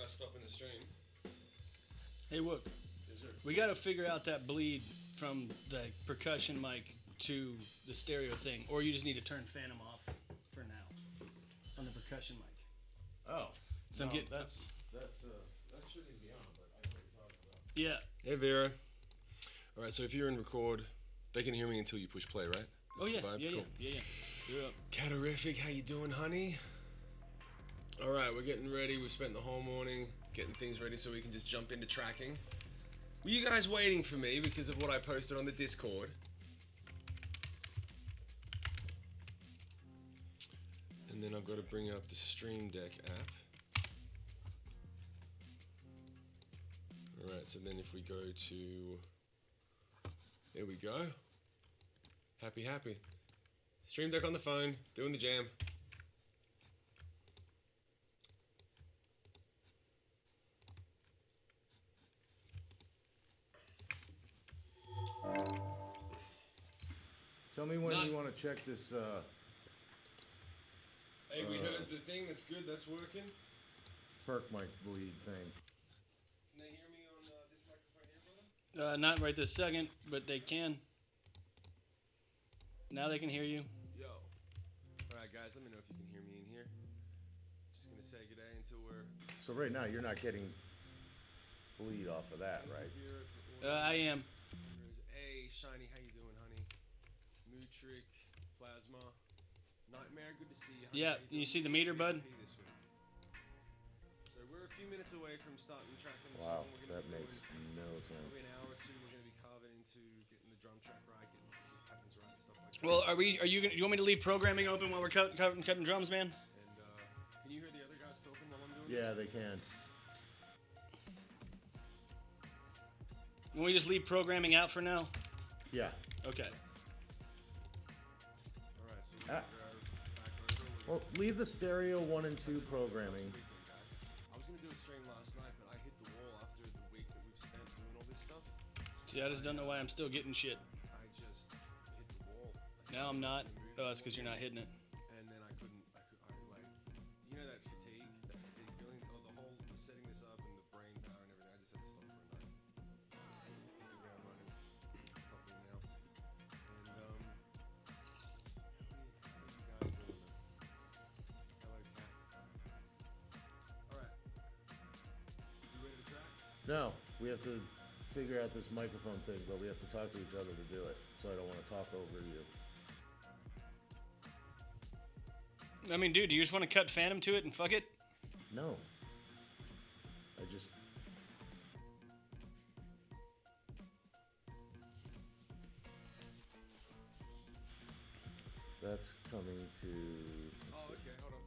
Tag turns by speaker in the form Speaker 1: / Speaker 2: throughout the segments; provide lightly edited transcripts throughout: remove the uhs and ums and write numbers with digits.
Speaker 1: us stopping the stream.
Speaker 2: Hey, look. We got to figure out that bleed from the percussion mic to the stereo thing, or you just need to turn Phantom off for now on the percussion mic.
Speaker 3: Oh,
Speaker 2: So
Speaker 3: no,
Speaker 2: I'm getting
Speaker 3: that shouldn't be on. But I know what you're talking about.
Speaker 2: yeah.
Speaker 1: Hey Vera. All right, so if you're in record, they can hear me until you push play, right? That's
Speaker 2: Oh yeah,
Speaker 1: the vibe?
Speaker 2: yeah,
Speaker 1: Cool.
Speaker 2: yeah. You're up.
Speaker 1: Catarific, how you doing, honey? All right, we're getting ready. We've spent the whole morning getting things ready so we can just jump into tracking. Were you guys waiting for me because of what I posted on the Discord? And then I've got to bring up the Stream Deck app. All right, so then if we go to, there we go. Happy. Stream Deck on the phone, doing the jam.
Speaker 3: Tell me when you want to check this.
Speaker 1: Hey, we heard the thing. That's good. That's working.
Speaker 3: Perk mic bleed thing.
Speaker 1: Can they hear me on this microphone here, brother?
Speaker 2: Not right this second, but they can. Now they can hear you.
Speaker 1: Yo. All right, guys. Let me know if you can hear me in here. Just gonna say good day until we're.
Speaker 3: So right now you're not getting bleed off of that, right?
Speaker 2: I am.
Speaker 1: Hey, Shiny, how you doing, honey? Mutric, Plasma, Nightmare, good to see you. Honey.
Speaker 2: Yeah,
Speaker 1: How
Speaker 2: you
Speaker 1: doing?
Speaker 2: see the meter, bud?
Speaker 1: This week. So we're a few minutes away from starting tracking the
Speaker 3: Wow,
Speaker 1: song. We're
Speaker 3: that
Speaker 1: gonna be
Speaker 3: makes
Speaker 1: doing
Speaker 3: no
Speaker 1: probably
Speaker 3: sense.
Speaker 1: an hour or two. We're gonna be carving into getting the drum track right, getting the patterns right, and stuff like that.
Speaker 2: Well, are you you want me to leave programming open while we're cutting drums, man?
Speaker 1: And can you hear the other guys talking while I'm doing
Speaker 3: Yeah,
Speaker 1: this?
Speaker 3: they can.
Speaker 2: Can we just leave programming out for now?
Speaker 3: Yeah.
Speaker 2: Okay.
Speaker 1: All right, so
Speaker 3: Ah.
Speaker 1: we're back over.
Speaker 3: Well, leave the stereo 1 and 2 programming.
Speaker 1: I was gonna do a stream last night, but I hit the wall after the week that we've spent doing all this stuff.
Speaker 2: See, I just don't know why I'm still getting shit.
Speaker 1: I just hit the wall.
Speaker 2: Now I'm not. Oh, it's because you're not hitting it.
Speaker 1: And then I like, you know that fatigue feeling, the whole setting this up and the brain power and everything. I just had to stop for a night. Hit the ground running properly now. And how are you guys doing? Hello, Cat. All right. You ready to track?
Speaker 3: No, we have to figure out this microphone thing, but we have to talk to each other to do it. So I don't want to talk over you.
Speaker 2: I mean, dude, do you just want to cut Phantom to it and fuck it?
Speaker 3: No. I just. That's coming to.
Speaker 1: Oh, okay. Hold on.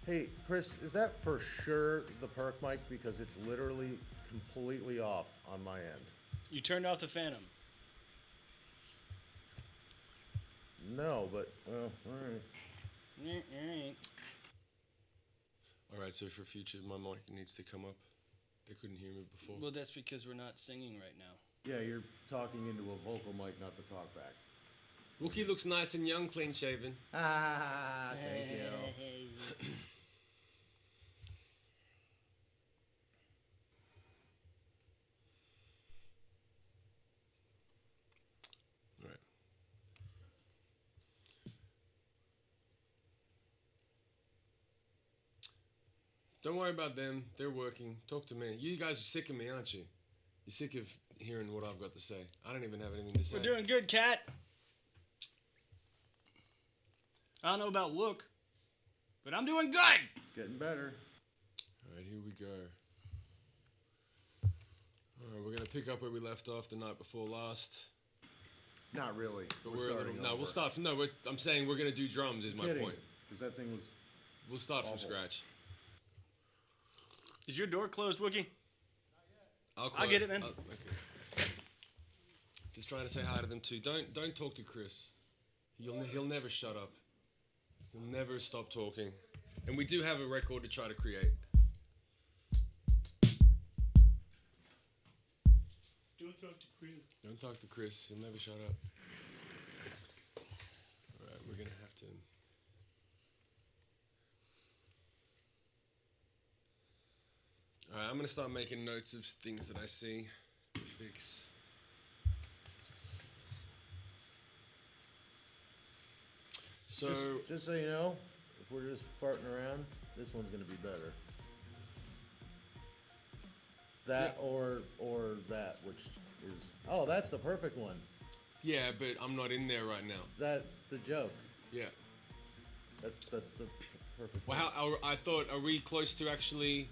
Speaker 3: Hey, Chris, is that for sure the perk mic? Because it's literally completely off on my end.
Speaker 2: You turned off the Phantom.
Speaker 3: No, but, well, alright.
Speaker 2: Alright.
Speaker 1: All right. So for future, my mic needs to come up. They couldn't hear me before.
Speaker 2: Well, that's because we're not singing right now.
Speaker 3: Yeah, you're talking into a vocal mic, not the talkback.
Speaker 1: Wookie looks nice and young, clean shaven.
Speaker 3: Ah, thank you.
Speaker 1: Right. Don't worry about them. They're working. Talk to me. You guys are sick of me, aren't you? You're sick of hearing what I've got to say. I don't even have anything to say.
Speaker 2: We're doing good, Cat. I don't know about look, but I'm doing good.
Speaker 3: Getting better.
Speaker 1: All right, here we go. All right, we're gonna pick up where we left off the night before last.
Speaker 3: Not really.
Speaker 1: But
Speaker 3: We're starting
Speaker 1: no,
Speaker 3: over.
Speaker 1: we'll start from I'm saying we're gonna do drums. Is my point.
Speaker 3: Because that thing was.
Speaker 1: We'll start from
Speaker 3: Awful.
Speaker 1: scratch.
Speaker 2: Is your door closed, Wookie?
Speaker 1: I'll
Speaker 2: get it, man.
Speaker 1: Okay. Just trying to say hi to them too. Don't talk to Chris. He'll never shut up. He'll never stop talking. And we do have a record to try to create.
Speaker 2: Don't talk to Chris.
Speaker 1: Don't talk to Chris. He'll never shut up. All right, we're gonna have to. All right, I'm gonna start making notes of things that I see to fix. So
Speaker 3: just so you know, if we're just farting around, this one's gonna be better. That or that, which is that's the perfect one.
Speaker 1: yeah, but I'm not in there right now.
Speaker 3: That's the joke.
Speaker 1: Yeah.
Speaker 3: That's the perfect.
Speaker 1: Well,
Speaker 3: one.
Speaker 1: I thought, are we close to actually?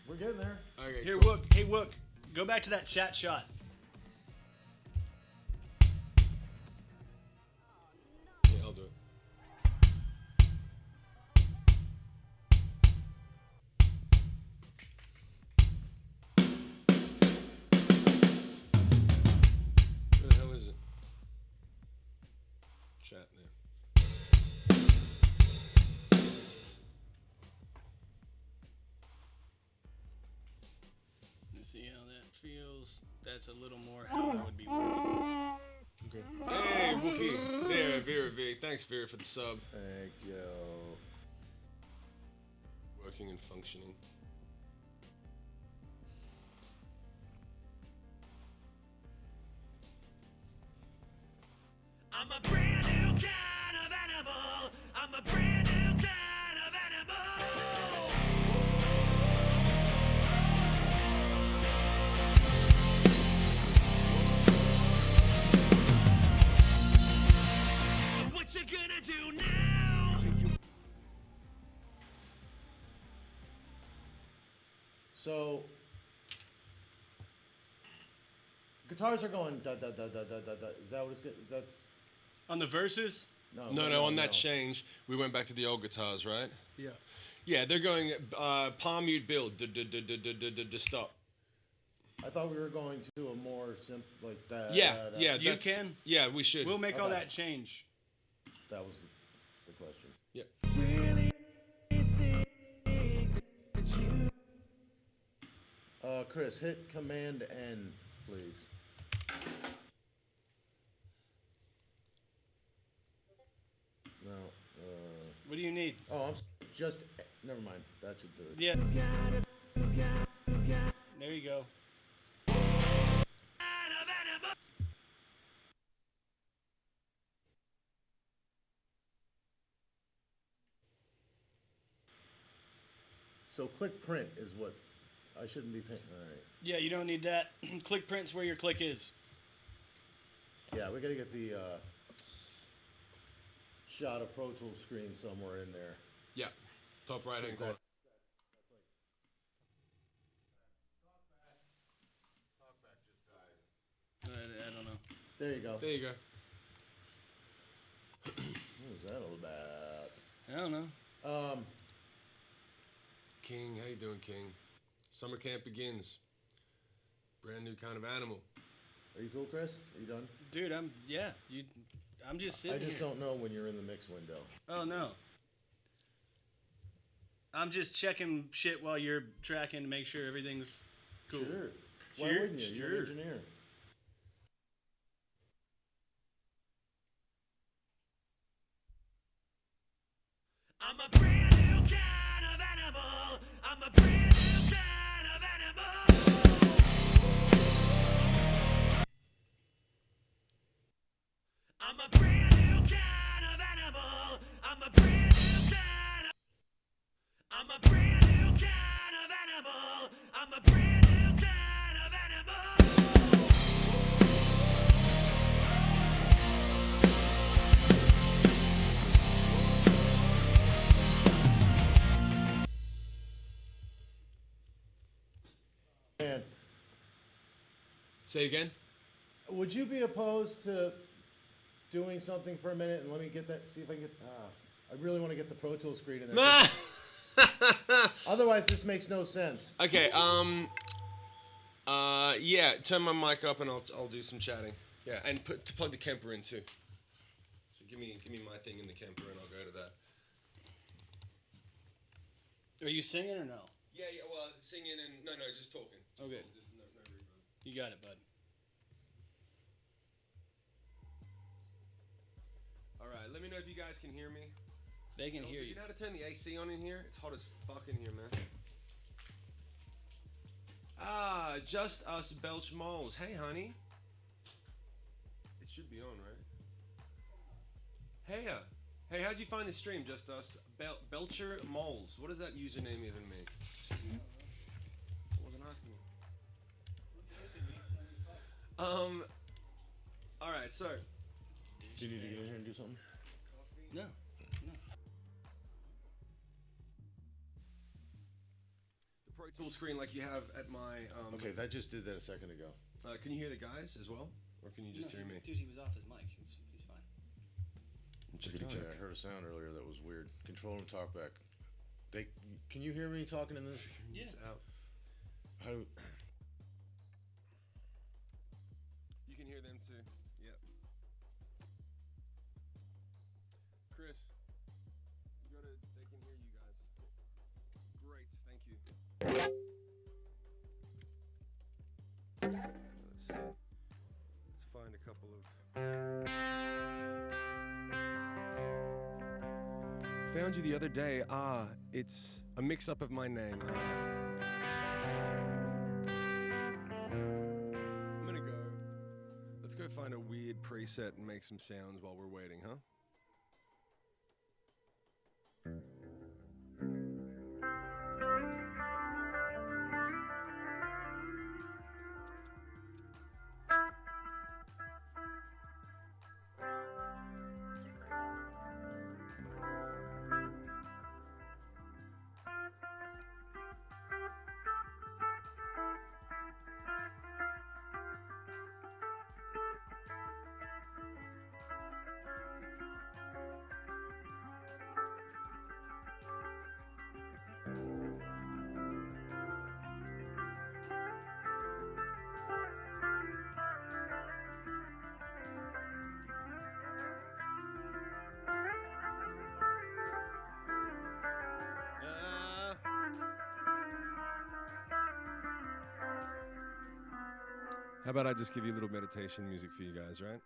Speaker 3: We're getting there.
Speaker 1: Okay.
Speaker 2: Here,
Speaker 1: cool.
Speaker 2: Wook. Hey, Wook. Go back to that chat shot.
Speaker 1: Yeah, I'll do it. Where the hell is it? Chat there.
Speaker 2: Let's see how that feels. That's a little more how I would be working.
Speaker 1: Okay. Hey, Wookie. There, Vera V. Thanks, Vera, for the sub.
Speaker 3: Thank you.
Speaker 1: Working and functioning.
Speaker 4: I'm a brand new kind of animal. I'm a brand new kind of animal. So what you gonna do now?
Speaker 3: So guitars are going da da da da da da da. Is that what it's good? That's
Speaker 2: On the verses?
Speaker 1: No, on that change, we went back to the old guitars, right?
Speaker 2: Yeah.
Speaker 1: Yeah, they're going palm mute build, stop.
Speaker 3: I thought we were going to a more simple like that.
Speaker 1: Yeah, yeah,
Speaker 2: You
Speaker 1: that's-
Speaker 2: can?
Speaker 1: Yeah, we should.
Speaker 2: We'll make all
Speaker 3: Okay.
Speaker 2: that change.
Speaker 3: That was the question.
Speaker 1: Yeah.
Speaker 4: Really think that you
Speaker 3: Chris, hit Command N, please. No.
Speaker 2: What do you need?
Speaker 3: Just. Never mind. That should do it.
Speaker 2: Yeah.
Speaker 4: got
Speaker 2: There you go.
Speaker 4: kind of animal.
Speaker 3: So click print is what I shouldn't be paying. All right.
Speaker 2: Yeah, you don't need that. Click print's where your click is.
Speaker 3: Yeah, we gotta get the shot of Pro Tools screen somewhere in there.
Speaker 1: Yeah. Top right hand
Speaker 3: Is
Speaker 1: corner.
Speaker 3: that-
Speaker 2: I don't know.
Speaker 3: There you go.
Speaker 1: There you go.
Speaker 3: What was that all about?
Speaker 2: I don't know.
Speaker 1: King, how you doing, King? Summer camp begins. Brand new kind of animal.
Speaker 3: Are you cool, Chris? Are you done?
Speaker 2: Dude, I'm just sitting
Speaker 3: I just
Speaker 2: here.
Speaker 3: don't know when you're in the mix window.
Speaker 2: Oh no. I'm just checking shit while you're tracking to make sure everything's cool.
Speaker 3: Sure. Why
Speaker 2: Sure,
Speaker 3: wouldn't you? You're
Speaker 2: sure.
Speaker 3: an engineer.
Speaker 4: I'm a brand new kind of animal. I'm a brand new kind of animal. I'm a brand new kind of animal. I'm a brand new kind of. I'm a brand new kind of animal. I'm a brand new kind of animal.
Speaker 3: Man,
Speaker 1: Say again?
Speaker 3: would you be opposed to doing something for a minute and let me get that? See if I can get. I really want to get the Pro Tools screen in there. Otherwise, this makes no sense.
Speaker 1: Okay, yeah, turn my mic up and I'll do some chatting. Yeah, and to plug the Kemper in too. So give me my thing in the Kemper and I'll go to that.
Speaker 2: Are you singing or no?
Speaker 1: Yeah, well, singing and no, just talking.
Speaker 2: Okay.
Speaker 1: There's no read.
Speaker 2: You got it, bud.
Speaker 1: All right, let me know if you guys can hear me.
Speaker 2: They can
Speaker 1: Also,
Speaker 2: hear
Speaker 1: you
Speaker 2: you.
Speaker 1: know how to turn the AC on in here? It's hot as fuck in here, man. Ah, just us Belch moles. Hey, honey. It should be on, right? Hey, hey, how'd you find the stream? Just us Belcher moles. What does that username even mean? I wasn't asking you. All right, so.
Speaker 3: Do you need to get in here and do something?
Speaker 2: No.
Speaker 1: The Pro Tools screen like you have at my.
Speaker 3: Okay, that just did that a second ago.
Speaker 1: Can you hear the guys as well? Or can you just hear me?
Speaker 2: Dude, he was off his mic. He's fine.
Speaker 1: Checkity check.
Speaker 3: I heard a sound earlier that was weird. Control and talk back. Can you hear me talking in this?
Speaker 2: Yeah.
Speaker 1: Out.
Speaker 3: How do,
Speaker 1: You can hear them too. Yep. Chris, they can hear you guys. Great, thank you. Let's see. Let's find a couple of. Found you the other day. It's a mix-up of my name. I'm gonna go. Let's go find a weird preset and make some sounds while we're waiting, huh? How about I just give you a little meditation music for you guys, right?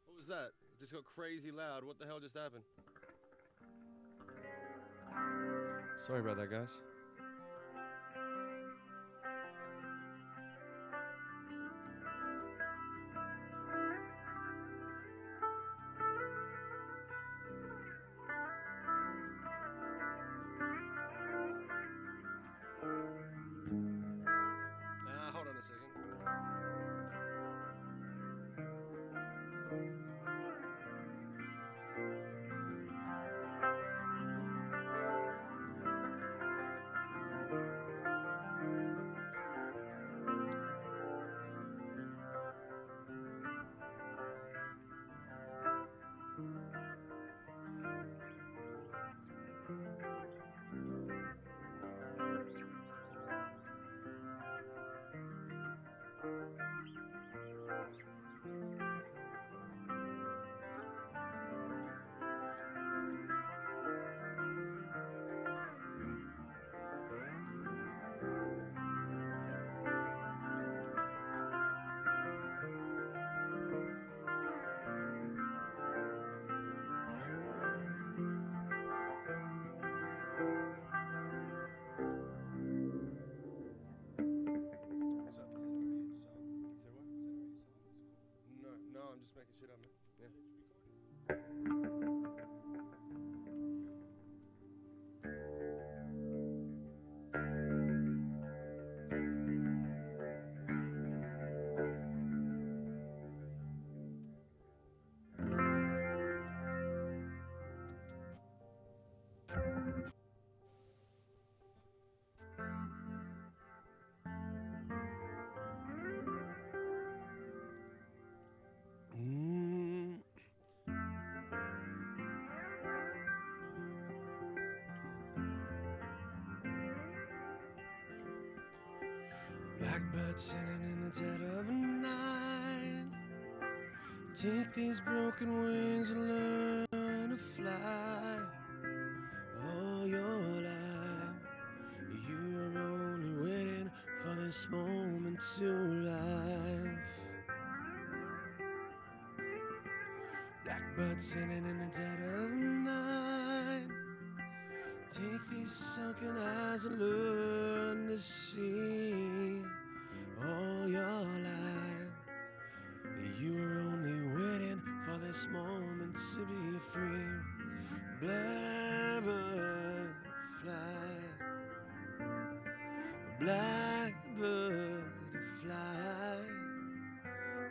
Speaker 1: What was that? It just got crazy loud. What the hell just happened? Sorry about that, guys. Hold on a second. What's up? No, I'm just making shit up, man. Yeah. Blackbird singing in the dead of night. Take these broken wings and learn to fly. this moment to life. Blackbird singing in the dead of night. Take these sunken eyes and learn to see all your life. You were only waiting for this moment to be free. Blackbird fly, blackbird fly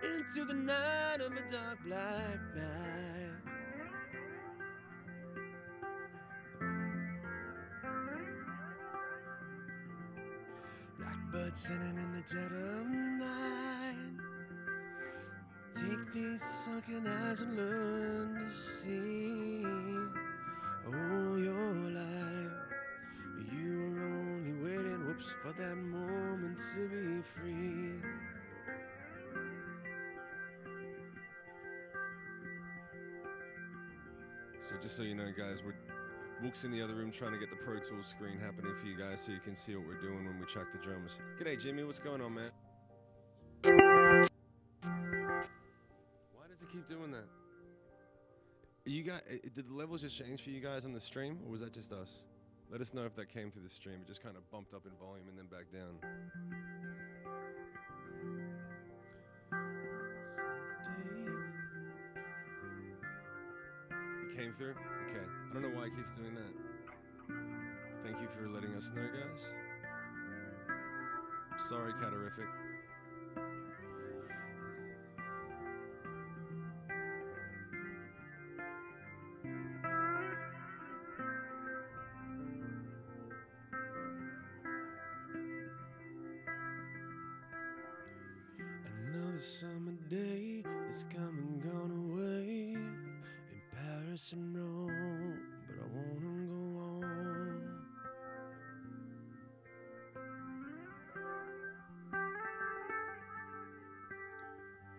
Speaker 1: into the night of a dark black night. Blackbird singing in the dead of night. Take these sunken eyes and learn to see all your life. You were only waiting, whoops, for that moment to be free. So just so you know, guys, Wook's in the other room trying to get the Pro Tools screen happening for you guys so you can see what we're doing when we track the drums. G'day, Jimmy. What's going on, man? Why does it keep doing that? You guys, did the levels just change for you guys on the stream, or was that just us? Let us know if that came through the stream. It just kind of bumped up in volume and then back down. It came through? Okay. I don't know why it keeps doing that. Thank you for letting us know, guys. Sorry, Catarific. Another summer day is come and gone away in Paris and Rome, but I wanna go on.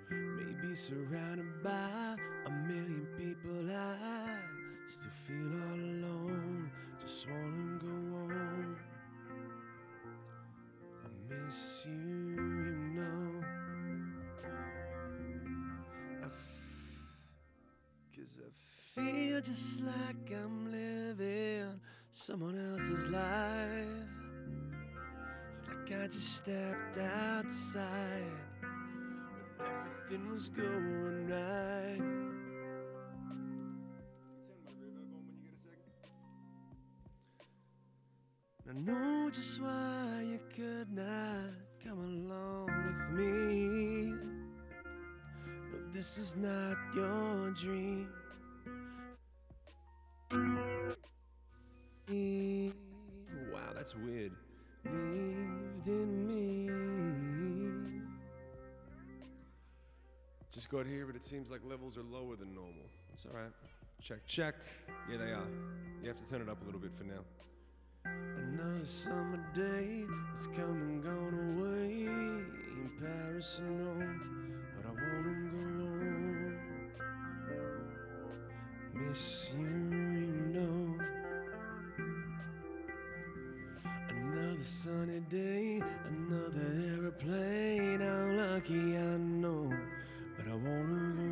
Speaker 1: Maybe surrounded by a million people, I still feel all alone. Just wanna go on. I miss you, you know. 'Cause I feel just like I'm living someone else's life. It's like I just stepped outside when everything was going right. Turn my reverb on when you get a second. I know just why you could not come along with me. No, this is not your dream. Wow, that's weird. Believed in me. Just got here, but it seems like levels are lower than normal. It's all right. Check, check. Yeah, they are. You have to turn it up a little bit for now. Another summer day has come and gone away in Paris and Rome, but I wanna go on. Miss you, you know. Another sunny day, another airplane. How lucky I know, but I wanna go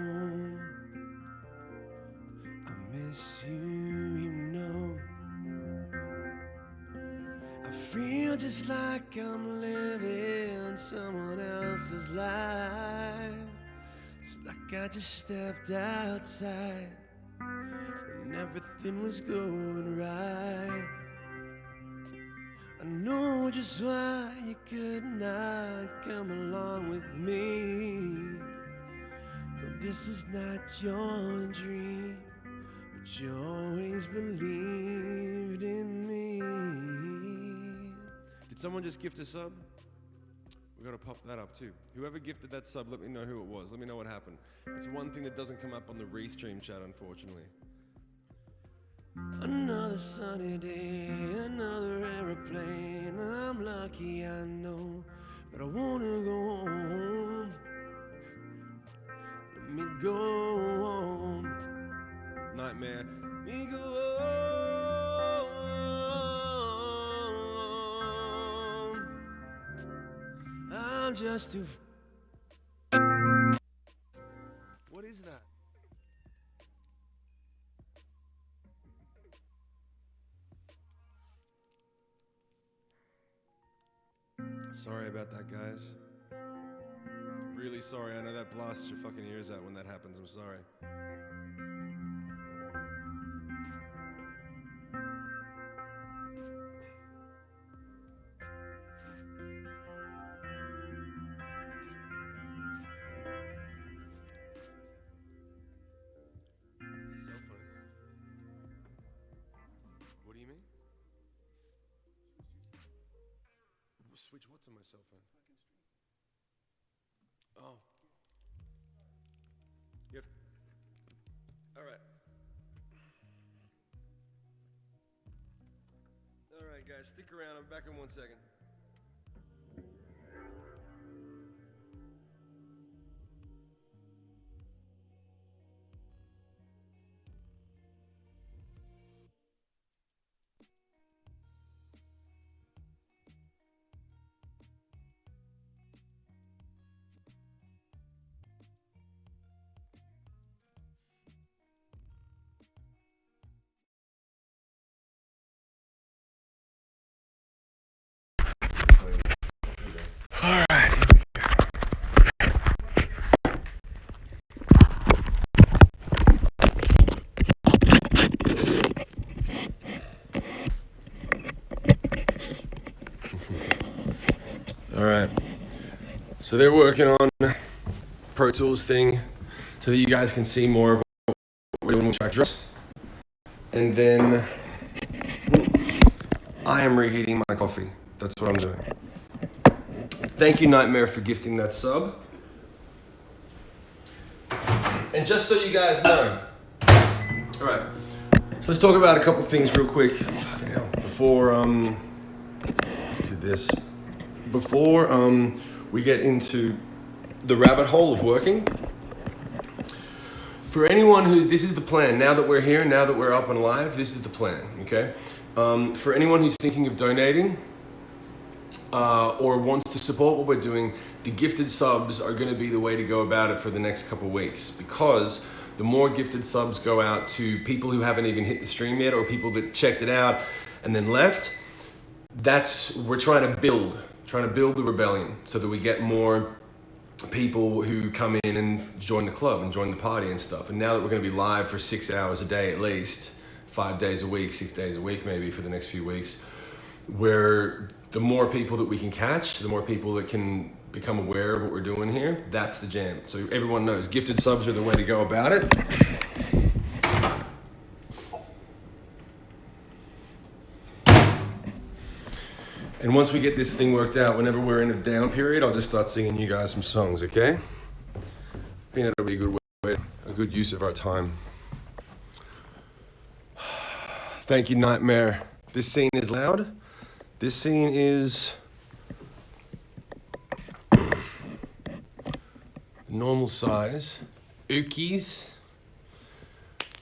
Speaker 1: on. I miss you, you know. I feel just like I'm living someone else's life. It's like I just stepped outside when everything was going right. I know just why you could not come along with me. No, this is not your dream, but you always believed in me. Did someone just gift a sub? We gotta pop that up too. Whoever gifted that sub, let me know who it was. Let me know what happened. It's one thing that doesn't come up on the restream chat, unfortunately. Another sunny day, another aeroplane. I'm lucky, I know, but I wanna go home. Let me go on. Nightmare. Let me go on. I'm just too. What is that? Sorry about that, guys. Really sorry. I know that blasts your fucking ears out when that happens. I'm sorry. Cell phone. What do you mean? Switch what's on my cell phone? Oh. Yep. All right. All right, guys, stick around. I'm back in 1 second. All right. All right. So they're working on Pro Tools thing so that you guys can see more of what we're doing with track drops. And then I am reheating my coffee. That's what I'm doing. Thank you, Nightmare, for gifting that sub. And just so you guys know, all right, so let's talk about a couple things real quick. Fucking hell. Before, let's do this. Before we get into the rabbit hole of working, for anyone who's, this is the plan. Now that we're here, now that we're up and live, this is the plan, okay? For anyone who's thinking of donating or wants to support what we're doing, the gifted subs are gonna be the way to go about it for the next couple of weeks, because the more gifted subs go out to people who haven't even hit the stream yet or people that checked it out and then left, we're trying to build the rebellion so that we get more people who come in and join the club and join the party and stuff. And now that we're going to be live for 6 hours a day at least, 5 days a week, 6 days a week maybe for the next few weeks, where the more people that we can catch, the more people that can become aware of what we're doing here, that's the jam. So everyone knows gifted subs are the way to go about it. And once we get this thing worked out, whenever we're in a down period, I'll just start singing you guys some songs, okay? I think that'll be a good way, a good use of our time. Thank you, Nightmare. This scene is loud. This scene is normal size. Ookies.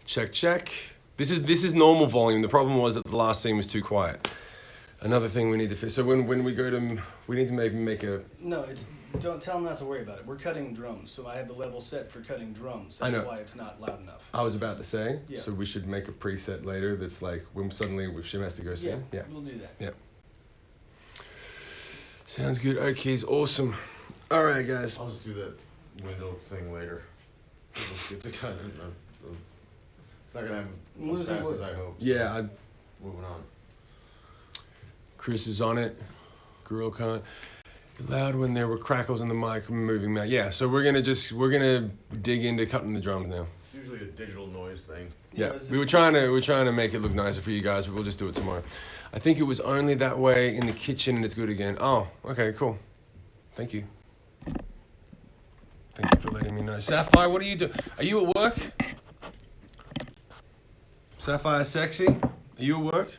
Speaker 1: Check, check. This is normal volume. The problem was that the last scene was too quiet. Another thing we need to fix. So when we go to, we need to maybe make a.
Speaker 2: No, don't tell them not to worry about it. We're cutting drums, so I have the level set for cutting drums. That's why it's not loud enough.
Speaker 1: I was about to say.
Speaker 2: Yeah.
Speaker 1: So we should make a preset later that's like when suddenly Shim has to go sing.
Speaker 2: Yeah, we'll do that.
Speaker 1: Yeah. Sounds good. Okay, awesome. All right, guys.
Speaker 3: I'll just do that window thing later. Let's get the cut. It's not gonna happen as fast as I hope.
Speaker 1: Yeah.
Speaker 3: Moving on.
Speaker 1: Chris is on it. Girl Con. Loud when there were crackles in the mic, moving mouth. Yeah, so we're gonna dig into cutting the drums now.
Speaker 3: It's usually a digital noise thing.
Speaker 1: Yeah, we were trying to make it look nicer for you guys, but we'll just do it tomorrow. I think it was only that way in the kitchen and it's good again. Oh, okay, cool. Thank you. Thank you for letting me know. Sapphire, what are you doing? Are you at work? Sapphire Sexy, are you at work?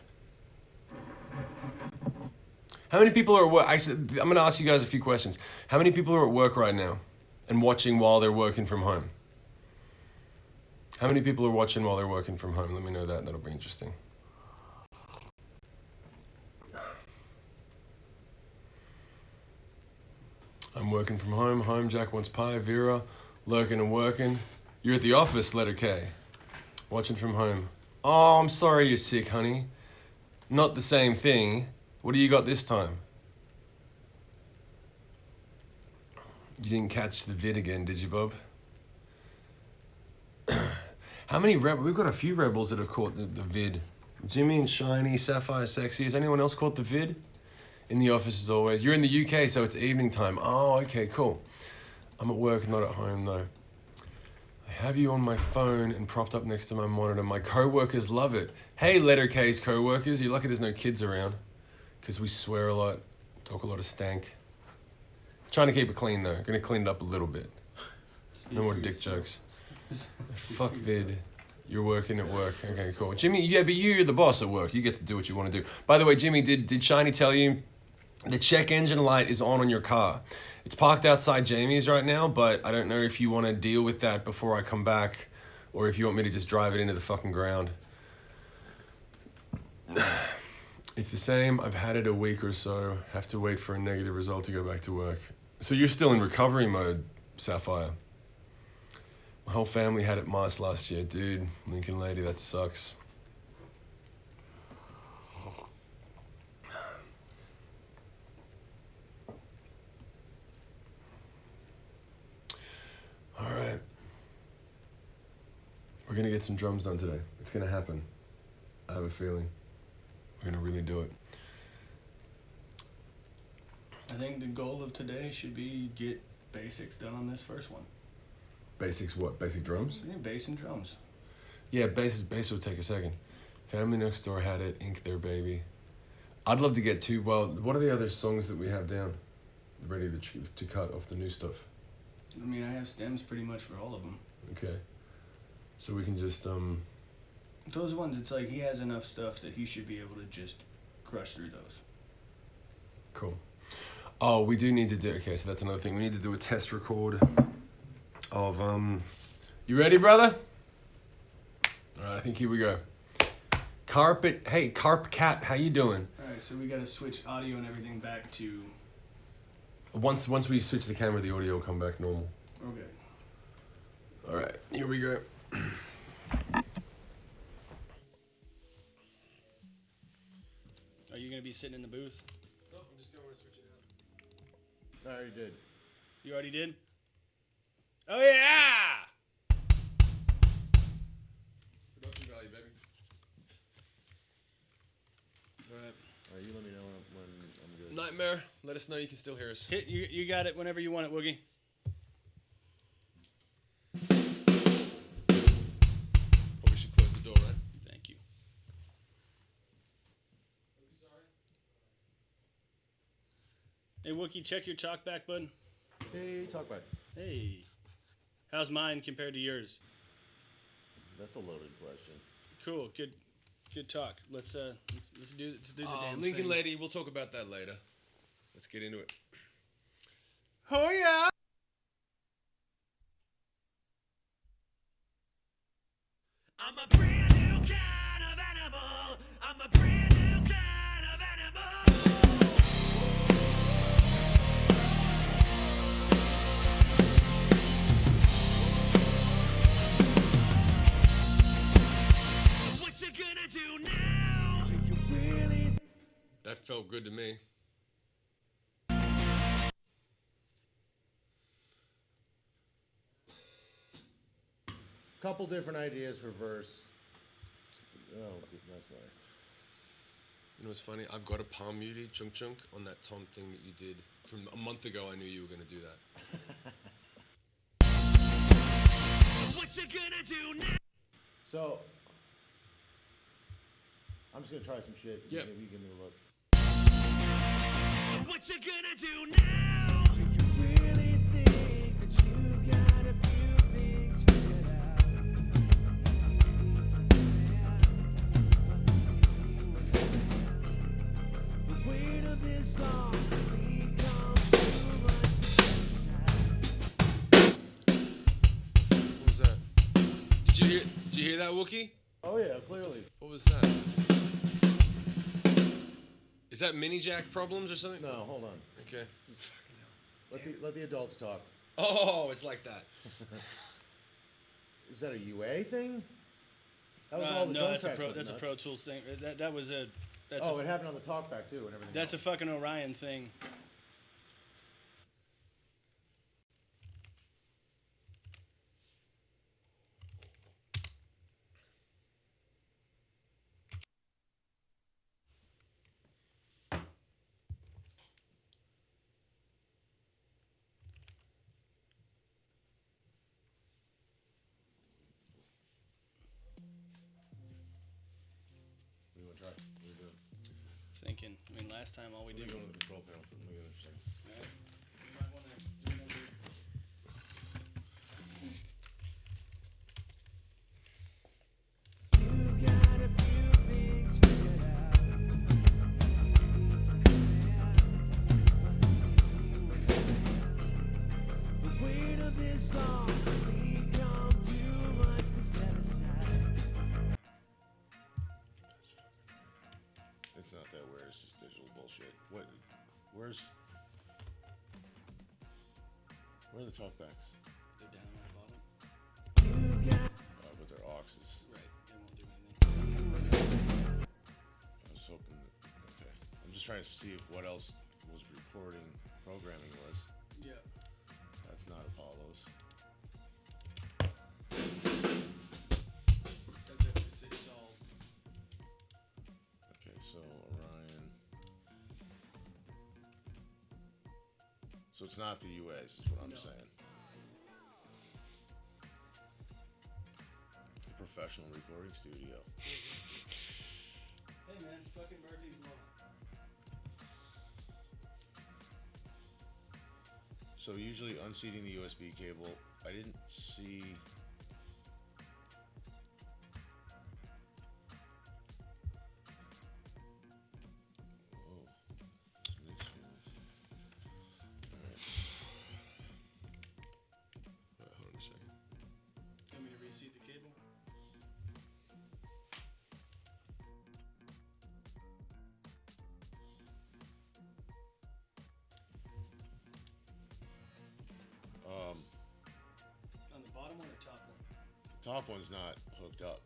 Speaker 1: How many people are at work? I'm going to ask you guys a few questions. How many people are at work right now and watching while they're working from home? How many people are watching while they're working from home? Let me know that. That'll be interesting. I'm working from home. Home, Jack wants pie. Vera, lurking and working. You're at the office, letter K. Watching from home. Oh, I'm sorry you're sick, honey. Not the same thing. What do you got this time? You didn't catch the vid again, did you, Bob? How many rebels? We've got a few rebels that have caught the vid. Jimmy and Shiny, Sapphire, Sexy. Has anyone else caught the vid? In the office as always. You're in the UK, so it's evening time. Oh, okay, cool. I'm at work, not at home though. I have you on my phone and propped up next to my monitor. My co-workers love it. Hey, letter K's co-workers. You're lucky there's no kids around. Because we swear a lot, talk a lot of stank. Trying to keep it clean though. Gonna clean it up a little bit. No more dick jokes. Fuck vid. You're working at work. Okay, cool. Jimmy, yeah, but you're the boss at work. You get to do what you want to do. By the way, Jimmy, did Shiny tell you the check engine light is on your car? It's parked outside Jamie's right now, but I don't know if you want to deal with that before I come back or if you want me to just drive it into the fucking ground. It's the same. I've had it a week or so. Have to wait for a negative result to go back to work. So you're still in recovery mode, Sapphire. My whole family had it March last year. Dude, Lincoln lady, that sucks. All right. We're gonna get some drums done today. It's gonna happen. I have a feeling. We're gonna really do it.
Speaker 2: I think the goal of today should be get basics done on this first one.
Speaker 1: Basics what? Basic drums?
Speaker 2: Yeah, bass and drums.
Speaker 1: Yeah, bass will take a second. Family Next Door had it, Ink Their Baby. I'd love to get to, well, what are the other songs that we have down? Ready to cut off the new stuff.
Speaker 2: I mean, I have stems pretty much for all of them.
Speaker 1: Okay. So we can just,
Speaker 2: Those ones, it's like he has enough stuff that he should be able to just crush through those.
Speaker 1: Cool. Oh, we do need to do, okay, so that's another thing. We need to do a test record of, you ready, brother? All right, I think here we go. Hey, Carp Cat, how you doing?
Speaker 2: All right, so we got to switch audio and everything back to...
Speaker 1: Once we switch the camera, the audio will come back normal.
Speaker 2: Okay.
Speaker 1: All right, here we go.
Speaker 2: Are you going to be sitting in the booth?
Speaker 1: No, I'm just going to switch it out.
Speaker 3: I already did.
Speaker 2: You already did? Oh, yeah!
Speaker 1: Production value, baby. All right.
Speaker 3: You let me know when I'm good.
Speaker 1: Nightmare, let us know you can still hear us.
Speaker 2: Hit, you got it whenever you want it, Woogie.
Speaker 1: Oh, we should close the door, right?
Speaker 2: Thank you. Hey, Wookie, check your talk back, bud.
Speaker 3: Hey, talk back.
Speaker 2: Hey. How's mine compared to yours?
Speaker 3: That's a loaded question.
Speaker 2: Cool. Good talk. Let's do the damn
Speaker 1: Lincoln
Speaker 2: thing.
Speaker 1: lady, we'll talk about that later. Let's get into it.
Speaker 2: Oh yeah.
Speaker 4: I'm a brand new kind of animal. I'm a brand new kind of animal. What you gonna do now? Do you really?
Speaker 1: That felt good to me.
Speaker 3: Couple different ideas for verse. Oh, that's right.
Speaker 1: You know what's funny? I've got a palm muted chunk chunk on that Tom thing that you did from a month ago. I knew you were going to do that.
Speaker 4: What you gonna do now?
Speaker 3: So, I'm just gonna try some shit.
Speaker 1: Yeah.
Speaker 3: Maybe you give me a look.
Speaker 4: So what you gonna do now? Do you really think that you got a few things figured out? The weight of this song has become too much to
Speaker 1: What was that? Did you hear that, Wookie?
Speaker 3: Oh yeah, clearly.
Speaker 1: What was that? Is that mini jack problems or something?
Speaker 3: No, hold on.
Speaker 1: Okay.
Speaker 3: Let the adults talk.
Speaker 1: Oh, it's like that.
Speaker 3: Is that a UA thing? That was all the
Speaker 2: no,
Speaker 3: drum
Speaker 2: that's
Speaker 3: tracks went
Speaker 2: a
Speaker 3: nuts.
Speaker 2: Pro Tools thing. That was a. That's
Speaker 3: It happened on the talkback too and everything.
Speaker 2: That's a
Speaker 3: else.
Speaker 2: fucking Orion thing.
Speaker 3: We want to try. We're doing.
Speaker 2: Thinking. I mean, last time all we
Speaker 3: We're
Speaker 2: did.
Speaker 3: going to the control panel for a second.
Speaker 2: Alright. You might want to do another.
Speaker 4: You've got a few things figured out. The weight of this song has become too much to set aside.
Speaker 3: It's not that weird. It's just digital bullshit. Where are the talkbacks?
Speaker 2: They're down on the bottom.
Speaker 4: You've got
Speaker 3: But they're auxes.
Speaker 2: Right. They won't do anything.
Speaker 3: I was hoping that. Okay. I'm just trying to see what else was recording programming was.
Speaker 2: Yeah.
Speaker 3: That's not Apollo's.
Speaker 2: It's all.
Speaker 3: Okay, so Orion. So it's not the UAs, is what I'm
Speaker 2: No.
Speaker 3: saying. It's a professional recording studio.
Speaker 2: Hey man, fucking Murphy's Law.
Speaker 3: So usually unseating the USB cable, I didn't see. Whoa. Mix channels. Alright.
Speaker 1: Hold on a second.
Speaker 2: Want me to reseat the cable? On the bottom one or top one?
Speaker 3: Top one's not hooked up.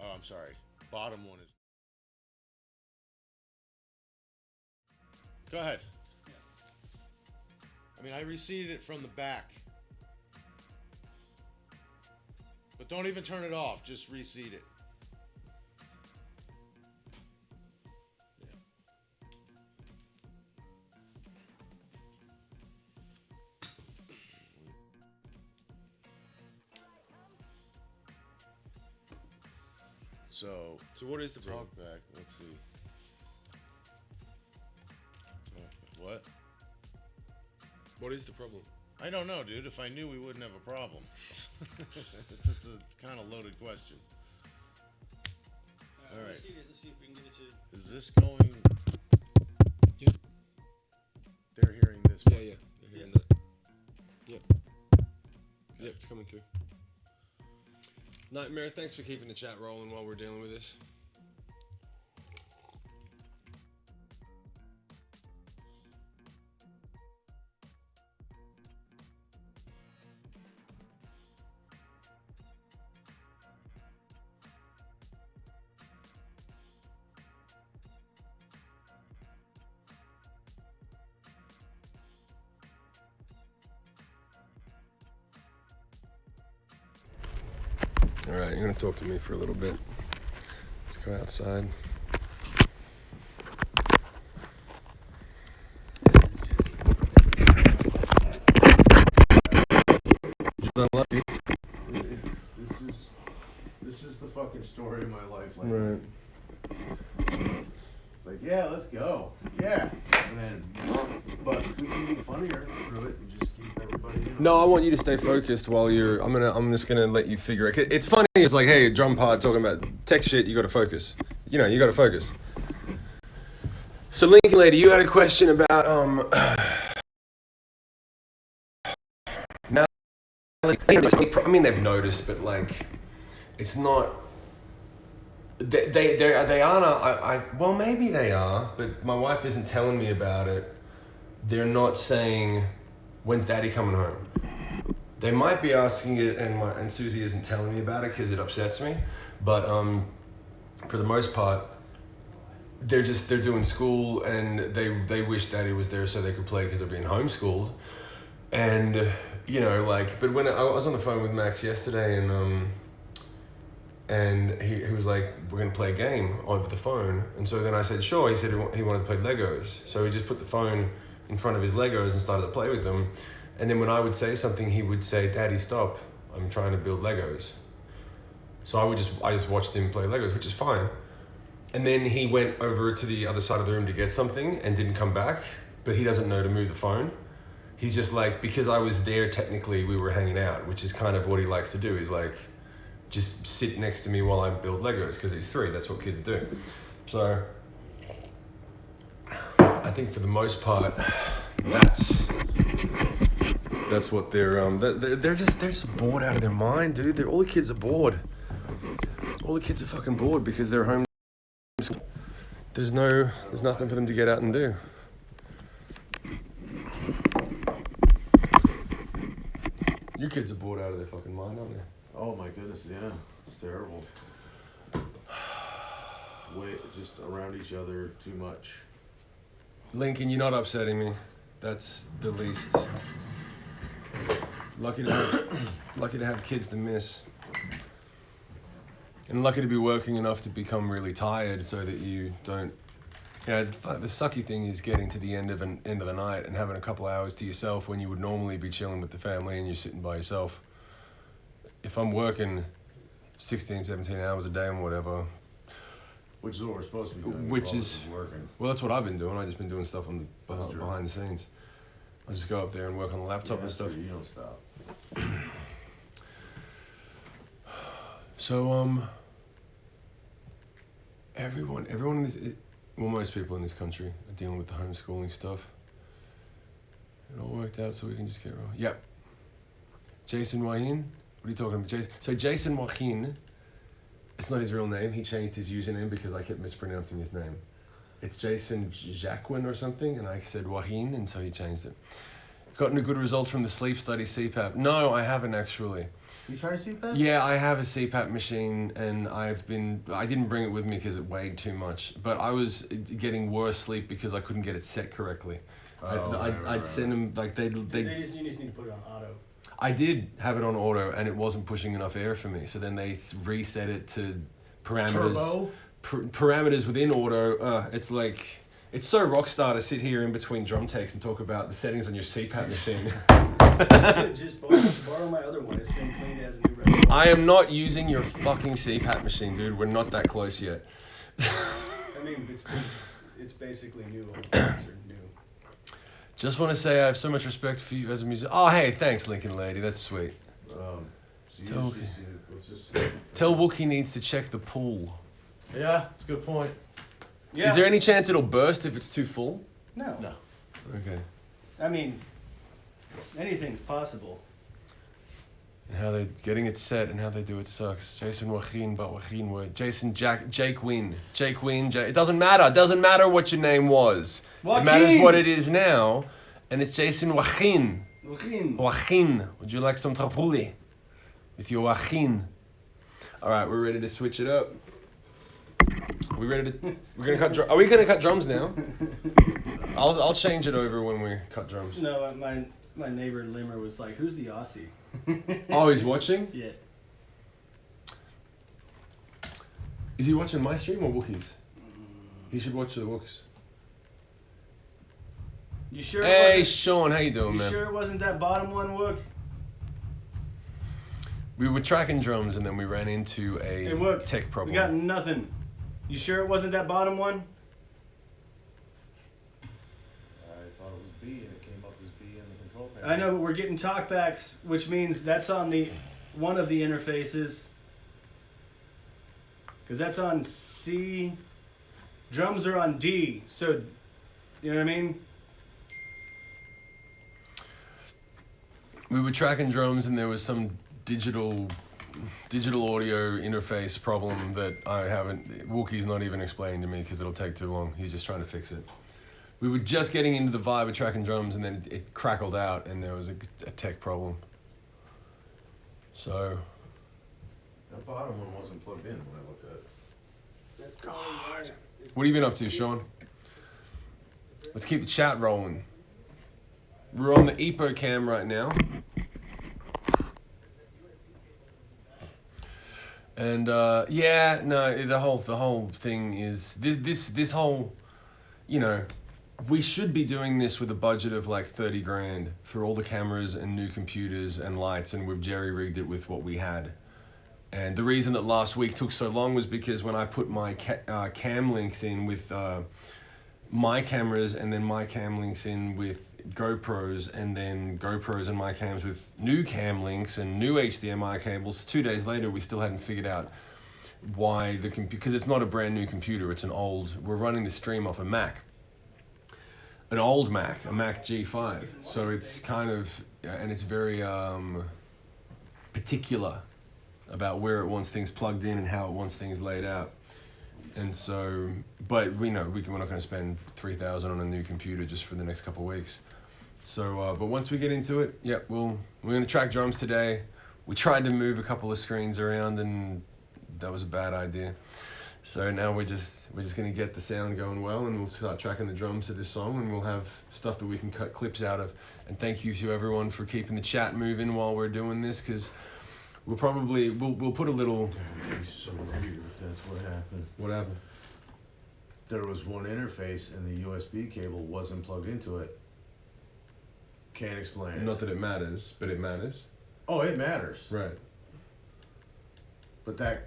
Speaker 3: Oh, I'm sorry. Bottom one is. Go ahead.
Speaker 2: Yeah.
Speaker 3: I mean, I reseated it from the back. But don't even turn it off. Just reseat it. So
Speaker 1: So what is the problem?
Speaker 3: talk back. Let's see. What?
Speaker 1: What is the problem?
Speaker 3: I don't know, dude. If I knew, we wouldn't have a problem. it's a kind of loaded question. All right.
Speaker 2: Reseat it. Let's see if we can get it to.
Speaker 3: Is this going?
Speaker 1: Yeah.
Speaker 3: They're hearing this.
Speaker 1: Yeah, yeah. They're hearing that. Yep. Yep, it's coming through. Nightmare, thanks for keeping the chat rolling while we're dealing with this. All right, you're gonna talk to me for a little bit. Let's go outside. Just unlucky.
Speaker 3: This is the fucking story of my life. Like,
Speaker 1: Right.
Speaker 3: like, yeah, let's go. Yeah. And then, but we can be funnier through it and just keep everybody in.
Speaker 1: No, I want you to stay focused while you're. I'm just gonna let you figure it. It's funny. It's like, hey, drum part talking about tech shit. You got to focus. You know, you got to focus. So, Lincoln Lady, you had a question about Now, like, I mean, they've noticed, but like, it's not. They aren't. Well, maybe they are, but my wife isn't telling me about it. They're not saying when's Daddy coming home? They might be asking it, and Susie isn't telling me about it because it upsets me. But for the most part, they're doing school, and they wish Daddy was there so they could play because they're being homeschooled. And you know, like, but when I was on the phone with Max yesterday, and he was like, we're gonna play a game over the phone. And so then I said, sure. He said he wanted to play Legos, so he just put the phone in front of his Legos and started to play with them. And then when I would say something, he would say, Daddy, stop, I'm trying to build Legos. So I just watched him play Legos, which is fine. And then he went over to the other side of the room to get something and didn't come back, but he doesn't know to move the phone. He's just like, because I was there, technically we were hanging out, which is kind of what he likes to do. He's like, just sit next to me while I build Legos, because he's 3, that's what kids do. So I think for the most part, that's what they're just bored out of their mind, dude. All the kids are bored. All the kids are fucking bored because they're home. There's nothing for them to get out and do. You kids are bored out of their fucking mind, aren't they?
Speaker 3: Oh my goodness, yeah. It's terrible. Just around each other too much.
Speaker 1: Lincoln, you're not upsetting me. That's the least. Lucky to have kids to miss. And lucky to be working enough to become really tired so that you don't. You know, the sucky thing is getting to the end of the night and having a couple hours to yourself when you would normally be chilling with the family and you're sitting by yourself. If I'm working 16, 17 hours a day and whatever.
Speaker 3: Which is what we're supposed to be doing.
Speaker 1: Which is
Speaker 3: working.
Speaker 1: Well, that's what I've been doing. I've just been doing stuff behind the scenes. I just go up there and work on the laptop and stuff.
Speaker 3: True. You don't stop.
Speaker 1: So everyone in this, most people in this country are dealing with the homeschooling stuff. It all worked out so we can just get rolling. Yep. Jason Wahine? What are you talking about, Jason? So Jason Wahine, it's not his real name. He changed his username because I kept mispronouncing his name. It's Jason Jacquin or something, and I said Wahine, and so he changed it. Gotten a good result from the sleep study CPAP. No, I haven't actually.
Speaker 3: You try to CPAP?
Speaker 1: Yeah, I have a CPAP machine, and I didn't bring it with me because it weighed too much, but I was getting worse sleep because I couldn't get it set correctly. I'd send them, like, you just need to put it on auto. I did have it on auto, and it wasn't pushing enough air for me, so then they reset it to parameters. Turbo? Parameters within auto. It's like, it's so rock star to sit here in between drum takes and talk about the settings on your CPAP machine.
Speaker 2: Just borrow my other one. It's been cleaned as a new record.
Speaker 1: I am not using your fucking CPAP machine, dude. We're not that close yet.
Speaker 2: I mean, it's basically new. New.
Speaker 1: Just want to say I have so much respect for you as a musician. Oh, hey, thanks, Lincoln Lady. That's sweet. Tell Wookie needs to check the pool.
Speaker 3: Yeah, it's a good point.
Speaker 2: Yeah.
Speaker 1: Is there any chance it'll burst if it's too full?
Speaker 2: No.
Speaker 1: Okay.
Speaker 2: I mean, anything's possible.
Speaker 1: And how they're getting it set and how they do it sucks. Jason Wahine, but Wahine word. Jake Wynn. It doesn't matter. It doesn't matter what your name was. Joaquin. It matters what it is now. And it's Jason Wahine. Wahine. Would you like some tapuli? With your Wahine. Alright, we're ready to switch it up. Are we gonna cut drums now? I'll change it over when we cut drums.
Speaker 2: No, my neighbor Limmer was like, "Who's the Aussie?"
Speaker 1: Oh, he's watching?
Speaker 2: Yeah.
Speaker 1: Is he watching my stream or Wookie's? He should watch the Wooks.
Speaker 2: You sure?
Speaker 1: Hey, Sean, how you doing, man?
Speaker 2: You sure it wasn't that bottom one, Wook?
Speaker 1: We were tracking drums and then we ran into a tech problem.
Speaker 2: We got nothing. You sure it wasn't that bottom one?
Speaker 3: I thought it was B and it came up as B in the control panel.
Speaker 2: I know, but we're getting talkbacks, which means that's on one of the interfaces. Because that's on C. Drums are on D. So, you know what I mean?
Speaker 1: We were tracking drums and there was some digital audio interface problem that I haven't. Wookie's not even explaining to me because it'll take too long. He's just trying to fix it. We were just getting into the vibe of tracking drums, and then it crackled out, and there was a tech problem. So.
Speaker 3: That bottom one wasn't plugged in when I looked at it.
Speaker 1: God. What have you been up to, Sean? Let's keep the chat rolling. We're on the EPO cam right now. And yeah, no, the whole thing is this whole, you know, we should be doing this with a budget of like 30 grand for all the cameras and new computers and lights, and we've jerry-rigged it with what we had. And the reason that last week took so long was because when I put my cam links in with my cameras, and then my cam links in with GoPros, and then GoPros and my cams with new cam links and new HDMI cables, 2 days later we still hadn't figured out why the computer, because it's not a brand new computer, it's an old, we're running the stream off a Mac. An old Mac, a Mac G5. So it's kind of, and it's very particular about where it wants things plugged in and how it wants things laid out. And so, but we know we're not going to spend $3,000 on a new computer just for the next couple of weeks. So, but once we get into it, yeah, we're going to track drums today. We tried to move a couple of screens around, and that was a bad idea. So now we're just going to get the sound going well, and we'll start tracking the drums to this song, and we'll have stuff that we can cut clips out of. And thank you to everyone for keeping the chat moving while we're doing this, because we'll put a little.
Speaker 3: That'd be so weird if that's what happened.
Speaker 1: What happened?
Speaker 3: There was one interface and the USB cable wasn't plugged into it. Can't explain it.
Speaker 1: Not that it matters, but it matters.
Speaker 3: Oh, it matters.
Speaker 1: Right.
Speaker 3: But that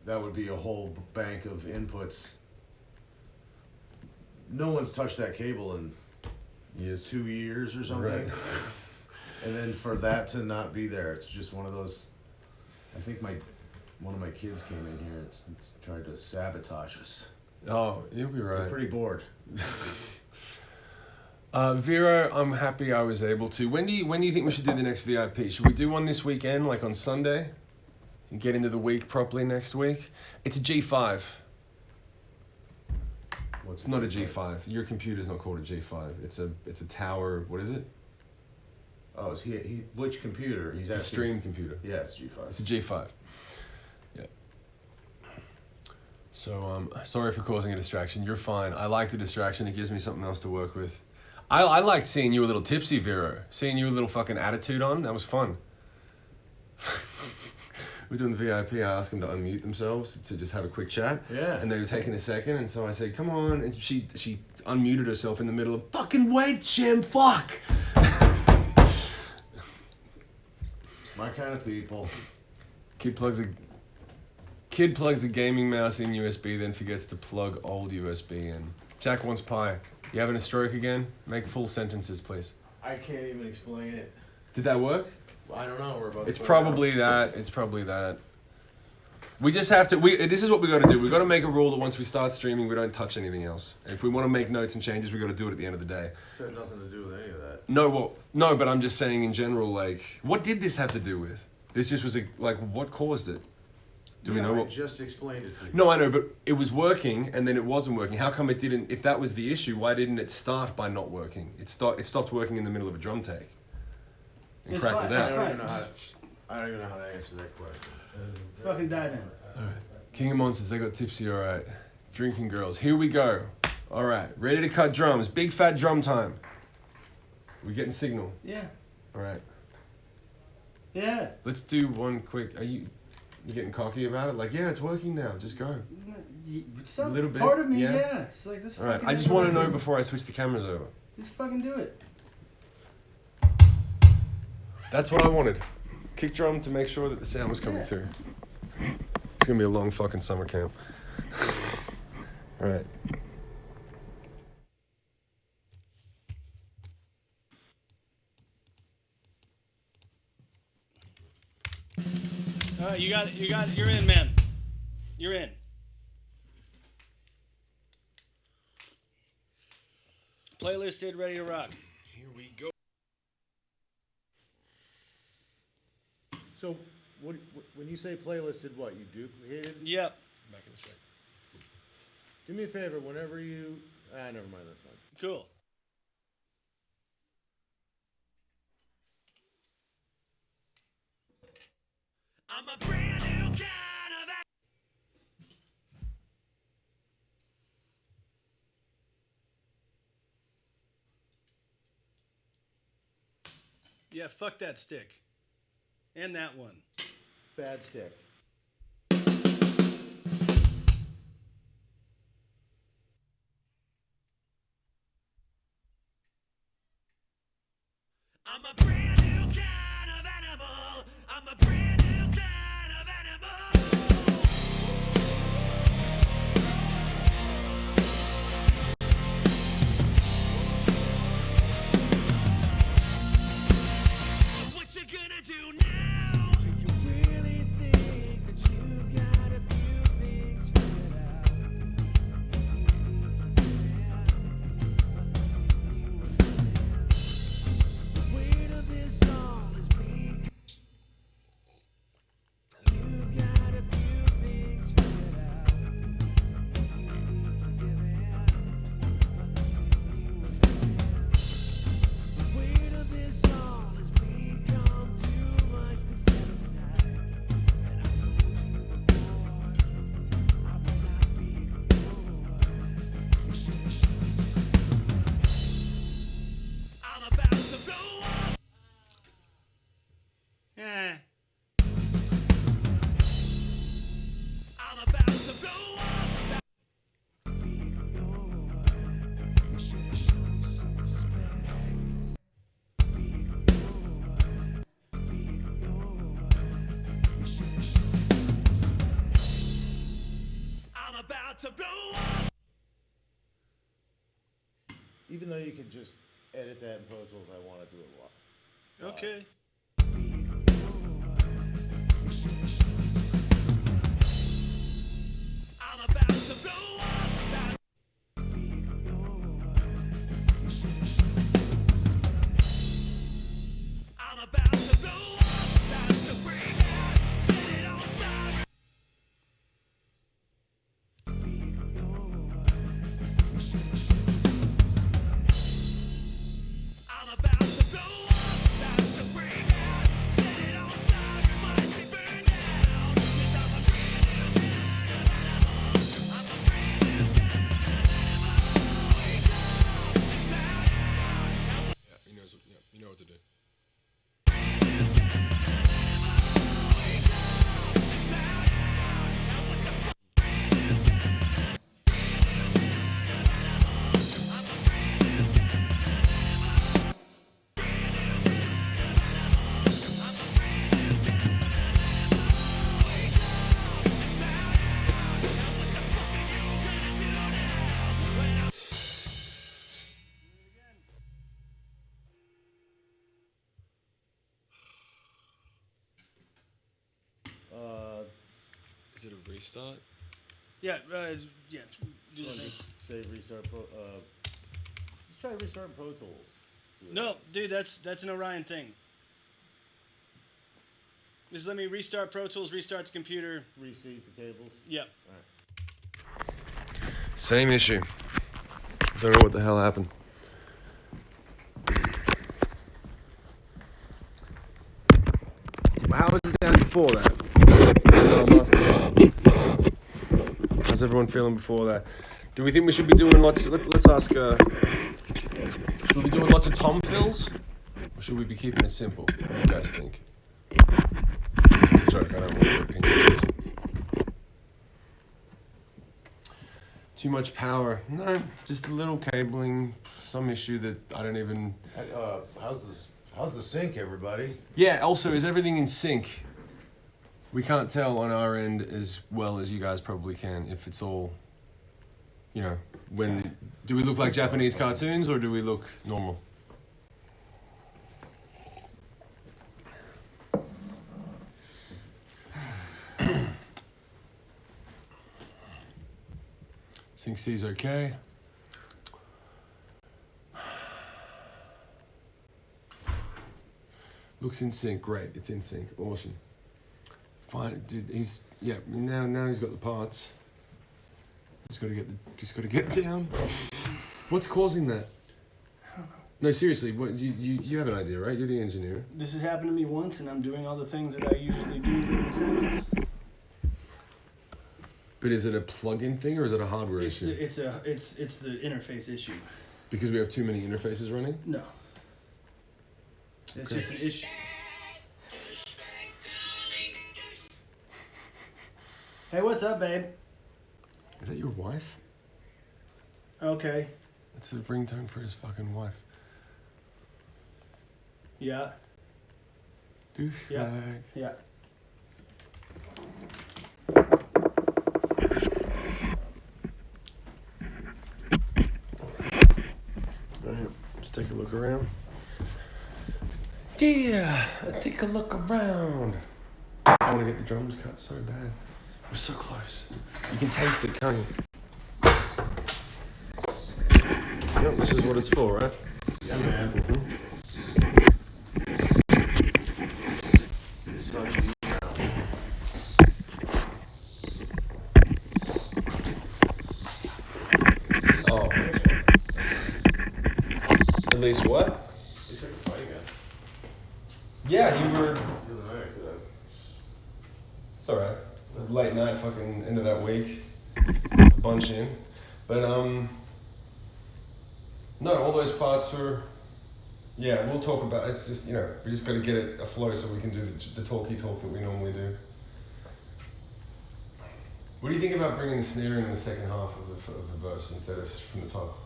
Speaker 3: would be a whole bank of inputs. No one's touched that cable in
Speaker 1: Yes.
Speaker 3: 2 years or something.
Speaker 1: Right.
Speaker 3: And then for that to not be there, it's just one of those. I think one of my kids came in here and tried to sabotage us.
Speaker 1: Oh, you'll be right.
Speaker 3: I'm pretty bored.
Speaker 1: Vero, I'm happy I was able to. When do you think we should do the next VIP? Should we do one this weekend, like on Sunday, and get into the week properly next week? It's a G5. It's not a G5. Your computer's not called a G5. It's a tower. What is it?
Speaker 3: Oh, is he which computer? He's
Speaker 1: It's a
Speaker 3: asking.
Speaker 1: stream computer.
Speaker 3: Yeah, it's G5.
Speaker 1: It's a G5. Yeah. So sorry for causing a distraction. You're fine. I like the distraction. It gives me something else to work with. I liked seeing you a little tipsy, Vero. Seeing you a little fucking attitude on. That was fun. We're doing the VIP. I asked them to unmute themselves to just have a quick chat.
Speaker 3: Yeah.
Speaker 1: And they were taking a second, and so I said, "Come on," and she unmuted herself in the middle of fucking wait, Shim, fuck.
Speaker 3: My kind of people.
Speaker 1: Kid plugs a gaming mouse in USB, then forgets to plug old USB in. Jack wants pie. You having a stroke again? Make full sentences, please.
Speaker 3: I can't even explain it.
Speaker 1: Did that work?
Speaker 3: I don't know. We're about to
Speaker 1: It's
Speaker 3: find out.
Speaker 1: probably that. It's probably that. We just have to. This is what we got to do. We got to make a rule that once we start streaming, we don't touch anything else. If we want to make notes and changes, we got to do it at the end of the day.
Speaker 3: This had nothing to do with any of that.
Speaker 1: No, but I'm just saying in general. Like, what did this have to do with? This just was what caused it? Do we know
Speaker 3: I
Speaker 1: what?
Speaker 3: just explained it to you.
Speaker 1: No, I know, but it was working and then it wasn't working. How come it didn't? If that was the issue, why didn't it start by not working? It stopped working in the middle of a drum take. And
Speaker 2: It's
Speaker 1: crackled
Speaker 2: fine,
Speaker 1: out.
Speaker 2: it's fine.
Speaker 3: I don't even know how to answer that question.
Speaker 2: Let's fucking dive in.
Speaker 1: Alright. King of Monsters, they got tipsy, alright. Drinking girls. Here we go. Alright, ready to cut drums. Big fat drum time. We getting signal.
Speaker 2: Yeah.
Speaker 1: Alright.
Speaker 2: Yeah.
Speaker 1: Let's do one quick. Are you getting cocky about it? Like, yeah, it's working now. Just go.
Speaker 2: Some
Speaker 1: A little bit,
Speaker 2: part of me,
Speaker 1: yeah.
Speaker 2: yeah. It's like this.
Speaker 1: Alright,
Speaker 2: fucking
Speaker 1: I just
Speaker 2: is
Speaker 1: want to
Speaker 2: what
Speaker 1: know
Speaker 2: do.
Speaker 1: before I switch the cameras over.
Speaker 2: Just fucking do it.
Speaker 1: That's what I wanted. Kick drum to make sure that the sound was coming through. It's gonna be a long fucking summer camp. Alright.
Speaker 2: Alright, you're in, man. You're in. Playlisted, ready to rock.
Speaker 1: Here we go.
Speaker 3: So, when you say playlisted, what you duplicated?
Speaker 2: Yep.
Speaker 1: Back in a sec.
Speaker 3: Do me a favor. Whenever you Never mind. That's fine.
Speaker 2: Cool.
Speaker 4: I'm a brand new kind of
Speaker 2: Yeah, fuck that stick. And that one.
Speaker 3: Bad stick.
Speaker 4: I'm a brand new kind of animal. I'm a brand new kind of animal. So what you gonna do now? Do you really think that you've got a few things figured out? The weight of this all is big. You've got a few things figured out. You'll be forgiven for the sin you were. The weight of this all has become too much to set aside. And I told you before, I will not be ignored. You should have shown some respect. I'm about to blow up.
Speaker 2: Eh.
Speaker 4: I'm about to blow up. Be ignored. You should have shown some respect. Be ignored. Be ignored. You should have shown some respect. I'm about to blow up.
Speaker 3: Even though you can just edit that in Pro Tools, I want to do it live.
Speaker 2: Okay.
Speaker 4: Be ignored. You should have shown some respect. I'm about to blow up. Be ignored. You should have shown some respect. I'm about to blow up. About to bring out, set it on fire. Be ignored. You should have shown some respect. I'm about to blow up. About to bring out, set it on fire. Might be burned down. 'Cause I'm a brand new kind of animal. I'm a brand new kind of animal. Wake up and bow down.
Speaker 1: Yeah, he knows. Yeah, you know what to do. Is it a restart?
Speaker 2: Yeah, yeah. Do the
Speaker 3: Or
Speaker 2: thing.
Speaker 3: just say restart Pro. Let's try restarting Pro Tools. See what
Speaker 2: No, dude, that's an Orion thing. Just let me restart Pro Tools, restart the computer.
Speaker 3: Reseat the cables.
Speaker 2: Yep.
Speaker 1: Same issue. Don't know what the hell happened. How was it sound before that? I'm asking. How's everyone feeling before that? Do we think we should be doing lots? Let's ask. Should we be doing lots of tom fills, or should we be keeping it simple? What do you guys think? It's a joke. I don't want your opinions. Too much power? No, just a little cabling. Some issue that I don't even.
Speaker 3: How's the sync, everybody?
Speaker 1: Yeah. Also, is everything in sync? We can't tell on our end as well as you guys probably can if it's all, you know, when, do we look like Japanese cartoons or do we look normal? Sync C's okay. Looks in sync, great, it's in sync, awesome. Fine, dude. Now he's got the parts. Just gotta get down. What's causing that? No, seriously. What you have an idea, right? You're the engineer.
Speaker 2: This has happened to me once, and I'm doing all the things that I usually do when this happens.
Speaker 1: But is it a plug-in thing or is it a hardware
Speaker 2: It's
Speaker 1: issue?
Speaker 2: it's the interface issue.
Speaker 1: Because we have too many interfaces running?
Speaker 2: No. It's
Speaker 1: Okay.
Speaker 2: just an issue. Hey, what's up, babe?
Speaker 1: Is that your wife?
Speaker 2: Okay.
Speaker 1: It's the ringtone for his fucking wife.
Speaker 2: Yeah.
Speaker 1: Douchebag.
Speaker 2: Yeah. Yeah.
Speaker 1: Alright, let's take a look around. Yeah, let's take a look around. I want to get the drums cut so bad. We're so close. You can taste it, can't you? Yep, this is what it's for, right?
Speaker 3: Yeah, man.
Speaker 1: Oh, that's fine. At least what?
Speaker 3: At least I can fight again.
Speaker 1: Yeah, you were.
Speaker 3: The other night, 'cause
Speaker 1: It's alright. It was late night, fucking end of that week. Bunch in. But, no, all those parts were. Yeah, we'll talk about it's just, we just got to get it afloat so we can do the talky talk that we normally do. What do you think about bringing the snare in the second half of the verse instead of from the top?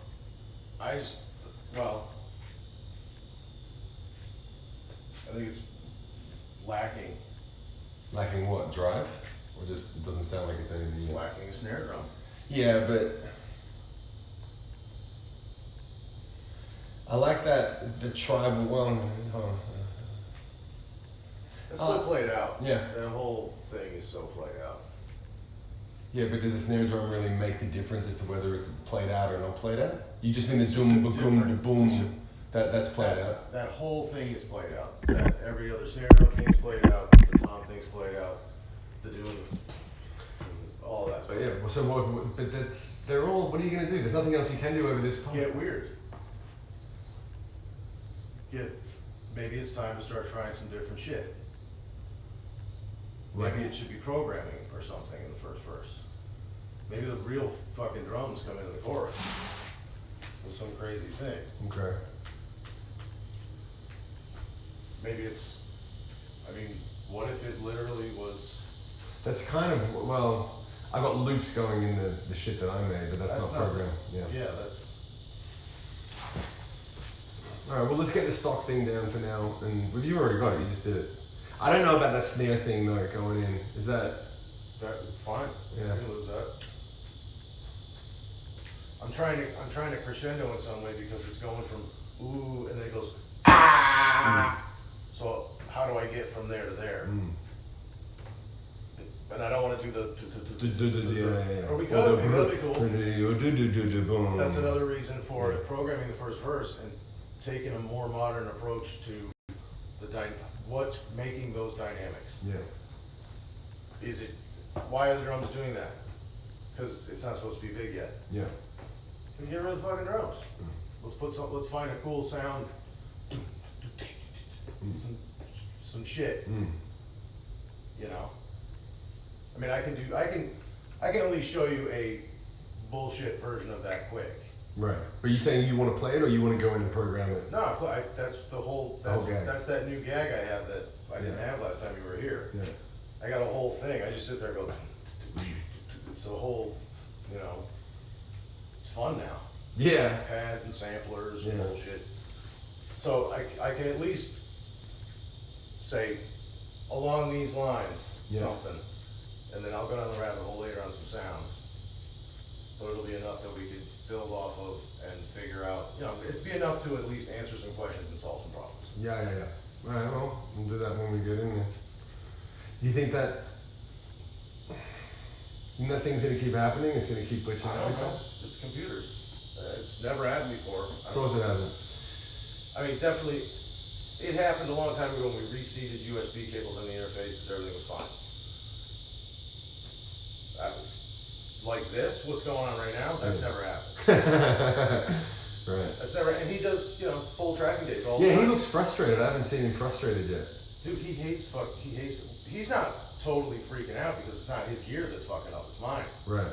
Speaker 3: I think it's lacking.
Speaker 1: Lacking what? Drive? Or just it doesn't sound like it's anything yet?
Speaker 3: Lacking a snare drum.
Speaker 1: Yeah, but I like that the tribal. Well,
Speaker 3: It's so played out.
Speaker 1: yeah,
Speaker 3: That whole thing is so played out.
Speaker 1: yeah. But does the snare drum really make the difference as to whether it's played out or not played out? You just mean the boom, boom, boom. That's played out.
Speaker 3: That whole thing is played out. That every other snare drum thing's played out. The tom thing's played out. The doing, all that's
Speaker 1: But
Speaker 3: played
Speaker 1: yeah, so what? But they're all. What are you gonna do? There's nothing else you can do over this part.
Speaker 3: Get weird. Maybe it's time to start trying some different shit.
Speaker 1: Like-
Speaker 3: Maybe it should be programming or something in the first verse. Maybe the real fucking drums come into the chorus with some crazy thing.
Speaker 1: Okay.
Speaker 3: Maybe it's, what if it literally was?
Speaker 1: That's kind of well. I got loops going in the shit that I made, but that's not programmed. Yeah.
Speaker 3: Yeah, that's.
Speaker 1: All right. Well, let's get the stock thing down for now. And well, you already got it. You just did it. I don't know about that snare thing though going in. Is that?
Speaker 3: That's fine.
Speaker 1: Yeah.
Speaker 3: You can lose that. I'm trying to crescendo in some way because it's going from ooh and then it goes ah. So how do I get from there to there? And I don't want to do the. Or we could. Maybe that'd be cool.
Speaker 1: Boom.
Speaker 3: That's another reason for programming the first verse and taking a more modern approach to what's making those dynamics.
Speaker 1: Yeah.
Speaker 3: Is it? Why are the drums doing that? Because it's not supposed to be big yet.
Speaker 1: Yeah.
Speaker 3: We get rid of the fucking drums. Let's find a cool sound. Some shit. You know. I can at least show you a bullshit version of that quick.
Speaker 1: Right. Are you saying you want to play it or you want to go in and program it?
Speaker 3: No, that's the whole.
Speaker 1: gag.
Speaker 3: That's that new gag I have that I didn't have last time you were here.
Speaker 1: Yeah.
Speaker 3: I got a whole thing. I just sit there and go. It's a whole. It's fun now.
Speaker 1: Yeah.
Speaker 3: Pads and samplers
Speaker 1: Yeah.
Speaker 3: and bullshit. So I can at least say along these lines something, and then I'll go down the rabbit hole later on some sounds. But it'll be enough that we could build off of and figure out. It'd be enough to at least answer some questions and solve some problems.
Speaker 1: Yeah. All right. Well, we'll do that when we get in there. Do you think that? That thing's gonna keep happening? It's gonna keep glitching
Speaker 3: I
Speaker 1: out?
Speaker 3: don't know. It's computers. It's never happened before.
Speaker 1: Of course it hasn't.
Speaker 3: Definitely, it happened a long time ago when we reseated USB cables in the interfaces. Everything was fine. Like this, what's going on right now, that's never happened.
Speaker 5: Right.
Speaker 3: That's never, and he does, you know, full tracking days all the
Speaker 5: Yeah,
Speaker 3: time.
Speaker 5: he looks frustrated. I haven't seen him frustrated yet.
Speaker 3: Dude, he hates it. He's not totally freaking out because it's not his gear that's fucking up, it's mine.
Speaker 5: Right.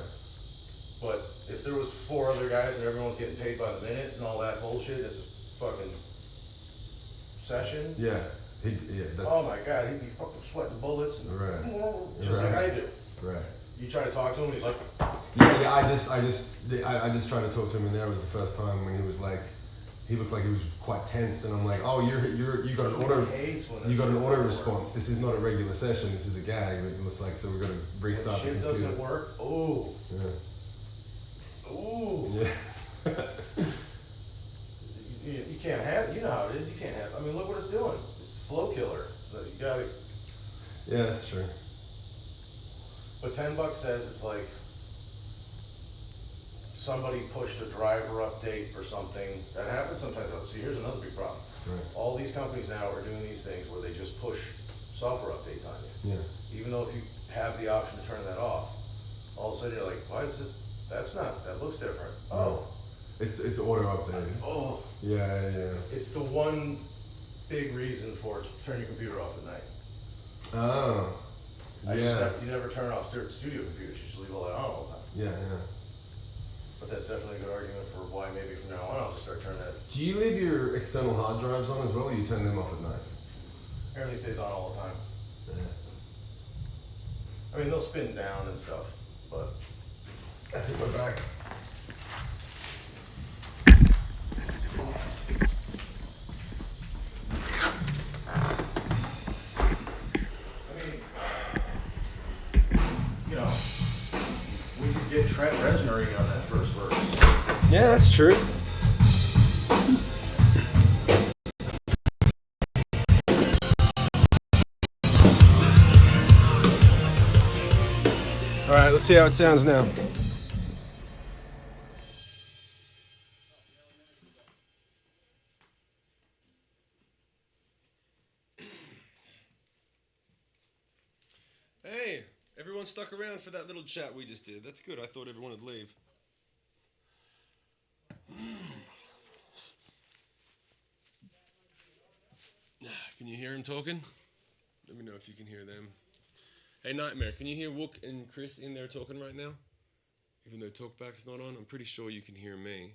Speaker 3: But if there was 4 other guys and everyone's getting paid by the minute and all that bullshit, it's a fucking session.
Speaker 5: Yeah. That's...
Speaker 3: Oh my god, he'd be fucking sweating bullets and
Speaker 5: Right.
Speaker 3: just like I do.
Speaker 5: Right.
Speaker 3: You try to talk to him, he's like,
Speaker 5: Yeah. I just tried to talk to him, and that was the first time when he was like, he looked like he was quite tense, and I'm like, oh, you got an auto, you got an auto response. This is not a regular session. This is a gag. It was like, so we're gonna restart the
Speaker 3: shit
Speaker 5: computer.
Speaker 3: doesn't work. Oh.
Speaker 5: Yeah.
Speaker 3: Ooh.
Speaker 5: Yeah.
Speaker 3: You can't have, you know how it is, you can't have, I mean, look what it's doing. It's flow killer, so you gotta,
Speaker 5: Yeah, that's true.
Speaker 3: but $10 says it's like somebody pushed a driver update or something. That happens sometimes. See, here's another big problem.
Speaker 5: Right.
Speaker 3: All these companies now are doing these things where they just push software updates on you.
Speaker 5: Yeah.
Speaker 3: Even though if you have the option to turn that off, all of a sudden you're like, why is it, that looks different. Oh.
Speaker 5: It's auto updated.
Speaker 3: Oh.
Speaker 5: Yeah.
Speaker 3: It's the one big reason for turn your computer off at night.
Speaker 5: Oh. Yeah.
Speaker 3: You never turn off studio computers, you just leave all that on all the time.
Speaker 5: Yeah.
Speaker 3: But that's definitely a good argument for why maybe from now on I'll just start turning that.
Speaker 5: Do you leave your external hard drives on as well, or you turn them off at night?
Speaker 3: Everything stays on all the time.
Speaker 5: Yeah.
Speaker 3: I mean, they'll spin down and stuff, but.
Speaker 5: I think we're back.
Speaker 3: I mean, you know, we could get Trent Reznor on that first verse.
Speaker 5: Yeah, that's true. All right, let's see how it sounds now.
Speaker 1: Hey, everyone stuck around for that little chat we just did. That's good. I thought everyone would leave. Can you hear him talking? Let me know if you can hear them. Hey, Nightmare, can you hear Wook and Chris in there talking right now? Even though TalkBack's not on, I'm pretty sure you can hear me.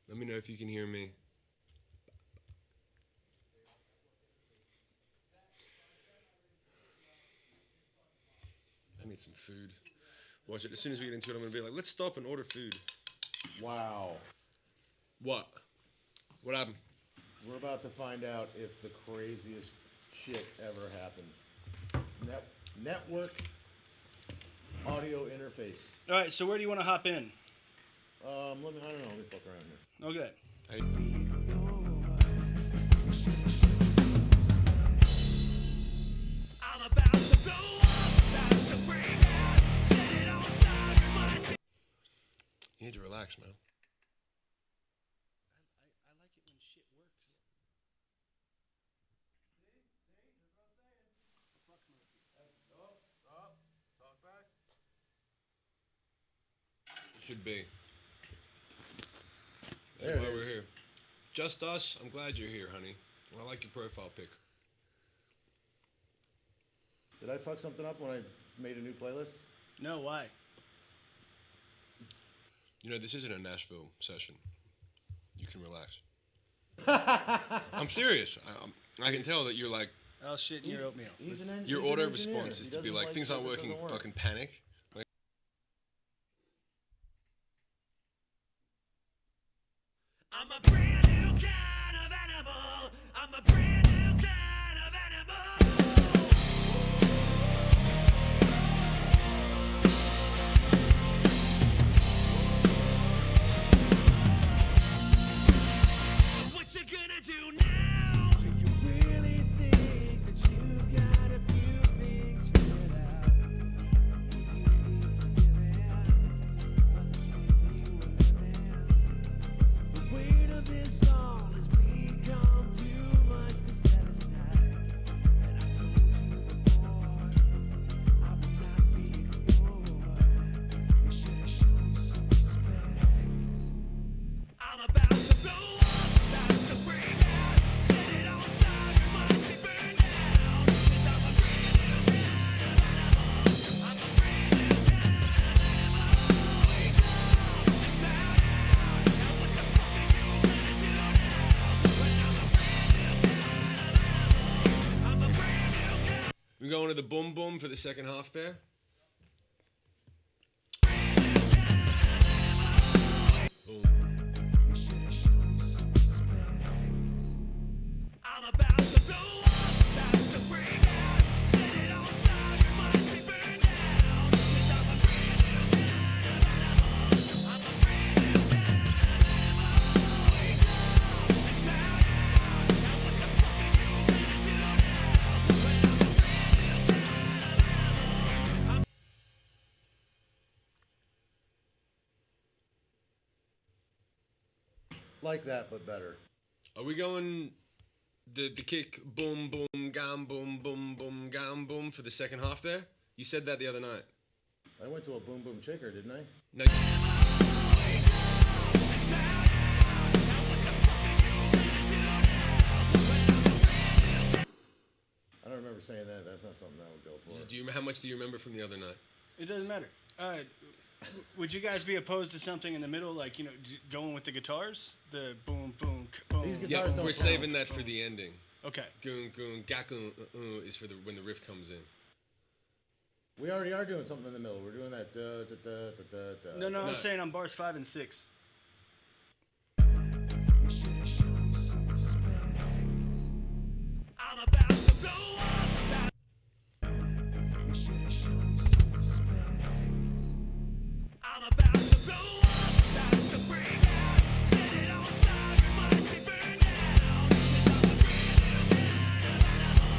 Speaker 1: Let me know if you can hear me. I need some food. Watch it. As soon as we get into it, I'm going to be like, let's stop and order food.
Speaker 3: Wow.
Speaker 1: What? What happened?
Speaker 3: We're about to find out if the craziest shit ever happened. Network audio interface.
Speaker 2: All right, so where do you want to hop in?
Speaker 3: I don't know. Let me fuck around here.
Speaker 2: Okay.
Speaker 1: Hey.
Speaker 4: I'm about to blow up, about to break out, set it on fire, my
Speaker 1: You need to relax, man.
Speaker 2: I like it when shit works.
Speaker 1: It should be.
Speaker 3: There
Speaker 1: That's
Speaker 3: it
Speaker 1: why
Speaker 3: is.
Speaker 1: we're here. Just us. I'm glad you're here, honey. I like your profile pic.
Speaker 3: Did I fuck something up when I made a new playlist?
Speaker 2: No, why?
Speaker 1: You know, this isn't a Nashville session. You can relax. I'm serious. I can tell that you're like,
Speaker 2: Oh, shit in your oatmeal.
Speaker 1: your auto response is to be like, things aren't working, fucking panic. Like,
Speaker 4: I'm a brand new kind of animal. I'm a brand new kind of animal. What you gonna do now? Do you really think that you've got a few things figured out? Do you
Speaker 5: We going to the boom boom for the second half there. Boom.
Speaker 4: I'm about to blow up, about to break out. Set it on fire, watch it burn down. 'Cause I'm a brand new kind of animal. I'm a brand new kind of animal. Wake up and bow down. Now what the fuck are you gonna do now? Well, I'm a brand new kind of animal.
Speaker 3: Like that, but better.
Speaker 5: Are we going the kick boom boom gam boom boom boom gam boom for the second half there? You said that the other night.
Speaker 3: I went to a boom boom chicker, didn't I?
Speaker 5: No.
Speaker 3: I don't remember saying that. That's not something I would go for.
Speaker 5: How much do you remember from the other night?
Speaker 2: It doesn't matter. Would you guys be opposed to something in the middle, like, you know, going with the guitars? The boom, boom, boom.
Speaker 3: These
Speaker 5: Yeah,
Speaker 3: guitars don't
Speaker 5: we're
Speaker 3: count.
Speaker 5: saving that for the ending.
Speaker 2: Okay.
Speaker 5: Goon goon gakun is for when the riff comes in.
Speaker 3: We already are doing something in the middle. We're doing that. Da, da, da, da, da, da.
Speaker 2: No, I'm
Speaker 5: No.
Speaker 2: saying on bars 5 and 6.
Speaker 4: I'm about to blow up, about I'm about to blow up, about to break out. Set it on fire, watch it burn down. 'Cause I'm a brand new kind of animal.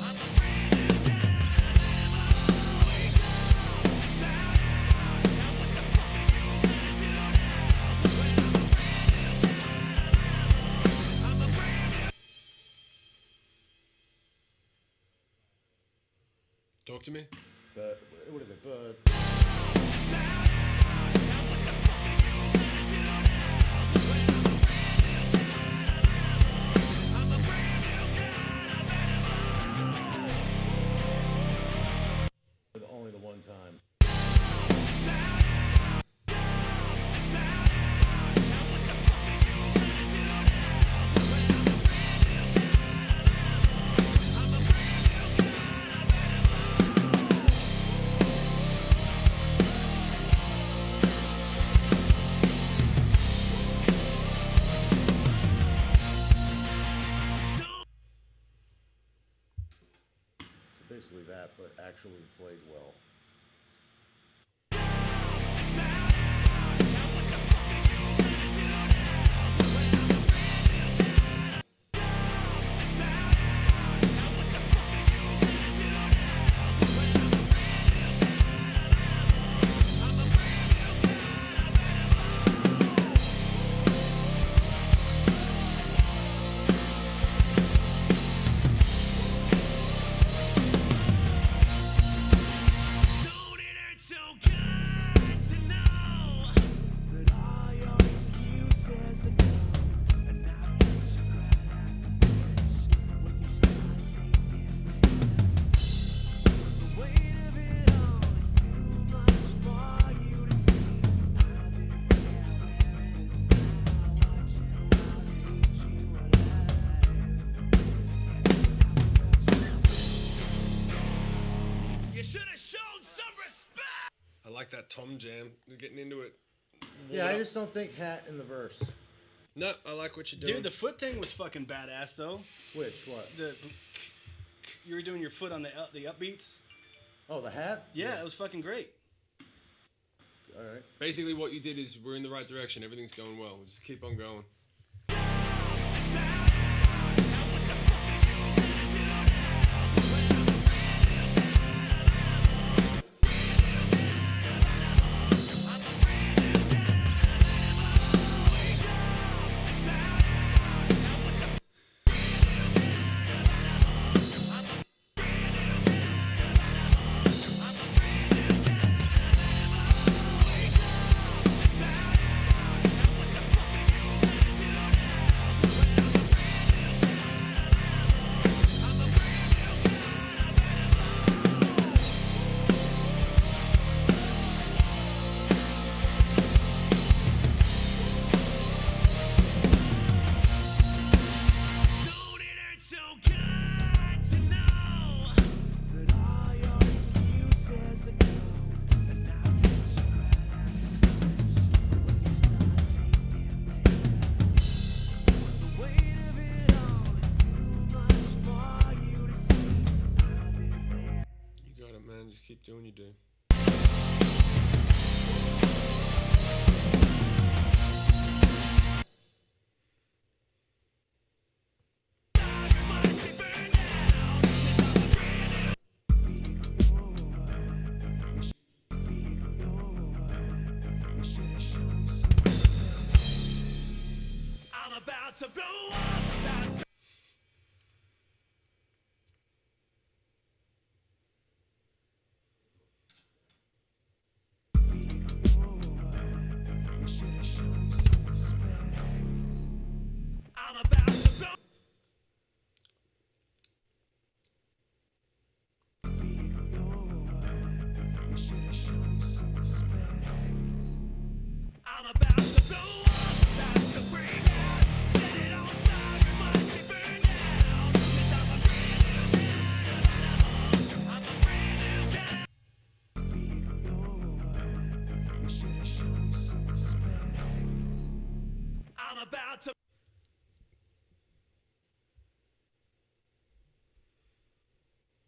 Speaker 4: I'm a brand new kind of animal. Wake up and bow down. Now what the fuck are you gonna do now? Well, I'm a brand new kind of animal. I'm a brand new.
Speaker 5: Talk to me.
Speaker 3: But what is it? But only the one time. So basically that, but actually played well.
Speaker 4: Don't it hurt so good to know that all your excuses are gone, and I bet you cry like a bitch when you start taking risks. The weight of it all is too much for you to take. I've been there wearing a smile, watching while they eat you alive. You should have shown some respect.
Speaker 5: I like that tom jam. You're getting into it.
Speaker 3: Yeah, I just don't think hat in the verse.
Speaker 5: No, I like what you're doing.
Speaker 2: Dude, the foot thing was fucking badass, though.
Speaker 3: Which what?
Speaker 2: You were doing your foot on the upbeats.
Speaker 3: Oh, the hat?
Speaker 2: Yeah, it was fucking great.
Speaker 3: All right.
Speaker 5: Basically, what you did is we're in the right direction. Everything's going well. We'll just keep on going. do.
Speaker 4: I'm about to blow up, about to I'm about to blow I'm about to blow up, about to bring out, set it on fire, watch it burn down. 'Cause I'm a brand new kind of animal. I'm a brand new kind. I'm about to.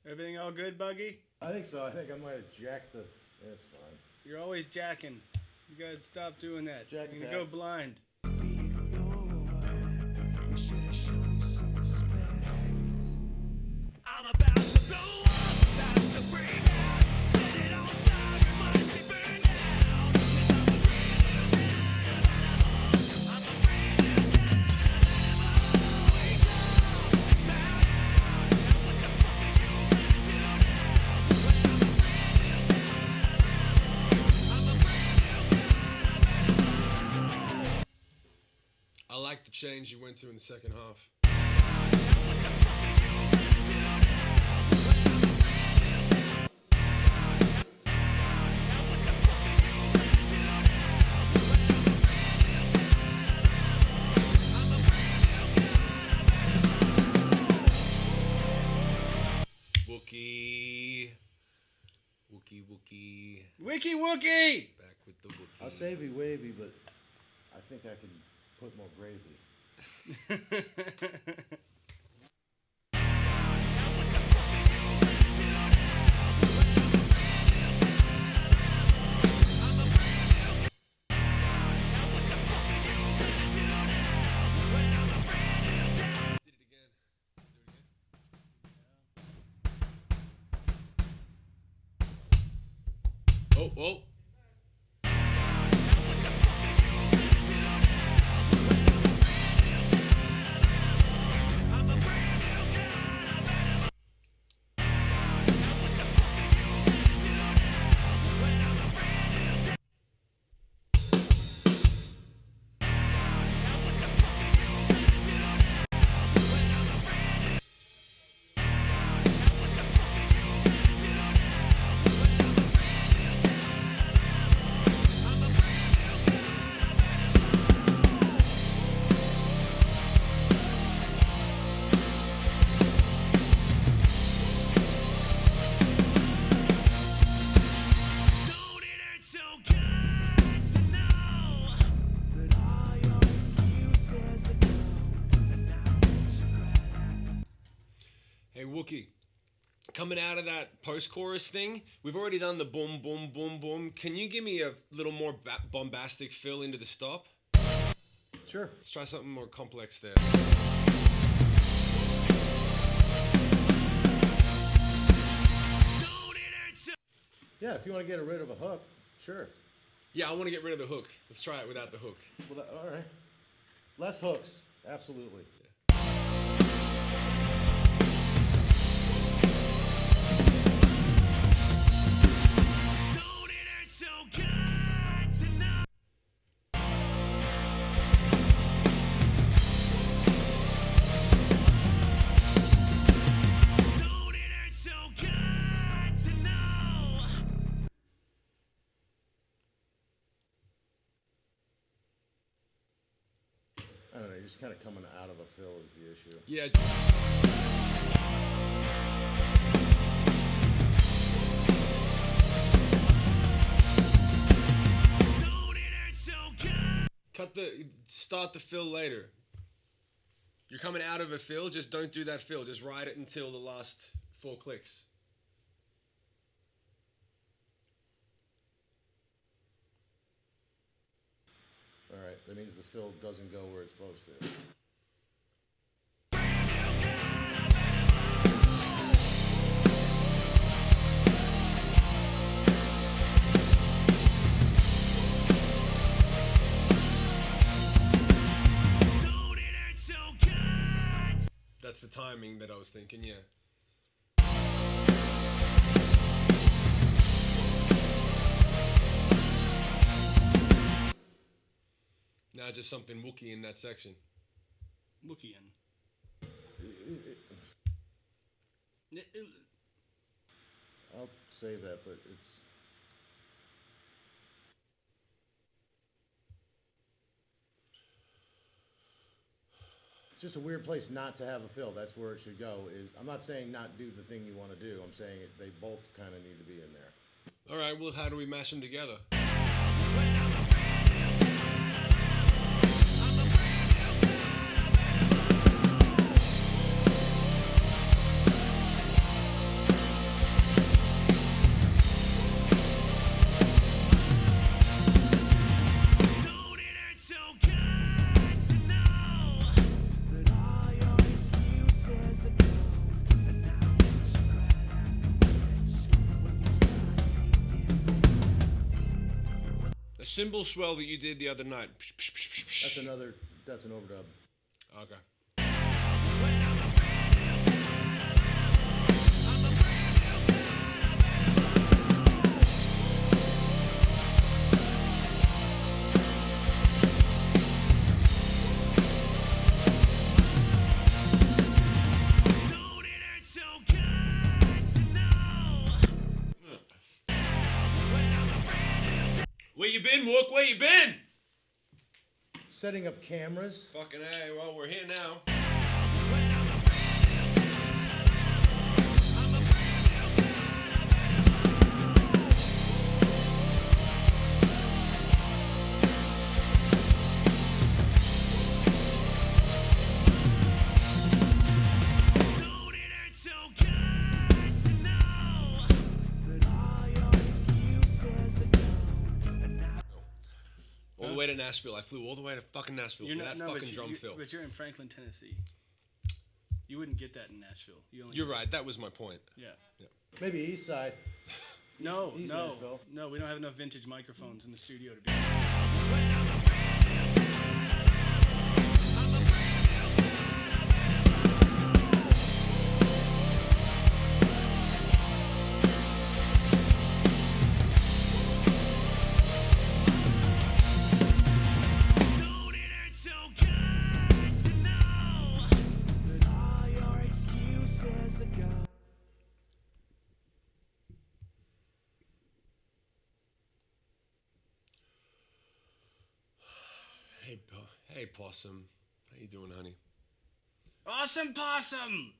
Speaker 2: Everything all good, Buggy?
Speaker 3: I think so. I think I might have jacked the. It's fine.
Speaker 2: You're always jacking. You gotta stop doing that.
Speaker 3: Jack
Speaker 2: You're gonna
Speaker 3: attack.
Speaker 2: go blind.
Speaker 4: I'm about to blow up, about to bring out, set it on fire, watch it burn down. 'Cause I'm a brand new kind of animal. I'm a brand new kind of animal. We go now, now. What the fuck are you gonna do now? When I'm a brand new kind of animal. I'm a brand new kind of animal.
Speaker 5: I like the change you went to in the second half. Wookie. Wookie.
Speaker 2: Wiki Wookie!
Speaker 5: Back with the Wookie.
Speaker 3: I'll savey wavy, but I think I can put more gravy.
Speaker 5: Oh, oh.
Speaker 4: Don't it hurt so good to know that all your excuses are gone, and now makes you cry like
Speaker 5: Hey, Wookie. Coming out of that post-chorus thing, we've already done the boom, boom, boom, boom. Can you give me a little more bombastic fill into the stop?
Speaker 3: Sure.
Speaker 5: Let's try something more complex there.
Speaker 4: Don't it hurt so
Speaker 3: Yeah, if you want to get rid of a hook, sure.
Speaker 5: Yeah, I want to get rid of the hook. Let's try it without the hook.
Speaker 3: Well, all right. Less hooks, absolutely.
Speaker 4: Don't it hurt so good to know Don't it hurt so good to know
Speaker 3: I don't know. You're just kind of coming out of a fill is the issue.
Speaker 5: Yeah.
Speaker 4: Don't it hurt so good
Speaker 5: Start the fill later. You're coming out of a fill, just don't do that fill. Just ride it until the last 4 clicks.
Speaker 3: That means the fill doesn't go where it's supposed to.
Speaker 5: That's the timing that I was thinking, yeah. Now just something Wookiee in that section.
Speaker 2: Wookieean.
Speaker 3: I'll say that, but it's just a weird place not to have a fill. That's where it should go. I'm not saying not do the thing you want to do. I'm saying they both kind of need to be in there.
Speaker 5: All right, well, how do we mash them together? Cymbal swell that you did the other night.
Speaker 3: That's an overdub.
Speaker 5: Okay. Where you been, Wook? Where you been?
Speaker 3: Setting up cameras.
Speaker 5: Fucking A, well, we're here now. All the way to Nashville. I flew all the way to fucking Nashville for that fucking drum fill.
Speaker 2: But you're in Franklin, Tennessee. You wouldn't get that in Nashville.
Speaker 5: You're right. That was my point.
Speaker 2: Yeah.
Speaker 3: Maybe East Side.
Speaker 2: No,
Speaker 3: East
Speaker 2: no,
Speaker 3: Nashville.
Speaker 2: no. We don't have enough vintage microphones in the studio to be.
Speaker 5: Hey, Possum. How you doing, honey?
Speaker 2: Awesome Possum!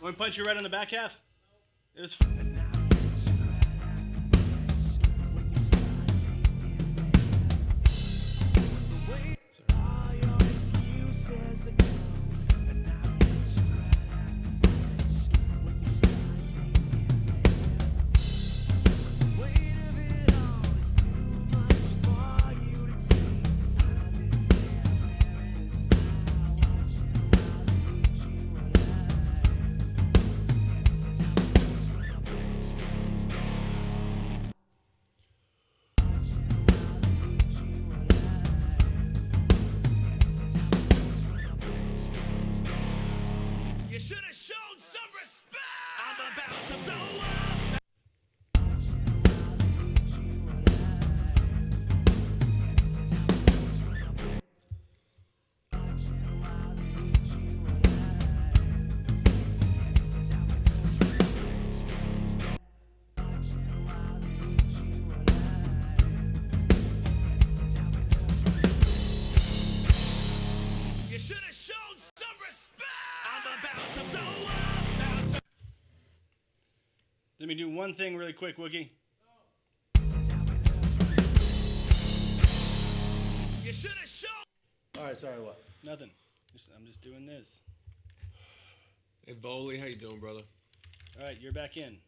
Speaker 2: Want to punch you right on the back half? It was. Let me do one thing really quick, Wookie.
Speaker 4: You should have shown.
Speaker 3: All right, sorry, what?
Speaker 2: Nothing. I'm just doing this.
Speaker 5: Hey, Bowley, how you doing, brother?
Speaker 2: All right, you're back in.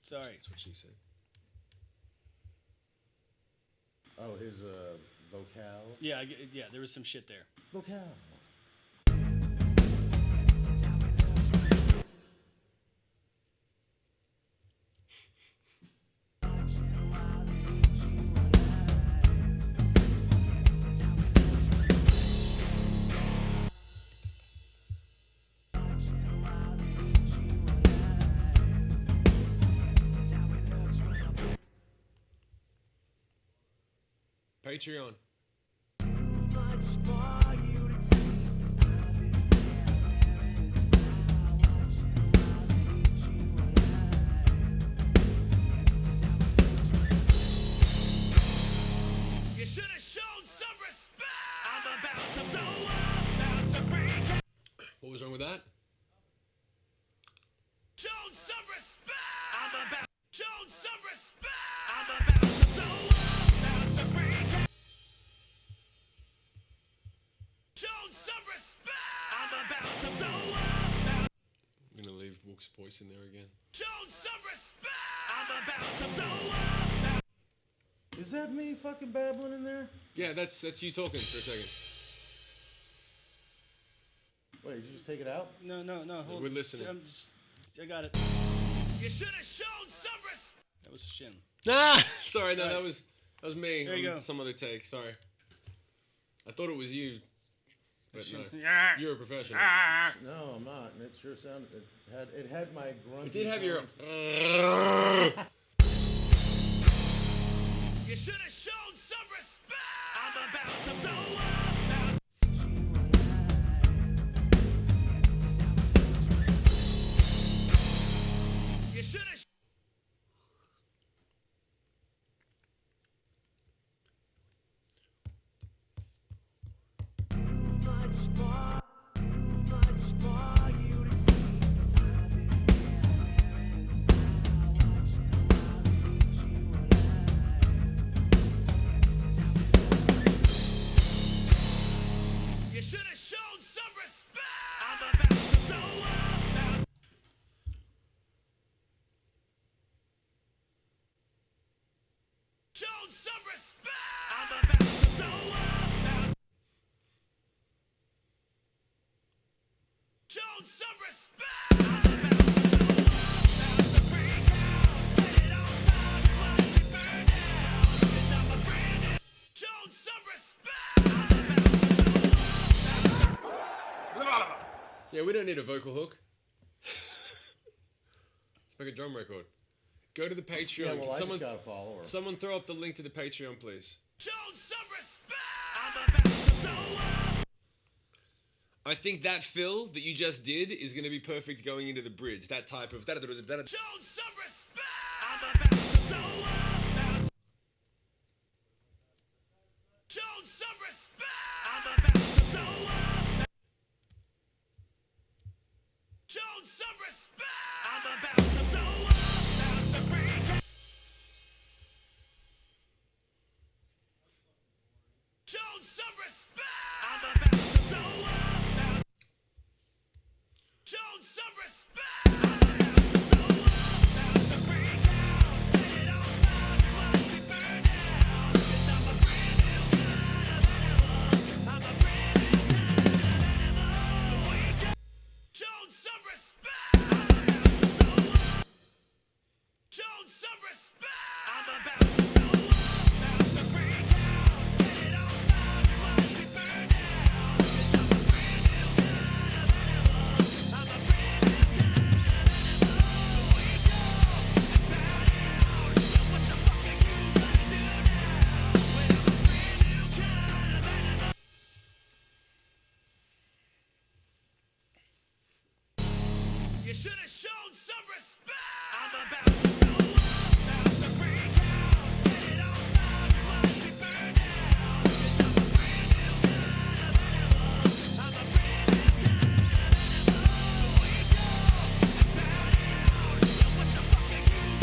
Speaker 2: Sorry.
Speaker 5: That's what she said.
Speaker 3: Oh, his vocal.
Speaker 2: Yeah, yeah, there was some shit there.
Speaker 3: Vocal.
Speaker 5: Patreon.
Speaker 4: You should have shown some respect. I'm about to blow up, about to break out.
Speaker 5: What was wrong with that?
Speaker 4: Shown some respect. I'm about shown some respect. I'm about to blow up, about to break out. Shown some respect. I'm about to blow up.
Speaker 5: I'm gonna leave Wook's voice in there again.
Speaker 4: Shown some respect. I'm about to blow up.
Speaker 3: Is that me fucking babbling in there?
Speaker 5: Yeah, that's you talking for a second.
Speaker 3: Wait, did you just take it out?
Speaker 2: No. Hold
Speaker 5: We're listening.
Speaker 2: I got it.
Speaker 4: You should have shown some respect.
Speaker 2: That was Shim.
Speaker 5: Ah, sorry, no,
Speaker 2: Right.
Speaker 5: that was me.
Speaker 2: There you
Speaker 5: on
Speaker 2: go.
Speaker 5: Some other take. Sorry. I thought it was you, but no.
Speaker 2: Yeah.
Speaker 5: You're a professional.
Speaker 3: No, I'm not. And it sure sounded. It had my grunty.
Speaker 5: It did have your.
Speaker 3: tones.
Speaker 4: You should have shown some respect. I'm about to blow up. You should have. You should have shown some respect. I'm about to blow up. Shown some respect. I'm about to blow up. Shown some respect. I'm about to blow up. About to break out. Set it on fire. Watch it burn down. 'Cause I'm a brand new. Shown some respect. I'm about to blow up.
Speaker 5: Yeah, we don't need a vocal hook. Let's make a drum record. Go to the Patreon.
Speaker 3: Yeah, well,
Speaker 5: Can
Speaker 3: I
Speaker 5: someone,
Speaker 3: just gotta follow her.
Speaker 5: someone throw up the link to the Patreon, please.
Speaker 4: Shown some respect. I'm about to blow up.
Speaker 5: I think that fill that you just did is going to be perfect going into the bridge. That type of.
Speaker 4: Shown some respect. I'm about to blow up. Shown some respect. I'm about to blow up. Shown some respect. I'm about to blow up. About to break out. Shown some respect. I'm about to blow up. Shown some respect. I'm about to blow up. About to break out. Set it on fire. Watch it burn down. 'Cause I'm a brand new kind of animal. I'm a brand new kind of animal. So wake up. Shown some respect. I'm about to blow up. Shown some respect. I'm about to blow up. About to break out. Set it on fire. Watch it burn down. 'Cause I'm a brand new kind of animal. I'm a brand new kind of animal. So wake up and bow down. So what the fuck are you gonna do now? When I'm a brand new kind of animal. You should have shown some respect. I'm about to blow up, about to break out. Set it on fire, watch it burn down. 'Cause I'm a brand new kind of animal. I'm a brand new kind of animal. So wake up and bow down. So what the fuck are you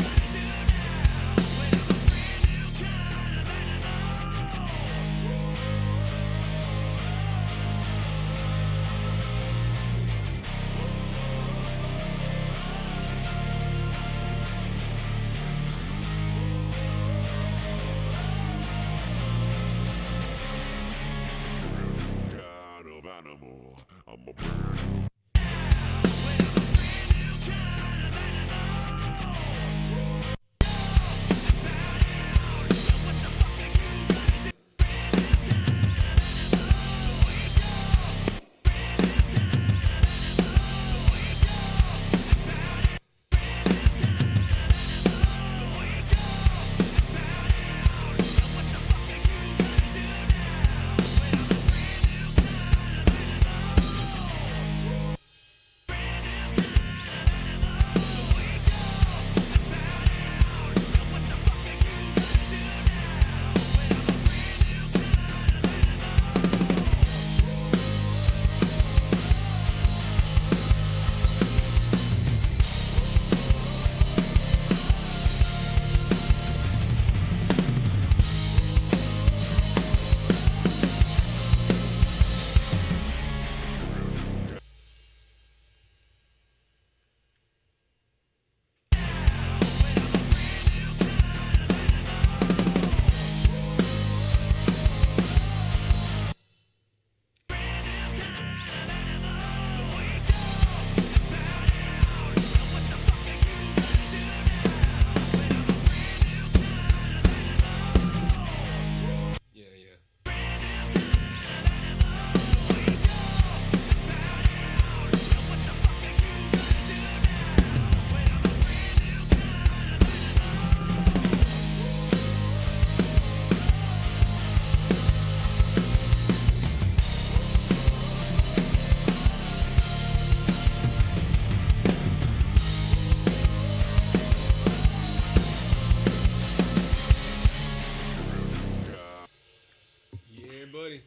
Speaker 1: buddy.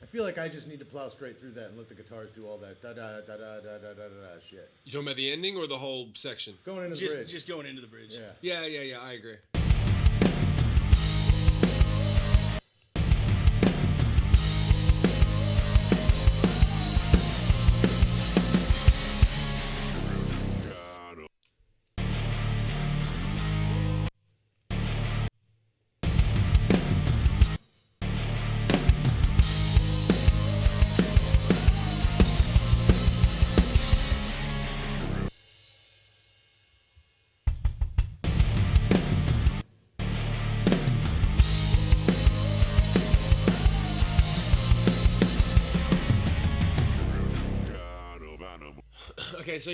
Speaker 3: I feel like I just need to plow straight through that and let the guitars do all that da da da da da da da da shit.
Speaker 1: You talking about the ending or the whole section?
Speaker 3: Going into the bridge.
Speaker 2: Just going into the bridge.
Speaker 3: Yeah.
Speaker 1: Yeah, I agree. Okay, so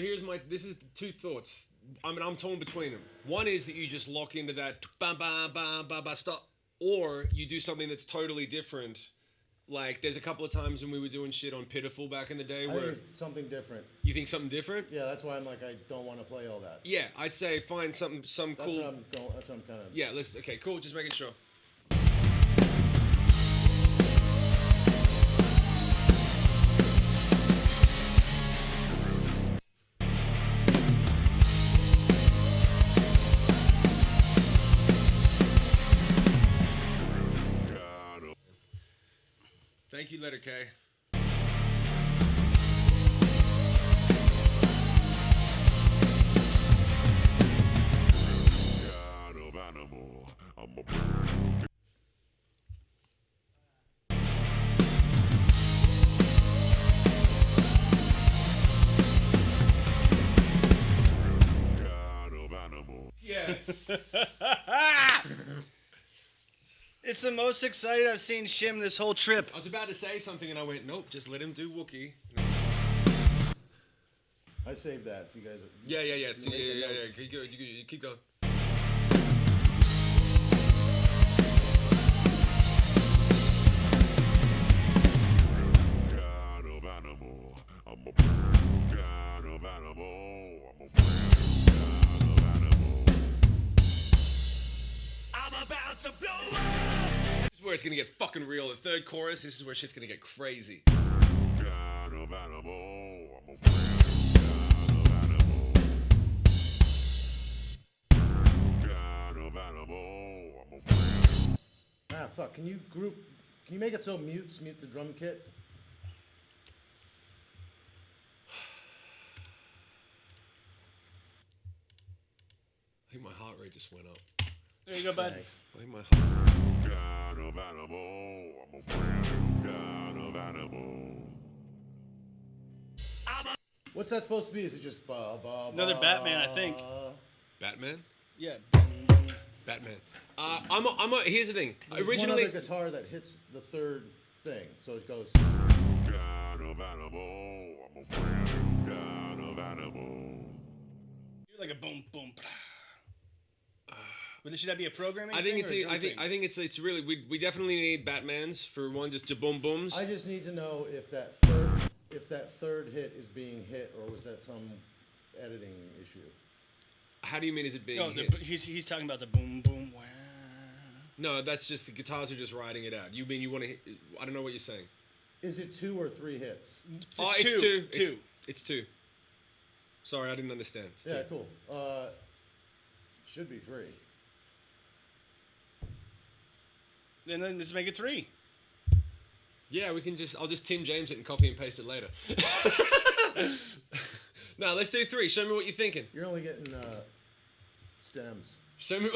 Speaker 1: this is two thoughts. I mean, I'm torn between them. One is that you just lock into that bam bam bam bam bam stop, or you do something that's totally different. Like there's a couple of times when we were doing shit on Pitiful back in the day
Speaker 3: I
Speaker 1: where
Speaker 3: think it's something different.
Speaker 1: you think something different.
Speaker 3: Yeah, that's why I'm like I don't want to play all that.
Speaker 1: Yeah, I'd say find some
Speaker 3: That's
Speaker 1: cool.
Speaker 3: what I'm going. That's what I'm kind of.
Speaker 1: Yeah, let's. Okay, cool. Just making sure. Thank you, Letter K. Yes.
Speaker 2: It's the most excited I've seen Shim this whole trip.
Speaker 1: I was about to say something and I went, nope, just let him do Wookiee.
Speaker 3: I saved that if you guys.
Speaker 5: Yeah.
Speaker 3: if you make the notes.
Speaker 5: You keep going.
Speaker 4: I'm about to blow up.
Speaker 5: This is where it's gonna get fucking real. The third chorus, this is where shit's gonna get crazy.
Speaker 3: Ah, fuck. Can you make it so mute the drum kit?
Speaker 5: I think my heart rate just went up.
Speaker 2: There you go, bud.
Speaker 3: Thanks.
Speaker 5: I think my
Speaker 3: What's that supposed to be? Is it just ba ba?
Speaker 2: Another Batman, I think.
Speaker 5: Batman?
Speaker 2: Yeah.
Speaker 5: Batman. Here's the thing.
Speaker 3: There's
Speaker 5: Originally,
Speaker 3: one other guitar that hits the third thing, so it goes.
Speaker 2: Like a boom boom. But should that be a programming?
Speaker 5: I think
Speaker 2: thing or a drum thing?
Speaker 5: I think it's really we definitely need Batmans for one, just to boom booms.
Speaker 3: I just need to know if that third hit is being hit, or was that some editing issue?
Speaker 5: How do you mean? Is it being
Speaker 2: No,
Speaker 5: hit?
Speaker 2: he's talking about the boom boom. Wow.
Speaker 5: No, that's just the guitars are just riding it out. You mean you want to hit? I don't know what you're saying.
Speaker 3: Is it 2 or 3 hits?
Speaker 5: It's two.
Speaker 2: Two.
Speaker 5: It's two. Sorry, I didn't understand. It's
Speaker 3: Yeah,
Speaker 5: two.
Speaker 3: cool. Should be 3.
Speaker 2: Then let's make it 3.
Speaker 5: Yeah, we can I'll just Tim James it and copy and paste it later. No, let's do 3. Show me what you're thinking.
Speaker 3: You're only getting stems.
Speaker 5: Show me.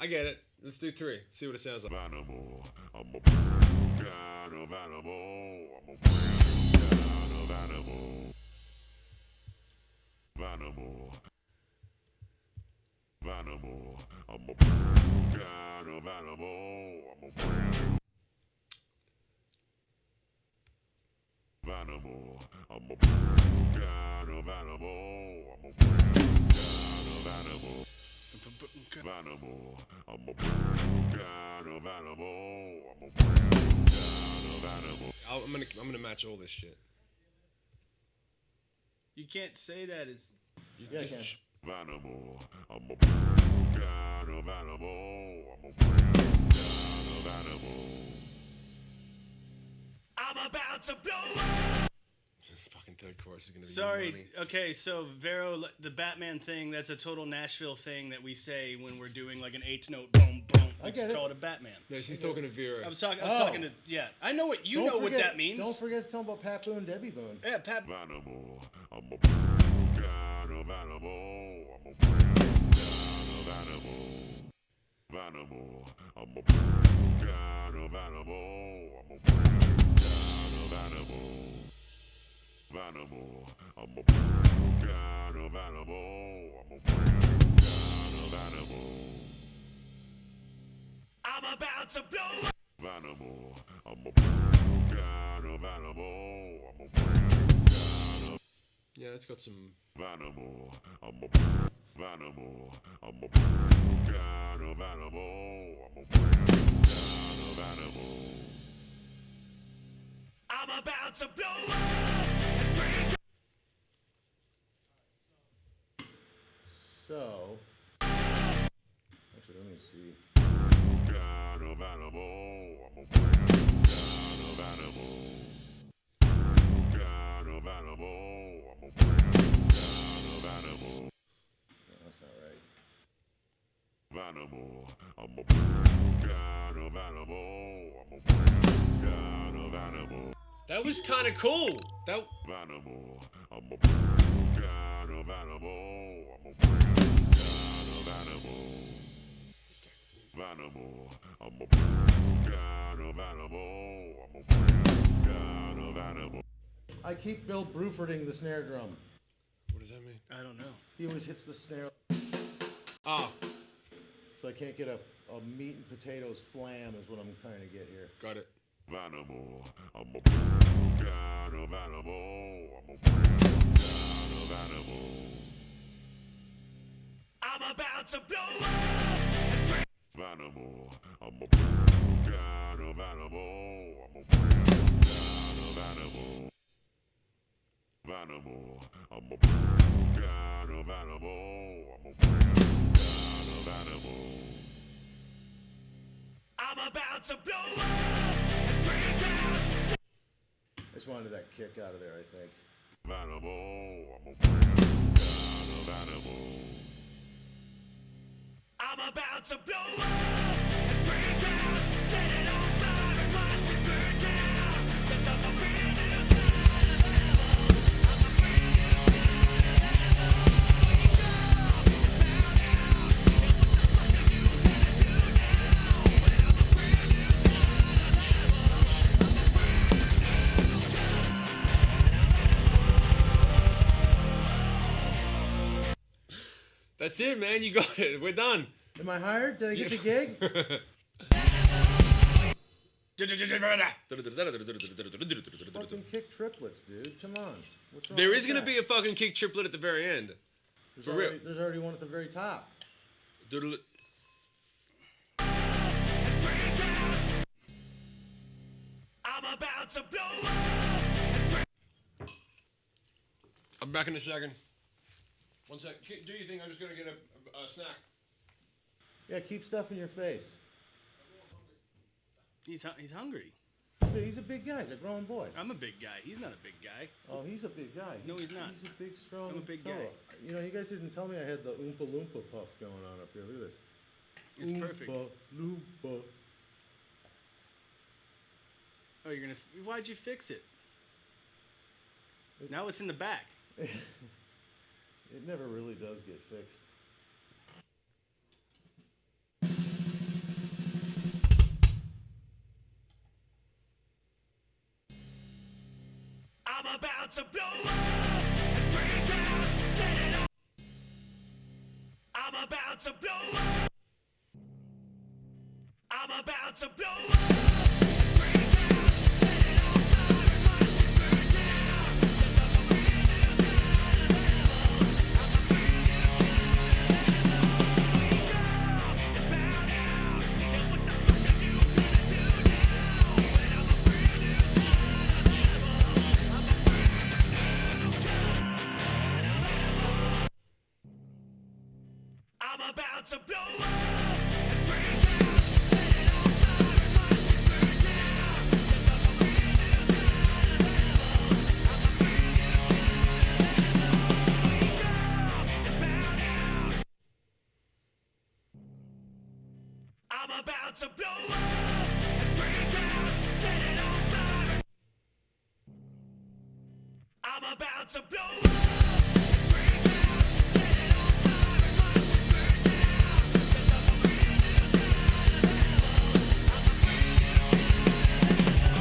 Speaker 5: I get it. Let's do 3. See what it sounds like. I'm gonna match all this shit.
Speaker 2: You can't say that as.
Speaker 3: Yeah, I can.
Speaker 4: I'm about to blow up.
Speaker 5: This fucking third chorus is gonna be
Speaker 2: Sorry.
Speaker 5: money.
Speaker 2: Okay, so Vero, the Batman thing, that's a total Nashville thing that we say when we're doing like an 8th note boom boom. We
Speaker 3: I
Speaker 2: just
Speaker 3: get it.
Speaker 2: call it a Batman.
Speaker 5: No, she's talking to Vera.
Speaker 2: I was talking
Speaker 3: Oh.
Speaker 2: to I know what
Speaker 3: Don't
Speaker 2: what
Speaker 3: forget-
Speaker 2: that means.
Speaker 3: Don't forget to tell them about Pat Boone, Debbie Boone.
Speaker 2: Yeah, Pat.
Speaker 4: I'm about to blow up.
Speaker 5: Yeah, it's got some.
Speaker 4: I'm about to blow up.
Speaker 3: So, actually, let me see. No, that's not right.
Speaker 5: That was kind of cool. That.
Speaker 3: I keep Bill Brufording the snare drum.
Speaker 5: What does that mean?
Speaker 2: I don't know.
Speaker 3: He always hits the snare,
Speaker 5: Oh,
Speaker 3: so I can't get a meat and potatoes flam is what I'm trying to get here.
Speaker 5: Got it.
Speaker 6: Animal, I'm a brand new kind of animal. I'm a brand new kind of animal.
Speaker 4: I'm about to blow up.
Speaker 6: Animal, I'm a brand new kind of animal. I'm a brand new kind of animal. Animal, I'm a brand new kind of animal. I'm a brand new kind of animal.
Speaker 4: I'm about to blow up. Break out.
Speaker 3: I just wanted that kick out of there, I think.
Speaker 6: Animal, I'm a brand new kind of animal.
Speaker 4: I'm about to blow up. Break out. Set it on fire and watch it burn down. 'Cause I'm a brand new kind of animal. I'm a brand new kind of animal. Wake up, bow down. And what the fuck are you gonna do now? When I'm a brand new kind of animal. I'm a brand new kind of animal.
Speaker 5: That's it, man. You got it. We're done.
Speaker 3: Am I hired? Did I get the gig? Fucking kick triplets, dude. Come on. What's wrong
Speaker 5: There
Speaker 3: with
Speaker 5: is gonna
Speaker 3: that?
Speaker 5: be a fucking kick triplet at the very end.
Speaker 3: There's
Speaker 5: for
Speaker 3: already,
Speaker 5: real.
Speaker 3: there's already one at the very top.
Speaker 5: Doodle-
Speaker 4: I'm about to blow up.
Speaker 5: I'm back in a second. One sec. Do your thing. I'm just gonna get a snack.
Speaker 3: Yeah, keep stuff in your face.
Speaker 2: He's hungry.
Speaker 3: He's a big guy. He's a grown boy.
Speaker 2: I'm a big guy. He's not a big guy.
Speaker 3: Oh, he's a big guy.
Speaker 2: No, he's not.
Speaker 3: He's a big, strong
Speaker 2: I'm a big
Speaker 3: fella.
Speaker 2: guy.
Speaker 3: You know, you guys didn't tell me I had the Oompa Loompa puff going on up here. Look at this.
Speaker 2: It's perfect.
Speaker 3: Oompa Loompa.
Speaker 2: Oh, you're gonna. Why'd you fix it? Now it's in the back.
Speaker 3: It never really does get fixed.
Speaker 4: I'm about to blow up. Break out. Set it off. I'm about to blow up. I'm about to blow up. Break out. Set it on fire and watch it burn down. 'Cause I'm a brand new kind of animal. I'm a brand new kind of animal. Wake up and bow down. And what the fuck are you gonna do now? When I'm a brand new kind of animal. I'm a brand new kind of animal. I'm about to blow up. Break out. Set it on fire and watch it burn down. 'Cause I'm a brand new kind of animal. I'm a brand new kind of animal. Wake up and bow down. I'm about to blow up. Break out. Set it on fire. I'm about to blow up. Break out. Set it on fire and watch it burn down. 'Cause I'm a brand new kind of animal. I'm a brand new kind of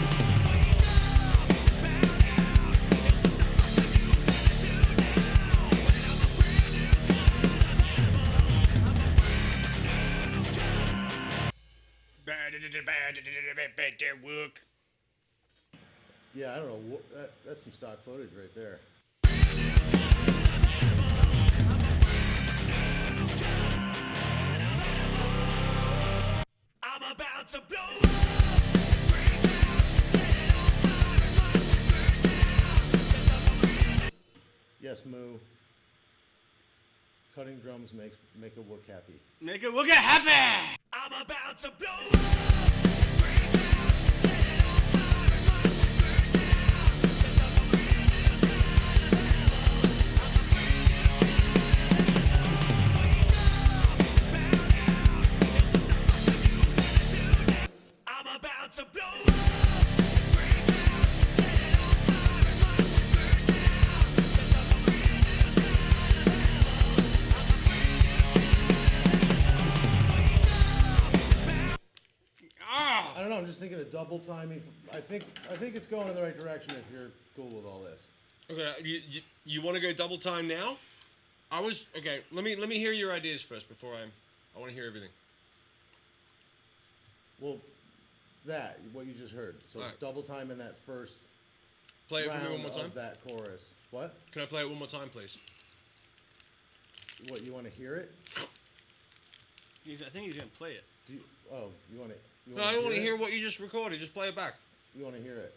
Speaker 4: animal. Wake up and bow down. And what the fuck are you gonna do now? When I'm a brand new kind of animal. I'm a brand new kind of
Speaker 2: Work.
Speaker 3: Yeah, I don't know. That's some stock footage right there.
Speaker 4: I'm about to blow up. Break out. Set it on fire and watch it burn down. 'Cause I'm a brand new.
Speaker 3: Yes, Moo. Cutting drums make a wook happy.
Speaker 2: Make it look happy.
Speaker 4: I'm about to blow up. Break out. Set it on fire and watch it burn down. 'Cause I'm a brand new kind of animal. I'm a brand new kind of animal. Wake up and bow down. And what the fuck are you gonna do now? I'm about to blow up. Break out. Set it on fire and watch it burn down. 'Cause I'm a brand new kind of animal. I'm a brand new kind of animal. Wake up and bow.
Speaker 2: Ah.
Speaker 3: I don't know. I'm just thinking of double timing. I think it's going in the right direction if you're cool with all this.
Speaker 5: Okay, you want to go double time now? Okay. Let me hear your ideas first before I want to hear everything.
Speaker 3: Well, what you just heard. So
Speaker 5: Alright.
Speaker 3: double time in that first
Speaker 5: Play it for me
Speaker 3: round
Speaker 5: one more time.
Speaker 3: of that chorus. What?
Speaker 5: Can I play it one more time, please?
Speaker 3: What, you want to hear it?
Speaker 2: I think he's gonna play it.
Speaker 3: You want to?
Speaker 5: No, I don't want to hear what you just recorded. Just play it back.
Speaker 3: You want to hear it?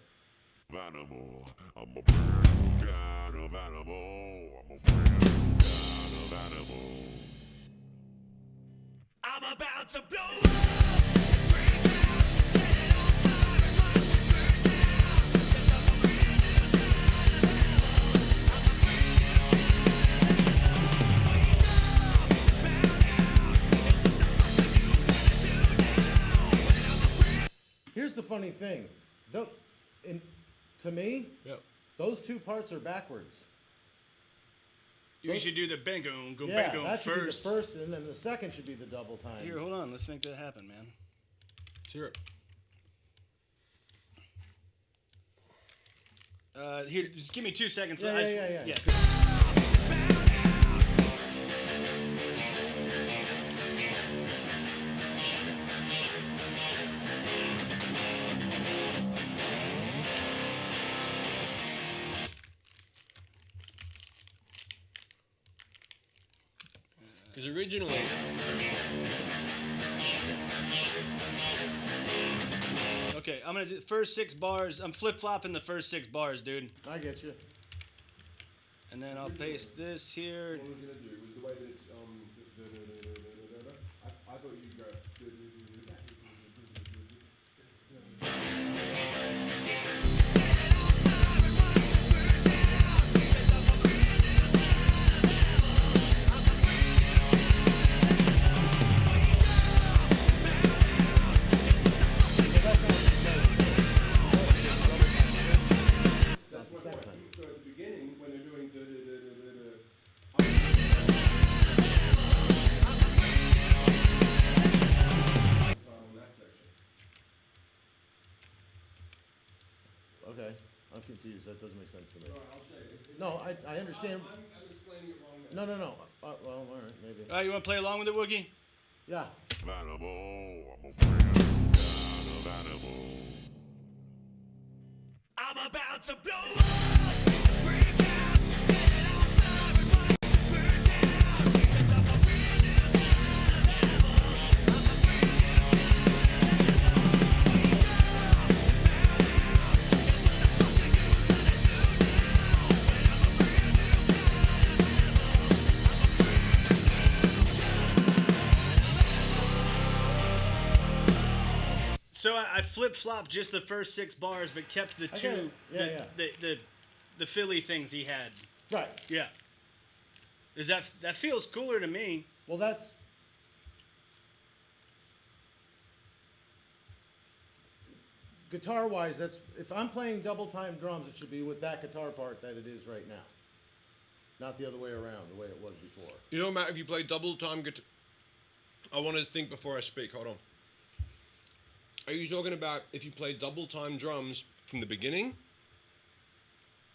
Speaker 6: Animal. I'm a brand new kind of animal. I'm a brand new kind of animal.
Speaker 4: I'm about to blow up. Break out, set it on fire, watch it burn down. 'Cause I'm a brand new kind of animal. I'm a brand new kind of animal.
Speaker 3: Here's the funny thing. To me,
Speaker 5: Yep.
Speaker 3: those two parts are backwards.
Speaker 2: You should do the bang-o, go
Speaker 3: Yeah,
Speaker 2: bang-o
Speaker 3: that should
Speaker 2: first.
Speaker 3: be the first, and then the second should be the double time.
Speaker 2: Here, hold on. Let's make that happen, man.
Speaker 5: Let's hear it.
Speaker 2: Here, just give me 2 seconds.
Speaker 3: Yeah.
Speaker 5: Because originally,
Speaker 2: Okay, I'm gonna do the first 6 bars. I'm flip-flopping the first 6 bars, dude.
Speaker 3: I get you.
Speaker 2: And then I'll paste this here.
Speaker 1: What we're gonna do was the way that it's I thought you go.
Speaker 3: That's the second time.
Speaker 1: So at the beginning, when they're doing on that section.
Speaker 3: Okay, I'm confused. That doesn't make sense to me.
Speaker 1: All right, I'll show you.
Speaker 3: No, I understand.
Speaker 1: I'm explaining it wrong now.
Speaker 3: No. Well, all right, maybe.
Speaker 2: All right, you want to play along with it, Wookie?
Speaker 3: Yeah.
Speaker 6: Animal. I'm a brand new kind of animal.
Speaker 4: I'm about to blow up. Break out, set it on fire, watch it burn down. 'Cause I'm a brand new kind of animal. I'm a brand
Speaker 2: So I flip-flopped just the first 6 bars, but kept the
Speaker 3: get
Speaker 2: two,
Speaker 3: it. Yeah.
Speaker 2: the Philly things he had.
Speaker 3: Right.
Speaker 2: Yeah. Is that feels cooler to me?
Speaker 3: Well, that's. Guitar-wise, that's if I'm playing double time drums, it should be with that guitar part that it is right now, not the other way around, the way it was before.
Speaker 5: you know, Matt, if you play double time guitar, I want to think before I speak. Hold on. Are you talking about if you play double time drums from the beginning?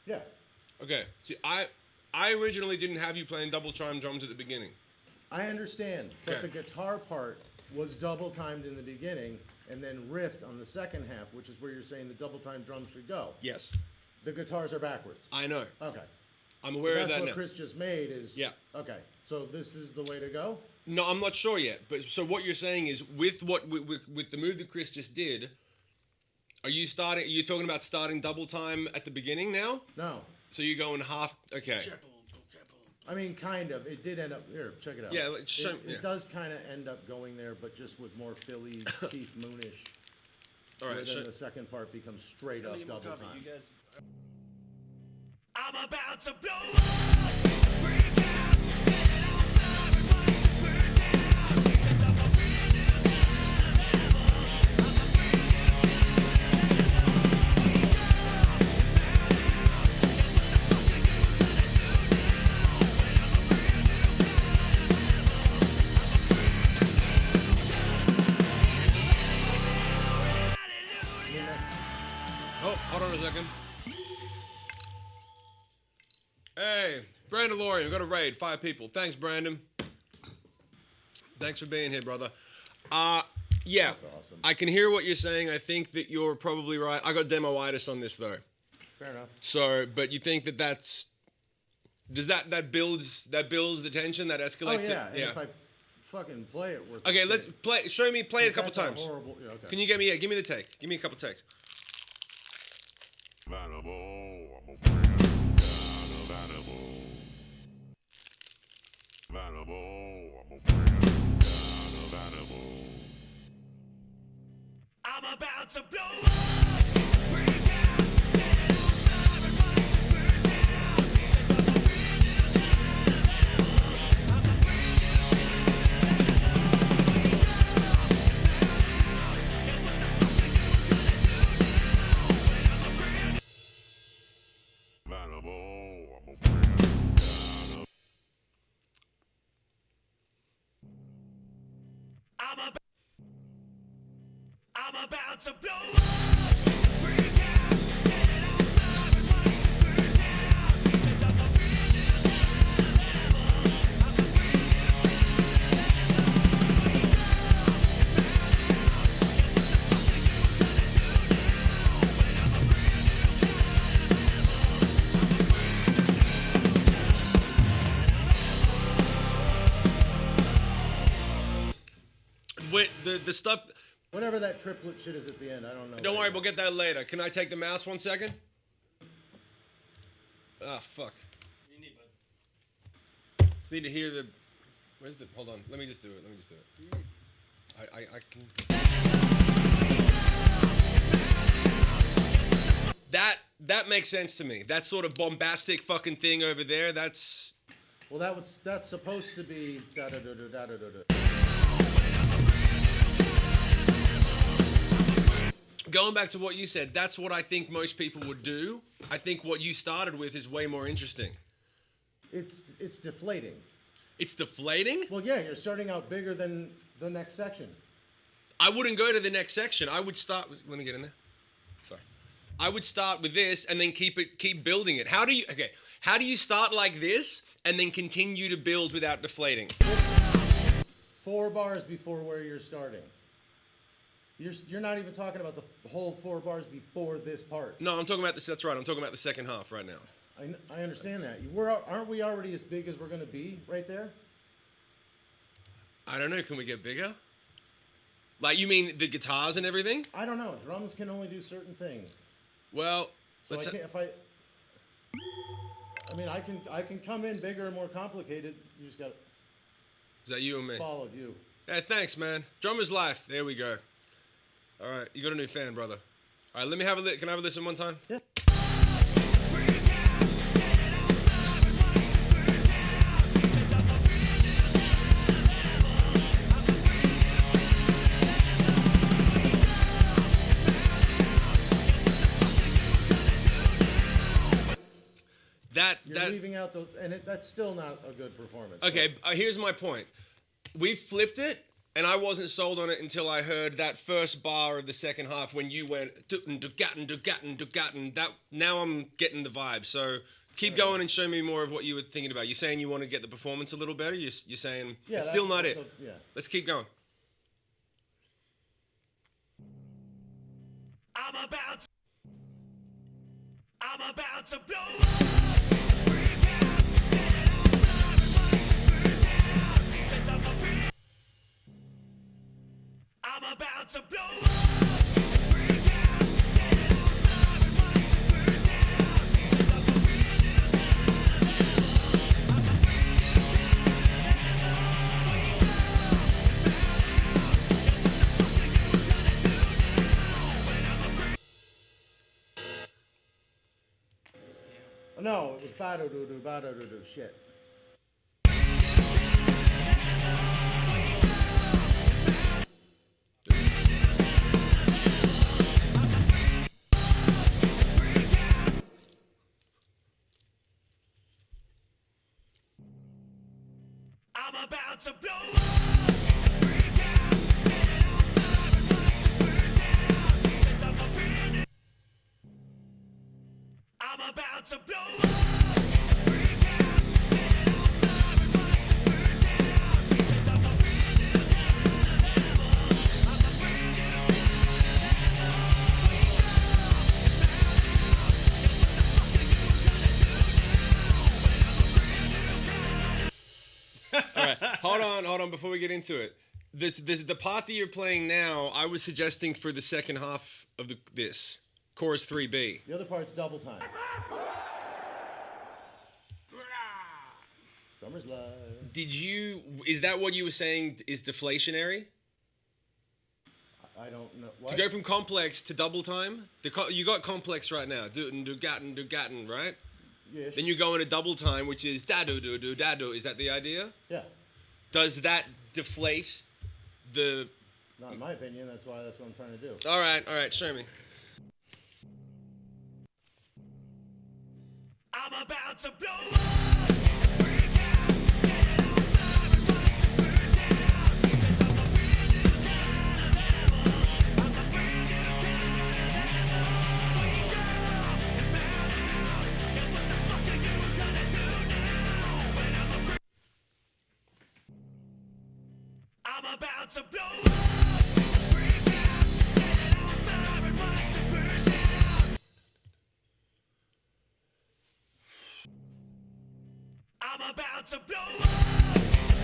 Speaker 3: Yeah.
Speaker 5: Okay. See, I originally didn't have you playing double time drums at the beginning.
Speaker 3: I understand, but
Speaker 5: Okay.
Speaker 3: the guitar part was double timed in the beginning and then riffed on the second half, which is where you're saying the double time drums should go.
Speaker 5: Yes.
Speaker 3: The guitars are backwards.
Speaker 5: I know.
Speaker 3: Okay.
Speaker 5: I'm
Speaker 3: So
Speaker 5: aware of
Speaker 3: that's
Speaker 5: that
Speaker 3: what
Speaker 5: now.
Speaker 3: Chris just made is.
Speaker 5: Yeah.
Speaker 3: Okay. So this is the way to go?
Speaker 5: No, I'm not sure yet. But so what you're saying is with the move that Chris just did, are you talking about starting double time at the beginning now?
Speaker 3: No.
Speaker 5: So you're going half. Okay.
Speaker 3: I mean, kind of. It did end up. Here, check it out.
Speaker 5: Yeah, like, yeah.
Speaker 3: It does kind of end up going there, but just with more Philly, Keith Moonish.
Speaker 5: All
Speaker 3: Where
Speaker 5: right.
Speaker 3: then
Speaker 5: So,
Speaker 3: the second part becomes straight up double time.
Speaker 2: You guys.
Speaker 4: I'm about to blow up. Break out, set it on fire, watch it burn down. 'Cause I'm a brand new kind of animal. I'm a brand
Speaker 5: oh, hold on a second. Hey, Brandon Laurie, we got a raid, 5 people. Thanks, Brandon. Thanks for being here, brother. Yeah,
Speaker 3: That's awesome.
Speaker 5: I can hear what you're saying. I think that you're probably right. I got demoitis on this though.
Speaker 3: Fair enough.
Speaker 5: So, but you think that that's that builds the tension, that
Speaker 3: Oh
Speaker 5: escalates
Speaker 3: yeah.
Speaker 5: it?
Speaker 3: And if I fucking play it worth.
Speaker 5: Okay,
Speaker 3: it,
Speaker 5: let's play. Show me play it a couple
Speaker 3: that's
Speaker 5: times.
Speaker 3: Horrible. Yeah, okay.
Speaker 5: Can you give me the take? Give me a couple takes.
Speaker 6: Animal, I'm a brand new kind of animal. Animal, I'm a brand new kind of animal.
Speaker 4: I'm about to blow up. Freak out, set on fire, everybody should burn down. Because I'm a brand new kind of animal. I'm a brand new kind of animal. Wake up, and what the fuck are you gonna do now? When I'm a brand new
Speaker 6: Animal, I'm a brand new kind of
Speaker 4: I'm about to blow up. Freak out, set it on fire, everybody should burn down. Because I'm a brand new kind of animal. I'm a brand new kind of animal. Wake up, and what the fuck are you gonna do now? When I'm a brand new kind of animal.
Speaker 5: Wait, the stuff.
Speaker 3: Whatever that triplet shit is at the end, I don't know.
Speaker 5: Don't worry, we'll get that later. Can I take the mouse 1 second? Ah, fuck. Just need to hear the. Where's the? Hold on. Let me just do it. I can. That makes sense to me. That sort of bombastic fucking thing over there. That's.
Speaker 3: Well, that's supposed to be da da da da da da da.
Speaker 5: Going back to what you said, that's what I think most people would do. I think what you started with is way more interesting.
Speaker 3: It's deflating.
Speaker 5: It's deflating?
Speaker 3: Well, yeah, you're starting out bigger than the next section.
Speaker 5: I wouldn't go to the next section. I would start with, let me get in there. Sorry. I would start with this and then keep building it. How do you start like this and then continue to build without deflating?
Speaker 3: 4 bars before where you're starting. You're not even talking about the whole 4 bars before this part.
Speaker 5: No, I'm talking about this. That's right. I'm talking about the second half right now.
Speaker 3: I understand that. Aren't we already as big as we're going to be right there?
Speaker 5: I don't know. Can we get bigger? Like, you mean the guitars and everything?
Speaker 3: I don't know. Drums can only do certain things.
Speaker 5: Well,
Speaker 3: So I can't, I can come in bigger and more complicated. You just got
Speaker 5: is that you and me?
Speaker 3: followed you.
Speaker 5: Hey, thanks, man. Drummer's life. There we go. All right, you got a new fan, brother. All right, let me have a listen. Can I have a listen one time?
Speaker 3: Yeah. You're leaving out that's still not a good performance.
Speaker 5: Okay, here's my point. We flipped it, and I wasn't sold on it until I heard that first bar of the second half when you went that. Now I'm getting the vibe. So keep going and show me more of what you were thinking about. You're saying you want to get the performance a little better. You're saying it's still not it.
Speaker 3: Yeah.
Speaker 5: Let's keep going.
Speaker 4: I'm about to blow up. Freak out, set it on fire, everybody should burn down. Because I'm about to blow up. Freak out, set it on fire, everybody should burn down. Because I'm a brand new kind of animal. I'm a brand new kind of animal. Wake up, and what the fuck are you gonna do now? When I'm a brand
Speaker 3: No, it was ba-do-do-do, shit.
Speaker 4: I'm about to blow up. Freak out, set it on fire, everybody should burn down. Because I'm a brand new. I'm about to blow up. Freak out, set it on fire, everybody should burn down. Because I'm a brand new kind of animal. I'm a brand
Speaker 5: on. Before we get into it, this the part that you're playing now. I was suggesting for the second half of this chorus 3B.
Speaker 3: The other part's double time. Drummer's live.
Speaker 5: Is that what you were saying is deflationary?
Speaker 3: I don't know. What?
Speaker 5: To go from complex to double time? You got complex right now. Do gatten, right?
Speaker 3: Yes.
Speaker 5: Then you go into double time, which is da-do. Is that the idea?
Speaker 3: Yeah.
Speaker 5: Does that deflate the...
Speaker 3: Not in my opinion. That's what I'm trying to do.
Speaker 5: All right. Show me.
Speaker 4: I'm about to blow up. Freak out, set it on fire and watch it burn down. Because I'm a brand new kind of animal. I'm a brand new kind of animal. Wake up and pound out. Yeah, what the fuck are you gonna do now? When I'm about to blow up. Freak out, set it on fire and watch it burn down. I'm about to blow up.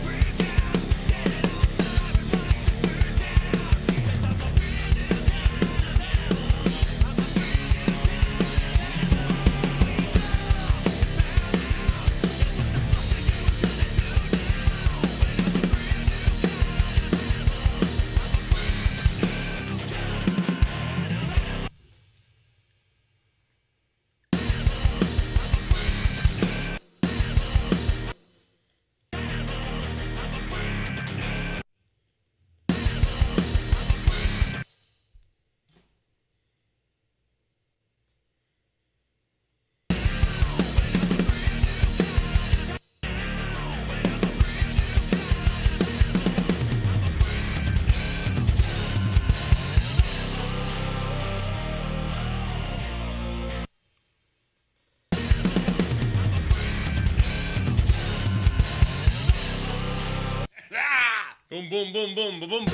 Speaker 4: Freak out, set it on fire and watch it burn down. Because I'm a brand new kind of animal. I'm a brand new kind of animal. Wake up and pound out. Yeah, what the fuck are you gonna do now? When I'm a brand new kind of animal. I'm a brand new kind of animal.
Speaker 5: Boom, boom, boom, boom, boom, boom.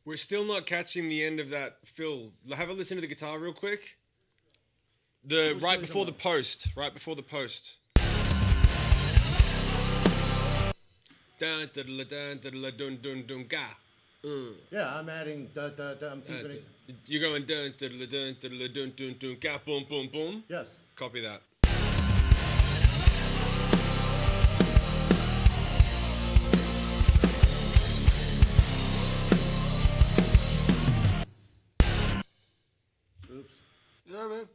Speaker 5: We're still not catching the end of that fill. Have a listen to the guitar real quick. Right before the post. Dun dun dun dun dun dun dun ga.
Speaker 3: Yeah, I'm adding I'm keeping it.
Speaker 5: You're going dun dun dun dun dun dun dun ga boom boom boom.
Speaker 3: Yes.
Speaker 5: Copy that.
Speaker 3: Oops.
Speaker 5: Yeah, man.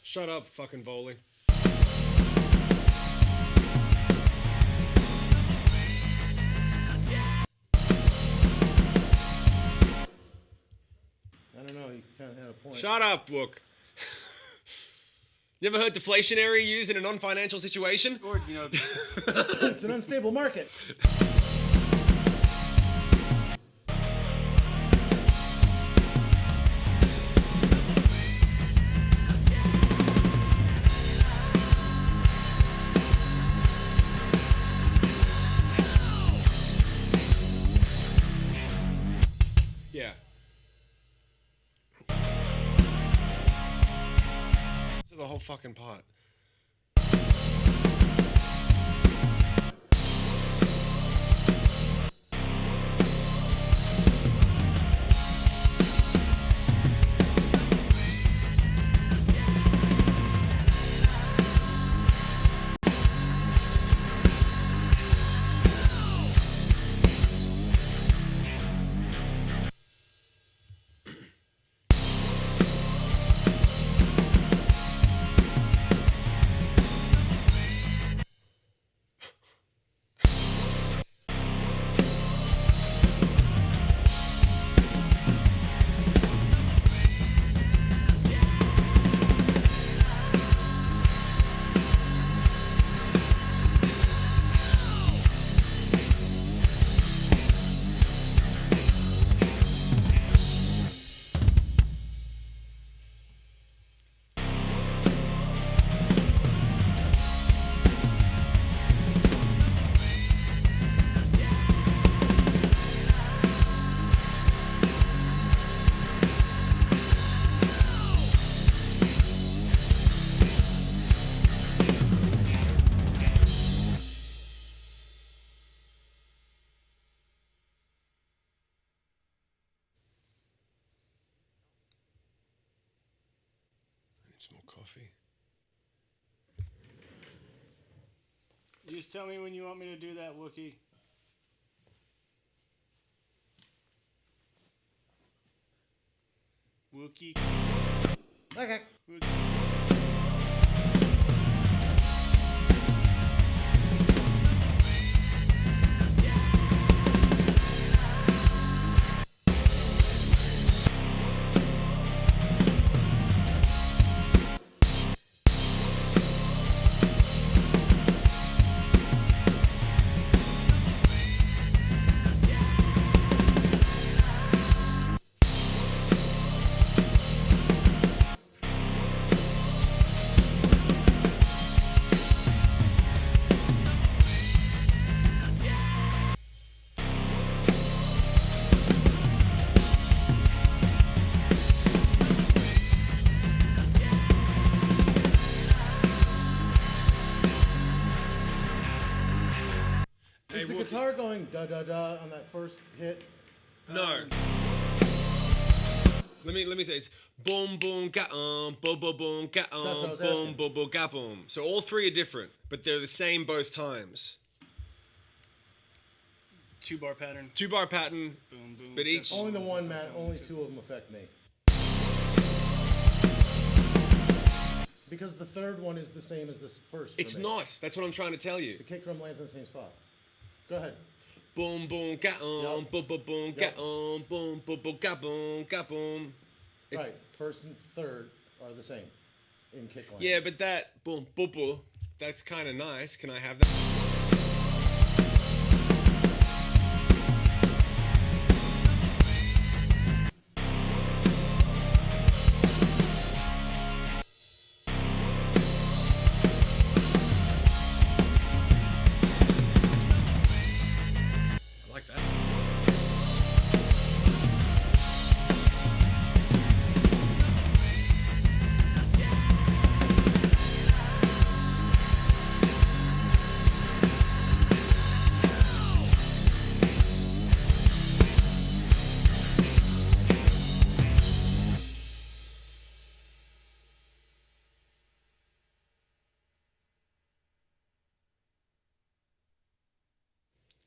Speaker 5: Shut up, fucking Voley.
Speaker 3: I don't know. You kind of had a point.
Speaker 5: Shut up, Wook. You ever heard deflationary used in a non-financial situation?
Speaker 2: Or, you know,
Speaker 3: It's an unstable market.
Speaker 5: Yeah. So the whole fucking part. Some more coffee.
Speaker 2: you just tell me when you want me to do that, Wookie. Wookie.
Speaker 3: Okay. Is the guitar going da da da on that first hit?
Speaker 5: No. Let me say it's boom boom ga boom boom boom ga
Speaker 3: That's what I was
Speaker 5: boom
Speaker 3: asking.
Speaker 5: boom boom ga boom. So all three are different, but they're the same both times.
Speaker 2: 2-bar pattern.
Speaker 5: 2-bar pattern,
Speaker 2: Boom, boom.
Speaker 5: but each
Speaker 3: Only the one, Matt. Only two of them affect me. Because the third one is the same as the first. For
Speaker 5: it's
Speaker 3: me.
Speaker 5: not. That's what I'm trying to tell you.
Speaker 3: The kick drum lands in the same spot. Go ahead.
Speaker 5: Boom boom ga
Speaker 3: Yep.
Speaker 5: boom boom boom ga
Speaker 3: Yep.
Speaker 5: boom boom boom ga boom.
Speaker 3: Right. First and third are the same in kick line.
Speaker 5: Yeah, but that boom boom boom, that's kind of nice. Can I have that? I like that.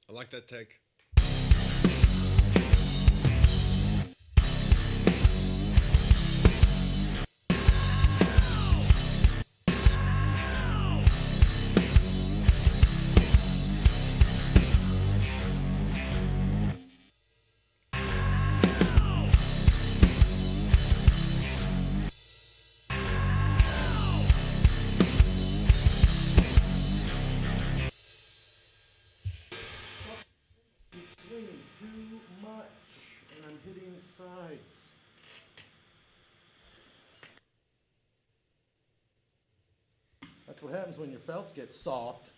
Speaker 5: I like that take.
Speaker 3: sides. That's what happens when your felts get soft.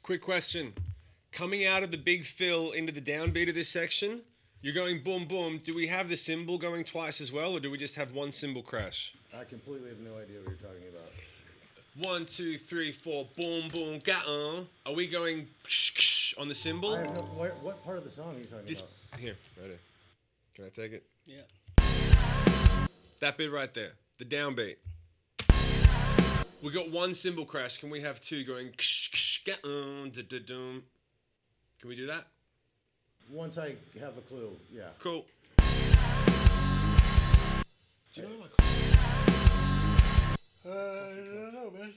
Speaker 5: Quick question. Coming out of the big fill into the downbeat of this section, you're going boom, boom. Do we have the cymbal going twice as well, or do we just have one cymbal crash?
Speaker 3: I completely have no idea what you're talking about.
Speaker 5: 1, 2, 3, 4, boom, boom, ga-uh. Are we going on the cymbal?
Speaker 3: I have no, what part of the song are you talking
Speaker 5: This
Speaker 3: about?
Speaker 5: here, right here. Can I take it?
Speaker 2: Yeah.
Speaker 5: That bit right there, the downbeat. We got one cymbal crash. Can we have two going? Da-da-dum? Can we do that?
Speaker 3: Once I have a clue, yeah.
Speaker 5: Cool. Do you know my? I don't know, man.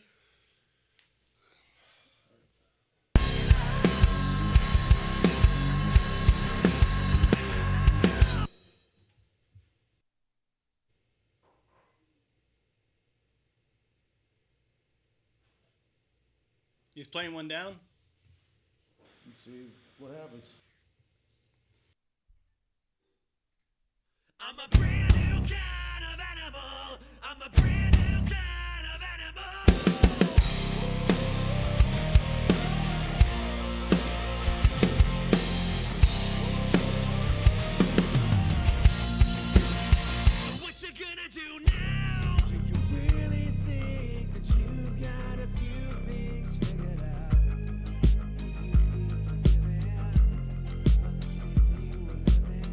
Speaker 2: He's playing one down.
Speaker 3: Let's see what happens.
Speaker 4: I'm a brand new kind of animal. I'm a brand new kind of animal. What you gonna do now? Do you really think that you got a few things figured out? Will you be forgiven for the sin you were living?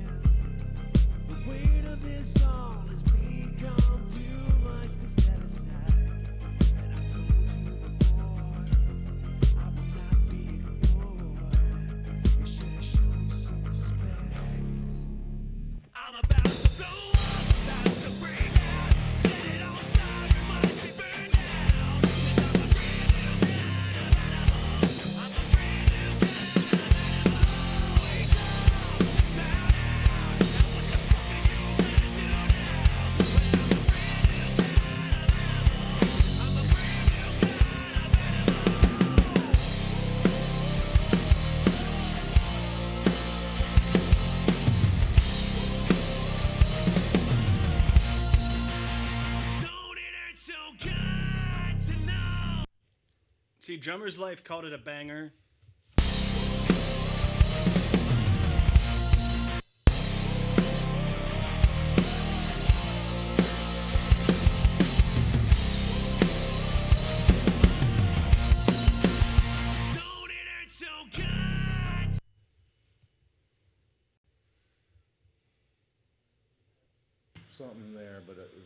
Speaker 4: The weight of this all has become too much to set aside. And I told you before, I will not be ignored. You should have shown some respect. I'm about to blow up, about to break out, set it on fire and watch it burn down. 'Cause I'm a brand new kind of animal. I'm a brand new kind of animal. Wake up, bow down. Now what the fuck are you gonna do now? Well, I'm a brand new kind of animal. I'm a brand new kind of animal. Don't it hurt so good to know?
Speaker 2: See, Drummer's Life called it a banger.
Speaker 4: Don't it hurt so good?
Speaker 3: Something there, but it was.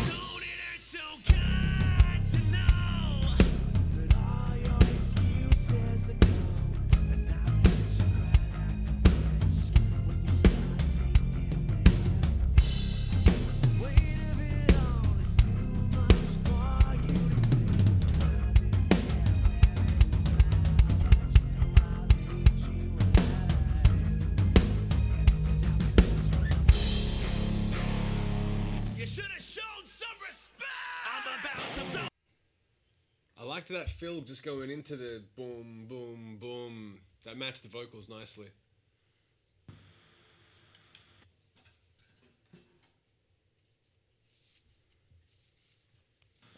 Speaker 4: Don't it hurt so good to know that all your excuses are gone, and now you should cry like a bitch when you start taking hits. The weight of it all is too much for you to take. I've been there where it is now, watching while they eat you alive. And this is how it looks when I'm you should have shown some respect. I'm about to blow.
Speaker 5: I liked that fill just going into the boom, boom, boom. That matched the vocals nicely.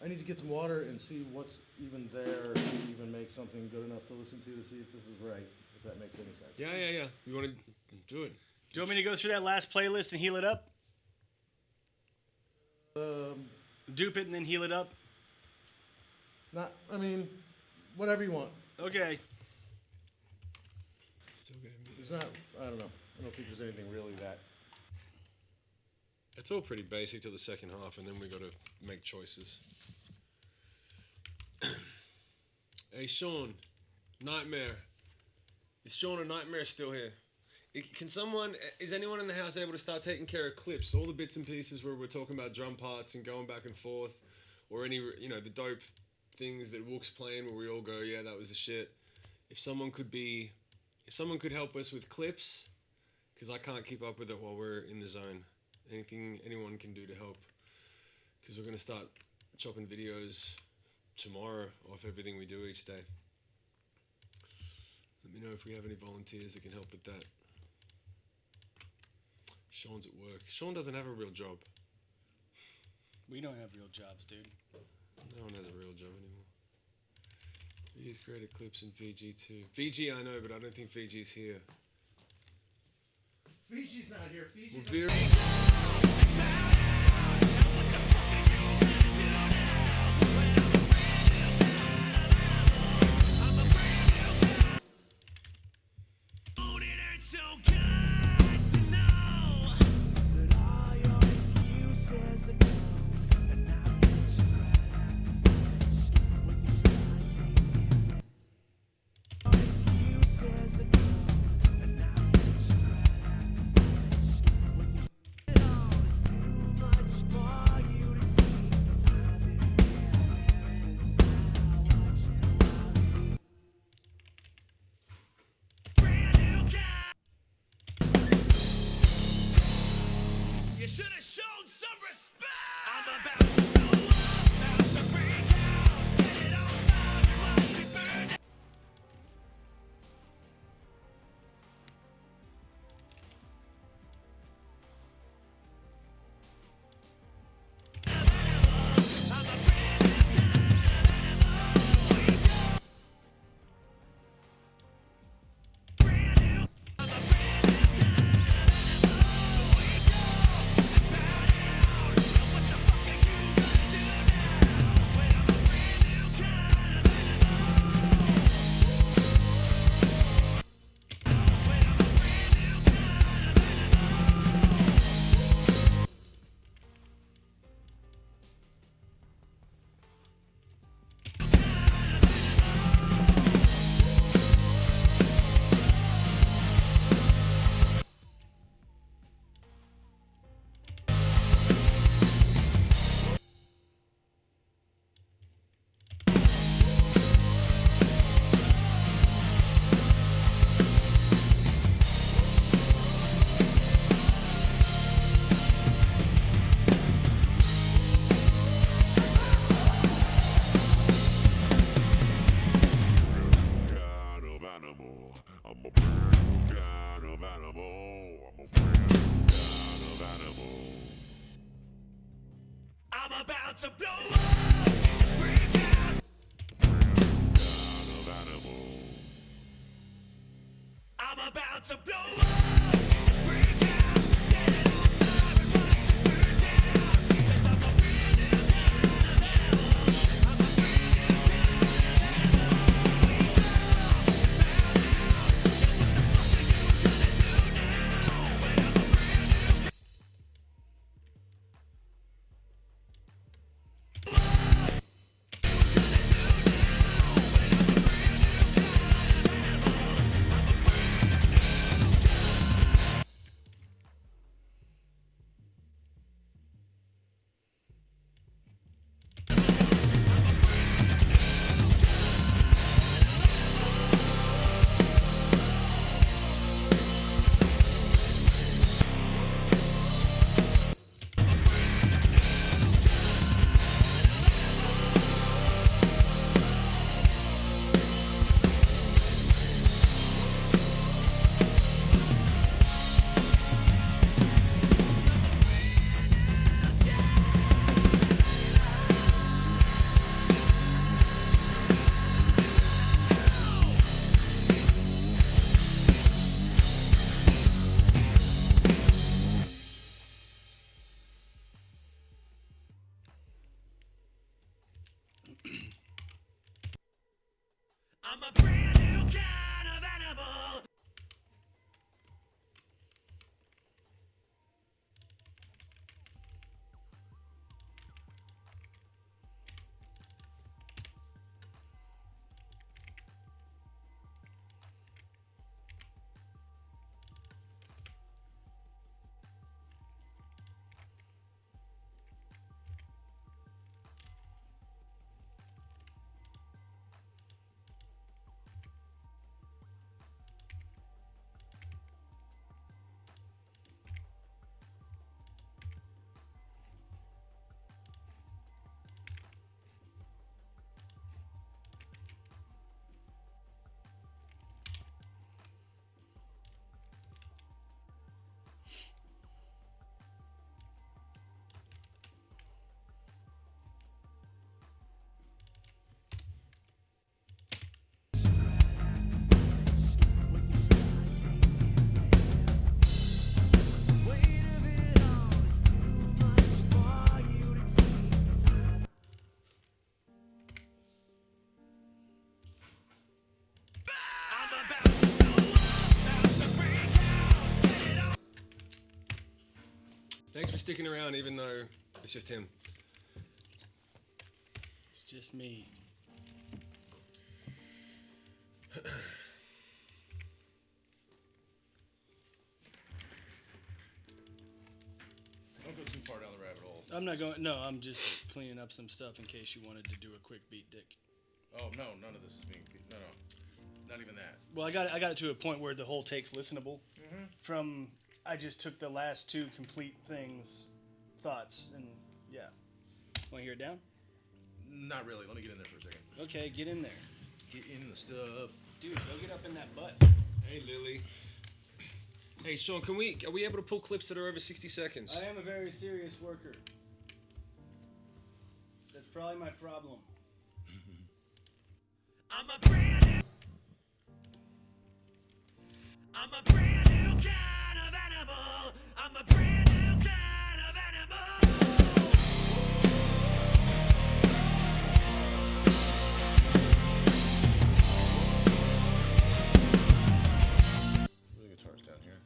Speaker 3: I need to get some water and see what's even there to even make something good enough to listen to see if this is right, if that makes any sense.
Speaker 5: Yeah. You want to do it?
Speaker 2: Do you want me to go through that last playlist and heal it up? Dupe it and then heal it up?
Speaker 3: I mean, whatever you want.
Speaker 2: Okay.
Speaker 5: Still getting me.
Speaker 3: There's not, I don't know. I don't think there's anything really that.
Speaker 5: It's all pretty basic till the second half, and then we got to make choices. Hey, Sean, Nightmare. Is Sean or Nightmare still here? Can someone, is anyone in the house able to start taking care of clips? All the bits and pieces where we're talking about drum parts and going back and forth, or any, the dope things that Wook's playing where we all go, yeah, that was the shit. If someone could help us with clips, because I can't keep up with it while we're in the zone. Anything anyone can do to help, because we're going to start chopping videos tomorrow off everything we do each day. Let me know if we have any volunteers that can help with that. Sean's at work. Sean doesn't have a real job.
Speaker 2: We don't have real jobs, dude.
Speaker 5: No one has a real job anymore. He's great at clips in VG too. VG I know, but I don't think VG's here.
Speaker 3: Fiji's not here. Fiji's
Speaker 5: Well,
Speaker 4: So good to know that all your excuses are gone, and I bet you cry like a bitch when you start taking it. Your excuses are gone, and I bet you cry like a bitch when you it all is too much for you to take. I've been there at a smile watching while you brand new guy. You should have shown some respect. I'm about to blow up, about to break out, set it on fire and watch it burn.
Speaker 6: Kind of animal. I'm a brand new kind of animal. I'm a brand new kind of animal.
Speaker 4: I'm about to blow up, break out.
Speaker 6: Kind of animal.
Speaker 4: I'm about to blow up, break out, set it on fire and watch it burn down. 'Cause I'm a brand new kind of animal. I'm a brand new kind of animal. We go, found out. Now what the fuck are you gonna do now? When I'm a brand new I'm a brand new kind of animal.
Speaker 1: for sticking around, even though it's just him.
Speaker 2: It's just me.
Speaker 3: Don't go too far down the rabbit hole.
Speaker 2: I'm not going. No, I'm just cleaning up some stuff in case you wanted to do a quick beat, Dick.
Speaker 3: Oh no, none of this is being. No, not even that.
Speaker 2: Well, I got it to a point where the whole take's listenable. From I just took the last two complete thoughts, and yeah. Want to hear it down?
Speaker 3: Not really. Let me get in there for a second.
Speaker 2: Okay, get in there,
Speaker 3: Get in the stuff.
Speaker 2: dude. Go get up in that butt.
Speaker 1: Hey, Lily. Hey, Sean, are we able to pull clips that are over 60 seconds?
Speaker 2: I am a very serious worker. That's probably my problem.
Speaker 4: I'm a brand new kind of animal. I'm a brand new kind of animal.
Speaker 3: The guitar's down here.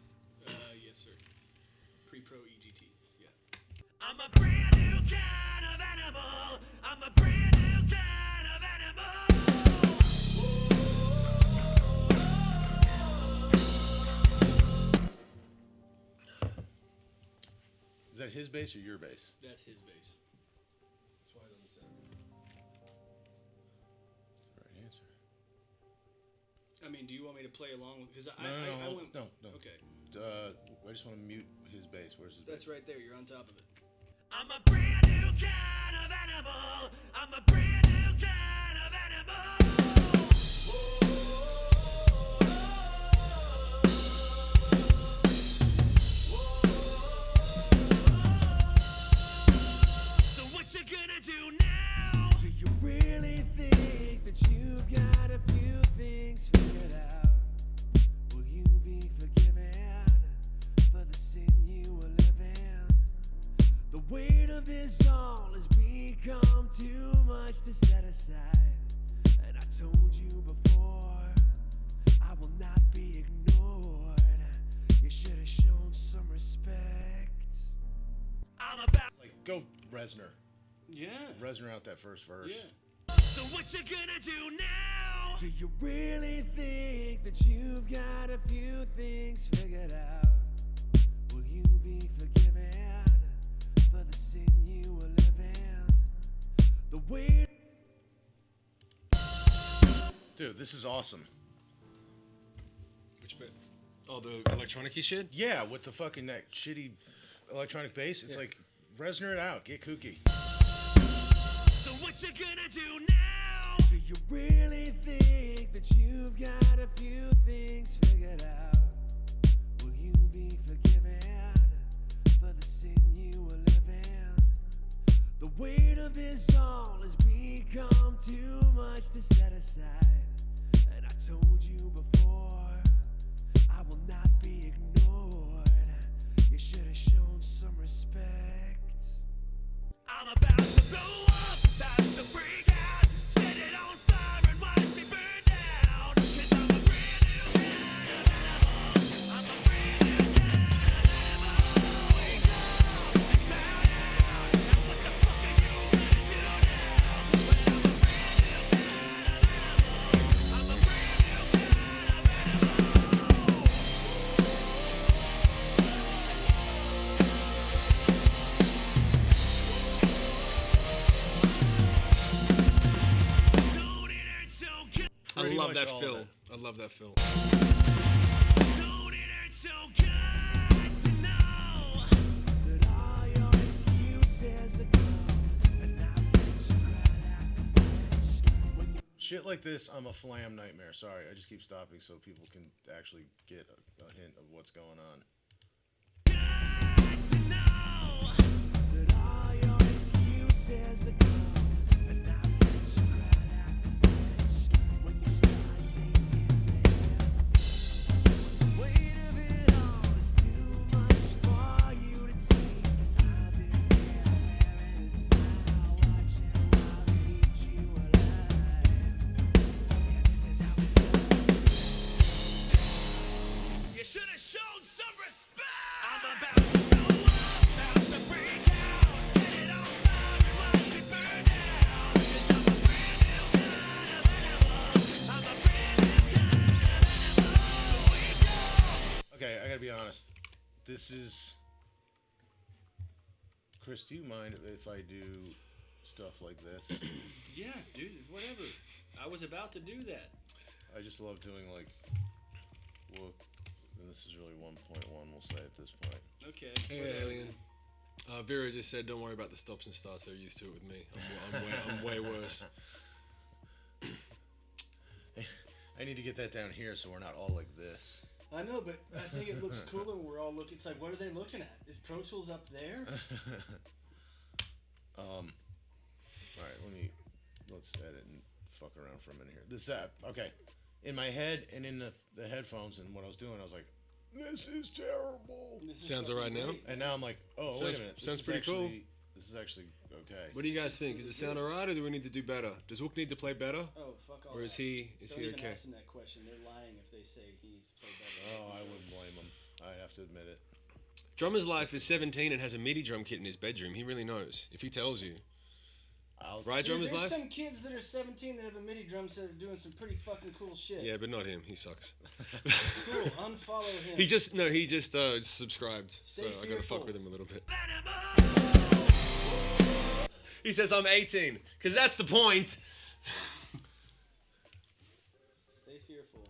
Speaker 2: Yes, sir. Pre-pro EGT. Yeah.
Speaker 4: I'm a brand new kind of animal. I'm a brand new kind of animal.
Speaker 3: Is that his bass or your bass?
Speaker 2: That's his bass.
Speaker 1: That's why it doesn't sound good.
Speaker 3: Right answer.
Speaker 2: I mean, do you want me to play along? Because I went.
Speaker 3: No.
Speaker 2: Okay,
Speaker 3: I just want to mute his bass. Where's his bass?
Speaker 2: that's right there. You're on top of it.
Speaker 4: I'm a brand new kind of animal. I'm a brand new kind of animal. So what you gonna do now? Do you really think that you've got a few things figured out? Will you be forgiven for the sin you were living? The weight of this all has become too much to set aside. And I told you before, I will not be ignored. You should have shown some respect. I'm about.
Speaker 3: Like, go Reznor.
Speaker 2: Yeah.
Speaker 3: Reznor out that first verse.
Speaker 2: Yeah.
Speaker 4: So what you gonna do now? Do you really think that you've got a few things figured out? Will you be forgiven for the sin you were living? The weight.
Speaker 3: Dude, this is awesome.
Speaker 1: Which bit? Oh, the electronic-y shit?
Speaker 3: Yeah, with the fucking that shitty electronic bass. It's like, Reznor it out. Get kooky.
Speaker 4: So what you gonna do now? Do you really think that you've got a few things figured out? Will you be forgiven for the sin you were living? The weight of this all has become too much to set aside. And I told you before, I will not be ignored. You should have shown some respect. I'm about to blow up, about to break out. Set it on fire and watch it burn down. 'Cause I'm a brand new kind of animal. I'm a brand new kind of animal. Wake up, think about it. Now what the fuck are you gonna do now? Well, I'm a brand new kind of animal. I'm a brand new kind of animal. Don't it hurt so good?
Speaker 1: I
Speaker 3: Pretty
Speaker 1: love
Speaker 3: much
Speaker 1: that
Speaker 3: all
Speaker 1: fill.
Speaker 3: of it.
Speaker 1: I love that fill.
Speaker 4: Don't it hurt so good to know that all your excuses are gone and I bet you cried like a bitch when you
Speaker 3: Shit like this, I'm a flam nightmare. Sorry, I just keep stopping so people can actually get a hint of what's going on.
Speaker 4: got to know that all your excuses are gone and I bet you cried like a bitch when you start taking hits. The weight of it all is too much for you to take. I've been there wearing a smile, watching while they eat you alive. Yeah, this is how it goes. You should have shown some respect. I'm about to blow up, about to
Speaker 3: this is. Chris, do you mind if I do stuff like this?
Speaker 2: Yeah, dude, whatever. I was about to do that.
Speaker 3: I just love doing like. Look, and this is really 1.1. We'll say at this point.
Speaker 2: Okay.
Speaker 7: Hey,
Speaker 2: whatever.
Speaker 7: Alien. Vera just said, "Don't worry about the stops and starts. They're used to it with me. I'm way worse."
Speaker 3: I need to get that down here so we're not all like this.
Speaker 2: I know, but I think it looks cooler when we're all looking. It's like, what are they looking at? Is Pro Tools up there?
Speaker 3: All right, let's edit and fuck around for a minute here. This app, okay. In my head and in the headphones and what I was doing, I was like, this is terrible.
Speaker 2: This is
Speaker 7: Sounds
Speaker 2: fucking
Speaker 7: alright now?
Speaker 2: great,
Speaker 3: And
Speaker 2: man.
Speaker 3: now I'm like, oh, wait
Speaker 7: Sounds-
Speaker 3: a minute.
Speaker 7: sounds pretty cool.
Speaker 3: This is actually okay.
Speaker 7: What do you guys think? Does it sound alright, or do we need to do better? Does Hook need to play better,
Speaker 2: Oh, fuck all
Speaker 7: or is
Speaker 2: that.
Speaker 7: he
Speaker 2: Don't even
Speaker 7: okay?
Speaker 2: ask them that question. They're lying if they say he needs to play better.
Speaker 3: Oh, I wouldn't blame him. I have to admit it.
Speaker 7: Drummer's Life is 17 and has a MIDI drum kit in his bedroom. He really knows. If he tells you, right,
Speaker 2: Dude,
Speaker 7: Drummer's
Speaker 2: there's
Speaker 7: Life?
Speaker 2: some kids that are 17 that have a MIDI drum set that are doing some pretty fucking cool shit.
Speaker 7: Yeah, but not him. He sucks.
Speaker 2: Cool. Unfollow him.
Speaker 7: He just subscribed,
Speaker 2: Stay
Speaker 7: so I gotta
Speaker 2: fearful.
Speaker 7: fuck with him a little bit. He says I'm 18, because that's the point.
Speaker 2: Stay fearful.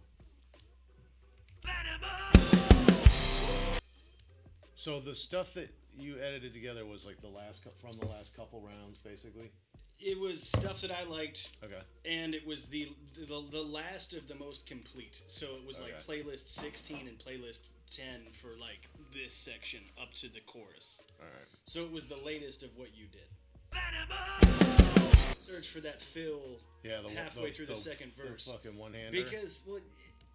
Speaker 3: So the stuff that you edited together was like from the last couple rounds, basically?
Speaker 2: It was stuff that I liked,
Speaker 3: Okay.
Speaker 2: and it was the last of the most complete. So it was like
Speaker 3: Okay.
Speaker 2: playlist 16 and playlist 10 for like this section up to the chorus.
Speaker 3: All right.
Speaker 2: So it was the latest of what you did. Search for that fill
Speaker 3: Yeah,
Speaker 2: halfway through the second verse.
Speaker 3: The fucking one-hander.
Speaker 2: Because, well,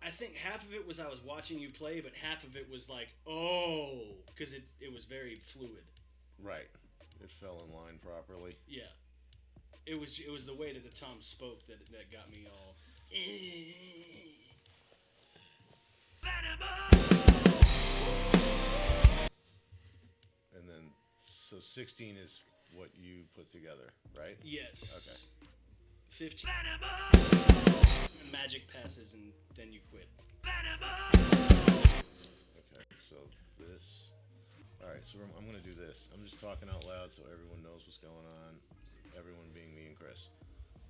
Speaker 2: I think half of it was I was watching you play, but half of it was like, oh, because it was very fluid.
Speaker 3: Right. It fell in line properly.
Speaker 2: Yeah. It was the way that the Tom spoke that got me all.
Speaker 3: And then, so 16 is what you put together, right?
Speaker 2: Yes.
Speaker 3: Okay.
Speaker 2: 15. Magic passes and then you quit.
Speaker 3: Okay, so this. All right, so I'm going to do this. I'm just talking out loud so everyone knows what's going on. Everyone being me and Chris.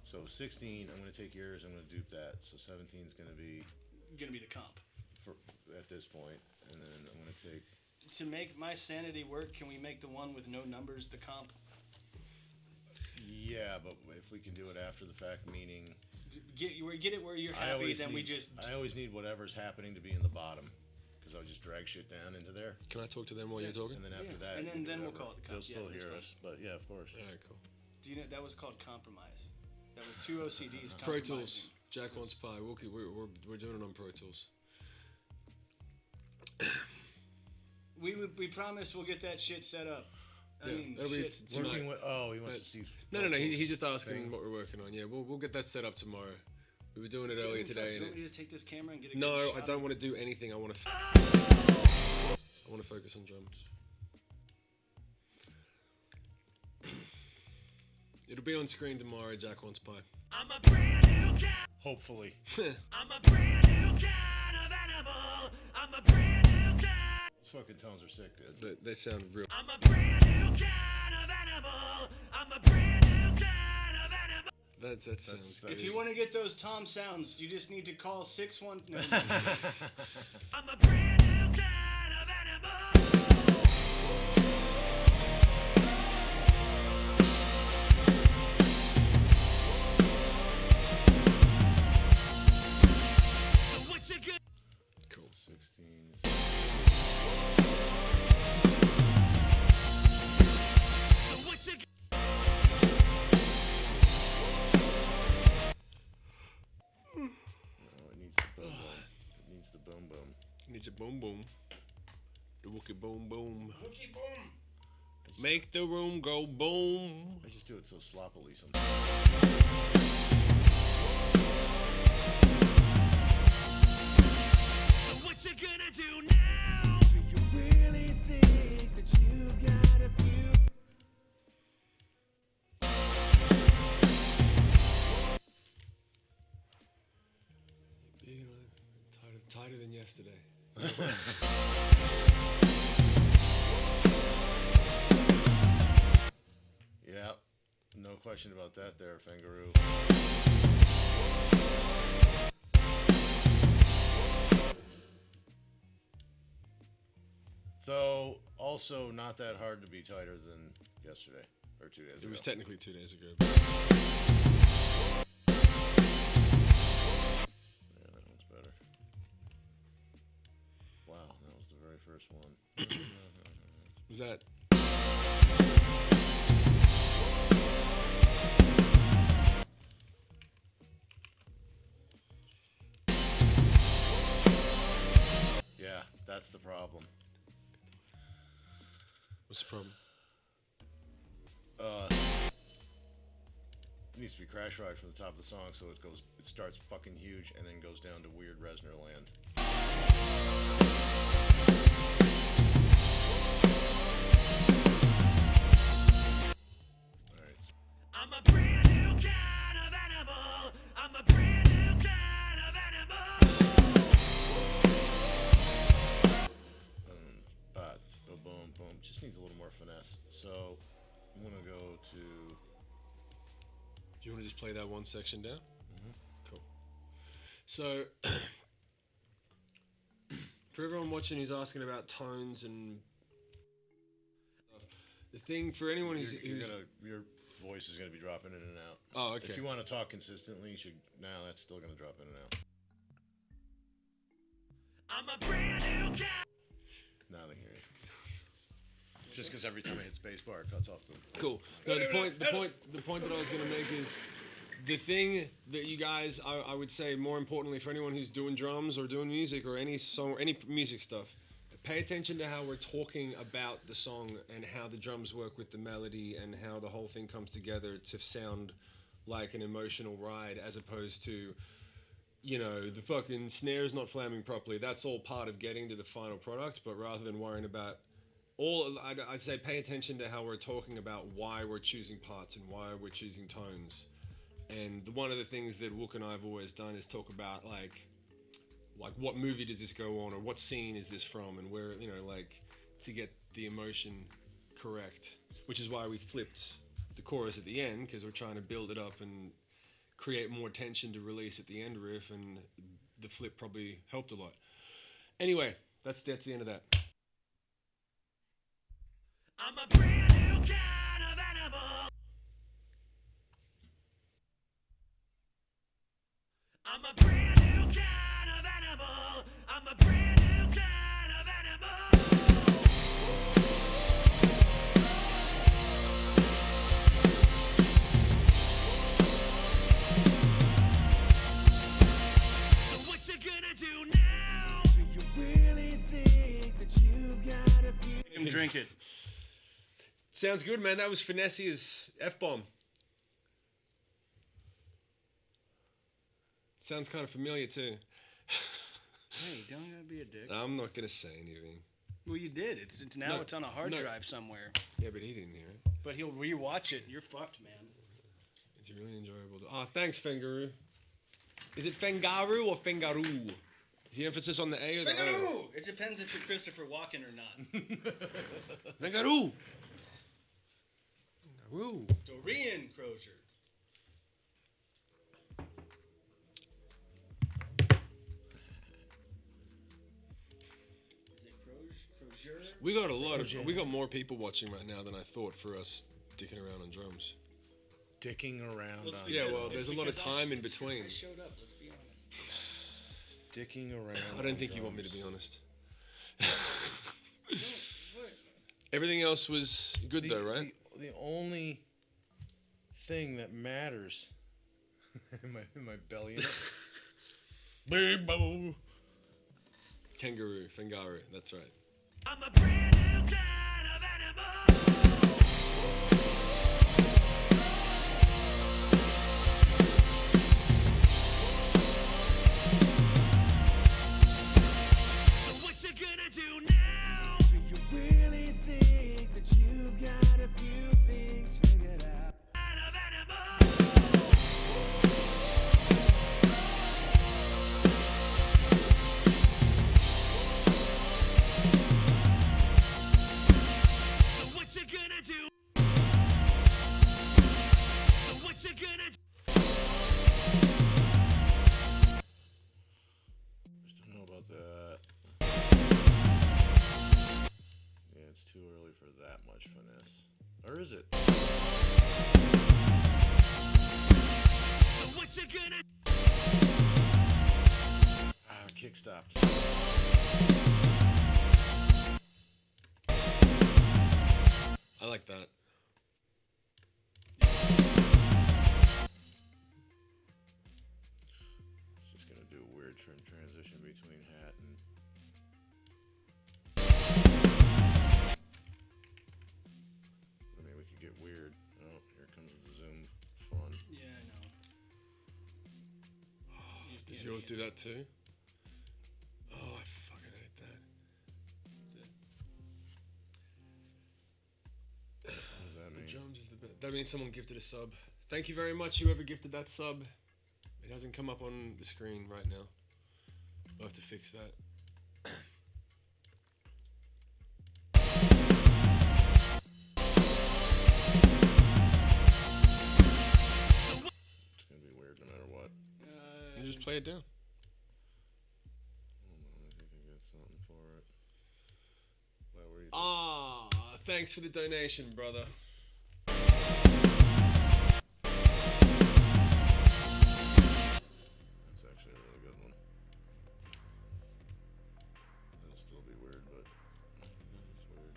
Speaker 3: So 16, I'm going to take yours. I'm going to dupe that. So 17 is going to be
Speaker 2: Gonna be the comp.
Speaker 3: for at this point, and then I'm going to take.
Speaker 2: To make my sanity work, can we make the one with no numbers the comp?
Speaker 3: Yeah, but if we can do it after the fact, meaning
Speaker 2: Get it where you're
Speaker 3: I
Speaker 2: happy,
Speaker 3: always
Speaker 2: then
Speaker 3: need,
Speaker 2: we just.
Speaker 3: I always need whatever's happening to be in the bottom, because I'll just drag shit down into there,
Speaker 7: Can I talk to them while you're talking?
Speaker 3: and then after
Speaker 2: Yeah,
Speaker 3: that,
Speaker 2: and
Speaker 3: we can do
Speaker 2: then we'll
Speaker 3: whatever.
Speaker 2: call it the
Speaker 3: They'll
Speaker 2: comp.
Speaker 3: still
Speaker 2: Yeah, that's
Speaker 3: hear
Speaker 2: fine.
Speaker 3: us, but yeah, of course.
Speaker 7: All right, cool.
Speaker 2: Do you know that was called compromise? That was two OCDs.
Speaker 7: Pro
Speaker 2: compromising.
Speaker 7: Tools. Jack wants pie. We're doing it on Pro Tools.
Speaker 2: We promise we'll get that shit set up. I
Speaker 7: Yeah,
Speaker 2: mean,
Speaker 7: that'll be
Speaker 2: shit.
Speaker 7: tonight.
Speaker 3: Working with, he wants to see.
Speaker 7: No. He's just asking
Speaker 3: thing.
Speaker 7: what we're working on. Yeah, we'll get that set up tomorrow. We were doing it
Speaker 2: Do you
Speaker 7: earlier
Speaker 2: want
Speaker 7: today.
Speaker 2: me
Speaker 7: And
Speaker 2: to just take this camera and get a
Speaker 7: no,
Speaker 2: good
Speaker 7: I
Speaker 2: shot
Speaker 7: don't
Speaker 2: of
Speaker 7: want to do anything. I want to focus on drums. It'll be on screen tomorrow. Jack wants pie.
Speaker 4: I'm a brand new kind.
Speaker 3: Hopefully.
Speaker 4: I'm a brand new kind of animal. I'm a brand new kind.
Speaker 3: Those fucking tones are sick, dude.
Speaker 7: They sound real.
Speaker 4: I'm a brand new kind of animal. I'm a brand new kind of animal.
Speaker 7: That sounds.
Speaker 3: that
Speaker 2: If
Speaker 3: is-
Speaker 2: you want to get those Tom sounds, you just need to call 61. No,
Speaker 4: I'm a brand new kind of animal. So what you good?
Speaker 7: Cool.
Speaker 3: 16.
Speaker 4: So what you good?
Speaker 3: No, it needs the boom boom. It needs the boom boom.
Speaker 7: Needs a boom boom. The wookie boom boom.
Speaker 2: Wookie boom.
Speaker 7: Make the room go boom.
Speaker 3: I just do it so sloppily sometimes.
Speaker 4: So what you gonna do now? Do you really think that you got a few?
Speaker 7: Tighter than yesterday.
Speaker 3: question about that there, Fengaroo. Though, also not that hard to be tighter than yesterday, or 2 days ago.
Speaker 7: It was technically 2 days ago.
Speaker 3: Yeah, that one's better. Wow, that was the very first one.
Speaker 7: Was that?
Speaker 3: Yeah, that's the problem.
Speaker 7: What's the problem?
Speaker 3: It needs to be Crash Ride from the top of the song, so it starts fucking huge and then goes down to weird Reznor land. Alright.
Speaker 4: I'm a brand new kind of animal. I'm a brand new kind of animal.
Speaker 3: Boom, boom. Just needs a little more finesse. So I'm gonna go to.
Speaker 7: Do you want to just play that one section down? Cool. So, for everyone watching who's asking about tones and stuff, the thing for anyone who's,
Speaker 3: Your voice is gonna be dropping in and out.
Speaker 7: Oh, okay.
Speaker 3: If you want to talk consistently, you should. Now that's still gonna drop in and out.
Speaker 4: I'm a brand new kind.
Speaker 3: Now they hear you. Just because every time I hit spacebar, it cuts off the.
Speaker 7: Cool. No, the point that I was going to make is the thing that you guys, I would say more importantly for anyone who's doing drums or doing music or any song, any music stuff, pay attention to how we're talking about the song and how the drums work with the melody and how the whole thing comes together to sound like an emotional ride as opposed to, you know, the fucking snare's not flamming properly. That's all part of getting to the final product, but rather than worrying about I'd say pay attention to how we're talking about why we're choosing parts and why we're choosing tones. And one of the things that Wook and I have always done is talk about like what movie does this go on or what scene is this from and where, you know, like to get the emotion correct, which is why we flipped the chorus at the end because we're trying to build it up and create more tension to release at the end riff, and the flip probably helped a lot. Anyway, that's the end of that.
Speaker 4: I'm a brand new kind of animal. I'm a brand new kind of animal. I'm a brand new kind of animal. So what you gonna do now? Do you really think that you've got a few?
Speaker 2: Him drink it.
Speaker 7: Sounds good, man. That was Finessia's F-bomb. Sounds kind of familiar, too.
Speaker 2: Hey, don't gotta be a dick.
Speaker 7: I'm not going to say anything.
Speaker 2: Well, you did. It's on a hard drive somewhere.
Speaker 7: Yeah, but he didn't hear it.
Speaker 2: But he'll rewatch it. You're fucked, man.
Speaker 7: It's really enjoyable. Oh, thanks, Fengaroo. Is it Fengaroo or Fengaroo? Is the emphasis on the A or the O?
Speaker 2: Fengaroo! It depends if you're Christopher Walken or not.
Speaker 7: Fengaroo! Woo.
Speaker 2: Dorian Crozier. Is it Crozier?
Speaker 7: We got more people watching right now than I thought for us dicking around on drums.
Speaker 3: Dicking around on.
Speaker 7: Yeah, well, there's a lot of time in between.
Speaker 2: I showed up, let's be honest.
Speaker 3: Dicking around.
Speaker 7: I don't think you want me to be honest. Everything else was good though, right?
Speaker 3: The only thing that matters in my belly in it.
Speaker 7: Kangaroo, Fengaroo, that's right.
Speaker 4: I'm a brand new kind of animal. So what you gonna do now? Do you really think that you've got a few things figured out? Kind of animal. So what you
Speaker 3: Or is it?
Speaker 4: What you gonna
Speaker 3: Kick stops.
Speaker 7: I like that.
Speaker 3: It's just gonna do a weird transition between hat and. I mean, we could get weird. Oh, here comes the zoom fun.
Speaker 2: Yeah, I know.
Speaker 7: Does yours do that too? Oh, I fucking hate that.
Speaker 3: What does that mean?
Speaker 7: Drums is the best. That means someone gifted a sub. Thank you very much, whoever gifted that sub. It hasn't come up on the screen right now. I'll have to fix that.
Speaker 3: It's gonna be weird no matter what.
Speaker 7: You just play it down.
Speaker 3: Hold on, I think I got something for it. Well, where you
Speaker 7: Ah, thanks for the donation, brother.
Speaker 3: That's actually a really good one. It'll still be weird, but it's weird.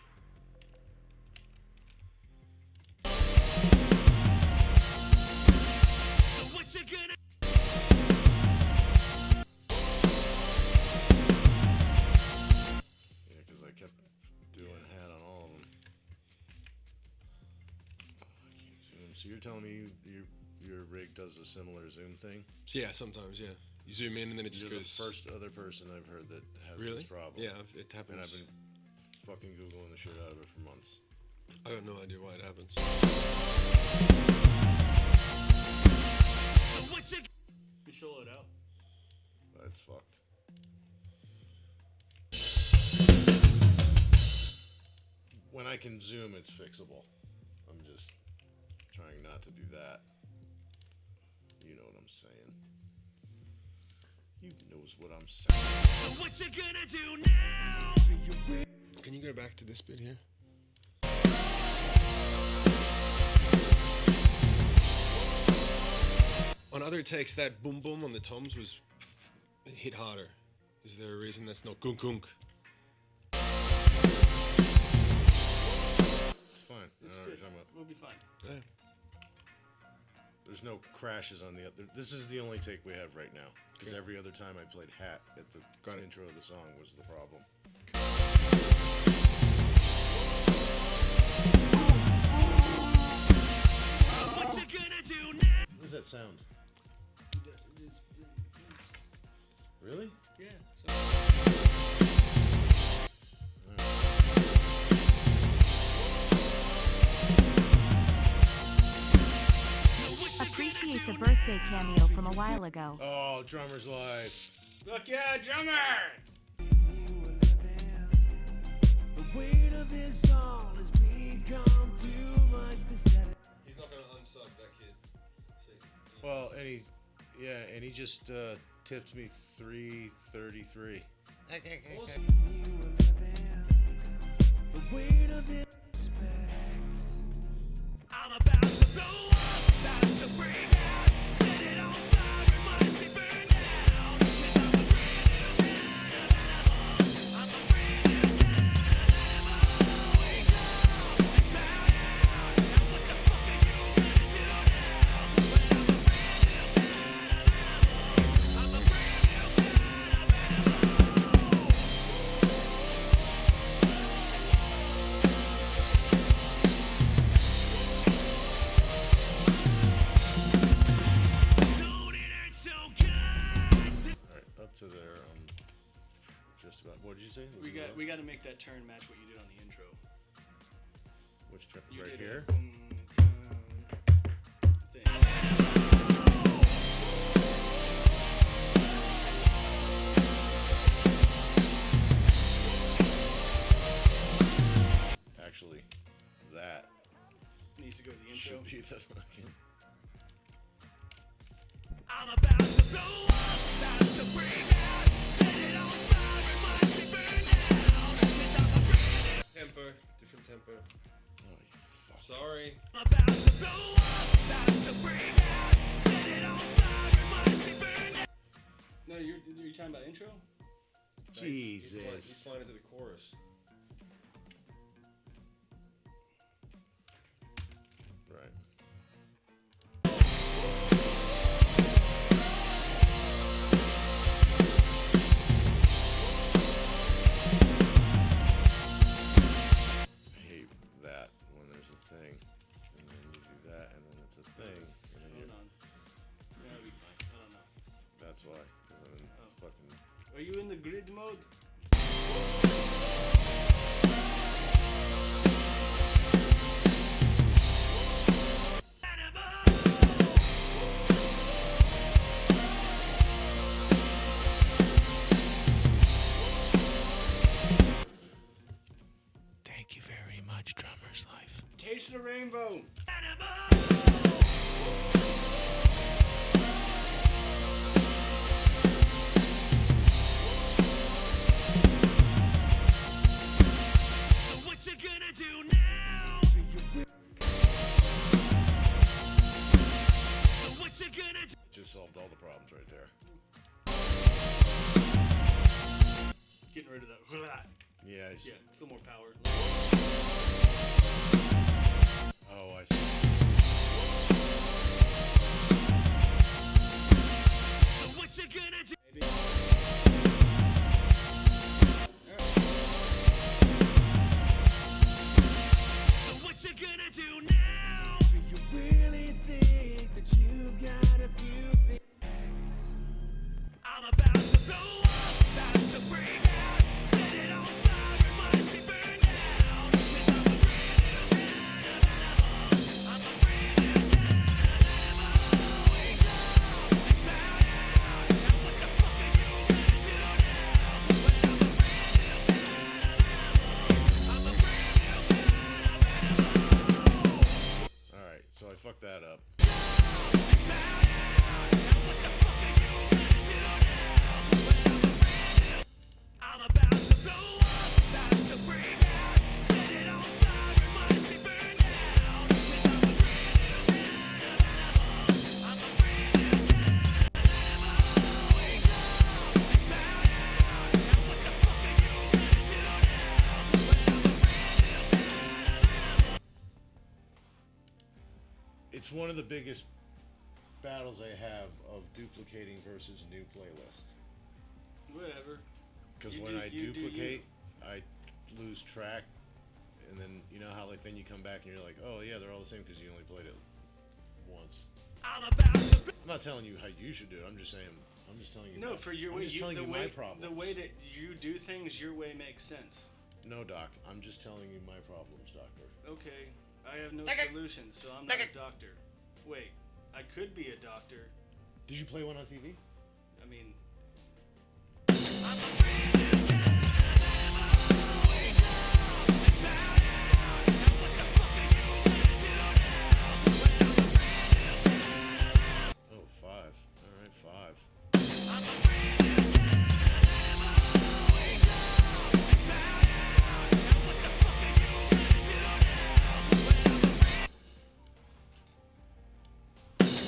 Speaker 4: what you gonna
Speaker 3: Yeah, because I kept doing hat on all of them. Oh, I can't zoom. So you're telling me your rig does a similar zoom thing?
Speaker 7: So yeah, sometimes, yeah. You zoom in and then it just
Speaker 3: You're
Speaker 7: goes.
Speaker 3: the first other person I've heard that has
Speaker 7: Really?
Speaker 3: this problem.
Speaker 7: Yeah, it happens.
Speaker 3: And I've been fucking Googling the shit out of it for months.
Speaker 7: I got no idea why it happens.
Speaker 4: what you
Speaker 2: You solo it out.
Speaker 3: But it's fucked. When I can zoom, it's fixable. I'm just trying not to do that. You know what I'm saying. You knows what I'm saying.
Speaker 4: what you gonna do now?
Speaker 7: Can you go back to this bit here? On other takes, that boom boom on the toms was hit harder. Is there a reason that's not gunk gunk?
Speaker 3: It's fine. I know what you're talking about.
Speaker 2: We'll be fine.
Speaker 7: Yeah.
Speaker 3: There's no crashes on the other. This is the only take we have right now. Because every other time I played hat at the intro of the song was the problem.
Speaker 4: What you gonna do now?
Speaker 3: What does that sound? Really?
Speaker 2: Yeah.
Speaker 8: Appreciate the birthday cameo from a while ago.
Speaker 3: Oh, Drummer's Life.
Speaker 2: Look, yeah, drummer!
Speaker 4: The weight of this all has become too much to set it.
Speaker 7: He's not gonna unsub that kid.
Speaker 3: Well, and he just tipped me $3.33.
Speaker 4: The weight of this respect. I'm about to blow up, about to break out, set it on fire and watch me burn down. 'Cause I'm a brand new kind of animal. I'm a brand new kind of animal. Wake up, bow down. Now what the fuck are you gonna do now? But I'm a brand new kind of animal. I'm a brand new kind of animal. Don't it hurt so good?
Speaker 3: Alright, up to there. Just about. What did you say?
Speaker 2: We got to make that turn match what you did on the intro.
Speaker 3: Which track?
Speaker 2: You
Speaker 3: Right
Speaker 2: did
Speaker 3: here?
Speaker 2: a boom, thing.
Speaker 3: Actually, that
Speaker 2: Needs to go to the intro.
Speaker 3: should be the fucking.
Speaker 4: I'm about to blow up, about to break out, set it on fire and watch me burn down. 'Cause I'm a brand new
Speaker 7: Tempo, different tempo.
Speaker 3: Oh, you fuck.
Speaker 7: Sorry.
Speaker 4: I'm about to blow up, about to break out, set it on fire, watch me burn down.
Speaker 2: No, you're talking about intro?
Speaker 7: Jesus.
Speaker 1: He's flying into the chorus.
Speaker 5: Right. I hate that when there's a thing, and then you do that, and then it's a thing, and then you.
Speaker 2: Hold on. That'll be fine. I don't know.
Speaker 5: That's why, because I'm in fucking.
Speaker 2: Are you in the grid mode?
Speaker 4: Thank you very much, Drummer's Life.
Speaker 2: Taste the rainbow.
Speaker 4: So what you gonna do now? So what you gonna do?
Speaker 5: Just solved all the problems right there.
Speaker 2: Getting rid of that.
Speaker 5: Yeah.
Speaker 2: Yeah, it's a little more power.
Speaker 5: Oh, I see.
Speaker 4: So what you gonna do?
Speaker 2: Maybe.
Speaker 4: So what you gonna do now? Do you really think that you got a few things? I'm about to blow up, about to break out, set it on fire, watch me burn down. 'Cause I'm a brand new kind of animal. I'm a brand new kind of animal. Wake up, bow down. Now what the fuck are you gonna do now? Well, I'm a brand new kind of animal. I'm a brand new kind of animal.
Speaker 5: All right, so I fucked that up.
Speaker 4: I'm about to blow up, about to break out, set it on fire, watch me burn down. 'Cause I'm a brand new kind of animal. I'm a brand new kind of animal. Wake up, bow down. Now what the fuck are you gonna do now? Well, I'm a brand new kind of animal.
Speaker 3: It's one of the biggest battles I have of duplicating versus new playlist.
Speaker 2: Whatever.
Speaker 5: Because
Speaker 2: You
Speaker 5: when
Speaker 2: do-
Speaker 5: I
Speaker 2: you do you.
Speaker 5: duplicate, I lose track, and then you know how like then you come back and you're like, oh yeah, they're all the same because you only played it once.
Speaker 4: I'm about to
Speaker 5: I'm not telling you how you should do it. I'm just saying. I'm just telling you.
Speaker 2: No, for your
Speaker 5: I'm
Speaker 2: way.
Speaker 5: just telling
Speaker 2: the
Speaker 5: you
Speaker 2: way,
Speaker 5: my problem.
Speaker 2: The way that you do things, your way makes sense.
Speaker 5: No, Doc. I'm just telling you my problems, Doctor.
Speaker 2: Okay, I have no solutions, so I'm not a doctor. Wait, I could be a doctor.
Speaker 5: Did you play one on TV?
Speaker 2: I mean,
Speaker 4: I'm a brand new kind of animal. Wake up, bow down. Now what the fuck are you gonna do now? Well, I'm a brand new kind of animal.
Speaker 5: Oh, 5. All right, 5.
Speaker 4: I'm a brand new kind of animal. Wake up, bow down. Now what the fuck are you gonna do now? Well,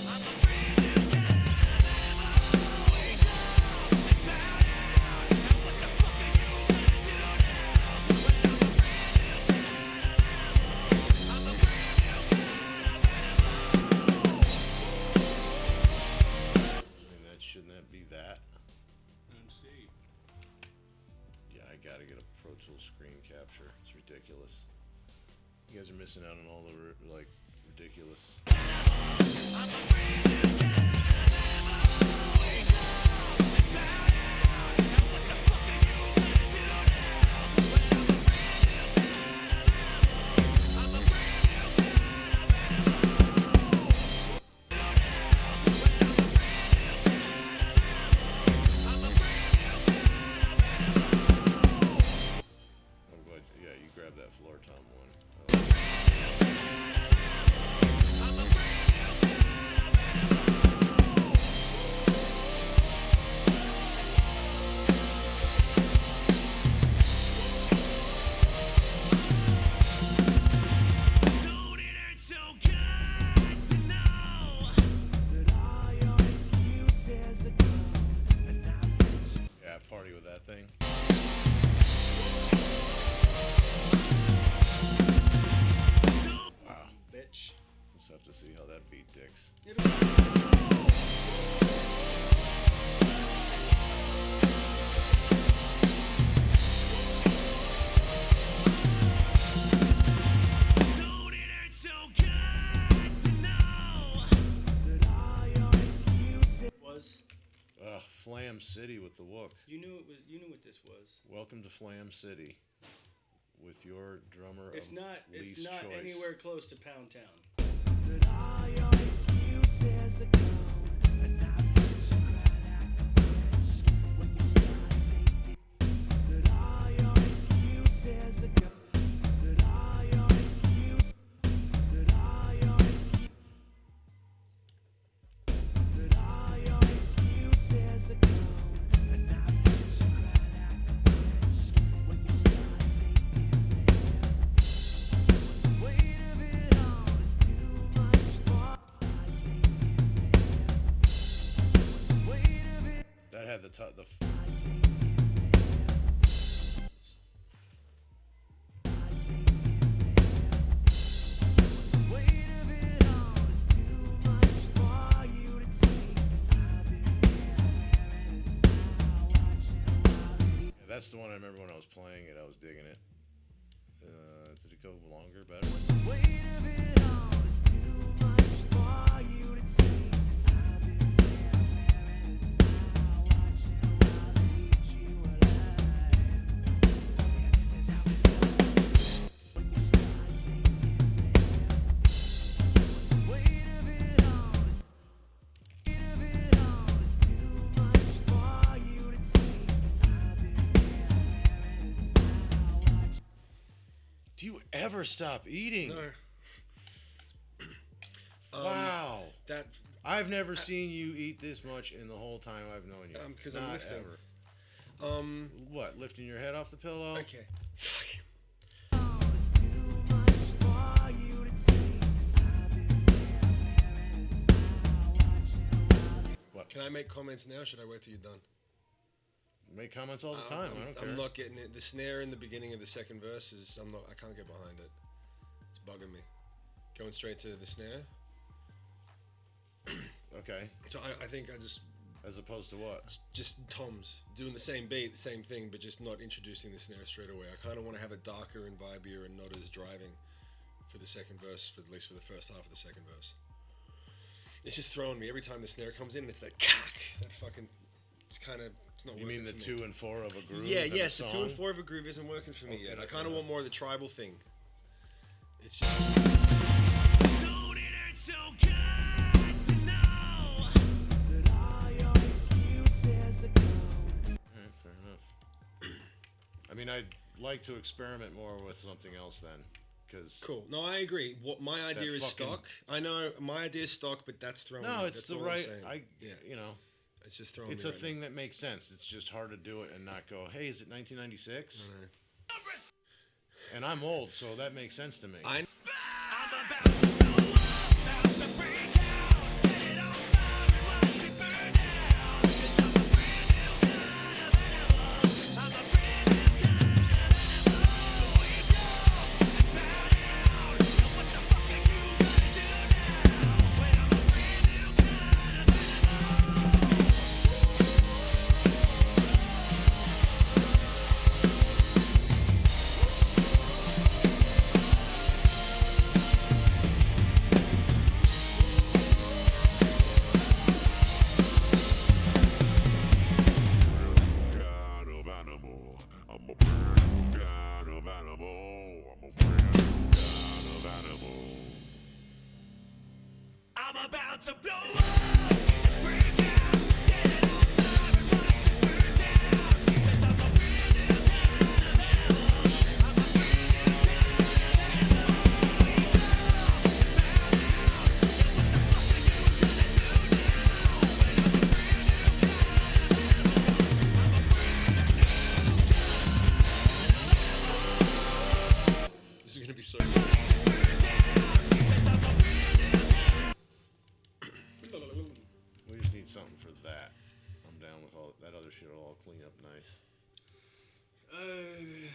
Speaker 4: I'm a brand new kind of animal. Wake up, bow down. Now what the fuck are you gonna do now? Well, I'm a brand new kind of animal. I'm a brand new kind of animal.
Speaker 5: And that shouldn't that be that?
Speaker 2: let's see.
Speaker 5: Yeah, I gotta get a Pro Tools screen capture. It's ridiculous. You guys are missing out on all the like ridiculous.
Speaker 4: I'm a brand new kind of animal. Wake up, bow down. Now what the fuck are you gonna do now? Well, I'm a brand new kind of animal. I'm a brand new kind of animal. I'm a brand new kind of animal.
Speaker 5: I'm glad. Yeah, you grabbed that floor tom one.
Speaker 4: I'm a brand new kind of animal.
Speaker 9: thing. Wow.
Speaker 2: Bitch.
Speaker 9: Just have to see how that beat dicks.
Speaker 4: Don't it hurt so good to know that all your excuses
Speaker 2: Was
Speaker 9: Flam City with the Wook.
Speaker 2: you knew it was? You knew what this was.
Speaker 9: Welcome to Flam City with your drummer
Speaker 2: It's
Speaker 9: of
Speaker 2: not.
Speaker 9: least
Speaker 2: It's not
Speaker 9: choice.
Speaker 2: anywhere close to Pound Town.
Speaker 4: that all your excuses are gone and I wish you cried like a bitch when you start taking that all your excuses are gone that all your excuses that all your excuses that all your excuses are gone and I wish you cried like a bitch when you start taking risks. Weight of it all is too much for I take risks. Weight of it
Speaker 9: That had the
Speaker 4: I take risks. I take risks. Weight of it all is too much for you to take. I've been there, there it is now, watching while it
Speaker 9: That's the one I remember when I was playing it. I was digging it. Did it go longer, better?
Speaker 4: weight of it all is too much for you to take. I've been there it is now, watching while they eat you alive. Yeah, this is how it feels when you start taking risks. Weight of it all is too much for you to take. I've been there it is now, watching.
Speaker 9: Do you ever stop eating?
Speaker 7: No.
Speaker 9: Wow.
Speaker 7: That
Speaker 9: I've never seen you eat this much in the whole time I've known you.
Speaker 7: 'cause I'm
Speaker 9: Not
Speaker 7: lifting.
Speaker 9: ever. What? Lifting your head off the pillow?
Speaker 7: okay.
Speaker 4: It's too much for you to take. I've been there it is now, watching while
Speaker 7: Can I make comments now? Or should I wait till you're done?
Speaker 9: Make comments all the time. I don't care.
Speaker 7: I'm not getting it. The snare in the beginning of the second verse is I can't get behind it. It's bugging me. Going straight to the snare.
Speaker 9: Okay.
Speaker 7: So I think I just
Speaker 9: As opposed to what?
Speaker 7: just toms doing the same beat, the same thing, but just not introducing the snare straight away. I kind of want to have it darker and vibier and not as driving for the second verse, for at least for the first half of the second verse. It's just throwing me every time the snare comes in. And it's that cack, that fucking. It's kind of. It's not.
Speaker 9: You mean the
Speaker 7: working for me.
Speaker 9: 2 and 4 of a groove?
Speaker 7: Yeah,
Speaker 9: in a
Speaker 7: yes, the 2 and
Speaker 9: song?
Speaker 7: 4 of a groove isn't working for me yet. I
Speaker 9: Okay,
Speaker 7: kind of
Speaker 9: yeah.
Speaker 7: want more of the tribal thing. It's just.
Speaker 4: don't it hurt so good to know that all your excuses are gone.
Speaker 9: Alright, fair enough. I mean, I'd like to experiment more with something else then. Cause
Speaker 7: Cool. No, I agree. What my idea is
Speaker 9: fucking-
Speaker 7: stock. I know my idea is stock, but that's throwing me.
Speaker 9: No, it's
Speaker 7: That's
Speaker 9: the
Speaker 7: all I'm
Speaker 9: right.
Speaker 7: saying.
Speaker 9: You know,
Speaker 7: It's just throwing
Speaker 9: it's
Speaker 7: me
Speaker 9: a
Speaker 7: right
Speaker 9: thing that makes sense. It's just hard to do it and not go, hey, is it 1996?
Speaker 7: now.
Speaker 9: And I'm old, so that makes sense to me.
Speaker 4: I'm about to blow up, about to break out, set it on fire and watch it burn out. 'Cause I'm a brand new kind of animal. I'm a brand new kind of animal. We go and bow down. And what the fuck are you gonna do now? When I'm a brand new kind of animal.
Speaker 6: Kind of animal. I'm a brand new kind of animal. I'm a brand new kind of animal.
Speaker 4: I'm about to blow up, break out, set it on fire and watch it burn down. 'Cause I'm a brand new kind of animal. I'm a brand new kind of animal. We go and bow down. And what the fuck are you gonna do now? When I'm a brand new kind of animal. I'm a brand new
Speaker 7: This is gonna be so.
Speaker 4: burn down. 'Cause I'm a brand
Speaker 9: We just need something for that. I'm down with all that other shit. Will all clean up nice. I'm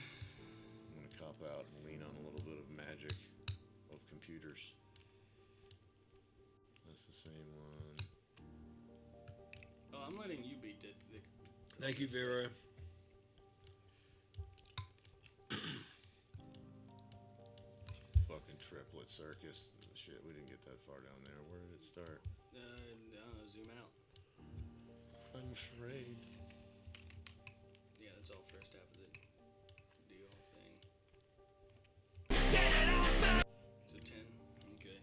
Speaker 9: gonna cop out and lean on a little bit of magic of computers. That's the same one.
Speaker 2: Oh, I'm letting you beat it.
Speaker 7: Thank you, Vera.
Speaker 9: Fucking triplet circus. Shit, we didn't get that far down there. Where did it start?
Speaker 2: I don't know, zoom out.
Speaker 9: I'm afraid.
Speaker 2: Yeah, that's all first half of the deal thing. So 10. Okay.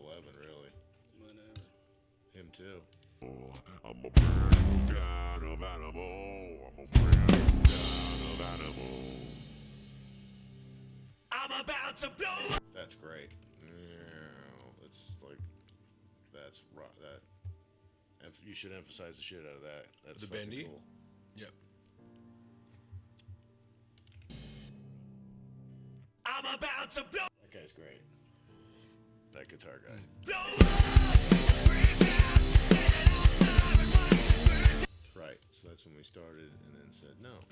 Speaker 9: 11, really.
Speaker 2: Whatever.
Speaker 9: Him too.
Speaker 6: I'm a brand new kind of animal. I'm a brand new kind of animal.
Speaker 4: I'm about to blow up.
Speaker 9: That's great. It's like that's right. You should emphasize the shit out of that. That's
Speaker 7: The
Speaker 9: fucking
Speaker 7: bendy?
Speaker 9: cool.
Speaker 7: Yep.
Speaker 4: I'm about to blow
Speaker 9: That guy's great. That guitar guy. Right. So that's when we started, and then said no.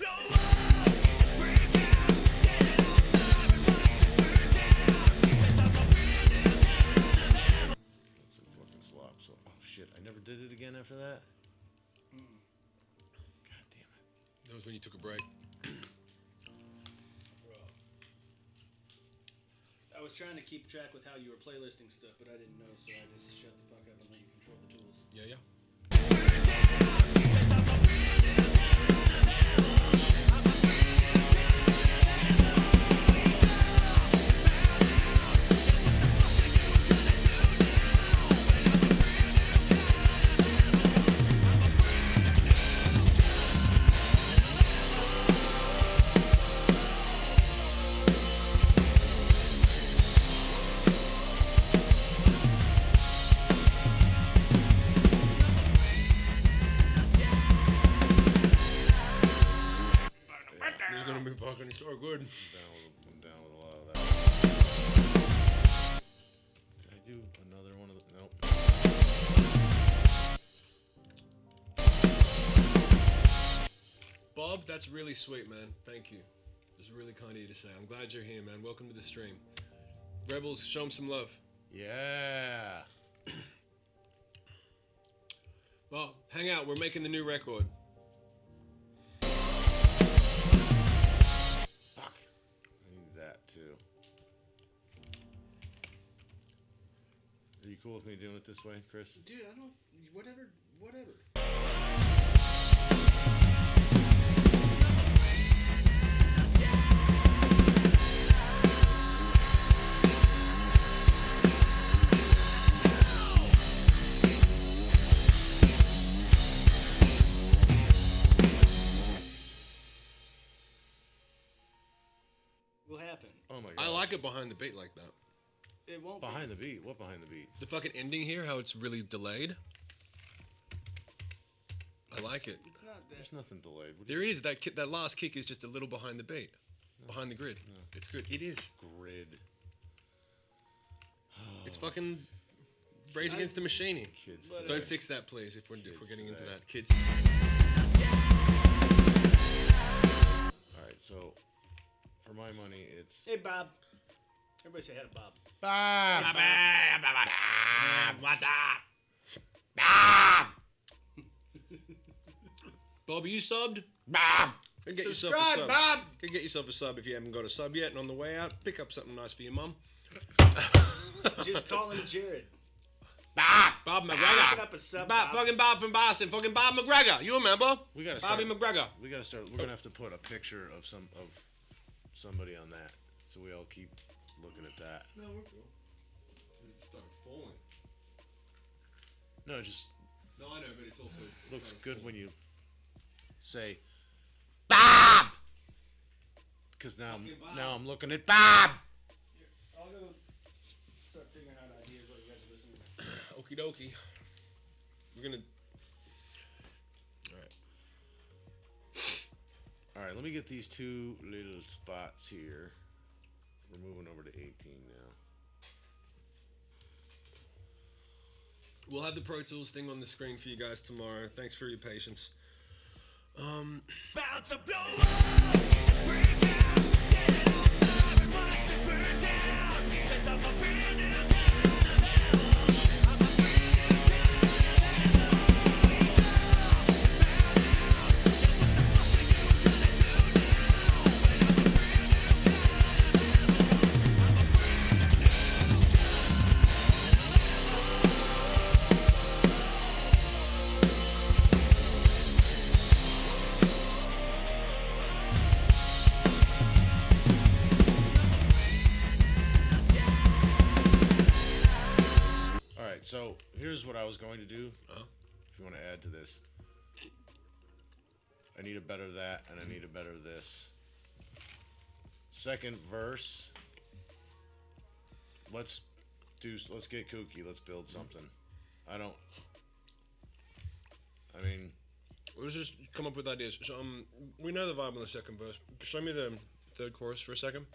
Speaker 9: That's a fucking slop. So, oh shit, I never did it again after that. God damn it.
Speaker 7: That was when you took a break.
Speaker 2: I was trying to keep track with how you were playlisting stuff, but I didn't know, so I just shut the fuck up and let you control the tools.
Speaker 7: Yeah, yeah. You're gonna be fucking so good.
Speaker 9: I'm down with a lot of that. Did I do another one of the? Nope.
Speaker 7: Bob, that's really sweet, man. Thank you. It's really kind of you to say. I'm glad you're here, man. Welcome to the stream. Rebels, show them some love.
Speaker 9: Yeah.
Speaker 7: Well, hang out. We're making the new record.
Speaker 9: Fuck. I need that too. Are you cool with me doing it this way, Chris?
Speaker 2: Dude, I don't. Whatever. Will happen.
Speaker 9: Oh my god.
Speaker 7: I like it behind the beat like that.
Speaker 2: It won't
Speaker 9: Behind the beat. What behind the beat?
Speaker 7: The fucking ending here, how it's really delayed. I like it.
Speaker 2: It's not that.
Speaker 9: There's nothing delayed. What do
Speaker 7: There is that last kick is just a little behind the beat, behind the grid. It's good. It is.
Speaker 9: Grid.
Speaker 7: It's fucking Rage Against the Machine.
Speaker 9: Kids.
Speaker 7: Don't fix that, please. If we're getting into
Speaker 9: today.
Speaker 7: that, kids.
Speaker 9: All right. So, for my money, it's
Speaker 2: Hey, Bob. Everybody say hi to Bob.
Speaker 9: Bob.
Speaker 7: What's up? Bob, are you subbed?
Speaker 9: Bob.
Speaker 7: Go get yourself a sub. Bob. Go get yourself a sub if you haven't got a sub yet. And on the way out, pick up something nice for your mum.
Speaker 2: Just call him Jared.
Speaker 7: Bob
Speaker 2: Picking
Speaker 7: McGregor.
Speaker 2: up a sub.
Speaker 7: Bob, fucking Bob from Boston. Fucking Bob McGregor. You remember?
Speaker 9: We gotta start.
Speaker 7: Bobby McGregor.
Speaker 9: We gotta start. We're gonna have to put a picture of somebody on that, so we all keep looking at that.
Speaker 7: No, we're cool. It started falling.
Speaker 9: No, it just
Speaker 7: No, I know, but it's also
Speaker 9: looks good when you say Bob, because now I'm looking at Bob.
Speaker 2: I'll go start figuring out ideas what you guys are listening to.
Speaker 7: Okie dokie. We're gonna.
Speaker 9: All right, let me get these two little spots here. We're moving over to 18 now.
Speaker 7: We'll have the Pro Tools thing on the screen for you guys tomorrow. Thanks for your patience.
Speaker 4: About to blow up, break out, set it on fire and watch it burn down. 'Cause I'm a brand new kind of animal. I'm a brand new kind of animal. Wake up, bow down. What the fuck are you gonna do now? When I'm a brand new
Speaker 9: All right, so here's what I was going to do. If you want to add to this, I need a better that, and I need a better this. Second verse. Let's get kooky. Let's build something.
Speaker 1: Let's just come up with ideas. So, we know the vibe on the second verse. Show me the third chorus for a second.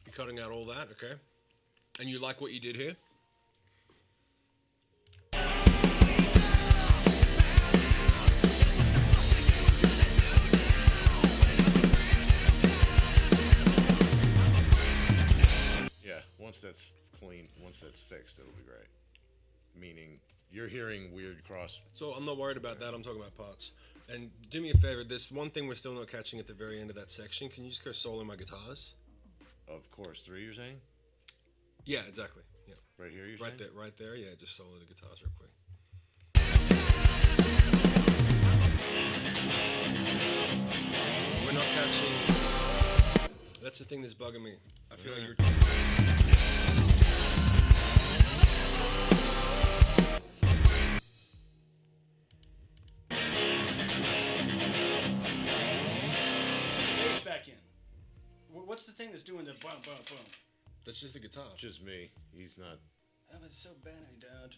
Speaker 1: You're cutting out all that, okay? And you like what you did here?
Speaker 9: Yeah, once that's clean, once that's fixed, it'll be great. Meaning, you're hearing weird cross.
Speaker 1: So I'm not worried about that. I'm talking about parts. And do me a favor. There's one thing we're still not catching at the very end of that section. Can you just go solo my guitars?
Speaker 9: Of course, 3 you're saying?
Speaker 1: Yeah, exactly. Yeah.
Speaker 9: Right here you're
Speaker 1: Right
Speaker 9: saying?
Speaker 1: there, right there. Yeah, just solo the guitars real quick. We're not catching. That's the thing that's bugging me. I feel like you're.
Speaker 2: Put the bass back in. What's the thing that's doing the boom, boom, boom?
Speaker 1: That's just the guitar.
Speaker 9: Just me. He's not.
Speaker 2: Oh, it's so bad. Down.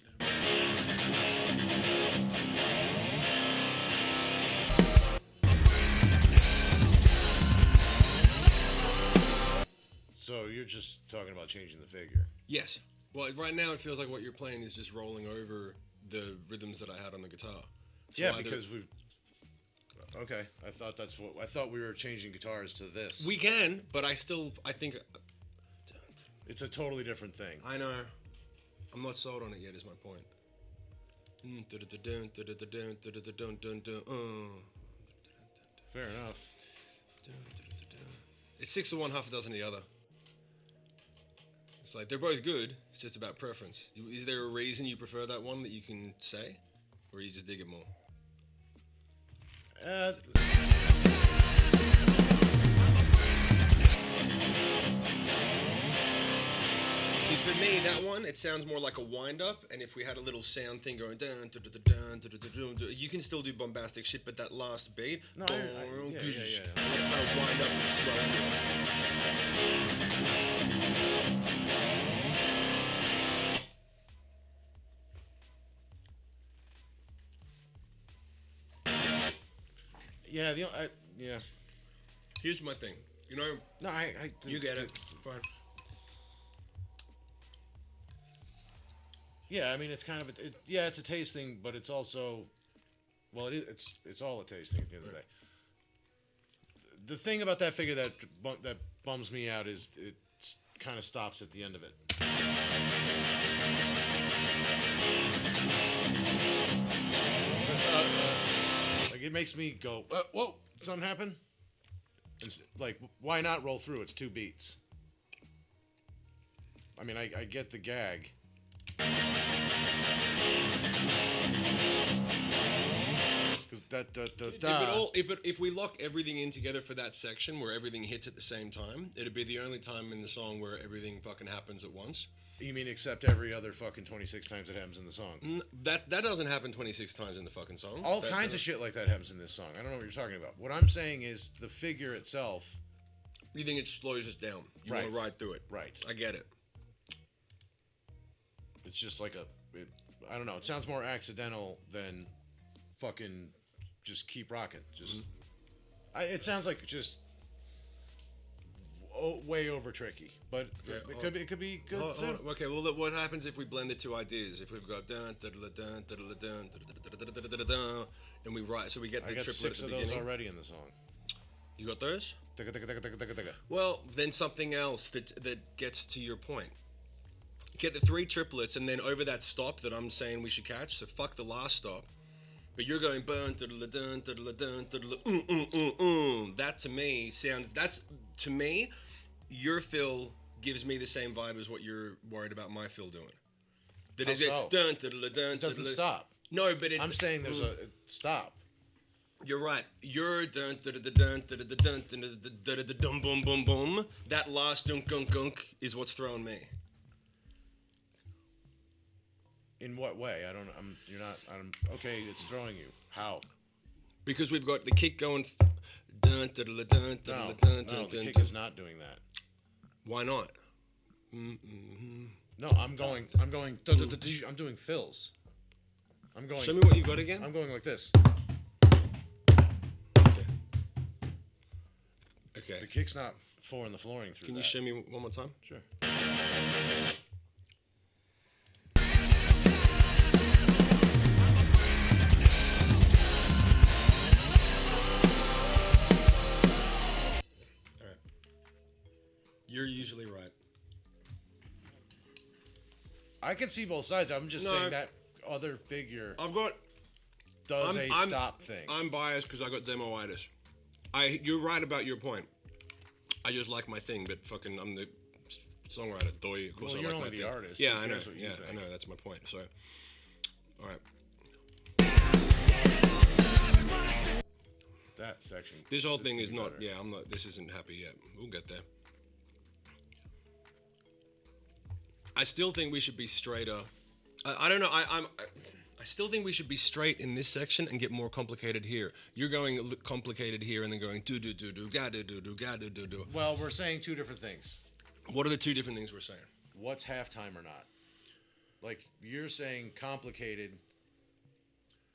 Speaker 9: So you're just talking about changing the figure.
Speaker 1: Yes. Well, right now it feels like what you're playing is just rolling over the rhythms that I had on the guitar. So
Speaker 9: Yeah,
Speaker 1: either-
Speaker 9: because we've. Okay, I thought we were changing guitars to this.
Speaker 1: we can, but I think
Speaker 9: It's a totally different thing.
Speaker 1: I know. I'm not sold on it yet. Is my point.
Speaker 9: Fair enough.
Speaker 1: It's 6 of one, half a dozen of the other. It's like they're both good. It's just about preference. Is there a reason you prefer that one that you can say, or you just dig it more? See, for me, that one, it sounds more like a wind-up, and if we had a little sound thing going down, you can still do bombastic shit, but that last beat,
Speaker 9: yeah.
Speaker 1: kind of wind up and swell into it.
Speaker 9: Yeah, yeah.
Speaker 1: Here's my thing. You know,
Speaker 9: No,
Speaker 1: you get it. Fine.
Speaker 9: Yeah, I mean, it's kind of it's a taste thing, but it's also, well, it's all a taste thing at the end of the day. The thing about that figure that bums me out is it kind of stops at the end of it. Like it makes me go, whoa, something happened? Like, why not roll through? It's 2 beats. I mean, I get the gag.
Speaker 1: If we lock everything in together for that section where everything hits at the same time, it'd be the only time in the song where everything fucking happens at once.
Speaker 9: You mean except every other fucking 26 times it happens in the song?
Speaker 1: That doesn't happen 26 times in the fucking song.
Speaker 9: All kinds of shit like that happens in this song. I don't know what you're talking about. What I'm saying is the figure itself.
Speaker 1: You think it slows us down. You
Speaker 9: Right.
Speaker 1: want to ride through it.
Speaker 9: Right.
Speaker 1: I get it.
Speaker 9: It's just like I don't know. It sounds more accidental than fucking just keep rocking. Just, it sounds like just way over tricky, but it could be good too.
Speaker 7: Okay, well, what happens if we blend the two ideas? If we've got dun dun dun dun dun dun dun dun dun, and we write, so we get the
Speaker 9: I got
Speaker 7: triplet
Speaker 9: 6
Speaker 7: at
Speaker 9: of
Speaker 7: the
Speaker 9: those
Speaker 7: beginning.
Speaker 9: already in the song.
Speaker 7: You got those?
Speaker 9: Ticka, ticka, ticka, ticka, ticka, ticka.
Speaker 7: Well, then something else that gets to your point. Get the 3 triplets, and then over that stop that I'm saying we should catch. So fuck the last stop. But you're going bun dun dun dun dun dun. That to me sounds. That's to me. Your fill gives me the same vibe as what you're worried about my fill doing. That
Speaker 9: How so?
Speaker 7: It
Speaker 9: Doesn't stop.
Speaker 7: No, but
Speaker 9: I'm saying there's a stop.
Speaker 7: You're right. You're dun dun dun dun dun dun dun dun dun boom boom boom. That last dunk gunk gunk is what's throwing me.
Speaker 9: In what way? Okay, it's throwing you. How?
Speaker 7: Because we've got the kick going. Dun dun dun dun
Speaker 9: No,
Speaker 7: dun
Speaker 9: no,
Speaker 7: dun
Speaker 9: the
Speaker 7: dun.
Speaker 9: kick is not doing that.
Speaker 7: Why not?
Speaker 9: No, I'm going. I'm doing fills. I'm going.
Speaker 7: Show me what you got again.
Speaker 9: I'm going like this.
Speaker 7: Okay. Okay.
Speaker 9: The kick's not four in the flooring through
Speaker 7: Can
Speaker 9: that.
Speaker 7: you show me one more time?
Speaker 9: Sure.
Speaker 7: You're usually right.
Speaker 9: I can see both sides. I'm just
Speaker 7: No,
Speaker 9: saying that other figure
Speaker 7: I've got.
Speaker 9: does a stop thing.
Speaker 7: I'm biased because I got demoitis. You're right about your point. I just like my thing, but fucking I'm the songwriter. Doy, of course,
Speaker 9: Well,
Speaker 7: I
Speaker 9: you're
Speaker 7: like
Speaker 9: only
Speaker 7: my
Speaker 9: the
Speaker 7: thing.
Speaker 9: artist.
Speaker 7: Yeah,
Speaker 9: Who
Speaker 7: I know.
Speaker 9: cares what you
Speaker 7: Yeah,
Speaker 9: think?
Speaker 7: I know. That's my point. So, all right.
Speaker 9: That section.
Speaker 7: This whole thing
Speaker 9: could
Speaker 7: is
Speaker 9: be
Speaker 7: not.
Speaker 9: better.
Speaker 7: Yeah, I'm not. This isn't happy yet. We'll get there. I still think we should be straighter. I don't know. I still think we should be straight in this section and get more complicated here. You're going complicated here and then going do do do do ga do do do ga do do do.
Speaker 9: Well, we're saying two different things.
Speaker 7: What are the two different things we're saying?
Speaker 9: What's halftime or not? Like you're saying complicated,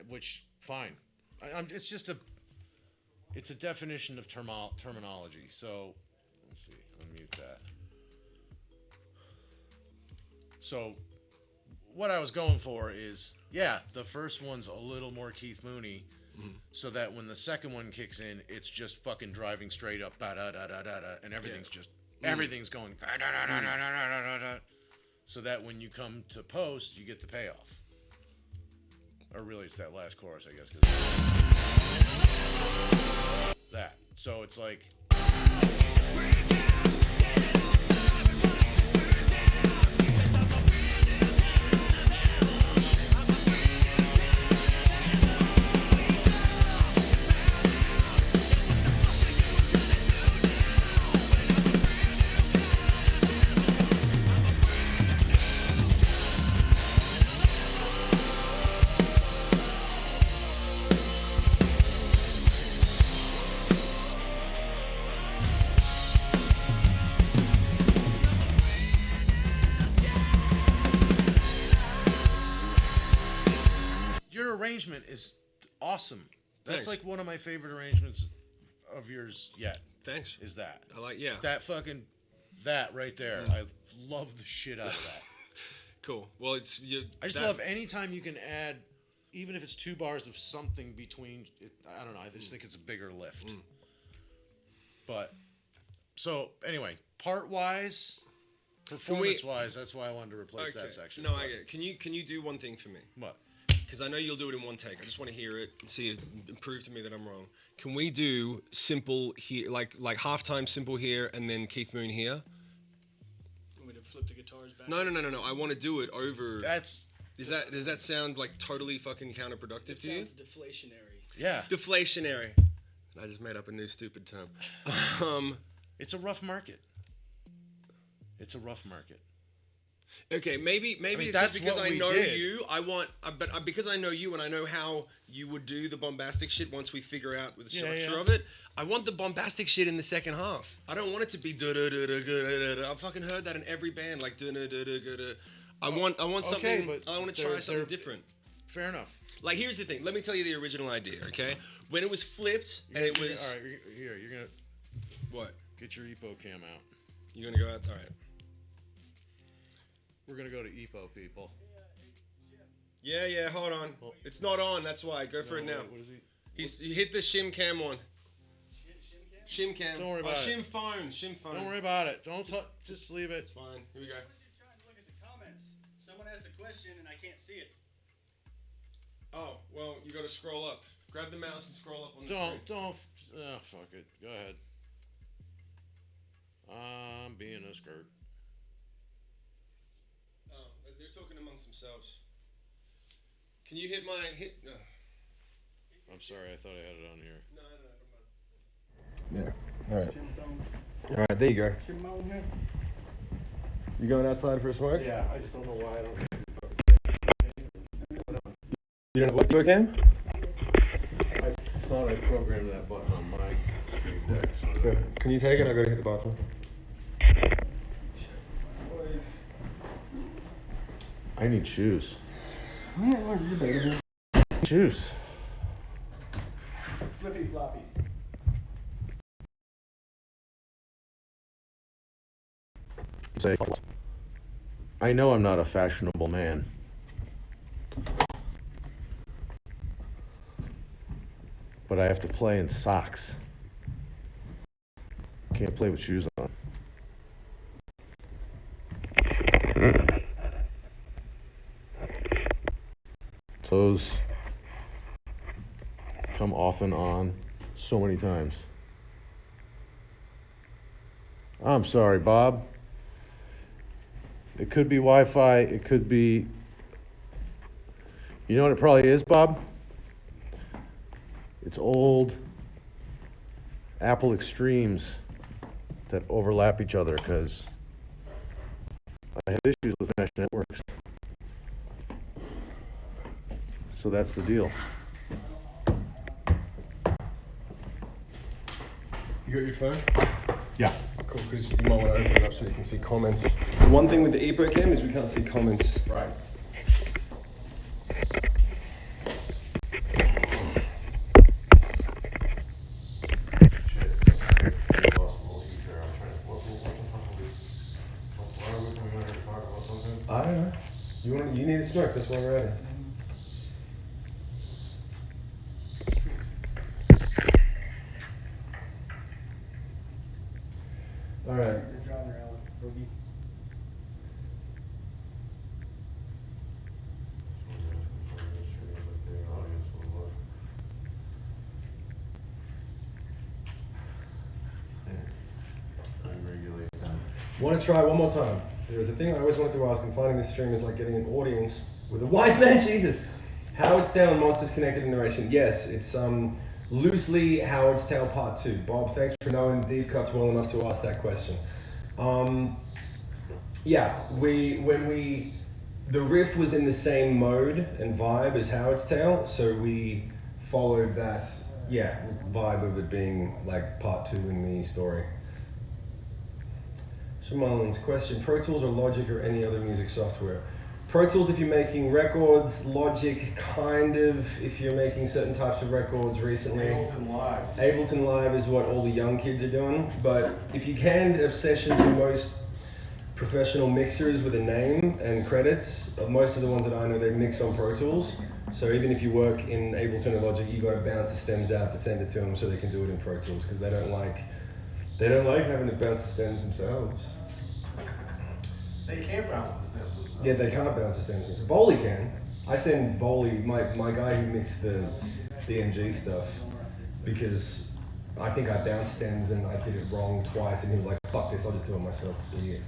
Speaker 9: which fine. It's just it's a definition of terminology. So let's see. Unmute that. So what I was going for is, yeah, the first one's a little more Keith Mooney, so that when the second one kicks in, it's just fucking driving straight up, da da da da da, and everything's just everything's going, da da da da da da da da, so that when you come to post, you get the payoff. Or really, it's that last chorus, I guess, 'cause that. So it's like. Your arrangement is awesome. That's
Speaker 7: Thanks.
Speaker 9: like one of my favorite arrangements of yours yet.
Speaker 7: Thanks.
Speaker 9: Is that?
Speaker 7: I like, yeah.
Speaker 9: That fucking, that right there. I love the shit out of that.
Speaker 7: Cool. Well, it's you.
Speaker 9: I just love any time you can add, even if it's 2 bars of something between. I don't know. I just think it's a bigger lift. But so anyway, part wise, performance wise, that's why I wanted to replace that section.
Speaker 7: No, I get it. Can you do one thing for me?
Speaker 9: What?
Speaker 7: Because I know you'll do it in one take. I just want to hear it and see it and prove to me that I'm wrong. Can we do simple here, like halftime simple here, and then Keith Moon here?
Speaker 2: Want me to flip the guitars back?
Speaker 7: No. I want to do it over.
Speaker 9: That's
Speaker 7: Does that sound like totally fucking counterproductive
Speaker 2: It
Speaker 7: to you?
Speaker 2: sounds deflationary.
Speaker 9: yeah.
Speaker 7: Deflationary. I just made up a new stupid term.
Speaker 9: It's a rough market. It's a rough market.
Speaker 7: Okay, maybe it's
Speaker 9: that's
Speaker 7: just because
Speaker 9: what
Speaker 7: I
Speaker 9: we
Speaker 7: know
Speaker 9: did.
Speaker 7: you. But because I know you and I know how you would do the bombastic shit once we figure out the structure of it. I want the bombastic shit in the second half. I don't want it to be da da da da da da. I've fucking heard that in every band, like da da da da da. I want something.
Speaker 9: but
Speaker 7: I want to try something different.
Speaker 9: Fair enough.
Speaker 7: Like here's the thing. Let me tell you the original idea. Okay, when it was flipped and it was
Speaker 9: all right. Here, you're gonna.
Speaker 7: what?
Speaker 9: Get your EPO cam out.
Speaker 7: You gonna go out? All right.
Speaker 9: We're gonna go to EPO, people.
Speaker 7: Yeah. Hold on. It's not on. That's why. Go for it now.
Speaker 9: What is he?
Speaker 7: He hit the Shim cam one. Shim cam.
Speaker 9: Don't worry about it.
Speaker 7: Shim phone. Shim phone.
Speaker 9: Don't worry about it. Don't touch. Just leave it.
Speaker 7: It's fine. Here we go.
Speaker 2: Just trying to look at the comments. Someone asked a question and I can't see it.
Speaker 7: Oh, well, you gotta scroll up. Grab the mouse and scroll up on the
Speaker 9: Don't.
Speaker 7: screen.
Speaker 9: Fuck it. Go ahead. I'm being a skirt.
Speaker 7: Oh, they're talking amongst themselves. Can you hit my No.
Speaker 9: I'm sorry. I thought I had it on here.
Speaker 7: No.
Speaker 5: Yeah. All right. All right. There you go. You going outside for a smoke?
Speaker 3: Yeah, I just don't know why I don't.
Speaker 5: You don't have a webcam?
Speaker 3: I thought I programmed that button on my Stream Deck. So
Speaker 5: Okay. Can you take it? I gotta hit the bathroom.
Speaker 3: I need shoes.
Speaker 5: Yeah, debatable.
Speaker 3: Shoes.
Speaker 2: Flippy floppies.
Speaker 3: Say, I know I'm not a fashionable man. But I have to play in socks. Can't play with shoes on. Those come off and on so many times. I'm sorry, Bob. It could be Wi-Fi, it could be... You know what it probably is, Bob? It's old Apple Extremes that overlap each other because I have issues with mesh networks. So that's the deal.
Speaker 5: You got your phone?
Speaker 3: Yeah.
Speaker 5: Cool, because you might want to open it up so you can see comments. The one thing with the EPO cam is we can't see comments.
Speaker 3: Right.
Speaker 5: I don't know. You need a smoke, that's why we're at it. Alright. Want to try one more time? There's a thing I always wanted to ask, and finding this stream is like getting an audience with a wise man, Jesus. Howard's Tale and Monsters Connected in Narration. Yes, it's loosely Howard's Tale Part 2. Bob, thanks for knowing deep cuts well enough to ask that question. Yeah, the riff was in the same mode and vibe as Howard's Tale, so we followed that, vibe of it being like Part 2 in the story. Shimon's question, Pro Tools or Logic or any other music software? Pro Tools if you're making records, Logic kind of if you're making certain types of records recently.
Speaker 3: Ableton Live.
Speaker 5: Ableton Live is what all the young kids are doing, but if you can have sessions with most professional mixers with a name and credits, most of the ones that I know, they mix on Pro Tools. So even if you work in Ableton or Logic, you got to bounce the stems out to send it to them so they can do it in Pro Tools because they don't like having to bounce the stems themselves.
Speaker 3: They can't bounce the stems.
Speaker 5: Yeah, they can't bounce the stems. Volley can. I send Volley, my guy who mixed the DMG stuff, because I think I bounced stems and I did it wrong twice, and he was like, fuck this, I'll just do it myself. Idiot.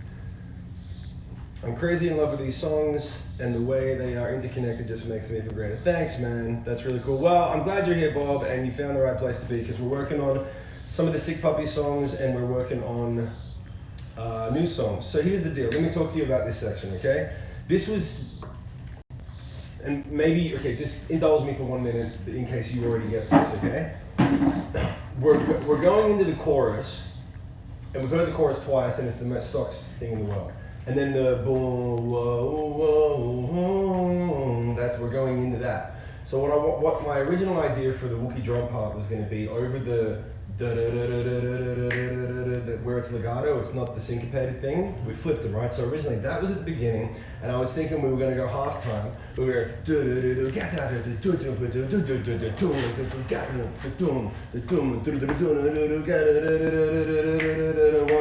Speaker 5: I'm crazy in love with these songs, and the way they are interconnected just makes them even greater. Thanks, man. That's really cool. Well, I'm glad you're here, Bob, and you found the right place to be, because we're working on some of the Sick Puppies songs, and we're working on new songs. So here's the deal. Let me talk to you about this section, okay? This was, and maybe, okay, just indulge me for 1 minute in case you already get this, okay? We're going into the chorus, and we've heard the chorus twice, and it's the most stock thing in the world. And then the boom, whoa, whoa, whoa, we're going into that. So what my original idea for the Wookiee drum part was going to be over the where it's legato, it's not the syncopated thing. We flipped it, right? So originally that was at the beginning, and I was thinking we were going to go halftime. We were 1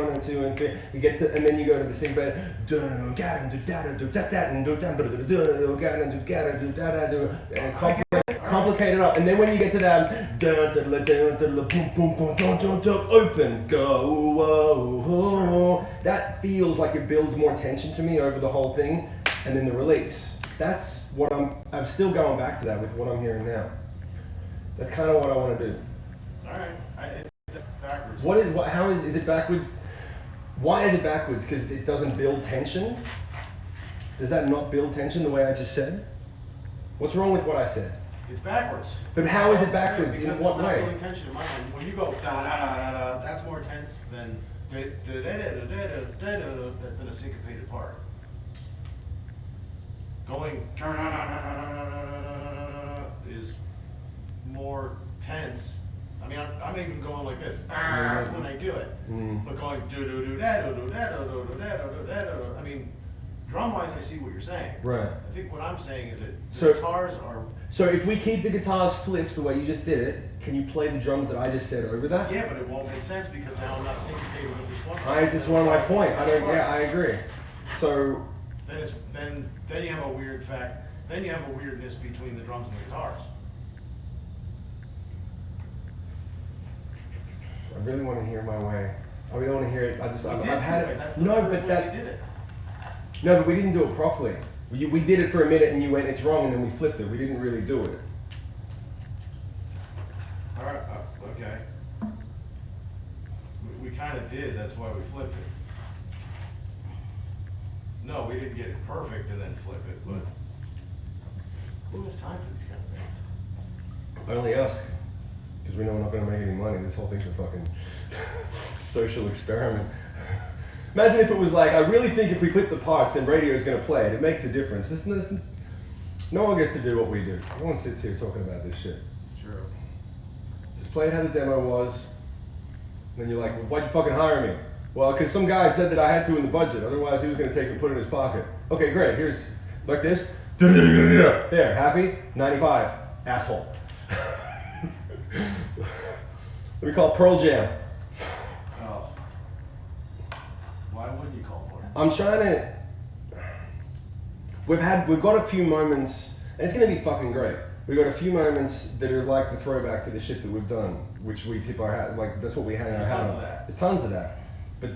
Speaker 5: and 2 and 3. You get to, and then you go to the syncopated. Complicate it up, and then when you get to that open, go, that feels like it builds more tension to me over the whole thing, and then the release. That's what I'm still going back to that with what I'm hearing now. That's kind of what I want to do.
Speaker 9: All right, it's backwards.
Speaker 5: How is it backwards? Why is it backwards? Because it doesn't build tension? Does that not build tension the way I just said? What's wrong with what I said?
Speaker 9: It's backwards.
Speaker 5: But how is it backwards? In what way?
Speaker 9: It's not building tension in my mind. When you go da da da da da, that's more tense than a syncopated part. Going is more tense. I mean, I'm even going like this when I do it. But going do do do da do do da do do do da do do da do. I mean, drum wise, I see what you're saying.
Speaker 5: Right.
Speaker 9: I think what I'm saying is that
Speaker 5: So-
Speaker 9: guitars are.
Speaker 5: So if we keep the guitars flipped the way you just did it, can you play the drums that I just said over that?
Speaker 9: Yeah, but it won't make sense because now I'm not syncopated with this one.
Speaker 5: It's just one of my point. I agree. So
Speaker 9: Then you have a weird fact. Then you have a weirdness between the drums and the guitars.
Speaker 5: I really want to hear my way. I really want to hear it. I've had it.
Speaker 9: That's the
Speaker 5: No,
Speaker 9: first
Speaker 5: but
Speaker 9: way
Speaker 5: that.
Speaker 9: you did it.
Speaker 5: No, but we didn't do it properly. We did it for a minute and you went, it's wrong, and then we flipped it. We didn't really do it.
Speaker 9: All right. Okay. We kind of did. That's why we flipped it. No, we didn't get it perfect and then flip it, but who has time for these kind of things?
Speaker 5: Only us. Because we know we're not going to make any money. This whole thing's a fucking social experiment. Imagine if it was like, I really think if we clip the parts, then radio's going to play it. It makes a difference. No one gets to do what we do. No one sits here talking about this shit.
Speaker 9: True.
Speaker 5: Just play it how the demo was. And then you're like, well, why'd you fucking hire me? Well, because some guy had said that I had to in the budget. Otherwise, he was going to take it and put it in his pocket. Okay, great. Here's, like this. There, happy? 95. Asshole. Let me call Pearl Jam.
Speaker 9: Oh. Why wouldn't you call for it?
Speaker 5: I'm trying to. We've got a few moments, and it's gonna be fucking great. We've got a few moments that are like the throwback to the shit that we've done, which we tip our hat, like that's what we hang our hat on. There's tons of that. But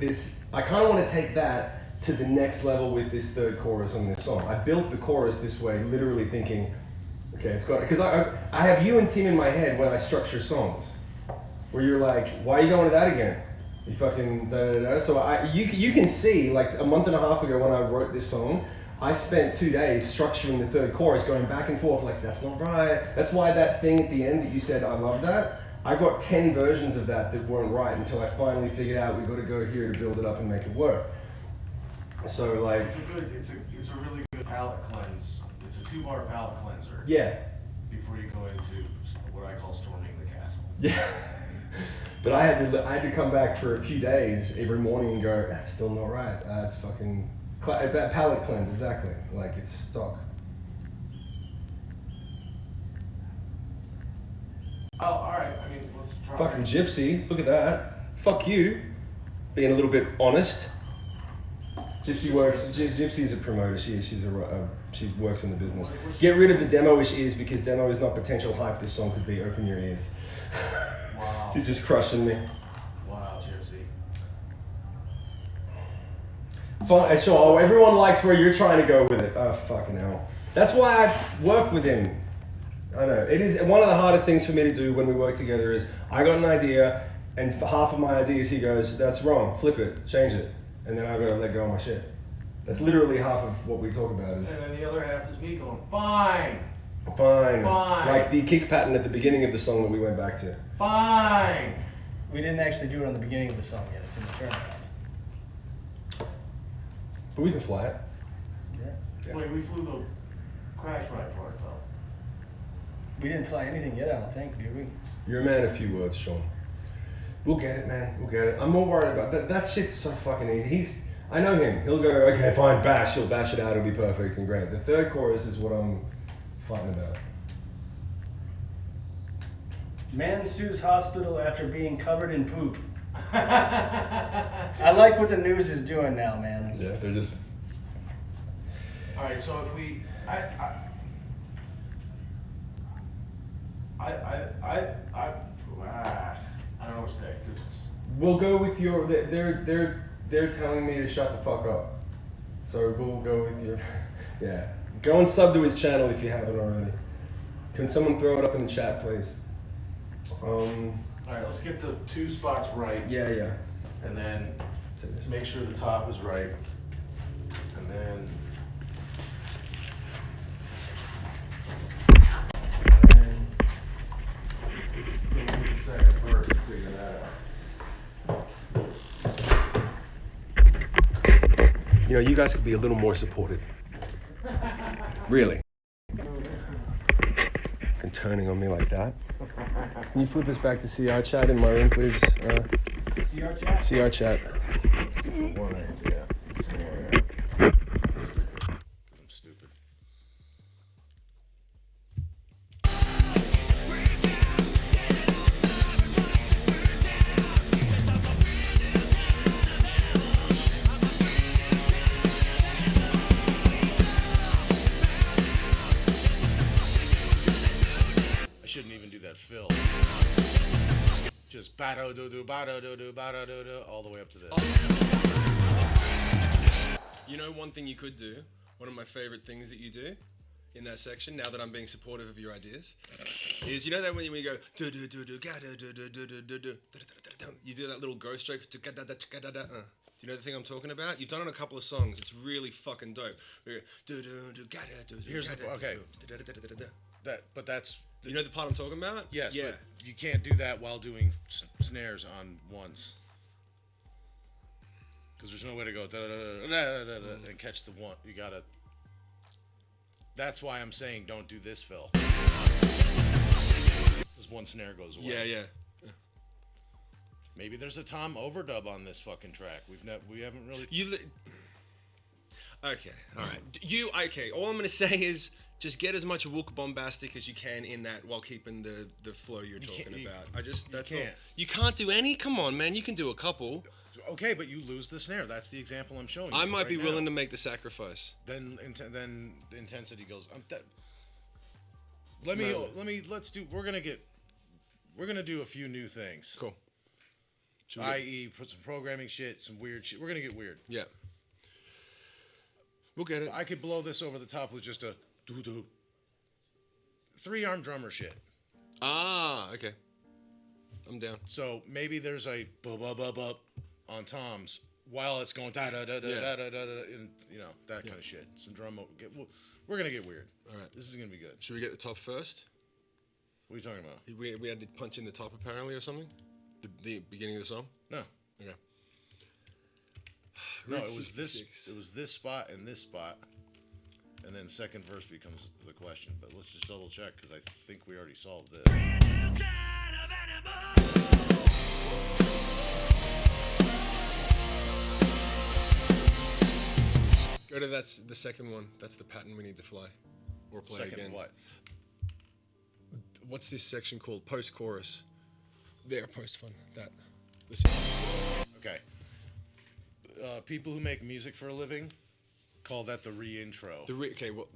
Speaker 5: I kind of want to take that to the next level with this third chorus on this song. I built the chorus this way, literally thinking, okay, it's got, because I have you and Tim in my head when I structure songs, where you're like, why are you going to that again? You fucking da da da. So you can see, like a month and a half ago when I wrote this song, I spent 2 days structuring the third chorus, going back and forth, like that's not right. That's why that thing at the end that you said, I love that. I got 10 versions of that weren't right until I finally figured out we've got to go here to build it up and make it work. So like,
Speaker 9: It's a really good palate cleanse. It's a 2-bar palate cleanser.
Speaker 5: yeah.
Speaker 9: Before you go into what I call storming the castle.
Speaker 5: Yeah. But I had to come back for a few days every morning and go, that's still not right. That's fucking palate cleanse, exactly. Like it's stock.
Speaker 9: Oh, all right. I mean, let's try.
Speaker 5: Fucking gypsy, look at that. Fuck you. Being a little bit honest. Gypsy works. Gypsy's a promoter. She works in the business. Get rid of the demo-ish ears because demo is not potential hype. This song could be. Open your ears.
Speaker 9: Wow.
Speaker 5: She's just crushing me.
Speaker 9: Wow, Gypsy.
Speaker 5: Fine, sure. Everyone likes where you're trying to go with it. Oh fucking hell. That's why I've worked with him. I know. It is one of the hardest things for me to do when we work together is I got an idea and for half of my ideas he goes, that's wrong, flip it, change it. And then I've got to let go of my shit. That's literally half of what we talk about is
Speaker 9: And then the other half is me going, fine,
Speaker 5: fine.
Speaker 9: Fine.
Speaker 5: Like the kick pattern at the beginning of the song that we went back to.
Speaker 9: fine.
Speaker 2: We didn't actually do it on the beginning of the song yet. It's in the turnaround.
Speaker 5: But we can fly it.
Speaker 2: Yeah.
Speaker 9: Wait, we flew the crash ride part though.
Speaker 2: We didn't fly anything yet, I don't think, did we?
Speaker 5: You're a man of few words, Sean. We'll get it, man. We'll get it. I'm more worried about that. That shit's so fucking easy. I know him. He'll go, okay, fine, bash. He'll bash it out. It'll be perfect and great. The third chorus is what I'm fighting about.
Speaker 10: Man sues hospital after being covered in poop. I like what the news is doing now, man.
Speaker 5: Yeah, they're just.
Speaker 9: All right, so if we, I don't know what to say. 'Cause it's,
Speaker 5: We'll go with your. They're telling me to shut the fuck up. So we'll go with your. Yeah. Go and sub to his channel if you haven't already. Can someone throw it up in the chat, please?
Speaker 9: all right, let's get the 2 spots right,
Speaker 5: Yeah.
Speaker 9: and then make sure the top is right, and then. Second verse, figure that out.
Speaker 5: You know, you guys could be a little more supportive. Really. And turning on me like that. Can you flip us back to CR chat in my room, please?
Speaker 10: CR chat?
Speaker 5: CR chat.
Speaker 9: I'm stupid. I shouldn't even do that fill. Just ba-do-do-do, ba-do-do-do, ba-do-do-do, all the way up to this.
Speaker 1: You know, one thing you could do, one of my favorite things that you do in that section, now that I'm being supportive of your ideas, is, you know that when you go, do do do do ga do do do do do do do, you do that little ghost stroke, do you know the thing I'm talking about? You've done it on a couple of songs. It's really fucking dope.
Speaker 9: Here's the, okay. But that's,
Speaker 1: You know the part I'm talking about?
Speaker 9: yes,
Speaker 1: Yeah.
Speaker 9: but you can't do that while doing snares on ones. Because there's no way to go and catch the one. You gotta. That's why I'm saying don't do this fill. Because one snare goes away.
Speaker 1: Yeah.
Speaker 9: Maybe there's a Tom overdub on this fucking track. We haven't really.
Speaker 1: Okay, all right. Okay. All I'm gonna say is just get as much Wook bombastic as you can in that while keeping the flow you're talking about. That's all. You can't do any. Come on, man. You can do a couple.
Speaker 9: Okay, but you lose the snare. That's the example I'm showing you.
Speaker 1: I might be
Speaker 9: now.
Speaker 1: willing to make the sacrifice.
Speaker 9: Then the intensity goes. We're gonna do a few new things.
Speaker 1: Cool.
Speaker 9: I.e., put some programming shit, some weird shit. We're gonna get weird.
Speaker 1: Yeah. We'll get it.
Speaker 9: I could blow this over the top with just a doo-doo. 3-arm drummer shit.
Speaker 1: Ah, okay. I'm down.
Speaker 9: So maybe there's a bu-bu-bu-bu on toms while it's going da-da-da-da-da-da-da, and, you know, that kind of shit. Some drum. We're going to get weird.
Speaker 1: All right.
Speaker 9: This is going to be good.
Speaker 1: Should we get the top first?
Speaker 9: What are you talking about?
Speaker 1: We had to punch in the top apparently or something? The beginning of the song?
Speaker 9: No.
Speaker 1: Okay.
Speaker 9: No,
Speaker 1: Route
Speaker 9: it was
Speaker 1: 66.
Speaker 9: this spot and this spot. And then second verse becomes the question. But let's just double check because I think we already solved this.
Speaker 1: Go to that's the second one. That's the pattern we need to fly. Or play
Speaker 9: Second
Speaker 1: again.
Speaker 9: what?
Speaker 1: What's this section called? Post-chorus. There, post-fun. That. This.
Speaker 9: Okay. People who make music for a living call that the re-intro.
Speaker 1: Okay, well,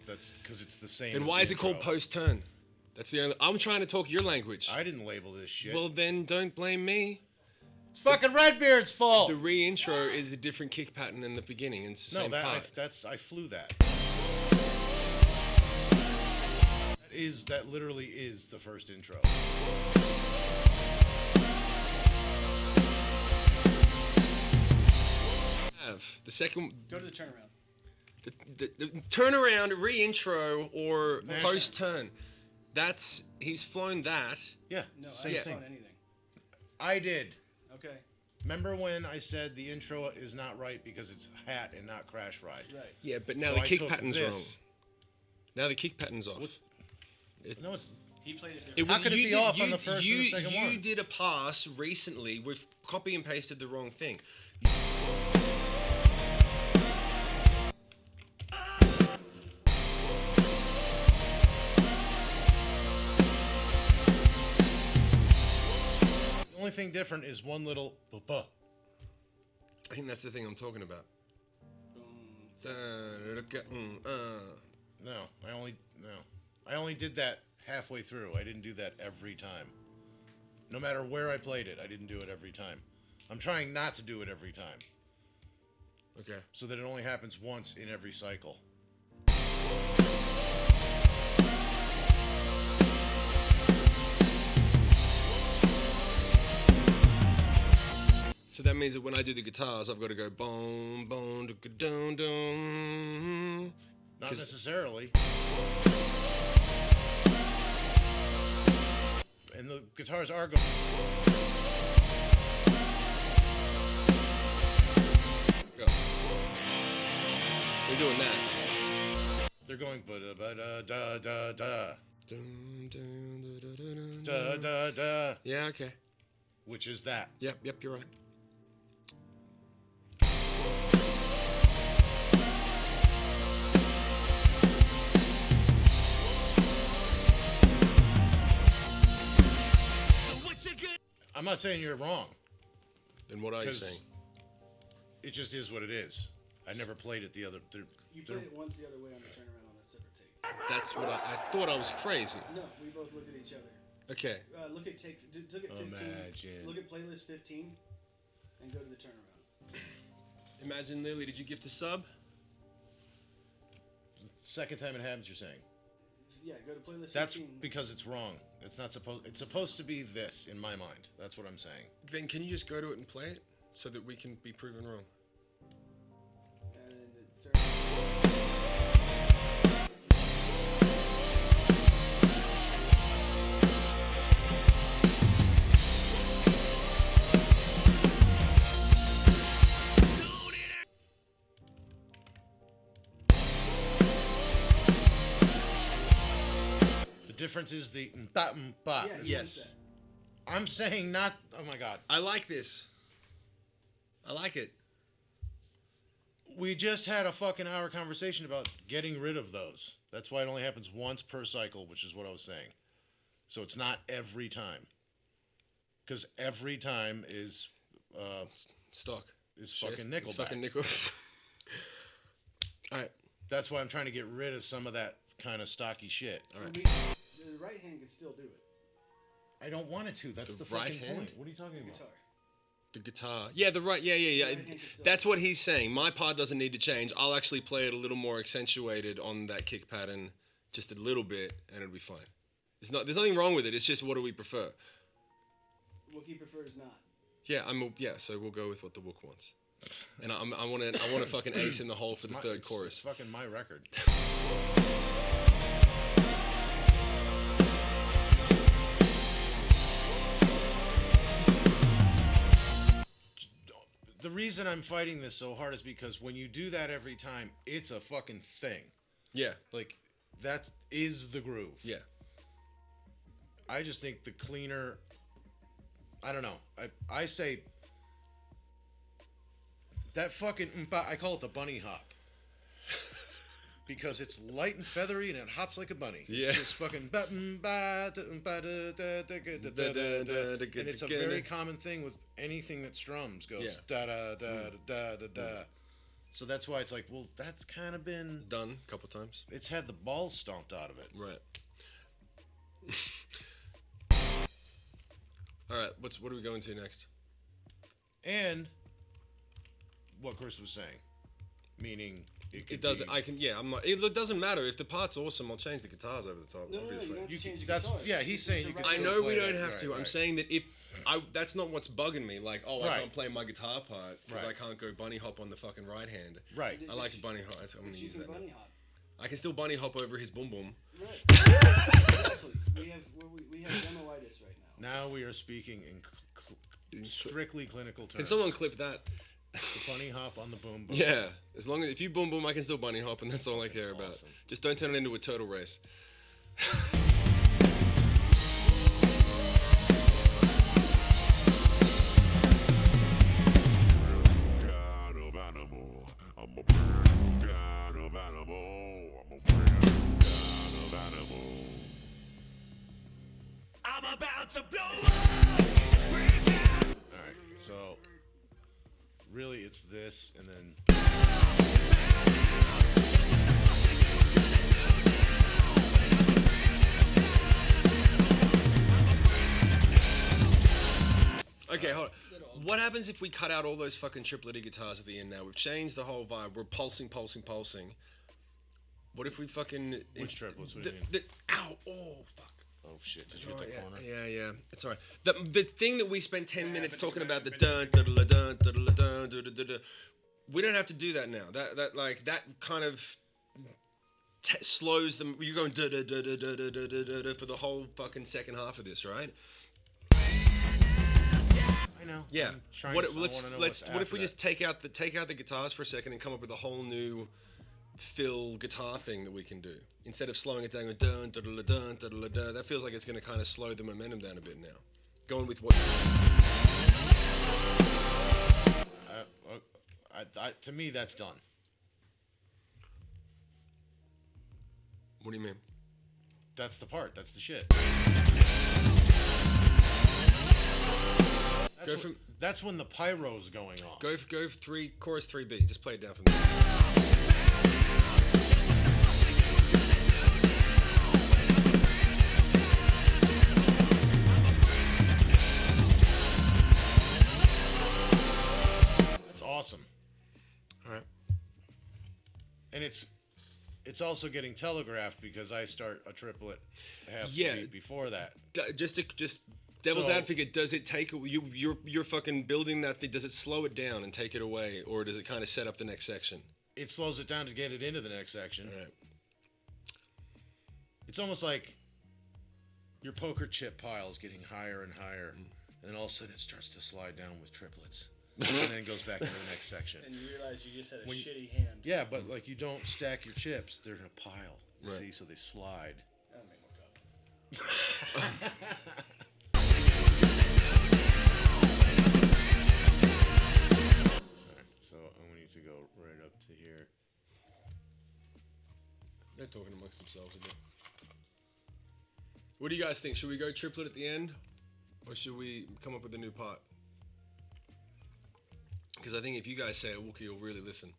Speaker 9: That's because it's the same.
Speaker 1: then
Speaker 9: as
Speaker 1: why
Speaker 9: the
Speaker 1: is it called
Speaker 9: intro.
Speaker 1: post-turn? That's the only. I'm trying to talk your language.
Speaker 9: I didn't label this shit.
Speaker 1: Well, then don't blame me.
Speaker 9: it's fucking Redbeard's fault.
Speaker 1: The re-intro is a different kick pattern than the beginning, and it's the same part.
Speaker 9: I flew that. That literally is the first intro.
Speaker 1: The second.
Speaker 2: Go to the turnaround.
Speaker 1: The turnaround, re-intro, or
Speaker 9: Nice.
Speaker 1: post-turn. He's flown that.
Speaker 9: Yeah,
Speaker 2: No,
Speaker 9: same
Speaker 2: I haven't
Speaker 9: thing.
Speaker 2: found anything.
Speaker 9: I did.
Speaker 2: Okay.
Speaker 9: Remember when I said the intro is not right because it's hat and not crash ride?
Speaker 2: Right.
Speaker 1: Yeah, but now
Speaker 9: So
Speaker 1: the
Speaker 9: I
Speaker 1: kick
Speaker 9: took
Speaker 1: pattern's
Speaker 9: this.
Speaker 1: wrong. Now the kick pattern's off.
Speaker 9: No, it's
Speaker 2: He played it different.
Speaker 9: How could it be off on the first and the second
Speaker 7: you
Speaker 9: one?
Speaker 7: did a pass recently with copy and pasted the wrong thing.
Speaker 9: The only thing different is one little ba.
Speaker 7: I think that's the thing I'm talking about.
Speaker 9: No, I only did that halfway through. I didn't do that every time. No matter where I played it, I didn't do it every time. I'm trying not to do it every time.
Speaker 7: Okay.
Speaker 9: So that it only happens once in every cycle.
Speaker 7: So that means that when I do the guitars, I've got to go boom, boom, dum, dum.
Speaker 9: Not necessarily. And the guitars are going.
Speaker 7: Go. They're doing that.
Speaker 9: They're going ba da da da da
Speaker 7: Dum, dum,
Speaker 9: da da da.
Speaker 7: Yeah, okay.
Speaker 9: Which is that?
Speaker 7: Yep, you're right.
Speaker 9: I'm not saying you're wrong.
Speaker 7: Then what are you saying?
Speaker 9: It just is what it is. I never played it the other.
Speaker 2: You played it once the other way on the turnaround on a separate take.
Speaker 7: That's what I thought I was crazy.
Speaker 2: No, we both looked at each other.
Speaker 7: Okay.
Speaker 2: Look at 15.
Speaker 9: Imagine.
Speaker 2: Look at playlist 15, and go to the turnaround.
Speaker 7: Imagine Lily, did you gift a sub?
Speaker 9: Second time it happens, you're saying.
Speaker 2: Yeah, go to playlist 15.
Speaker 9: That's because it's wrong. It's not supposed. It's supposed to be this in my mind. That's what I'm saying.
Speaker 7: Then can you just go to it and play it so that we can be proven wrong?
Speaker 2: And then the turnaround.
Speaker 9: The difference is the mpa mpa.
Speaker 2: Yeah,
Speaker 7: Yes.
Speaker 9: I'm saying not. Oh my God.
Speaker 7: I like this. I like it.
Speaker 9: We just had a fucking hour conversation about getting rid of those. That's why it only happens once per cycle, which is what I was saying. So it's not every time. Because every time is
Speaker 7: Stock.
Speaker 9: is
Speaker 7: Shit.
Speaker 9: fucking Nickelback.
Speaker 7: It's fucking nickel. All right.
Speaker 9: That's why I'm trying to get rid of some of that kind of stocky shit.
Speaker 7: All right.
Speaker 2: The right hand can still do it.
Speaker 9: I don't want it to. That's
Speaker 7: The
Speaker 9: the
Speaker 7: right
Speaker 9: fucking
Speaker 7: hand?
Speaker 9: point. What are you talking about?
Speaker 2: Guitar.
Speaker 7: The guitar. Yeah, the right. Yeah.
Speaker 2: right hand can still-
Speaker 7: That's what he's saying. My part doesn't need to change. I'll actually play it a little more accentuated on that kick pattern, just a little bit, and it'll be fine. It's not. There's nothing wrong with it. It's just what do we prefer?
Speaker 2: Wookie prefers not.
Speaker 7: Yeah, so we'll go with what the Wook wants. And I want to fucking ace in the hole for the third
Speaker 9: It's
Speaker 7: chorus.
Speaker 9: fucking my record. The reason I'm fighting this so hard is because when you do that every time, it's a fucking thing.
Speaker 7: Yeah.
Speaker 9: Like, that is the groove.
Speaker 7: Yeah.
Speaker 9: I just think the cleaner. I don't know. I say that fucking. I call it the bunny hop. Because it's light and feathery and it hops like a bunny.
Speaker 7: Yeah.
Speaker 9: It's just fucking. And it's a very common thing with anything that strums goes
Speaker 7: Yeah.
Speaker 9: da da da da da da. So that's why it's like, well, that's kind of been
Speaker 7: Done a couple times.
Speaker 9: It's had the balls stomped out of it.
Speaker 7: Right. All right. What are we going to next?
Speaker 9: And what Chris was saying, meaning
Speaker 7: It doesn't.
Speaker 9: Be,
Speaker 7: I can. Yeah. I'm not. It doesn't matter if the part's awesome. I'll change the guitars over the top.
Speaker 2: No,
Speaker 7: obviously.
Speaker 2: you don't have to change the
Speaker 9: that's
Speaker 2: guitars.
Speaker 9: yeah. He's saying you can.
Speaker 7: I
Speaker 9: still
Speaker 7: know
Speaker 9: play
Speaker 7: we don't
Speaker 9: that.
Speaker 7: have
Speaker 9: Right,
Speaker 7: to. I'm
Speaker 9: right.
Speaker 7: saying that that's not what's bugging me. Like, I
Speaker 9: Right.
Speaker 7: can't play my guitar part because
Speaker 9: Right.
Speaker 7: I can't go bunny hop on the fucking right hand.
Speaker 9: Right.
Speaker 7: I like bunny hop. I'm gonna
Speaker 2: But you
Speaker 7: use
Speaker 2: can
Speaker 7: that.
Speaker 2: bunny
Speaker 7: Now.
Speaker 2: hop.
Speaker 7: I can still bunny hop over his boom boom.
Speaker 2: Right. Exactly. We have demoitis right now.
Speaker 9: Now we are speaking in strictly clinical terms.
Speaker 7: Can someone clip that?
Speaker 9: The bunny hop on the boom boom?
Speaker 7: Yeah. As long as if you boom boom, I can still bunny hop, and that's all I care about.
Speaker 9: Awesome.
Speaker 7: Just don't turn it into a turtle race.
Speaker 4: about to blow up.
Speaker 9: All right, so really it's this, and then.
Speaker 7: Okay, hold on. What happens if we cut out all those fucking triplety guitars at the end now? We've changed the whole vibe. We're pulsing. What if we fucking...
Speaker 9: Which triplets? What do you mean?
Speaker 7: Ow! Oh, fuck.
Speaker 9: Oh, shit. Did you hit the corner?
Speaker 7: Yeah. It's alright. The thing that we spent 10 minutes talking about, the dun, dun, dun, dun, dun, dun, dun, dun, dun, we don't have to do that now. That kind of slows them. You're going da da da da da da da da for the whole fucking second half of this, right?
Speaker 9: I know.
Speaker 7: Yeah.
Speaker 9: What
Speaker 7: if we just take out the guitars for a second and come up with a whole new fill guitar thing that we can do instead of slowing it down going dun dun dun dun dun dun dun. That feels like it's going to kind of slow the momentum down a bit now. Going with what?
Speaker 9: To me, that's done.
Speaker 7: What do you mean?
Speaker 9: That's the part. That's the shit. That's when the pyro's going off.
Speaker 7: Go chorus 3B. Just play it down from there.
Speaker 9: That's awesome.
Speaker 7: All right.
Speaker 9: And it's also getting telegraphed because I start a triplet half beat before that.
Speaker 7: Just devil's advocate, does it take you're fucking building that thing? Does it slow it down and take it away, or does it kind of set up the next section?
Speaker 9: It slows it down to get it into the next section.
Speaker 7: All right.
Speaker 9: It's almost like your poker chip pile is getting higher and higher, and then all of a sudden it starts to slide down with triplets, and then it goes back into the next section.
Speaker 2: And you realize you just had a shitty hand.
Speaker 9: Yeah, but like you don't stack your chips; they're in a pile.
Speaker 7: Right.
Speaker 9: See, so they slide.
Speaker 2: That'll make more trouble.
Speaker 9: So I want you to go right up to here.
Speaker 7: They're talking amongst themselves a bit. What do you guys think? Should we go triplet at the end, or should we come up with a new part? Because I think if you guys say it, Wookie will really listen.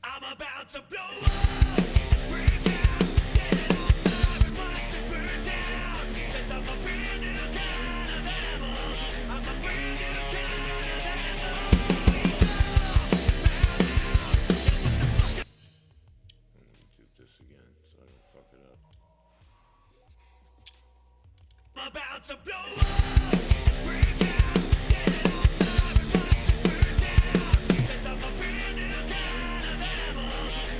Speaker 4: I'm about to blow up. Break out, set it on fire, watch it burn down. 'Cause I'm a brand new kind of animal. I'm a brand new kind of animal.
Speaker 9: I'm gonna do this again so I don't fuck it up.
Speaker 4: I'm about to blow up. Break out, set it on fire, watch it burn down. 'Cause I'm a brand new kind of animal.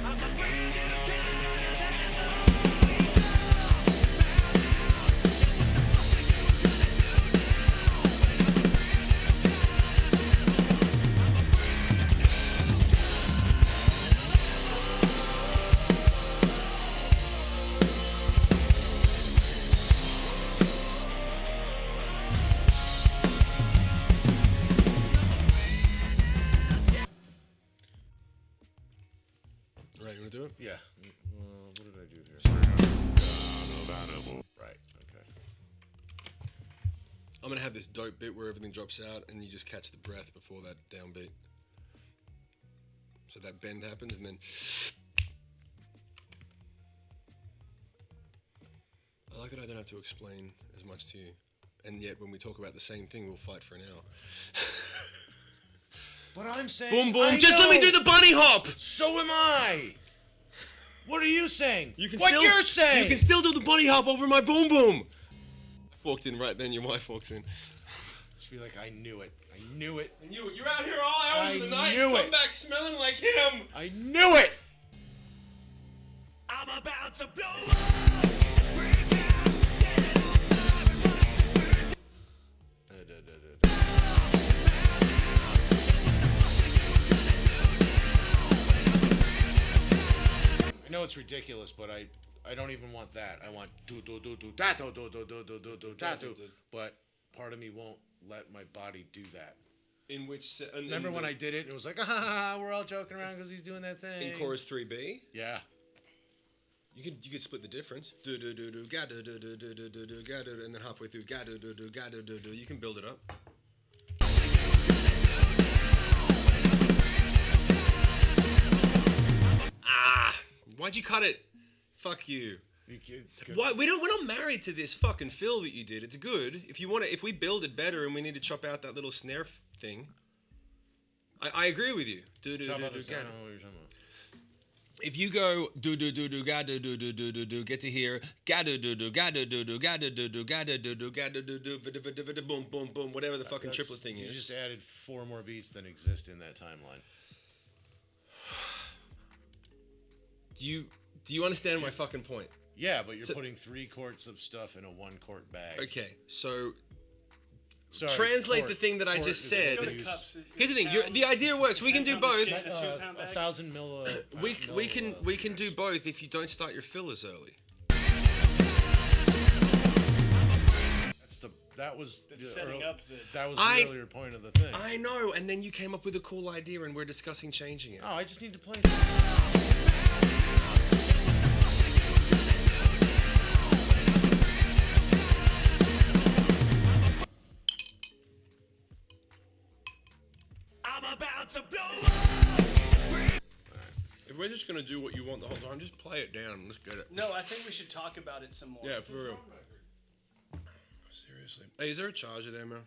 Speaker 4: I'm a brand new kind of animal.
Speaker 7: Right, you want to do it?
Speaker 9: Yeah. What did I do here? Right. Okay.
Speaker 7: I'm gonna have this dope bit where everything drops out and you just catch the breath before that downbeat. So that bend happens and then. I like that I don't have to explain as much to you, and yet when we talk about the same thing, we'll fight for an hour.
Speaker 9: But I'm saying.
Speaker 7: Boom boom! Just let me do the bunny hop.
Speaker 9: So am I. What are you saying?
Speaker 7: You can
Speaker 9: what
Speaker 7: still,
Speaker 9: you're saying?
Speaker 7: You can still do the bunny hop over my boom boom. I walked in right then. Your wife walks in.
Speaker 9: Just be like, I knew it. I knew it.
Speaker 7: And you're out here all hours of the night.
Speaker 9: knew
Speaker 7: Come
Speaker 9: it.
Speaker 7: back smelling like him.
Speaker 9: I knew it.
Speaker 4: I'm about to blow up. Break out, set it on fire, watch it burn
Speaker 9: I know it's ridiculous, but I don't even want that. I want do do do do da do do do do do do do da do. But part of me won't let my body do that.
Speaker 7: In which
Speaker 9: Remember when I did it? It was like, we're all joking around because he's doing that thing.
Speaker 7: In chorus 3B.
Speaker 9: Yeah.
Speaker 1: You could split the difference. Do do do do ga do do do do do do do ga do, and then halfway through ga do do do ga do do do. You can build it up. Why'd you cut it? Fuck you. Why we're not married to this fucking fill that you did. It's good. If we build it better and we need to chop out that little snare thing. I agree with you. Do do do do ga. If you go do do do do ga do do do do do do get to here ga do do do ga do do do ga do do do ga do do do ga do do do boom boom boom whatever the fucking triplet thing is.
Speaker 9: You just added 4 more beats than exist in that timeline.
Speaker 1: Do you understand my fucking point?
Speaker 9: Yeah, but you're putting 3 quarts of stuff in a 1 quart bag.
Speaker 1: Okay, so
Speaker 9: Sorry,
Speaker 1: translate
Speaker 9: quart-
Speaker 1: the thing that I
Speaker 9: quart
Speaker 1: just
Speaker 9: is
Speaker 1: said.
Speaker 9: what
Speaker 2: Go
Speaker 9: we
Speaker 2: to
Speaker 9: use.
Speaker 2: cups.
Speaker 1: Here's the thing. The idea works. We can do both.
Speaker 2: A 2-pound bag?
Speaker 9: 1,000 milli.
Speaker 1: We can do both if you don't start your fillers early.
Speaker 9: That was
Speaker 2: setting up the.
Speaker 9: That was the earlier point of the thing.
Speaker 1: I know, and then you came up with a cool idea, and we're discussing changing it.
Speaker 9: Oh, I just need to play.
Speaker 4: I'm about to blow
Speaker 1: If we're just gonna do what you want the whole time, just play it down. Let's get it.
Speaker 2: No, I think we should talk about it some more.
Speaker 1: Yeah, for real. Seriously. Hey, is there a charger there, man?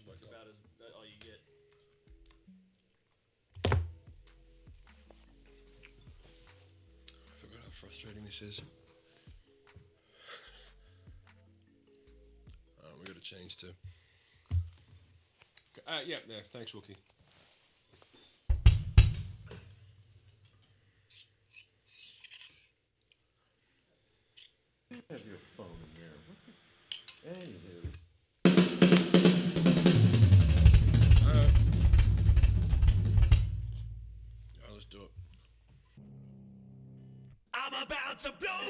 Speaker 2: That's about all you get.
Speaker 1: I forgot how frustrating this is. We gotta change too. Yeah, thanks, Wookie.
Speaker 3: You have your phone in here. What the? Anywho.
Speaker 1: Let's do it.
Speaker 4: I'm about to blow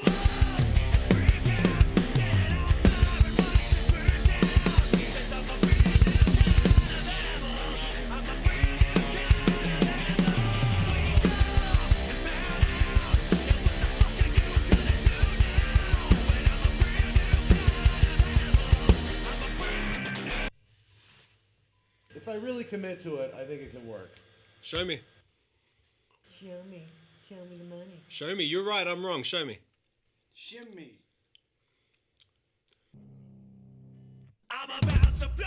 Speaker 3: If I really commit to it, I think it can work.
Speaker 1: Show me.
Speaker 3: Show me the money.
Speaker 1: Show me. You're right. I'm wrong. Show me.
Speaker 2: Shimmy.
Speaker 4: I'm about to blow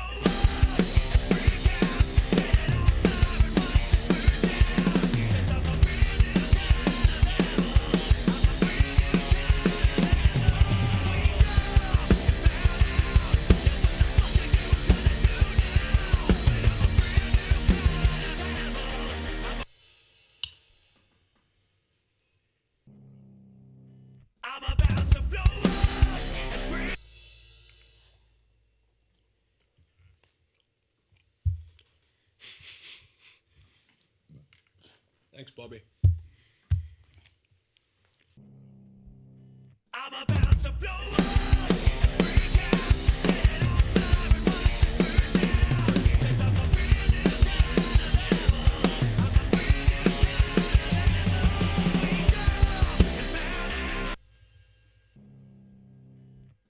Speaker 4: I'm about to blow
Speaker 1: Thanks, Bobby.
Speaker 4: I'm about to blow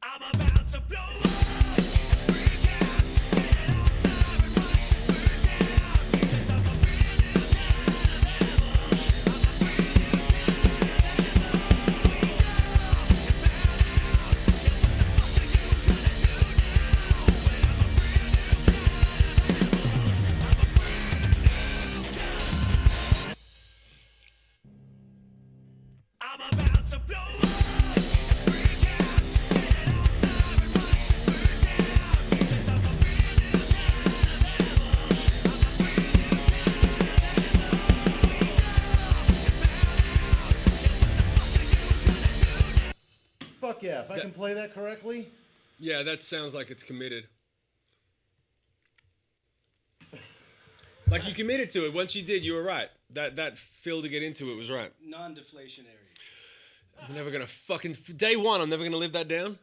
Speaker 4: I'm about to blow I'm about to blow
Speaker 3: Fuck yeah! If I can play that correctly.
Speaker 1: Yeah, that sounds like it's committed. Like you committed to it. Once you did, you were right. That feel to get into it was right.
Speaker 2: Non-deflationary.
Speaker 1: I'm never gonna fucking day one. I'm never gonna live that down.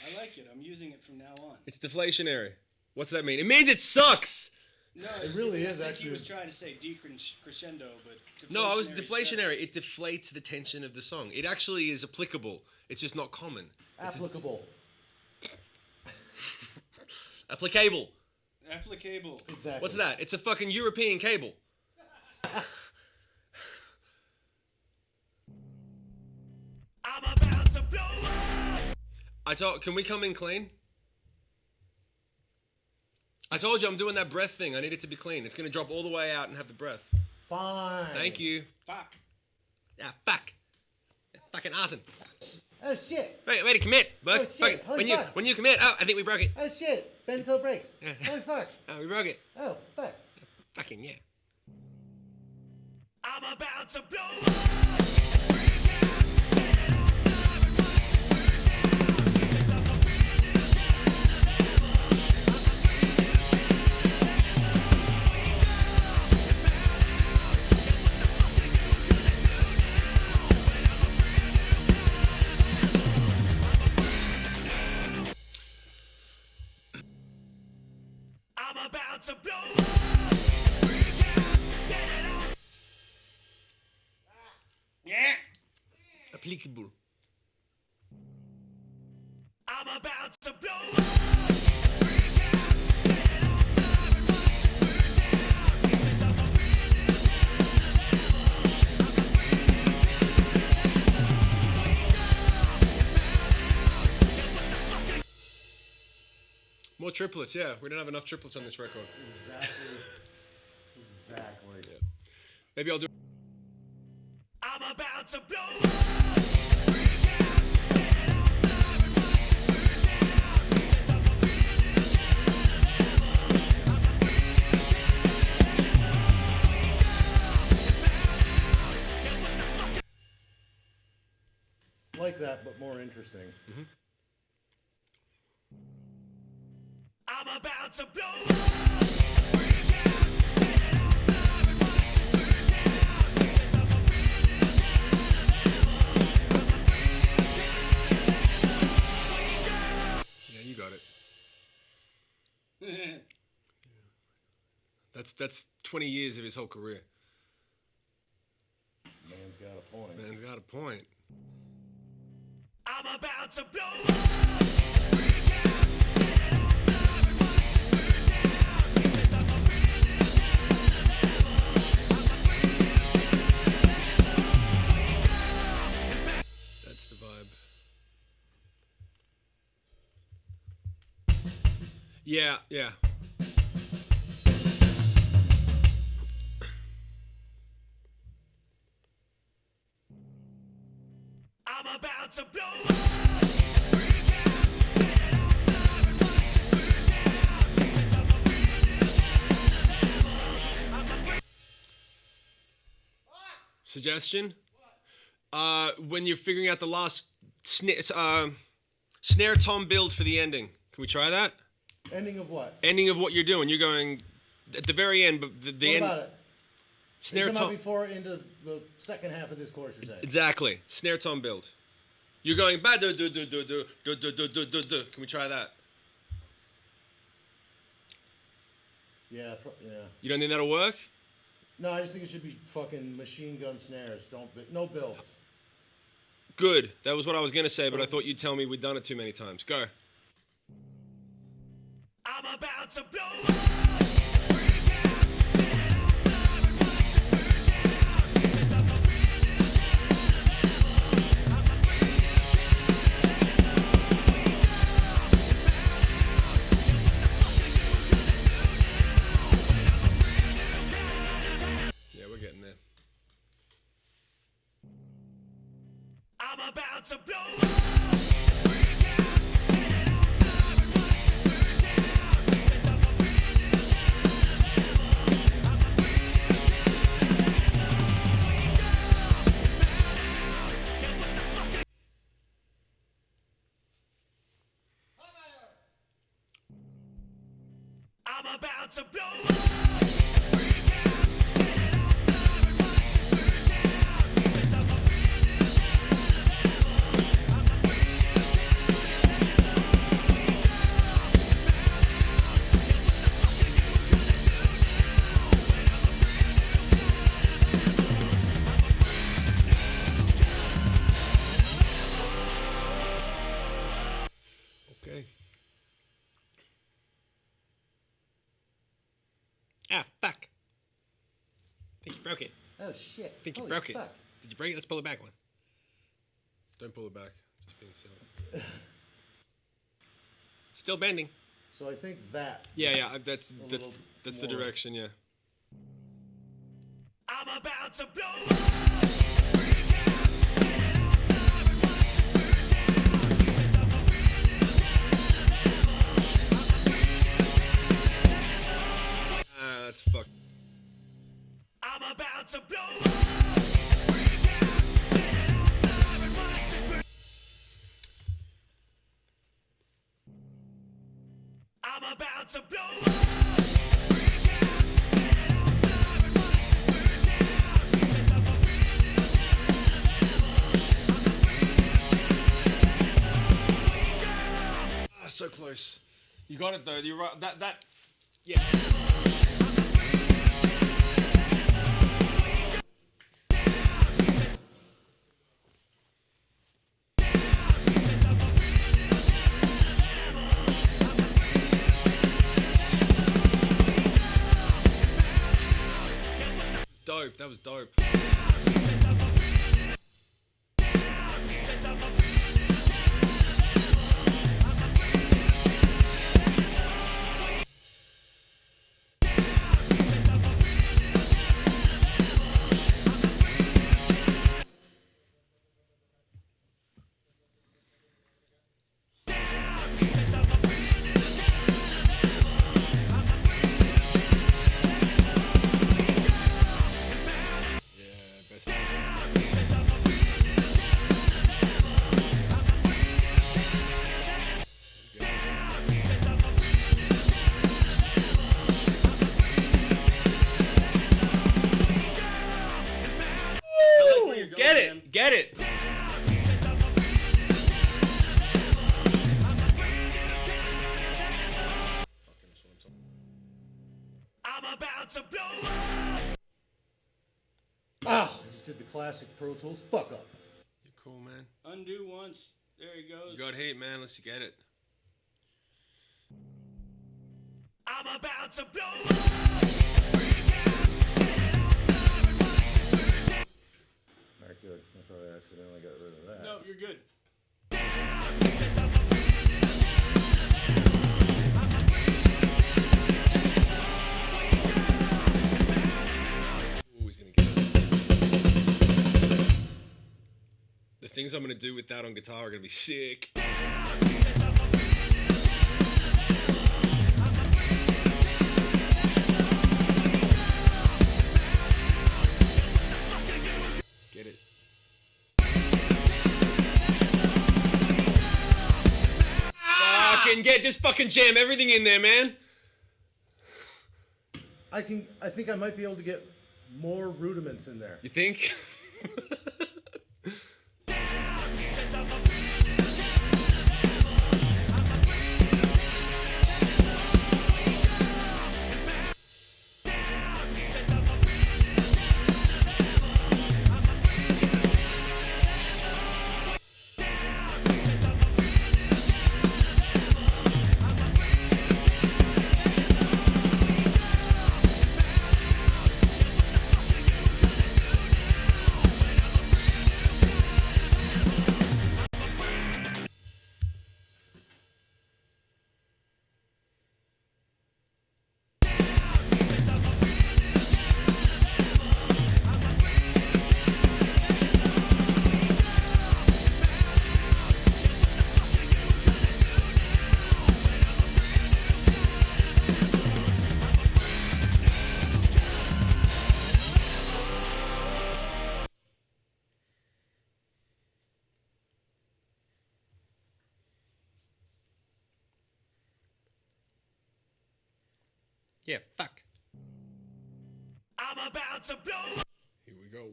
Speaker 2: I like it. I'm using it from now on.
Speaker 1: It's deflationary. What's that mean? It means it sucks.
Speaker 2: No,
Speaker 3: It really
Speaker 2: I
Speaker 3: is
Speaker 2: think
Speaker 3: actually.
Speaker 2: He was trying to say decrescendo, but
Speaker 7: No, I was
Speaker 2: deflationary is
Speaker 7: deflationary. It deflates the tension of the song. It actually is applicable. It's just not common.
Speaker 3: Applicable.
Speaker 7: Applicable.
Speaker 2: better. Applicable.
Speaker 3: Exactly.
Speaker 7: What's that? It's a fucking European cable.
Speaker 4: I'm about to blow up.
Speaker 7: Can we come in clean? I told you I'm doing that breath thing. I need it to be clean. It's gonna drop all the way out and have the breath.
Speaker 3: Fine.
Speaker 7: Thank you.
Speaker 2: Fuck.
Speaker 7: Yeah, fuck. Yeah, fucking arson.
Speaker 3: Oh shit.
Speaker 7: Wait to commit, bud.
Speaker 3: Oh, shit. Holy fuck.
Speaker 7: When you commit, oh, I think we broke it.
Speaker 3: Oh shit. Bend until it breaks. Holy fuck.
Speaker 7: Oh, we broke it.
Speaker 3: Oh fuck.
Speaker 7: Fucking yeah.
Speaker 4: I'm about to blow up. I'm about to blow up. Set it off.
Speaker 2: Yeah.
Speaker 7: Applicable.
Speaker 4: I'm about to blow up.
Speaker 7: More triplets, yeah. We don't have enough triplets on this record.
Speaker 3: Exactly.
Speaker 7: Maybe I'll do.
Speaker 4: I'm about to blow up.
Speaker 3: Like that, but more interesting.
Speaker 4: I'm about to blow up.
Speaker 7: Yeah, you got it. That's 20 years of his whole career.
Speaker 3: Man's got a point.
Speaker 7: Man's got a point.
Speaker 4: I'm about to blow up.
Speaker 7: That's the vibe. Yeah, yeah.
Speaker 4: I'm about to blow up.
Speaker 7: Suggestion? When you're figuring out the last snare tom build for the ending. Can we try that?
Speaker 3: Ending of what?
Speaker 7: Ending of what you're doing. You're going at the very end, but the
Speaker 3: What
Speaker 7: end.
Speaker 3: about it?
Speaker 7: Snare
Speaker 3: Come out
Speaker 7: tom.
Speaker 3: before into the second half of this course, you're saying?
Speaker 7: Exactly. Snare tom build. You're going ba do do do do do do do do do do do. Can we try that?
Speaker 3: Yeah, yeah.
Speaker 7: You don't think that'll work?
Speaker 3: No, I just think it should be fucking machine gun snares. No builds.
Speaker 7: Good. That was what I was gonna say, but I thought you'd tell me we'd done it too many times. Go.
Speaker 4: I'm about to blow up.
Speaker 7: Yeah, we're getting there.
Speaker 4: I'm about to blow up. I'm about to blow up.
Speaker 7: broke it.
Speaker 3: Oh shit!
Speaker 7: I think you
Speaker 3: Holy
Speaker 7: broke it.
Speaker 3: fuck.
Speaker 7: Did you break it? Let's pull it back one.
Speaker 5: Don't pull it back. Just being silly.
Speaker 7: Still bending.
Speaker 3: So I think that.
Speaker 7: Yeah. That's
Speaker 3: little
Speaker 7: the
Speaker 3: more.
Speaker 7: direction. Yeah.
Speaker 4: I'm about to blow
Speaker 7: That's fuck.
Speaker 4: I'm about to blow I'm about to blow
Speaker 7: Ah, so close. You got it though. You're right. That. Yeah. Dope. That was dope. Get it! Get it!
Speaker 4: I'm about to blow
Speaker 3: Ah, I just did the classic Pro Tools fuck up.
Speaker 7: You're cool, man.
Speaker 2: Undo once. There he goes.
Speaker 7: You got heat, man. Let's get it.
Speaker 4: I'm about to blow
Speaker 3: Alright, good. I thought I accidentally got rid of that.
Speaker 2: No, you're good.
Speaker 7: Ooh, he's gonna get it. The things I'm gonna do with that on guitar are gonna be sick. Get it. Just fucking jam everything in there, man.
Speaker 3: I think I might be able to get more rudiments in there.
Speaker 7: You think? Yeah, fuck.
Speaker 4: I'm about to blow
Speaker 7: Here we go.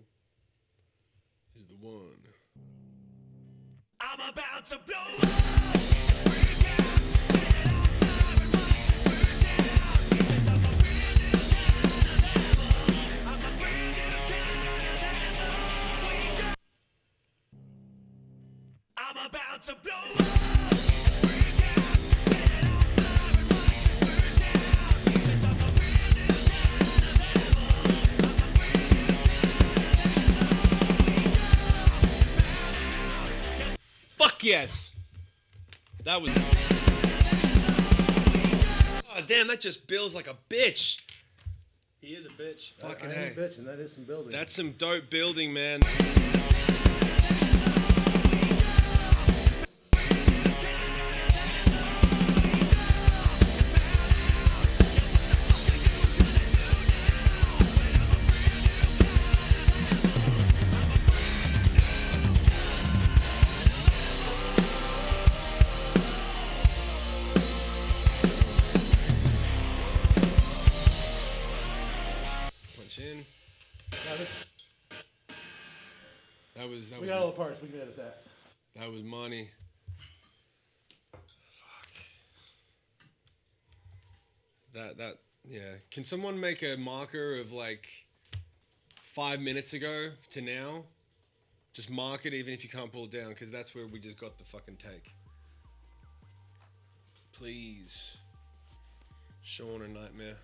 Speaker 7: This is the one.
Speaker 4: I'm about to blow I'm about to blow
Speaker 7: Fuck yes. That was. Oh damn, that just builds like a bitch.
Speaker 2: He is a bitch.
Speaker 7: Fucking
Speaker 3: I am
Speaker 7: hey.
Speaker 3: a bitch, and that is some building.
Speaker 7: That's some dope building, man. Punch in.
Speaker 3: Now this,
Speaker 7: That was
Speaker 3: we got all the parts. We can edit that.
Speaker 7: that was money. Fuck. That yeah. Can someone make a marker of like 5 minutes ago to now? Just mark it even if you can't pull it down, because that's where we just got the fucking take. Please. Sean, a nightmare.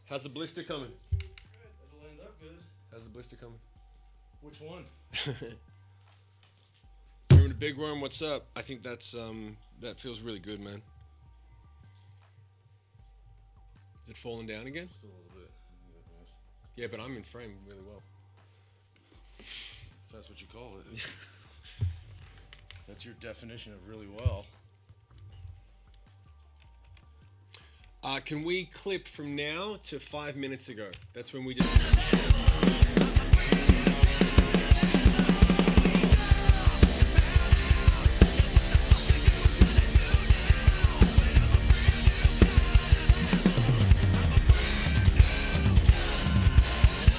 Speaker 7: How's the blister coming?
Speaker 3: It'll end up good.
Speaker 7: How's the blister coming?
Speaker 3: Which one?
Speaker 7: Room to Big Worm, what's up? I think that's that feels really good, man. Is it falling down again?
Speaker 3: Just a little bit.
Speaker 7: Yeah, but I'm in frame really well.
Speaker 3: If that's what you call it. That's your definition of really well.
Speaker 7: Can we clip from now to 5 minutes ago? That's when we just.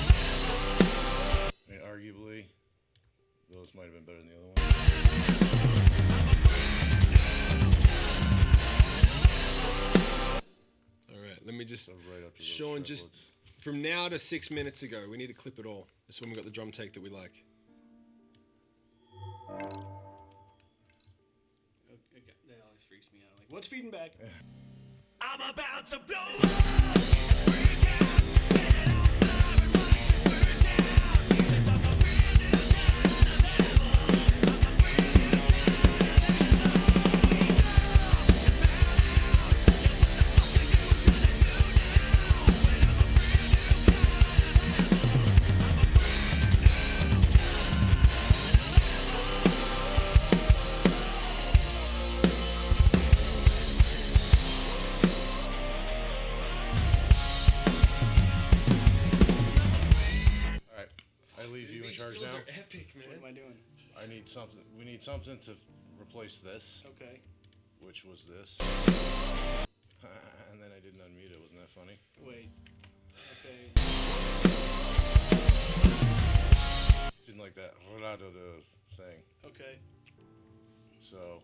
Speaker 3: I mean, arguably, those might have been better than the other one.
Speaker 7: All right, let me just.
Speaker 3: So right up to those
Speaker 7: Sean, just
Speaker 3: fretboards.
Speaker 7: from now to 6 minutes ago, we need to clip it all. That's when we got the drum take that we like.
Speaker 2: Okay, that always freaks me out. Like, what's feeding back?
Speaker 4: I'm about to blow up. Break out, set it on fire and watch it burn down. It's I'm a brand new
Speaker 3: All right, I leave you in
Speaker 7: These
Speaker 3: charge
Speaker 7: fills
Speaker 3: now.
Speaker 7: are epic, man.
Speaker 2: What am I doing?
Speaker 3: I need something. We need something to replace this,
Speaker 2: Okay.
Speaker 3: which was this. And then I didn't unmute it. Wasn't that funny?
Speaker 2: Wait. Okay.
Speaker 3: Didn't like that thing.
Speaker 2: Okay.
Speaker 3: So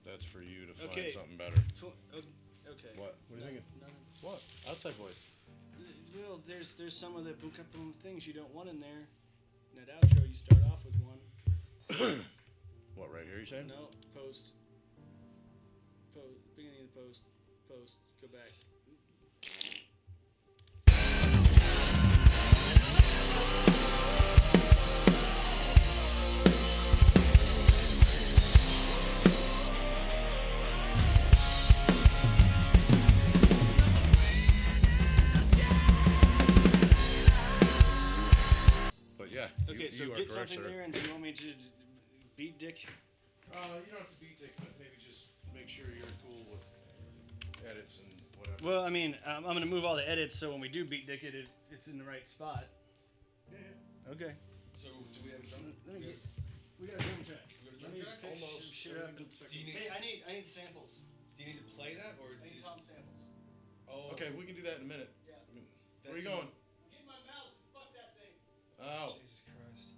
Speaker 3: that's for you to find
Speaker 2: Okay.
Speaker 3: something better.
Speaker 2: Okay.
Speaker 3: What? What are you thinking?
Speaker 2: No, no.
Speaker 3: What? Outside voice.
Speaker 2: Well, there's some of the boom boom things you don't want in there. In that outro, you start off with one.
Speaker 3: What? Right here? You saying?
Speaker 2: No, post. Beginning of the post. Post. Go back.
Speaker 3: But yeah.
Speaker 2: Okay, so
Speaker 3: you are
Speaker 2: get
Speaker 3: correct,
Speaker 2: something
Speaker 3: sir.
Speaker 2: there, and do you want me to beat Dick?
Speaker 3: You don't have to beat Dick, but maybe just make sure you're cool with edits and whatever.
Speaker 2: Well, I mean, I'm going to move all the edits so when we do beat Dick, it's in the right spot.
Speaker 3: Yeah.
Speaker 2: Okay.
Speaker 7: So, do we have a drum?
Speaker 2: Let me get. We got a drum track.
Speaker 7: We got a
Speaker 2: Let
Speaker 7: drum
Speaker 2: me
Speaker 7: track?
Speaker 2: fix
Speaker 7: Almost.
Speaker 2: some shit up.
Speaker 7: Do you need-
Speaker 2: Hey, I need samples.
Speaker 7: Do you need to play that or?
Speaker 2: I need song samples.
Speaker 7: Oh.
Speaker 3: Okay, we can do that in a minute.
Speaker 2: Yeah.
Speaker 3: Where are you going?
Speaker 2: Get my mouse. Fuck that thing.
Speaker 3: Oh.
Speaker 7: Jesus Christ.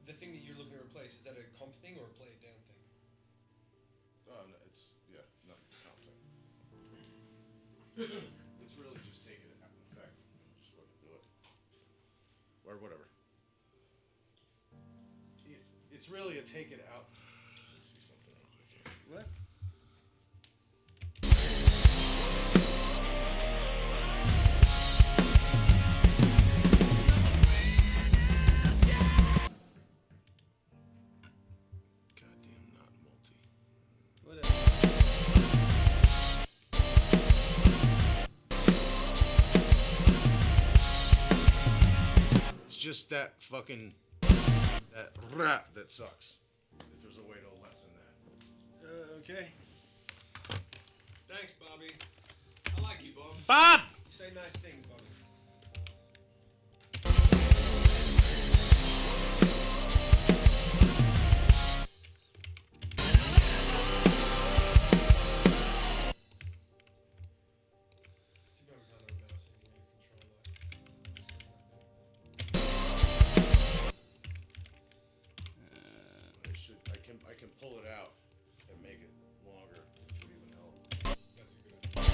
Speaker 7: The thing that you're looking to replace, is that a comp thing or a play it down thing?
Speaker 3: Oh, no, it's content. It's really just take it out. In fact, just fucking do it. Or whatever. It's really a take it out. Let's see something real quick here.
Speaker 2: What?
Speaker 9: just that fucking that sucks. If there's a way to lessen that.
Speaker 2: Okay.
Speaker 1: Thanks, Bobby. I like you, Bob.
Speaker 2: Bob!
Speaker 1: You say nice things, Bobby. It's too bad we don't have a mouse in here to control that.
Speaker 9: I can pull it out and make it longer, which would even help.
Speaker 1: That's a good idea.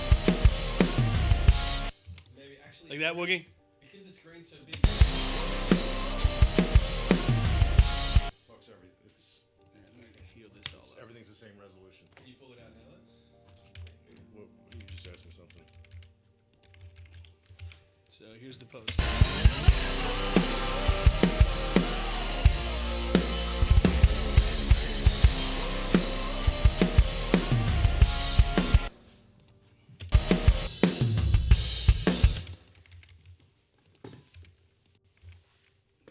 Speaker 1: Maybe actually.
Speaker 2: Like that, Woogie?
Speaker 1: Because the screen's so big.
Speaker 9: Fucks everything. It's
Speaker 2: Heal this all up.
Speaker 9: everything's the same resolution.
Speaker 1: Can you pull it out now?
Speaker 9: What, you just asked me something.
Speaker 2: So here's the post.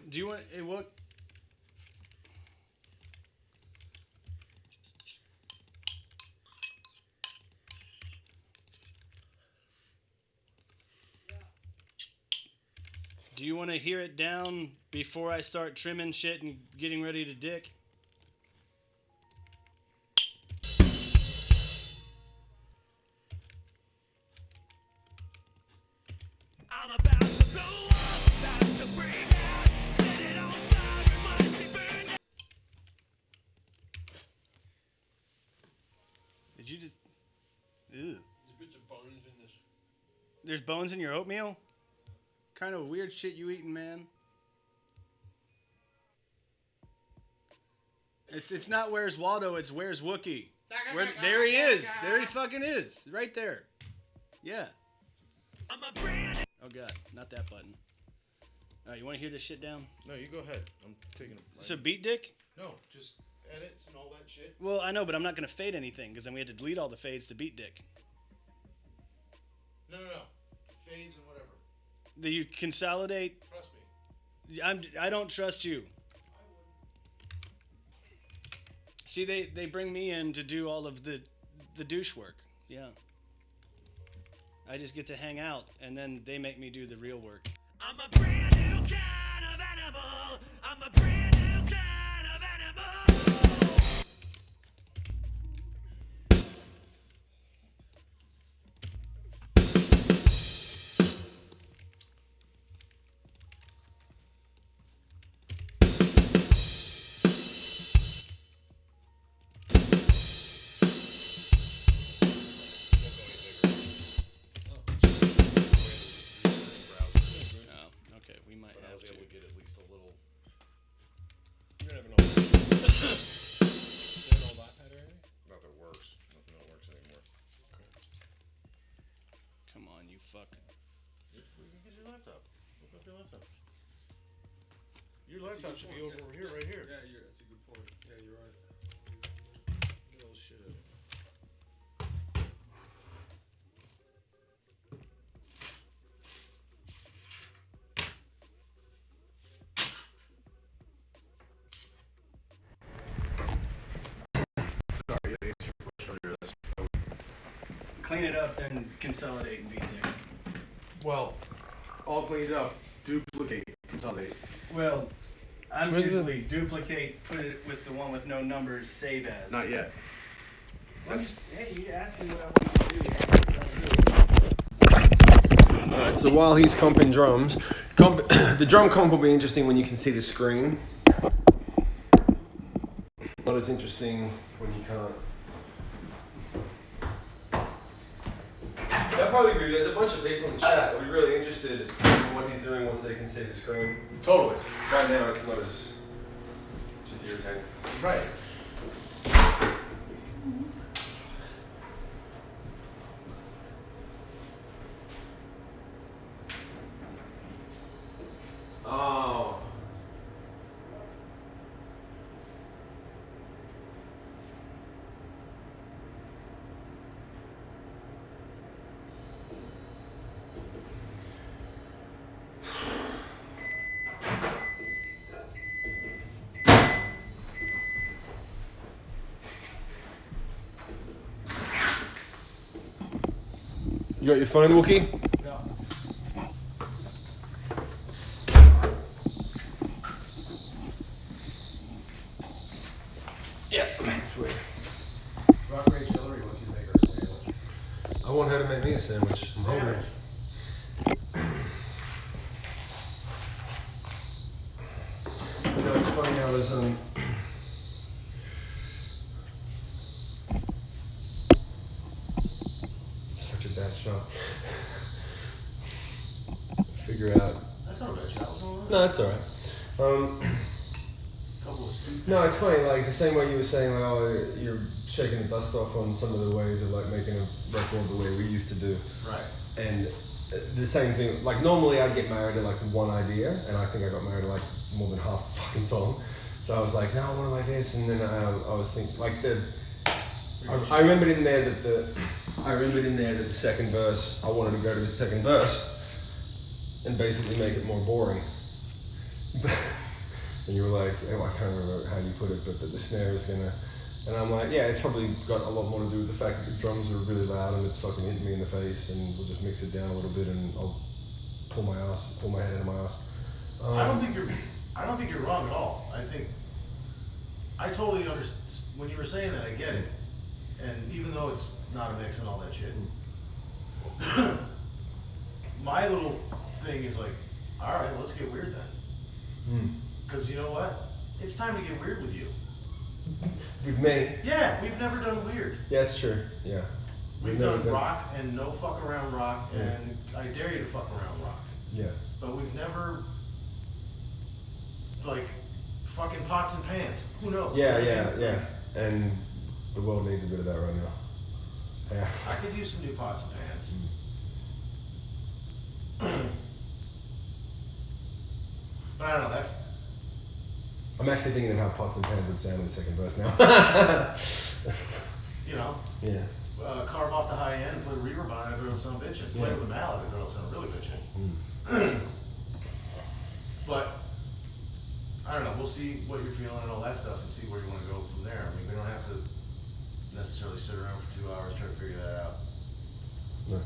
Speaker 2: Do you want what? Do you want to hear it down before I start trimming shit and getting ready to dick?
Speaker 4: I'm about to blow up, about to break out, set it on fire and watch it burn down.
Speaker 2: Did you just? Ew.
Speaker 1: There's a bit of bones in this.
Speaker 2: There's bones in your oatmeal? Kind of weird shit you eating, man. It's not Where's Waldo, it's Where's Wookie. There he is. There he fucking is. Right there. Yeah.
Speaker 4: I'm a brand
Speaker 2: Oh god, not that button. Alright, you wanna hear this shit down?
Speaker 9: No, you go ahead. I'm taking a
Speaker 2: So beat dick?
Speaker 9: No, just edits and all that shit.
Speaker 2: Well, I know, but I'm not gonna fade anything, because then we had to delete all the fades to beat dick.
Speaker 9: No. Fades and whatever.
Speaker 2: Do you consolidate?
Speaker 9: Trust me.
Speaker 2: I don't trust you. See, they bring me in to do all of the douche work. Yeah. I just get to hang out, and then they make me do the real work.
Speaker 4: I'm a brand new kind of animal. I'm a brand new kind of animal.
Speaker 2: Oh, okay, we might
Speaker 9: But I
Speaker 2: have
Speaker 9: was
Speaker 2: to.
Speaker 9: able to get at least a little.
Speaker 1: You don't have an old. You have an old iPad or anything?
Speaker 9: Not that works. Nothing that works anymore.
Speaker 2: Come on, you fuck.
Speaker 9: You can get your laptop. Look up your laptop. Your laptop should be over here, right here.
Speaker 1: Yeah, that's a good point. Yeah, you're right.
Speaker 9: Get all this shit out.
Speaker 2: Clean it up, then consolidate and beat dick.
Speaker 9: Well, all cleaned up. Duplicate. Consolidate.
Speaker 2: Well, I'm
Speaker 7: Where's the-
Speaker 2: usually duplicate, put it with the one with no numbers, save as.
Speaker 9: Not yet.
Speaker 2: Hey, you asked me what I wanted to do.
Speaker 5: Alright, so while he's comping drums, the drum comp will be interesting when you can see the screen. Not as interesting when you can't. I'll probably agree. There's a bunch of people in chat that'll be really interested in what he's doing once they can see the screen.
Speaker 9: Totally.
Speaker 5: Right now, it's not as just irritating.
Speaker 9: Right.
Speaker 5: Oh. You got your phone, Wookie? Yeah, sweet.
Speaker 3: Rock Rage Hillary wants you to make her a sandwich.
Speaker 5: I want her to make me a sandwich. I'm hungry. You know, it's funny, I was it's such a bad shot. Figure out.
Speaker 3: That's not a bad shot. What's going on?
Speaker 5: No, it's alright.
Speaker 3: Couple of sweet.
Speaker 5: No, it's funny, like the same way you were saying, like, oh, you're shaking the dust off on some of the ways of like making a record the way we used to do.
Speaker 3: Right.
Speaker 5: And the same thing, like normally I'd get married to like one idea, and I think I got married to like more than half the fucking song. So I was like, no, I want it like this, and then I was thinking, like I remembered in there that the second verse, I wanted to go to the second verse, and basically make it more boring. And you were like, oh, I can't remember how you put it, but that the snare is gonna, and I'm like, yeah, it's probably got a lot more to do with the fact that the drums are really loud and it's fucking hitting me in the face, and we'll just mix it down a little bit, and I'll pull my head into my ass.
Speaker 3: I don't think you're wrong at all. I totally understand. When you were saying that, I get it. And even though it's not a mix and all that shit, my little thing is like, all right, let's get weird then. Because you know what? It's time to get weird with you.
Speaker 5: With me?
Speaker 3: Yeah, we've never done weird.
Speaker 5: Yeah, it's true. Yeah.
Speaker 3: We've done rock and no fuck around rock,
Speaker 5: Yeah.
Speaker 3: and I dare you to fuck around rock.
Speaker 5: Yeah.
Speaker 3: But we've never, like, fucking pots and pans. Who knows?
Speaker 5: Yeah,
Speaker 3: You know
Speaker 5: yeah,
Speaker 3: what I mean?
Speaker 5: yeah. And the world needs a bit of that right now. Yeah.
Speaker 3: I could use some new pots and pans. But I don't know, that's,
Speaker 5: I'm actually thinking of how pots and pans would sound in the second verse now.
Speaker 3: you know,
Speaker 5: Yeah.
Speaker 3: carve off the high end, put a reverb on it, it'll sound bitchin'. Play with a mallet, it'll sound really bitchin'. But, I don't know, we'll see what you're feeling and all that stuff and see where you wanna go from there. I mean, we don't have to necessarily sit around for 2 hours trying to figure that out.
Speaker 5: No.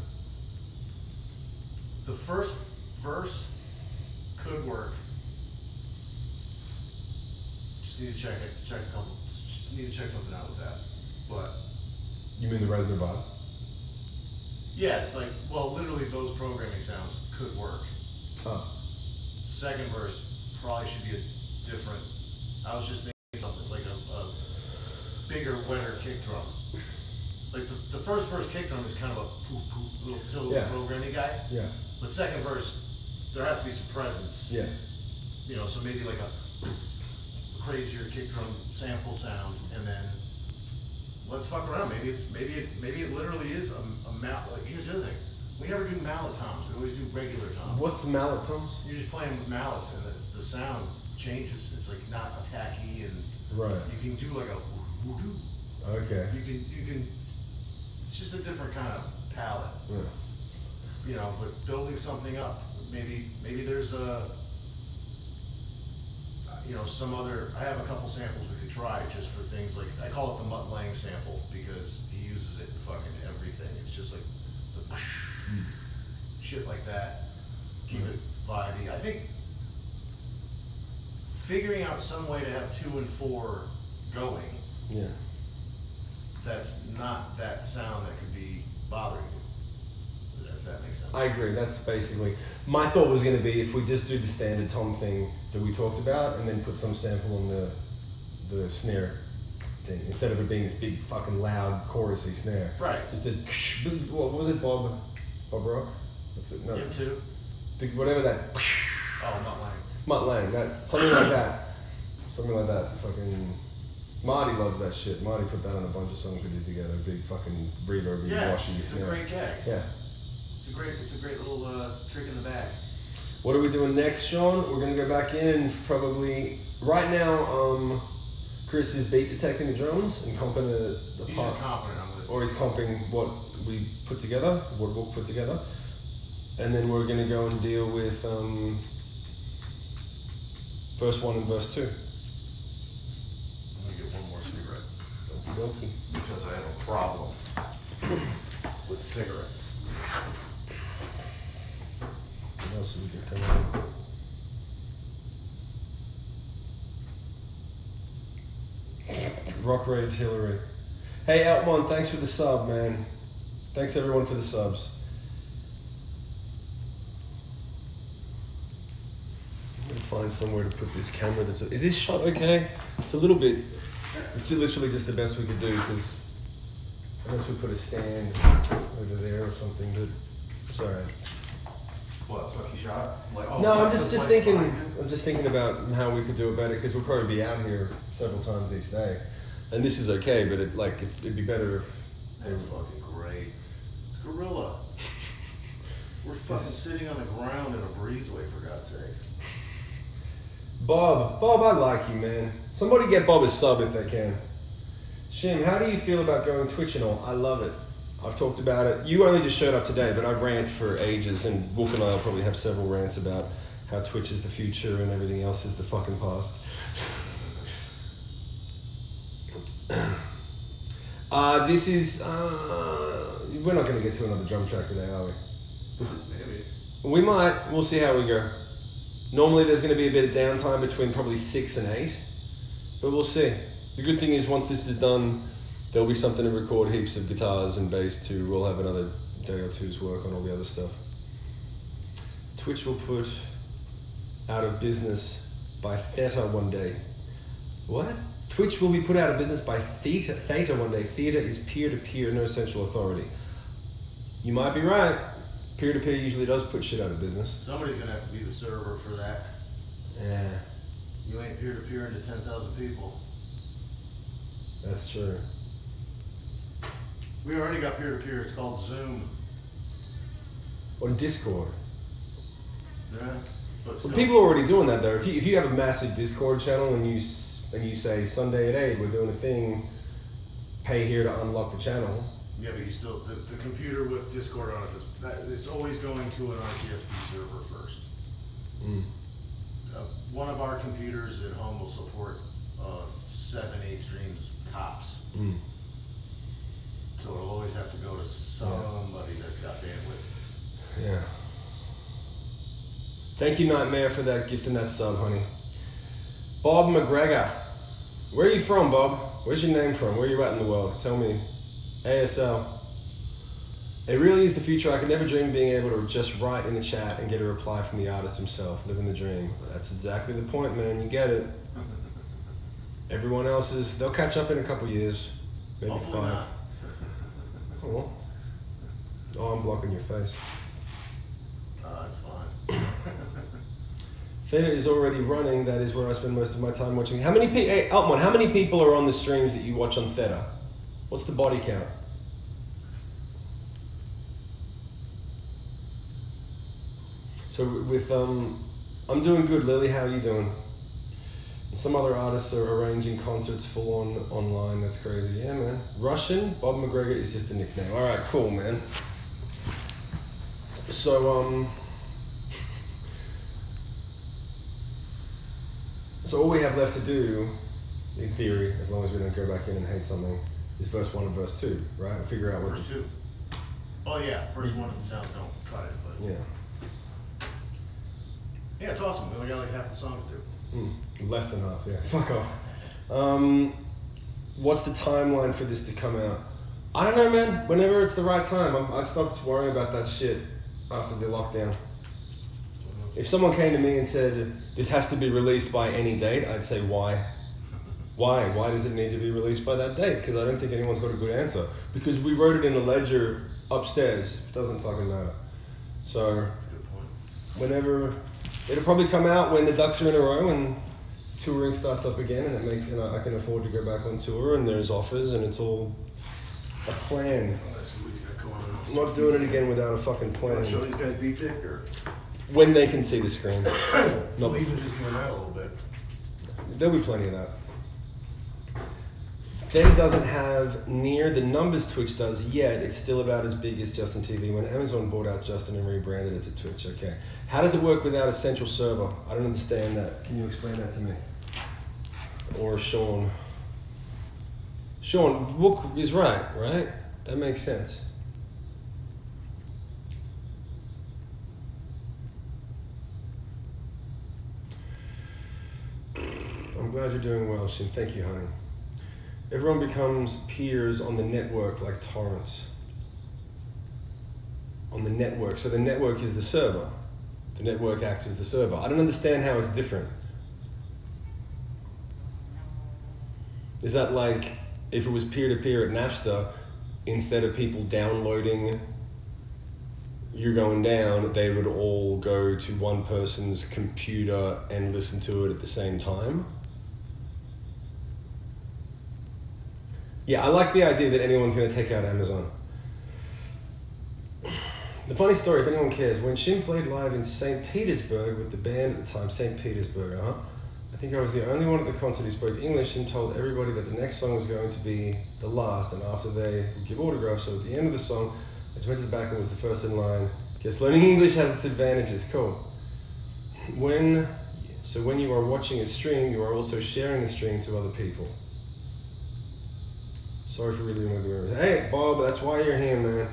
Speaker 3: The first verse could work. Just need to check something out with that. But
Speaker 5: You mean the Resonant vibe?
Speaker 3: yeah, like, well, literally those programming sounds could work.
Speaker 5: Oh.
Speaker 3: Second verse probably should be a different. I was just thinking something like a bigger, wetter kick drum. Like the first verse kick drum is kind of a poof poof little
Speaker 5: Yeah.
Speaker 3: programming guy.
Speaker 5: Yeah.
Speaker 3: But second verse, there has to be some presence.
Speaker 5: Yeah.
Speaker 3: You know, so maybe like a crazier kick drum sample sound, and then let's fuck around. Maybe it literally is a mallet. Like, here's the other thing: we never do mallet toms. We always do regular toms.
Speaker 5: What's mallet toms?
Speaker 3: You're just playing with mallets, and the sound changes. It's like not attacky, and
Speaker 5: Right.
Speaker 3: you can do like a woo-doo.
Speaker 5: Okay.
Speaker 3: You can. It's just a different kind of palette.
Speaker 5: Yeah.
Speaker 3: You know, but building something up. Maybe there's a, you know, some other. I have a couple samples we could try just for things like, I call it the Mutt Lang sample because he uses it in fucking everything. It's just like the shit like that. Keep it vibey. I think figuring out some way to have 2 and 4 going.
Speaker 5: Yeah.
Speaker 3: That's not that sound that could be bothering you. If that makes sense.
Speaker 5: I agree. That's basically my thought was going to be if we just do the standard tom thing that we talked about, and then put some sample on the snare thing instead of it being this big fucking loud chorusy snare.
Speaker 3: Right.
Speaker 5: Just a what was it, Bob Rock? What's it? No.
Speaker 3: Him too.
Speaker 5: Whatever that.
Speaker 3: Oh, Mutt Lang.
Speaker 5: Mutt Lang. That something like that. Something like that. Fucking. Marty loves that shit. Marty put that on a bunch of songs we did together. Big fucking reverb,
Speaker 3: Yeah,
Speaker 5: washy
Speaker 3: it's a
Speaker 5: snare.
Speaker 3: great gag.
Speaker 5: Yeah.
Speaker 3: It's a great little trick in the bag.
Speaker 5: What are we doing next, Sean? We're gonna go back in probably right now. Chris is beat detecting the drums and comping the
Speaker 3: He's
Speaker 5: part,
Speaker 3: just confident I'm gonna.
Speaker 5: or he's comping what we put together, what we'll put together, and then we're gonna go and deal with verse 1 and verse 2.
Speaker 3: Let me get one more cigarette
Speaker 5: Okey dokey.
Speaker 3: because I have a problem with cigarette.
Speaker 5: What else have we got coming on? Rock Rage Hillary. Hey, Outmon, thanks for the sub, man. Thanks everyone for the subs. I'm gonna find somewhere to put this camera. Is this shot okay? It's a little bit. It's literally just the best we could do because unless we put a stand over there or something, but it's alright.
Speaker 3: What, so he shot? Like, oh,
Speaker 5: No, I'm just thinking. I'm just thinking about how we could do it better because we'll probably be out here several times each day, and this is okay. But it'd be better if.
Speaker 3: That's fucking great. It's gorilla. We're fucking sitting on the ground in a breezeway, for God's sakes.
Speaker 5: Bob, I like you, man. Somebody get Bob a sub if they can. Shim, how do you feel about going Twitch and all? I love it. I've talked about it. You only just showed up today, but I rant for ages, and Wolf and I will probably have several rants about how Twitch is the future and everything else is the fucking past. This is, we're not going to get to another drum track today, are we?
Speaker 3: Maybe.
Speaker 5: We might. We'll see how we go. Normally there's going to be a bit of downtime between probably 6 and 8, but we'll see. The good thing is once this is done, there'll be something to record heaps of guitars and bass too. We'll have another day or two's work on all the other stuff. Twitch will put out of business by Theta one day. What? Twitch will be put out of business by Theta one day. Theta is peer-to-peer, no central authority. You might be right. Peer-to-peer usually does put shit out of business.
Speaker 3: Somebody's gonna have to be the server for that.
Speaker 5: Yeah,
Speaker 3: You ain't peer-to-peer into 10,000 people.
Speaker 5: that's true.
Speaker 3: We already got peer-to-peer, it's called Zoom.
Speaker 5: On Discord.
Speaker 3: Yeah, but
Speaker 5: Well,
Speaker 3: still.
Speaker 5: people are already doing that though. If you have a massive Discord channel and you say Sunday at 8 we're doing a thing, pay here to unlock the channel.
Speaker 3: Yeah, but you still, the computer with Discord on it, it's always going to an RTSP server first.
Speaker 5: Mm.
Speaker 3: One of our computers at home will support 7, 8 streams tops.
Speaker 5: Mm.
Speaker 3: So it'll always have to go to somebody that's got bandwidth.
Speaker 5: Yeah. Thank you, Nightmare, for that gift and that sub, honey. Bob McGregor. Where are you from, Bob? Where's your name from? Where are you at in the world? Tell me. ASL. It really is the future. I could never dream of being able to just write in the chat and get a reply from the artist himself. Living the dream. That's exactly the point, man. You get it. Everyone else is, they'll catch up in a couple years. Maybe
Speaker 3: Hopefully
Speaker 5: 5.
Speaker 3: not.
Speaker 5: Oh, oh, I'm blocking your face.
Speaker 3: That's fine.
Speaker 5: Theta is already running. That is where I spend most of my time watching. How many people? Hey, Altman, how many people are on the streams that you watch on Theta? What's the body count? So with I'm doing good. Lily, how are you doing? And some other artists are arranging concerts full on online. That's crazy. Yeah, man. Russian Bob McGregor is just a nickname. All right, cool, man. So So all we have left to do, in theory, as long as we don't go back in and hate something, is verse 1 and verse 2, right? We'll figure out what.
Speaker 3: Verse 2. Oh yeah, verse 1 if the sounds don't cut it, but.
Speaker 5: Yeah.
Speaker 3: Yeah, it's awesome. We only got like half the song to do.
Speaker 5: Less than half, yeah. Fuck off. What's the timeline for this to come out? I don't know, man. Whenever it's the right time. I stopped worrying about that shit after the lockdown. If someone came to me and said, this has to be released by any date, I'd say, why? Why? Why does it need to be released by that date? Because I don't think anyone's got a good answer. Because we wrote it in a ledger upstairs. It doesn't fucking matter. So,
Speaker 3: That's a good point.
Speaker 5: whenever, it'll probably come out when the ducks are in a row and touring starts up again and I can afford to go back on tour and there's offers and it's all a plan.
Speaker 3: Let's see what he's got going on.
Speaker 5: I'm not doing it again without a fucking plan.
Speaker 3: Want to show these guys beat dick or?
Speaker 5: When they can see the screen.
Speaker 3: Not even just doing that a little bit.
Speaker 5: There'll be plenty of that. Theta doesn't have near the numbers Twitch does yet. It's still about as big as Justin TV. When Amazon bought out Justin and rebranded it to Twitch, okay. How does it work without a central server? I don't understand that. Can you explain that to me? Or Sean. Sean, Wook is right? That makes sense. I'm glad you're doing well, Shim. Thank you, honey. Everyone becomes peers on the network like torrents. On the network. So the network is the server. The network acts as the server. I don't understand how it's different. Is that like if it was peer-to-peer at Napster, instead of people downloading You're Going Down, they would all go to one person's computer and listen to it at the same time? Yeah, I like the idea that anyone's going to take out Amazon. The funny story, if anyone cares, when Shim played live in St. Petersburg with the band at the time, St. Petersburg, I think I was the only one at the concert who spoke English and told everybody that the next song was going to be the last, and after they would give autographs, so at the end of the song, I just went to the back and was the first in line. Guess learning English has its advantages, cool. When you are watching a stream, you are also sharing the stream to other people. Sorry for really doing the Hey, Bob, that's why you're here, man.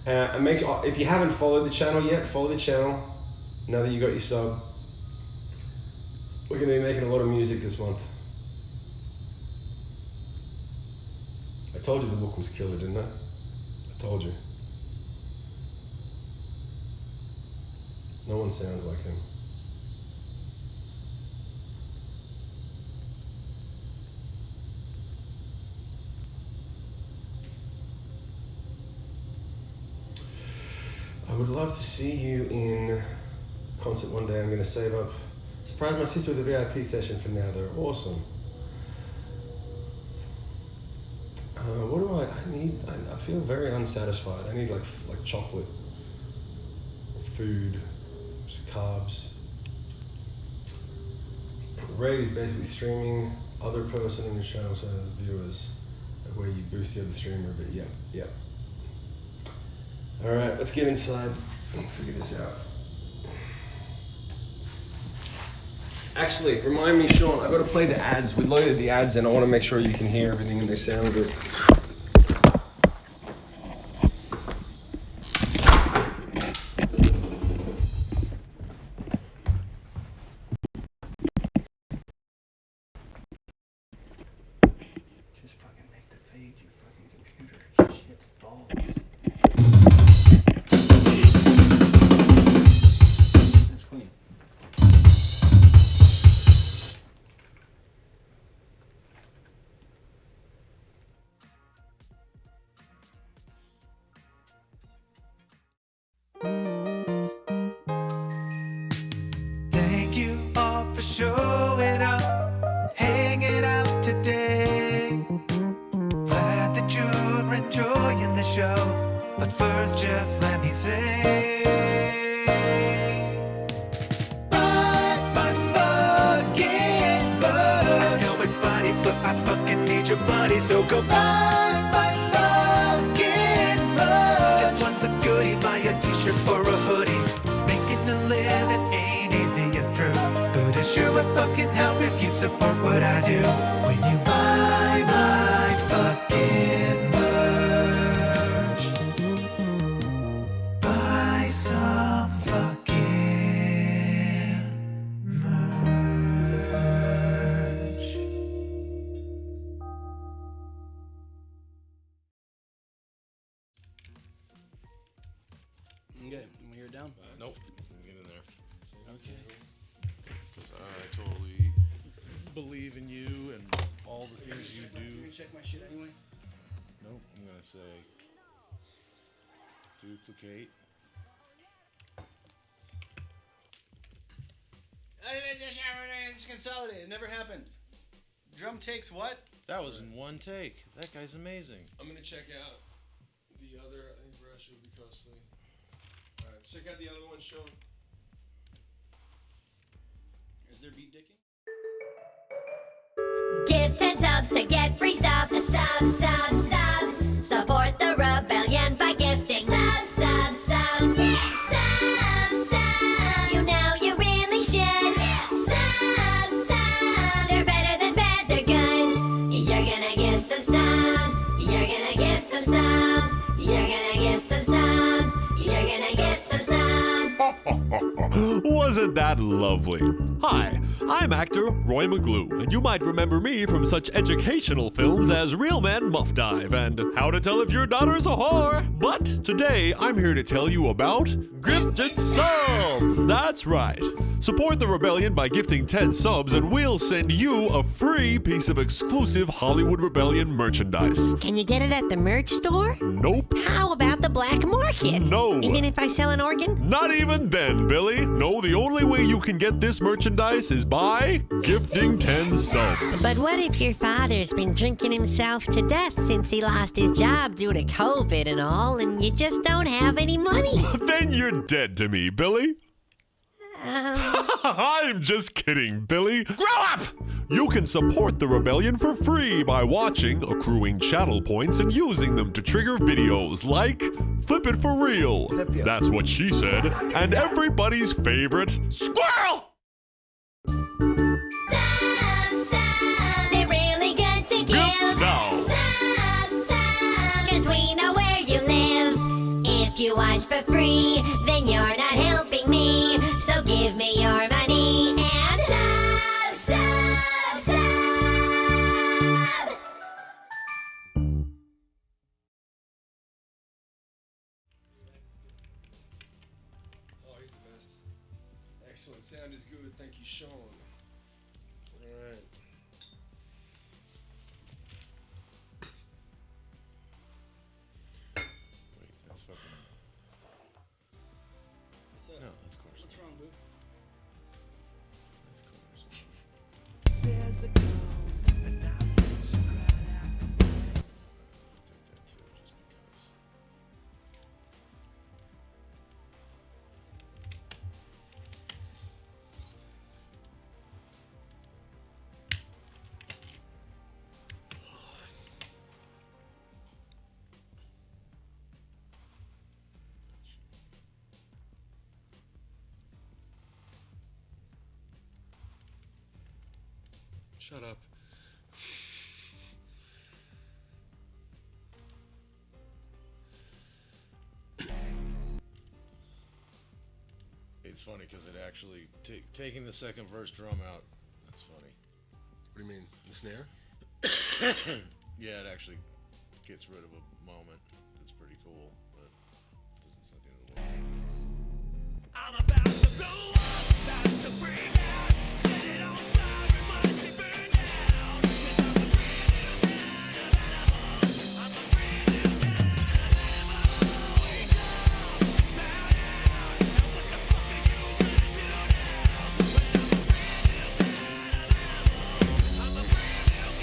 Speaker 5: And make sure, if you haven't followed the channel yet, follow the channel. Now that you got your sub, we're going to be making a lot of music this month. I told you the book was killer, didn't I? I told you. No one sounds like him. I would love to see you in concert one day. I'm going to save up. Surprise my sister with a VIP session for now. They're awesome. What do I need? I feel very unsatisfied. I need like chocolate, food, carbs. Raid is basically streaming other person on your channel so the viewers, that way you boost the other streamer a bit. Yep. All right, let's get inside and figure this out. Actually, remind me, Sean, I got to play the ads. We loaded the ads and I want to make sure you can hear everything and they sound good.
Speaker 3: Just fucking make the fade, you fucking computer. Shit, balls. That's clean.
Speaker 4: Thank you all for showing up, hanging out today. Glad that you're enjoying the show, but first just let me say bye, my fucking bud. I know it's funny, but I fucking need your money, so go bye, my fucking bud. This one's a goodie, buy a t-shirt or a hoodie. Making a living ain't easy, it's true, but it sure would fucking help if you'd support what I do. When you buy my fucking merch, buy some fucking merch.
Speaker 2: Okay, we hear it down.
Speaker 9: Nope. Get in there.
Speaker 2: Okay.
Speaker 9: Because I totally believe in you and all the things you do.
Speaker 2: Check my shit anyway.
Speaker 9: Nope. I'm going to say duplicate.
Speaker 2: It's consolidated. It never happened. Drum takes what?
Speaker 9: That was in one take. That guy's amazing.
Speaker 1: I'm gonna check out the other. I think brush would be costly. All right, let's check out the other one, Sean.
Speaker 2: Is there beat dicking?
Speaker 11: Give 10 subs to get free stuff. Subs. Support the rebellion by gifting. Subs. You know you really should. Subs. They're better than bad, they're good. You're gonna give some subs. You're gonna give some subs. You're gonna give some subs. You're gonna give some subs.
Speaker 6: What's
Speaker 12: Isn't that lovely? Hi, I'm actor Roy McGlue, and you might remember me from such educational films as Real Men Muff Dive and How to Tell If Your Daughter's a Whore. But today, I'm here to tell you about Gifted Subs. That's right. Support the rebellion by gifting 10 subs, and we'll send you a free piece of exclusive Hollywood Rebellion merchandise.
Speaker 11: Can you get it at the merch store?
Speaker 12: Nope.
Speaker 11: How about the black market?
Speaker 12: No.
Speaker 11: Even if I sell an organ?
Speaker 12: Not even then, Billy. No, the only way you can get this merchandise is by gifting 10 subs.
Speaker 11: But what if your father's been drinking himself to death since he lost his job due to COVID and all, and you just don't have any money?
Speaker 12: Then you're dead to me, Billy. I'm just kidding, Billy. Grow up! You can support the rebellion for free by watching, accruing channel points, and using them to trigger videos like Flip It For Real. That's what she said. And everybody's favorite, Squirrel!
Speaker 11: They're really good to give.
Speaker 12: Now.
Speaker 11: Cause we know where you live. If you watch for free, then you're not helping me. So give me your money and sub.
Speaker 1: Oh, he's the best. Excellent. Sound is good. Thank you, Sean.
Speaker 3: Alright.
Speaker 9: Wait, that's fucking. No, that's course.
Speaker 2: What's wrong, boo?
Speaker 9: That's course. Take that too, just because.
Speaker 7: Shut up.
Speaker 9: It's funny because it actually taking the second verse drum out. That's funny.
Speaker 1: What do you mean? The snare?
Speaker 9: Yeah, it actually gets rid of a moment. That's pretty cool, but doesn't set the end of the world.
Speaker 4: I'm about to blow up, about to break out. Set it on fire and watch it burn down. 'Cause I'm a brand new kind of animal. I'm a brand new kind of animal. Wake up, bow down. Now what the fuck are you gonna do now? Well, I'm a brand new kind of animal. I'm a brand new kind of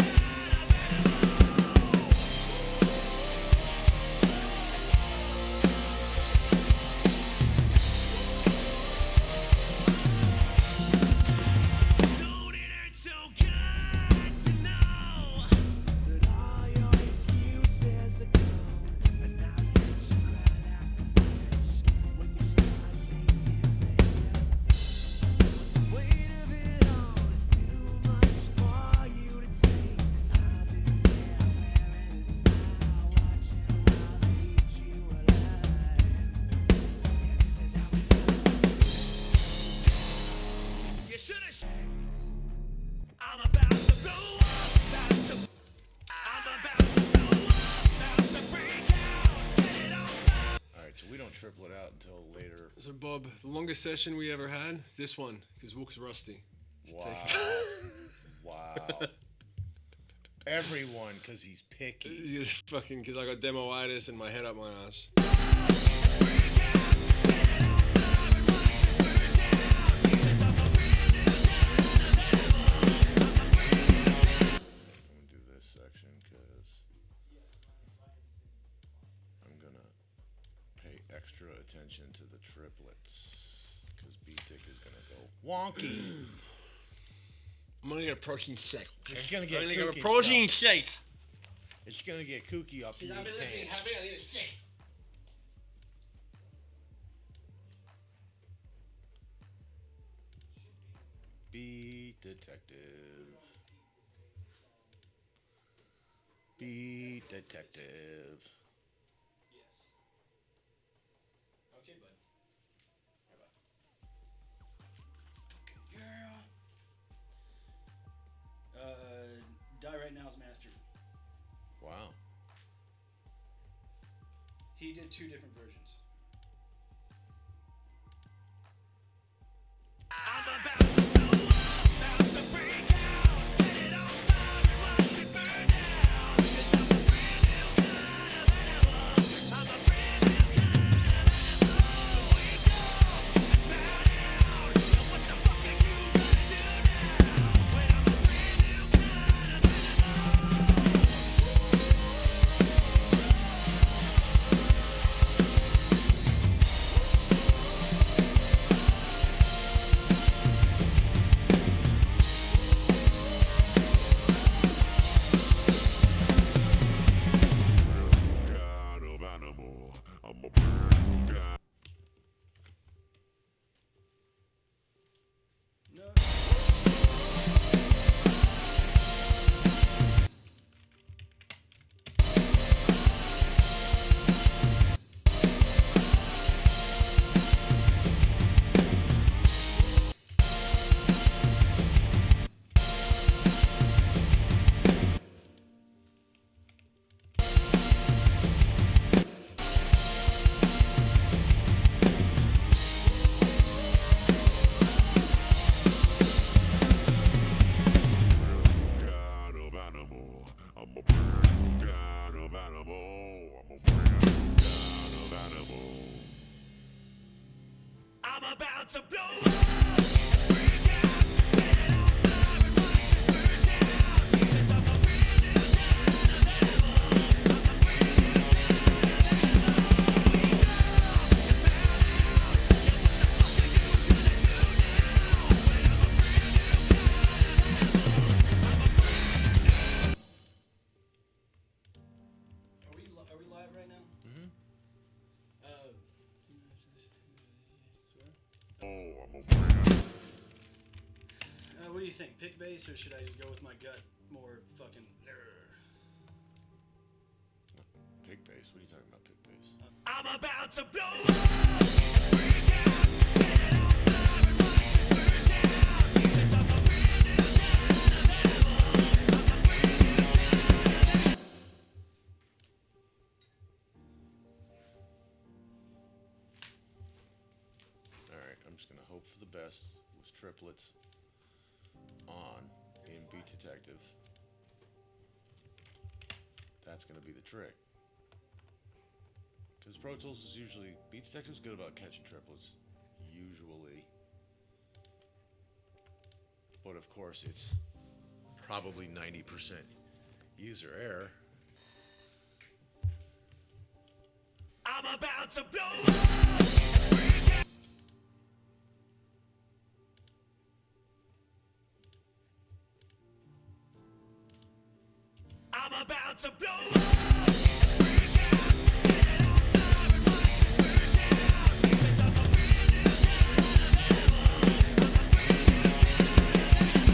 Speaker 4: Don't it hurt so good to know that all your excuses are gone, and now you should cry like a bitch when you start taking meds. The weight of it all is too much for you to take. I've been there wearing a smile, watching while they eat you alive. Yeah, this is how it goes. You should have. I'm about to blow up, I'm about to blow up, about to break out, set it on fire.
Speaker 9: Alright, so we don't triple it out until later.
Speaker 7: So, Bob, the longest session we ever had, this one, because Wook's rusty.
Speaker 9: Wow. Wow. Everyone, because he's picky.
Speaker 7: Just fucking, because I got demoitis and my head up my ass.
Speaker 9: I'm gonna do this section because I'm gonna pay extra attention to the triplets because B-Tick is gonna go wonky.
Speaker 7: I'm gonna get a protein shake.
Speaker 9: It's gonna get
Speaker 7: I'm gonna get a
Speaker 9: kooky
Speaker 7: protein
Speaker 9: stuff.
Speaker 7: shake.
Speaker 9: It's gonna get kooky up in these pants.
Speaker 7: I need a shake.
Speaker 9: Be detective. Be detective.
Speaker 2: Okay, bud. did 2 different versions.
Speaker 4: I'm about to blow up, about to break out, set it on fire and watch it burn down. 'Cause I'm a brand new kind of animal. I'm a brand new kind of animal. We go bow down. Now what the fuck are you gonna do now? When I'm a brand new kind of animal.
Speaker 6: Kind of animal. I'm a brand new kind. Kind of animal. I'm a brand new kind of animal. I'm a brand new kind of animal.
Speaker 4: I'm about to blow up, break out, set it on fire and watch it burn down. 'Cause I'm a brand new kind of animal. I'm a brand new kind of animal. We go bow down. Now what the fuck are you gonna do now? When I'm a brand new kind of animal. I'm a brand new.
Speaker 2: Are we live right now?
Speaker 9: Mhm.
Speaker 6: Oh, I'm a brand.
Speaker 2: What do you think? Pick bass, or should I just go with my gut? More fucking.
Speaker 9: Pig bass. What are you talking about, pig bass?
Speaker 4: I'm about to blow up, break out, set it on fire and watch it burn down. 'Cause I'm a brand new kind of animal. I'm a brand new kind of animal.
Speaker 9: Alright, I'm just gonna hope for the best with triplets on in Beat Detective. That's gonna be the trick. Because Pro Tools is usually, Beat Detective's good about catching triplets. Usually. But of course, it's probably 90% user error.
Speaker 4: I'm about to blow up, break out. I'm about to blow up, break out, set it on fire and watch it burn down. 'Cause I'm a brand new kind of animal. I'm a brand new kind of animal.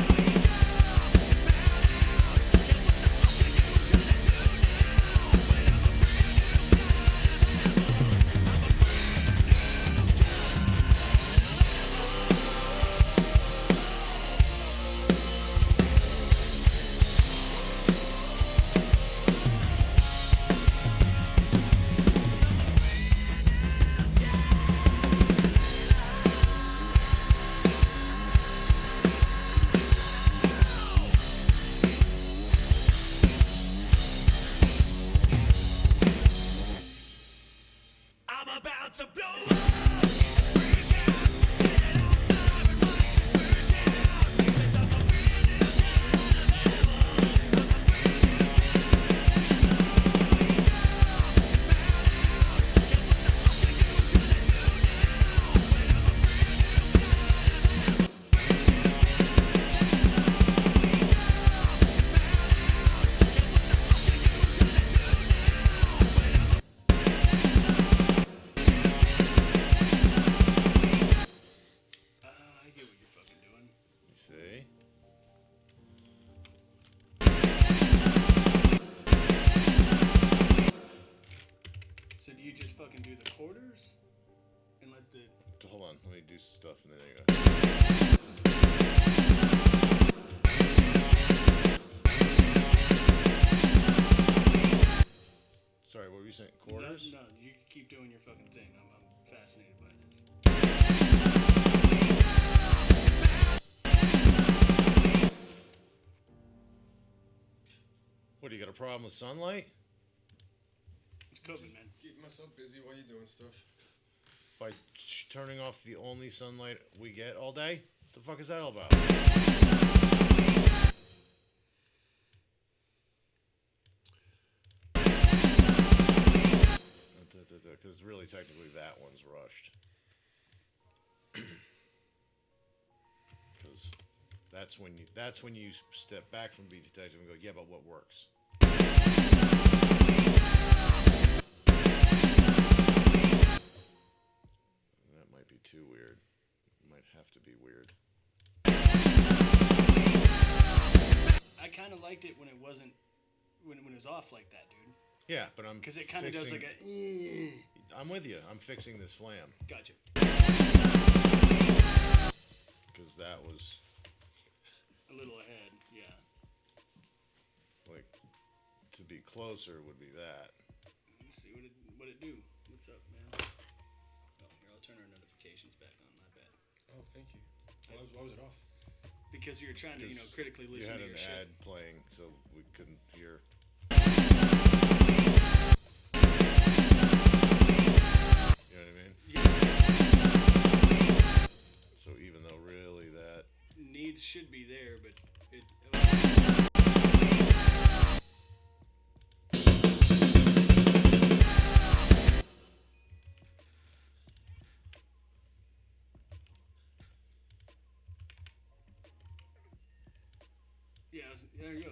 Speaker 4: We go bow down. Now what the fuck are you gonna do now? When I'm a brand new kind of animal. I'm a brand new kind I'm about to blow up, break out, set it on fire and watch it burn down. 'Cause I'm a brand new kind of animal. I'm a brand new kind of animal. We go bow down. Now what the fuck are you gonna do now? When I'm a brand new kind of animal. We go bow down. Now what the fuck are you gonna do now? When I'm a
Speaker 2: I get what you're fucking doing.
Speaker 9: You see?
Speaker 2: So do you just fucking do the quarters and let the?
Speaker 9: Hold on, let me do some stuff and then there you go. Sorry, what were you recent quarters?
Speaker 2: No, you keep doing your fucking thing. I'm fascinated by this.
Speaker 9: What, do you got a problem with sunlight?
Speaker 2: It's cooking, man.
Speaker 5: Keep myself busy while you're doing stuff.
Speaker 9: By turning off the only sunlight we get all day? The fuck is that all about? Because really, technically, that one's rushed. Because that's when you step back from beat detective and go, yeah, but what works? That might be too weird. Might have to be weird.
Speaker 2: I kind of liked it when it wasn't, when it was off like that, dude.
Speaker 9: Yeah, but I'm
Speaker 2: because it kind of does like a.
Speaker 9: I'm with you. I'm fixing this flam.
Speaker 2: Gotcha.
Speaker 9: Because that was
Speaker 2: a little ahead, yeah.
Speaker 9: Like to be closer would be that.
Speaker 2: Let's see what it do. What's up, man? Oh, here, I'll turn our notifications back on. My bad.
Speaker 5: Oh, thank you. Why was it off?
Speaker 2: Because you were trying to, critically listen to your shit.
Speaker 9: You had an ad playing, so we couldn't hear. You know what I mean?
Speaker 2: Yeah.
Speaker 9: So even though really that
Speaker 2: needs should be there, but it. Yeah, there you go.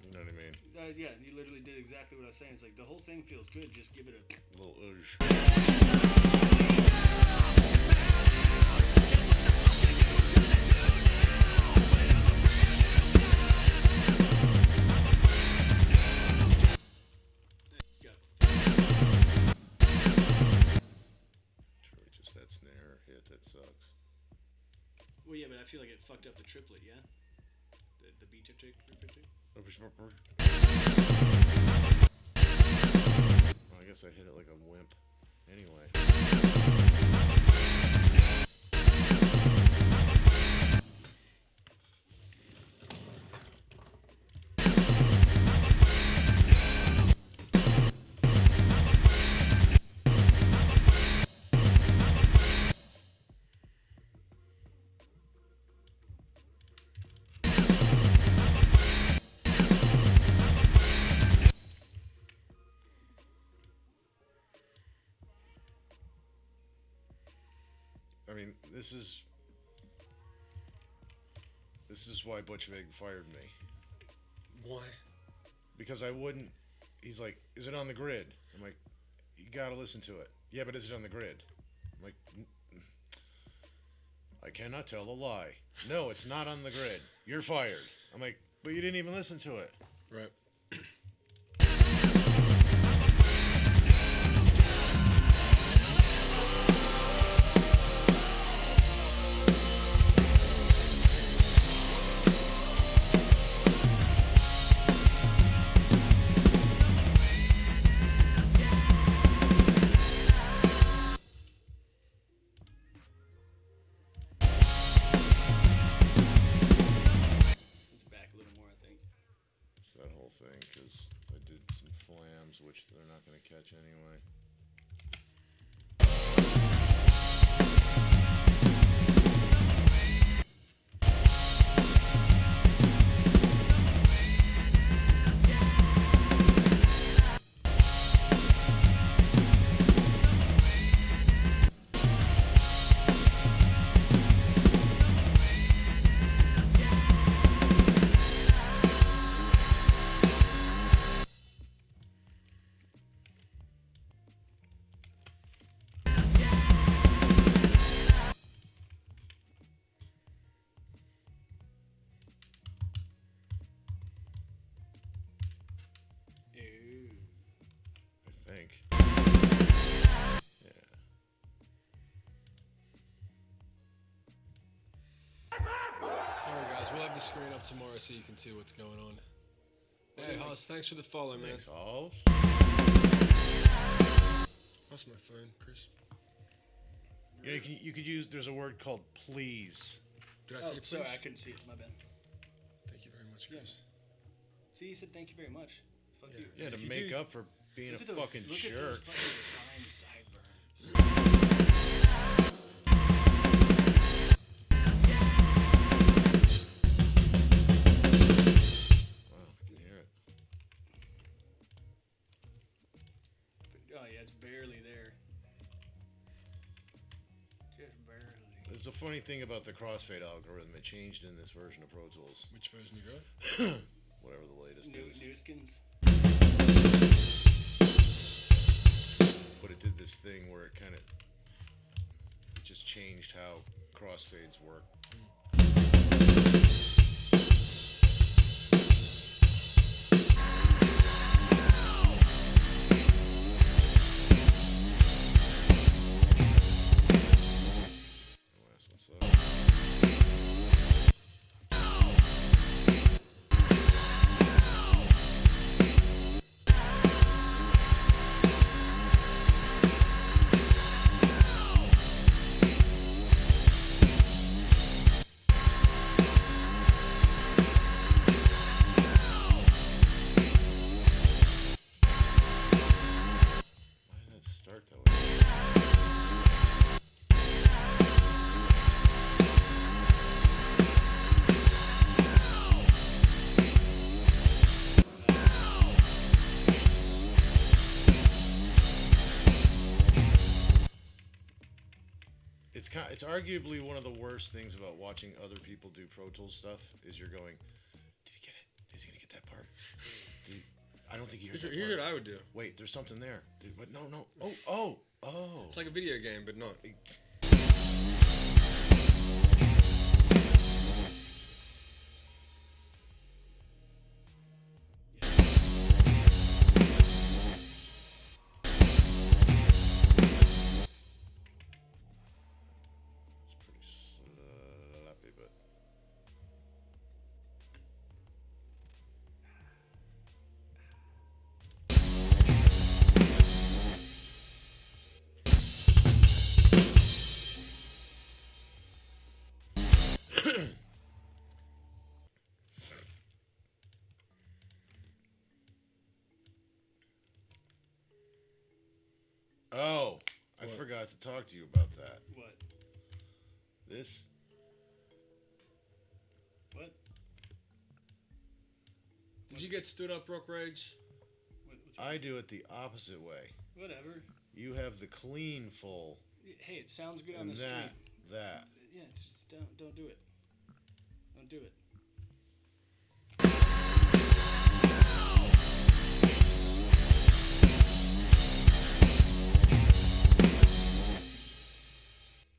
Speaker 9: You know what I mean?
Speaker 2: Yeah, you literally did exactly what I was saying. It's like the whole thing feels good. Just give it a
Speaker 9: little oosh. Just that snare hit that sucks.
Speaker 2: Well, yeah, but I feel like it fucked up the triplet, yeah? The beat triplet?
Speaker 9: Well, I guess I hit it like a wimp. Anyway. I mean, this is why Butch Vig fired me.
Speaker 5: Why?
Speaker 9: Because I wouldn't. He's like, "Is it on the grid?" I'm like, "You gotta listen to it." Yeah, but is it on the grid? I'm like, I cannot tell a lie. No, it's not on the grid. You're fired. I'm like, but you didn't even listen to it.
Speaker 5: Right.
Speaker 9: Because I did some flams, which they're not going to catch anyway.
Speaker 1: Sorry guys, we'll have the screen up tomorrow so you can see what's going on.
Speaker 7: Hey, Hoss, thanks for the follow, man.
Speaker 9: Thanks, Hoss.
Speaker 7: What's my phone, Chris?
Speaker 9: Yeah, you could use. There's a word called please.
Speaker 7: Did I
Speaker 2: Oh,
Speaker 7: say please?
Speaker 2: sorry, I couldn't see it. My bad.
Speaker 7: Thank you very much, Chris.
Speaker 2: See, you said thank you very much. Fuck you.
Speaker 9: Yeah, to
Speaker 7: you
Speaker 9: make
Speaker 7: do-
Speaker 9: up for being
Speaker 2: Look
Speaker 9: a
Speaker 2: at those,
Speaker 9: fucking
Speaker 2: look at those
Speaker 9: jerk.
Speaker 2: fucking fine sideburns.
Speaker 9: Wow, I can hear it.
Speaker 2: Oh yeah, it's barely there. Just barely.
Speaker 9: There's a funny thing about the crossfade algorithm. It changed in this version of Pro Tools.
Speaker 7: Which version you got?
Speaker 9: Whatever the latest is.
Speaker 2: Newskins.
Speaker 9: But it did this thing where it kind of just changed how crossfades work. Last one's up. Why did that start that way? It's arguably one of the worst things about watching other people do Pro Tools stuff is you're going, did he get it? Is he gonna get that part? I don't think he heard that
Speaker 7: Here's
Speaker 9: part.
Speaker 7: what I would do.
Speaker 9: Wait, there's something there. But no. Oh.
Speaker 7: It's like a video game, but not.
Speaker 9: It's pretty sloppy, but oh, I forgot to talk to you about that.
Speaker 2: What?
Speaker 9: This
Speaker 2: What?
Speaker 7: Did you get stood up, Rock Rage?
Speaker 2: What's wrong?
Speaker 9: I do it the opposite way.
Speaker 2: Whatever.
Speaker 9: You have the clean full.
Speaker 2: Hey, it sounds good on
Speaker 9: And
Speaker 2: the street.
Speaker 9: that.
Speaker 2: Yeah, just don't do it. Don't do it.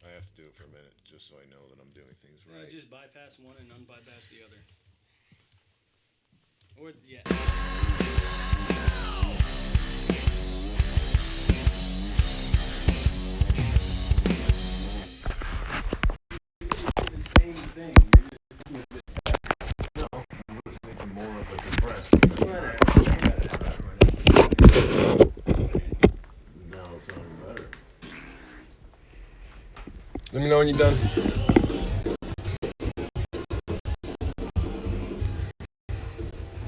Speaker 9: I have to do it for a minute just so I know that I'm doing things
Speaker 2: Yeah,
Speaker 9: right.
Speaker 2: just bypass one and unbypass the other. Or yeah.
Speaker 10: The same thing.
Speaker 5: I'm listening to more of a compressed. Now it's sounding better.
Speaker 1: Let me know when you're done.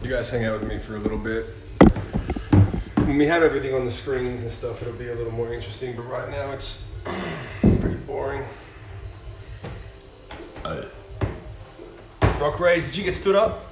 Speaker 1: You guys hang out with me for a little bit. When we have everything on the screens and stuff, it'll be a little more interesting, but right now it's pretty boring. Rock Rays, did you get stood up?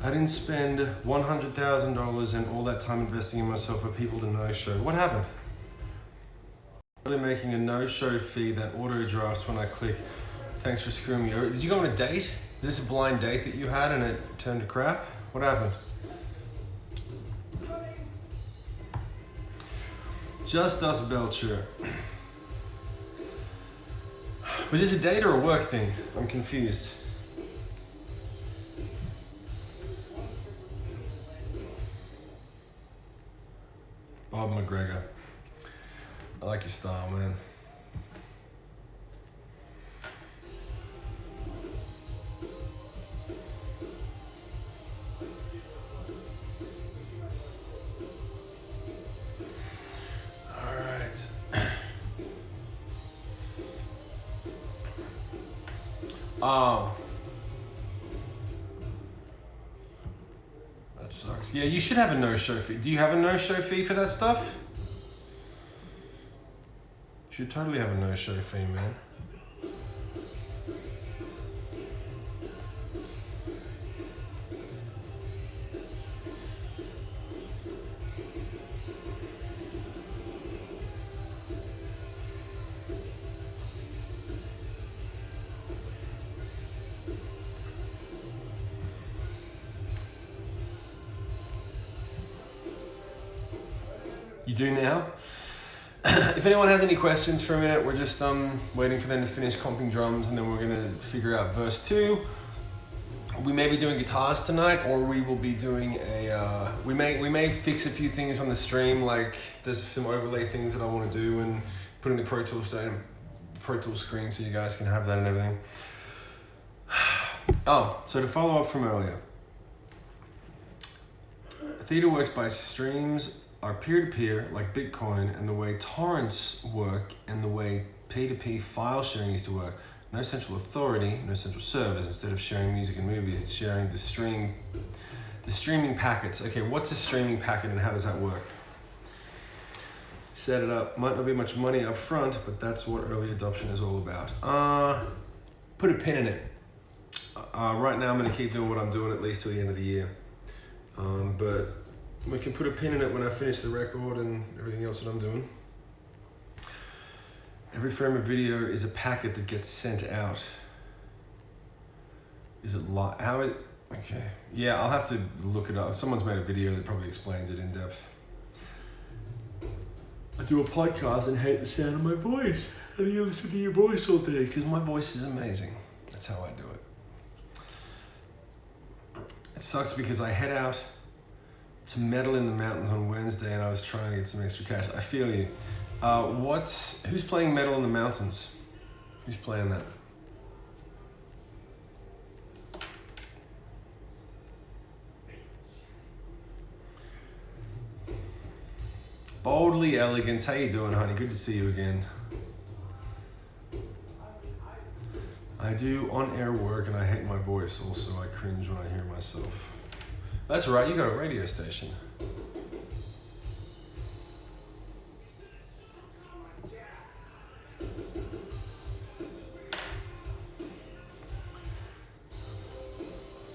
Speaker 1: I didn't spend $100,000 and all that time investing in myself for people to no-show. What happened? They're making a no-show fee that auto-drafts when I click. Thanks for screwing me over. Did you go on a date? Is this a blind date that you had and it turned to crap? What happened? Just Us Belcher.
Speaker 5: Was this a date or a work thing? I'm confused. Bob McGregor. I like your style, man. Oh. That sucks. Yeah, you should have a no-show fee. Do you have a no-show fee for that stuff? You should totally have a no-show fee, man. You do now? If anyone has any questions for a minute, we're just waiting for them to finish comping drums, and then we're gonna figure out verse 2. We may be doing guitars tonight, or we will be doing a. We may fix a few things on the stream, like there's some overlay things that I want to do, and put in the Pro Tools screen so you guys can have that and everything. Oh, so to follow up from earlier, theater works by streams. Are peer-to-peer like Bitcoin, and the way torrents work and the way P2P file sharing used to work. No central authority, no central servers. Instead of sharing music and movies, it's sharing the streaming packets. Okay, what's a streaming packet and how does that work? Set it up. Might not be much money up front, but that's what early adoption is all about. Put a pin in it. Right now I'm going to keep doing what I'm doing at least till the end of the year. But we can put a pin in it when I finish the record and everything else that I'm doing. Every frame of video is a packet that gets sent out. Is it how it? Okay. Yeah, I'll have to look it up. Someone's made a video that probably explains it in depth. I do a podcast and hate the sound of my voice. How do you listen to your voice all day? Because my voice is amazing. That's how I do it. It sucks because I head out to metal in the mountains on Wednesday, and I was trying to get some extra cash. I feel you. Who's playing Metal in the Mountains? Who's playing that? Boldly Elegance, how you doing, honey? Good to see you again. I do on-air work, and I hate my voice. Also, I cringe when I hear myself. That's right, you got a radio station.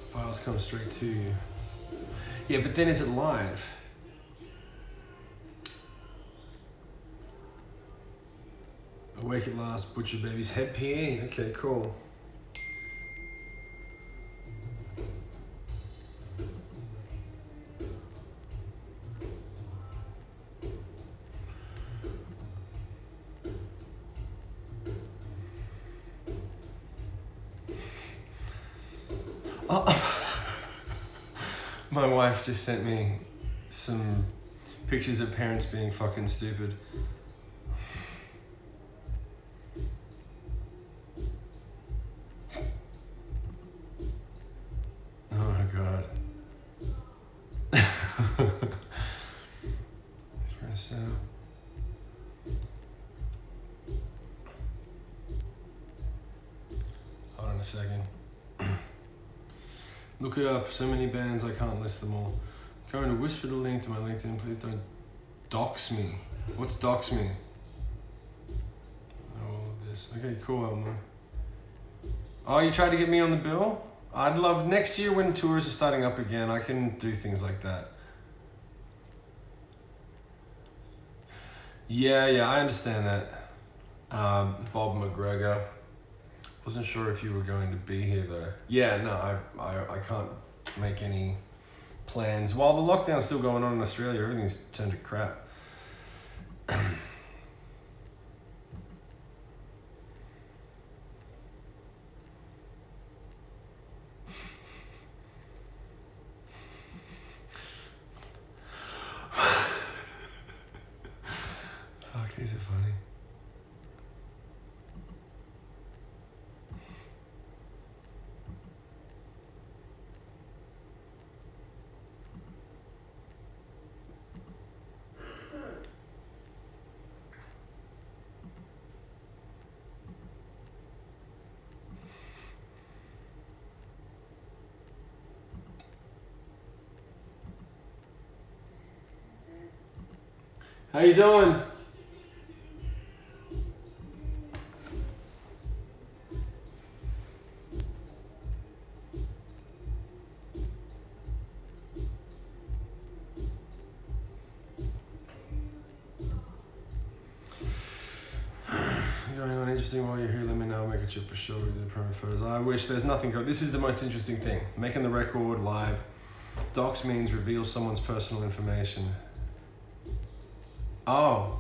Speaker 5: Files come straight to you. Yeah, but then is it live? Awake at last, Butcher Baby's head PE. Okay, cool. My wife just sent me some pictures of parents being fucking stupid. Oh my god. Espresso. Hold on a second. Look it up. So many bands, I can't list them all. Going to whisper the link to my LinkedIn. Please don't dox me. What's dox me? All of this. Okay, cool, Elmo. Oh, you tried to get me on the bill? I'd love next year when tours are starting up again. I can do things like that. Yeah, I understand that. Bob McGregor. Wasn't sure if you were going to be here though. Yeah, no, I can't make any plans. While the lockdown's still going on in Australia, everything's turned to crap. Puppies are funny. How you doing? Going on interesting while you're here, let me know, make a chip for sure, we do the promo photos. I wish there's nothing, this is the most interesting thing. Making the record live. Docs means reveal someone's personal information. Oh.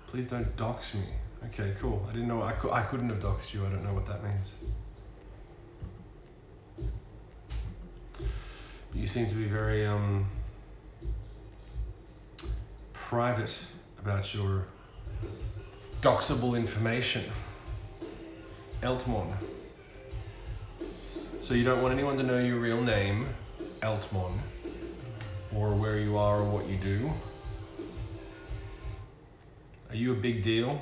Speaker 5: Please don't dox me. Okay, cool. I didn't know, I couldn't have doxed you, I don't know what that means. But you seem to be very, private about your doxable information. Eltmon. So you don't want anyone to know your real name, Eltmon, or where you are or what you do. Are you a big deal?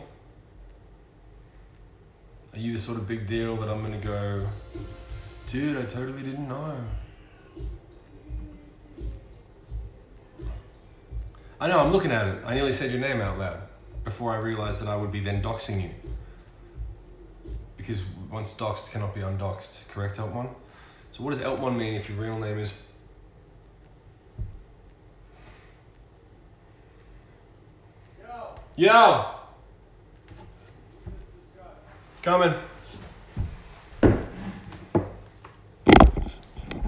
Speaker 5: Are you the sort of big deal that I'm gonna go, dude, I totally didn't know. I know, I'm looking at it. I nearly said your name out loud before I realized that I would be then doxing you. Because once doxed cannot be undoxed, correct, Eltmon? So what does Eltmon mean if your real name is... Yo! Coming.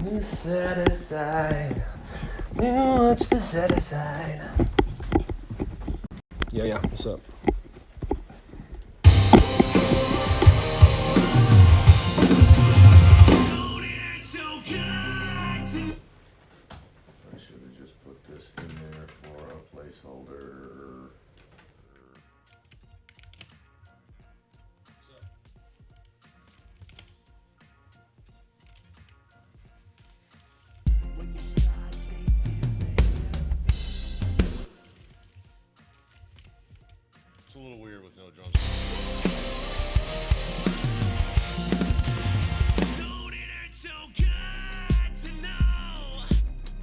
Speaker 5: You set aside. You watch the set aside. Yeah, what's up?
Speaker 3: I should have just put this in there for a placeholder.
Speaker 9: It's a little weird with no drums.
Speaker 4: Don't it hurt so good to know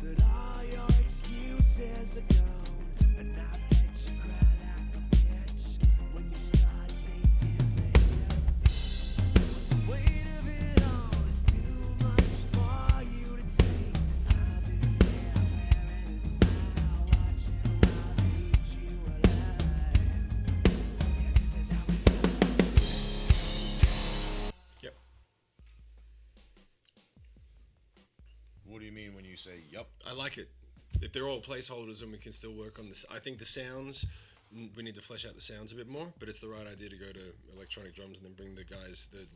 Speaker 4: that all your excuses are gone, and I bet you cry like a bitch when you start taking meds. The weight of it all is too much for you to take. I've been there wearing a smile, watching while they eat you alive. Yeah, this is how it goes.
Speaker 2: Yep.
Speaker 9: What do you mean when you say yup?
Speaker 2: I like it. If they're all placeholders, then we can still work on this. I think the sounds, we need to flesh out the sounds a bit more, but it's the right idea to go to electronic drums and then bring the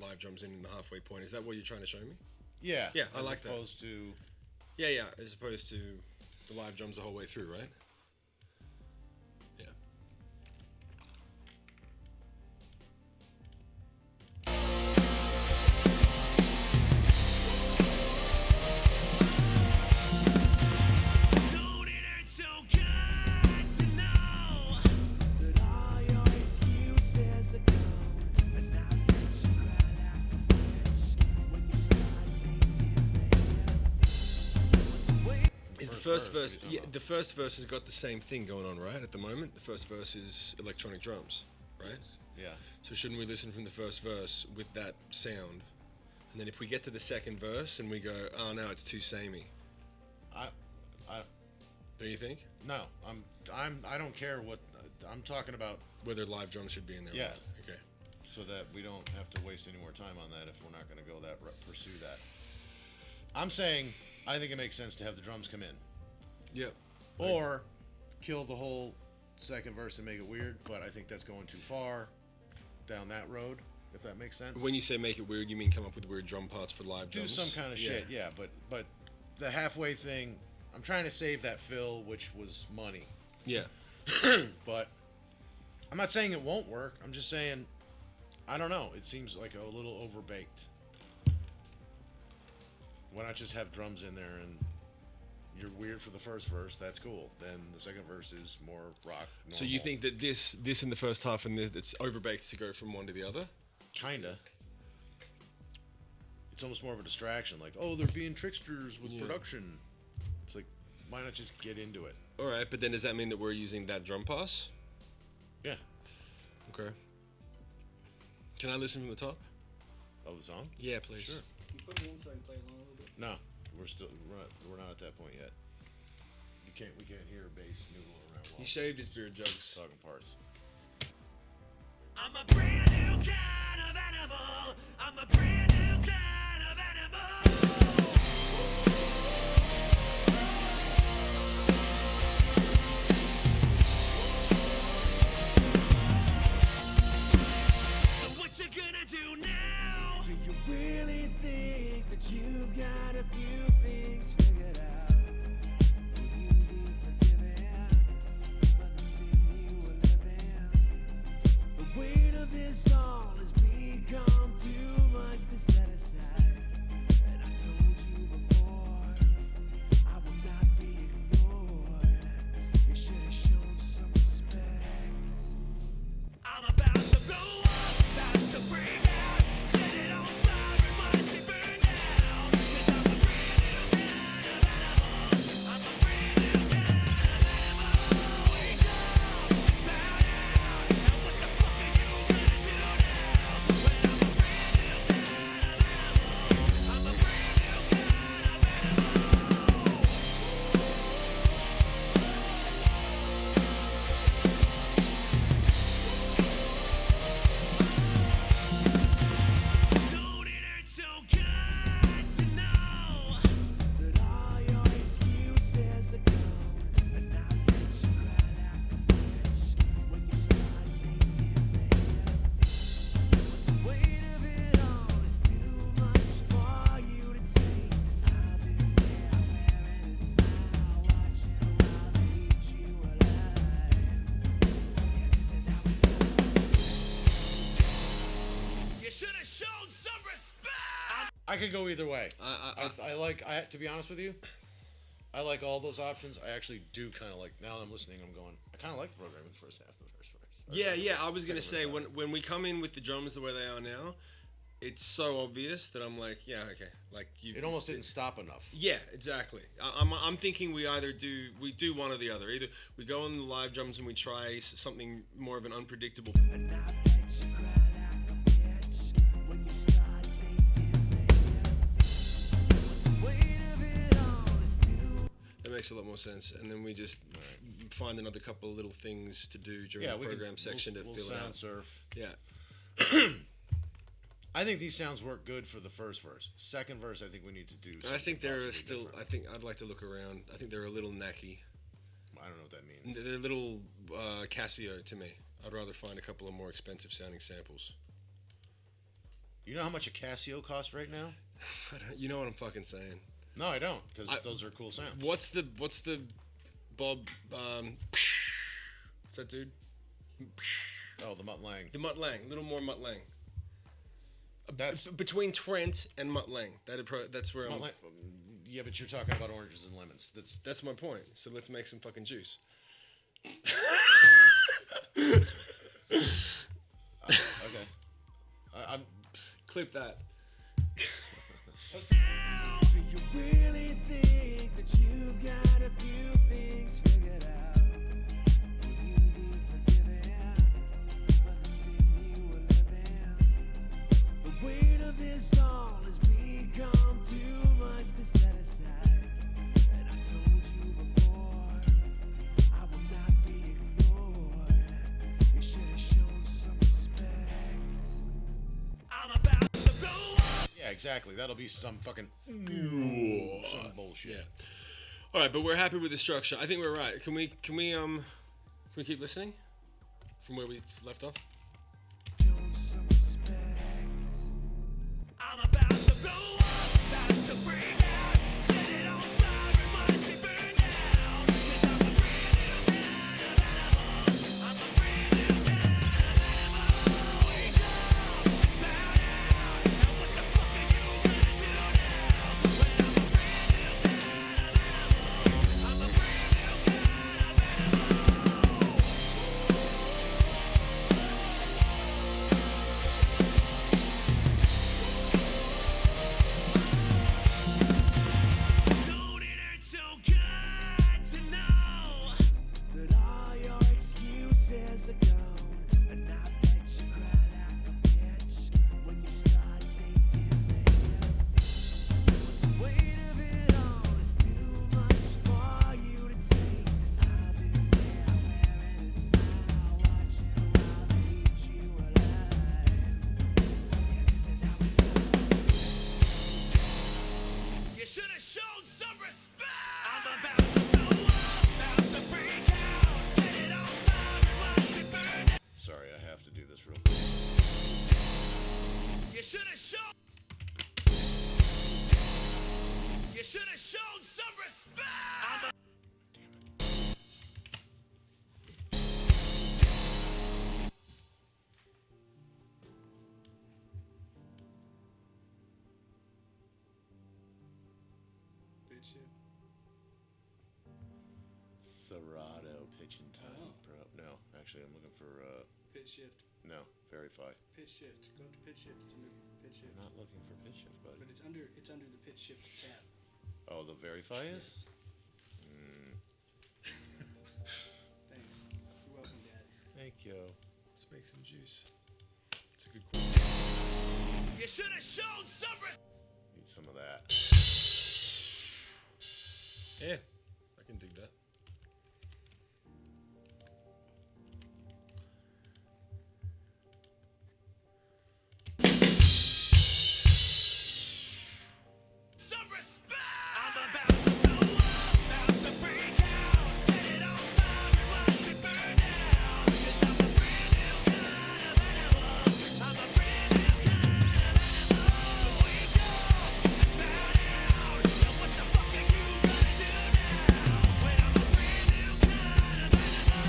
Speaker 2: live drums in the halfway point. Is that what you're trying to show me?
Speaker 9: Yeah.
Speaker 2: Yeah, I like that.
Speaker 9: As opposed to...
Speaker 2: Yeah, as opposed to the live drums the whole way through, right? Yeah.
Speaker 4: Don't it hurt so good to know that all your excuses are gone, and I bet you cry like a bitch when you start taking meds.
Speaker 2: Is the first verse? Yeah, the first verse has got the same thing going on, right? At the moment, the first verse is electronic drums, right?
Speaker 9: Yeah.
Speaker 2: So shouldn't we listen from the first verse with that sound, and then if we get to the second verse and we go, oh no, it's too samey. Don't you think?
Speaker 9: No, I don't care what I'm talking about.
Speaker 2: Whether live drums should be in there.
Speaker 9: Yeah.
Speaker 2: Or not. Okay.
Speaker 9: So that we don't have to waste any more time on that if we're not going to go pursue that. I'm saying I think it makes sense to have the drums come in.
Speaker 2: Yeah.
Speaker 9: Or kill the whole second verse and make it weird, but I think that's going too far down that road, if that makes sense.
Speaker 2: When you say make it weird, you mean come up with weird drum parts for live
Speaker 9: do
Speaker 2: drums?
Speaker 9: some kind of shit, yeah, but the halfway thing, I'm trying to save that fill, which was money.
Speaker 2: Yeah.
Speaker 9: But I'm not saying it won't work. I'm just saying, I don't know. It seems like a little overbaked. Why not just have drums in there and you're weird for the first verse? That's cool. Then the second verse is more rock. Normal.
Speaker 7: So you think that this in the first half and it's overbaked to go from one to the other?
Speaker 9: Kinda. It's almost more of a distraction. Like, oh, they're being tricksters with production. It's like, why not just get into it?
Speaker 7: All right, but then does that mean that we're using that drum pass?
Speaker 9: Yeah.
Speaker 7: Okay. Can I listen from the top?
Speaker 9: Of the song?
Speaker 7: Yeah, please.
Speaker 9: Sure.
Speaker 2: You put me in so I can play along a little bit.
Speaker 9: No, we're not at that point yet. We can't hear a bass noodle around.
Speaker 7: He shaved his beard jugs.
Speaker 9: Talking parts.
Speaker 4: I'm a brand new kind of animal. I'm a brand new kind of animal. So what you gonna do now?
Speaker 13: Do you really think that you've got a few things figured out? Will you be forgiven for the sin you were living? The weight of this all has become too much to set aside. And I told you before, I will not be ignored. You should have shown some respect.
Speaker 4: I'm about to blow up, about to break out, set it on fire and watch it burn down. 'Cause I'm a brand new kind of animal. I'm a brand new kind of animal. Wake up, bow down. Now what the fuck are you gonna do now? When I'm a brand new kind of animal. I'm a brand new kind of animal. Don't it hurt so good to know
Speaker 13: That all your excuses are gone, and I bet you cry like a bitch when you start taking names. The weight of it all is too much for you to take. I've been there wearing a smile, watching while they eat you alive. Yeah, this is how it goes.
Speaker 4: you should have shown some respect.
Speaker 9: I could go either way.
Speaker 7: I
Speaker 9: like. To be honest with you, I like all those options. I actually do kind of like. Now that I'm listening, I'm going. I kind of like the programming the first half of the first verse. Or
Speaker 7: Yeah,
Speaker 9: second
Speaker 7: yeah.
Speaker 9: verse,
Speaker 7: I was gonna say
Speaker 9: second verse.
Speaker 7: when we come in with the drums the way they are now, it's so obvious that I'm like, yeah, okay, like you.
Speaker 9: It almost didn't stop enough.
Speaker 7: Yeah, exactly. I'm thinking we do one or the other. Either we go on the live drums and we try something more of an unpredictable.
Speaker 13: And I bet you cry like a bitch when you start taking names. The weight of it all is too.
Speaker 7: That makes a lot more sense. And then we just find another couple of little things to do during
Speaker 9: Yeah,
Speaker 7: the
Speaker 9: we
Speaker 7: program
Speaker 9: can,
Speaker 7: section
Speaker 9: we'll
Speaker 7: to fill it
Speaker 9: sound
Speaker 7: out.
Speaker 9: surf.
Speaker 7: Yeah.
Speaker 9: I think these sounds work good for the first verse. Second verse, I think we need to do.
Speaker 7: I
Speaker 9: something
Speaker 7: think they're
Speaker 9: possibly
Speaker 7: still.
Speaker 9: different.
Speaker 7: I think I'd like to look around. I think they're a little knacky.
Speaker 9: I don't know what that means.
Speaker 7: They're a little Casio to me. I'd rather find a couple of more expensive sounding samples.
Speaker 9: You know how much a Casio costs right now?
Speaker 7: You know what I'm fucking saying.
Speaker 9: No, I don't, because those are cool sounds.
Speaker 7: What's the Bob? What's that dude?
Speaker 9: Oh, the Mutt Lang.
Speaker 7: The Mutt Lang. Little more Mutt Lang.
Speaker 9: That's
Speaker 7: Between Trent and Mutt Lang. That's where
Speaker 9: Mutt
Speaker 7: I'm.
Speaker 9: Lang. Yeah, but you're talking about oranges and lemons.
Speaker 7: That's my point. So let's make some fucking juice.
Speaker 9: Okay. I'm.
Speaker 7: Clip that.
Speaker 13: Do you really think that you've got a few things figured out? Will you be forgiven for the sin you were living? The weight of this all has become too much to set aside. And I told you before, I will not be ignored. You should have shown some respect.
Speaker 4: I'm about to blow up.
Speaker 9: Yeah, exactly. That'll be some fucking some bullshit.
Speaker 7: Yeah. All right, but we're happy with the structure. I think we're right. Can we keep listening from where we left off?
Speaker 13: Shown some respect.
Speaker 4: I'm about to blow up, about to break out, set it on fire and watch it burn down. 'Cause I'm a brand new kind of animal.
Speaker 2: pitch shift.
Speaker 9: Serato pitch and time
Speaker 2: Oh.
Speaker 9: pro. No, actually, I'm looking for
Speaker 2: Pitch shift.
Speaker 9: no verify.
Speaker 2: Pitch shift. Go to pitch shift. It's under pitch shift.
Speaker 9: I'm not looking for pitch shift, buddy.
Speaker 2: But it's under the pitch shift tab.
Speaker 9: Oh, the verify is.
Speaker 2: Yes. Thanks. You're welcome, Dad.
Speaker 9: Thank you.
Speaker 1: Let's make some juice. It's a good quality.
Speaker 4: You should have shown some
Speaker 9: Need some of that.
Speaker 1: Yeah, I can dig that.
Speaker 4: respect. I'm about to blow up, about to break out, set it on fire and watch it burn down. 'Cause I'm a brand new kind of animal. I'm a brand new kind of animal. Wake up, bow down. Now what the fuck are you gonna do now? When I'm a brand new kind of animal.
Speaker 6: Kind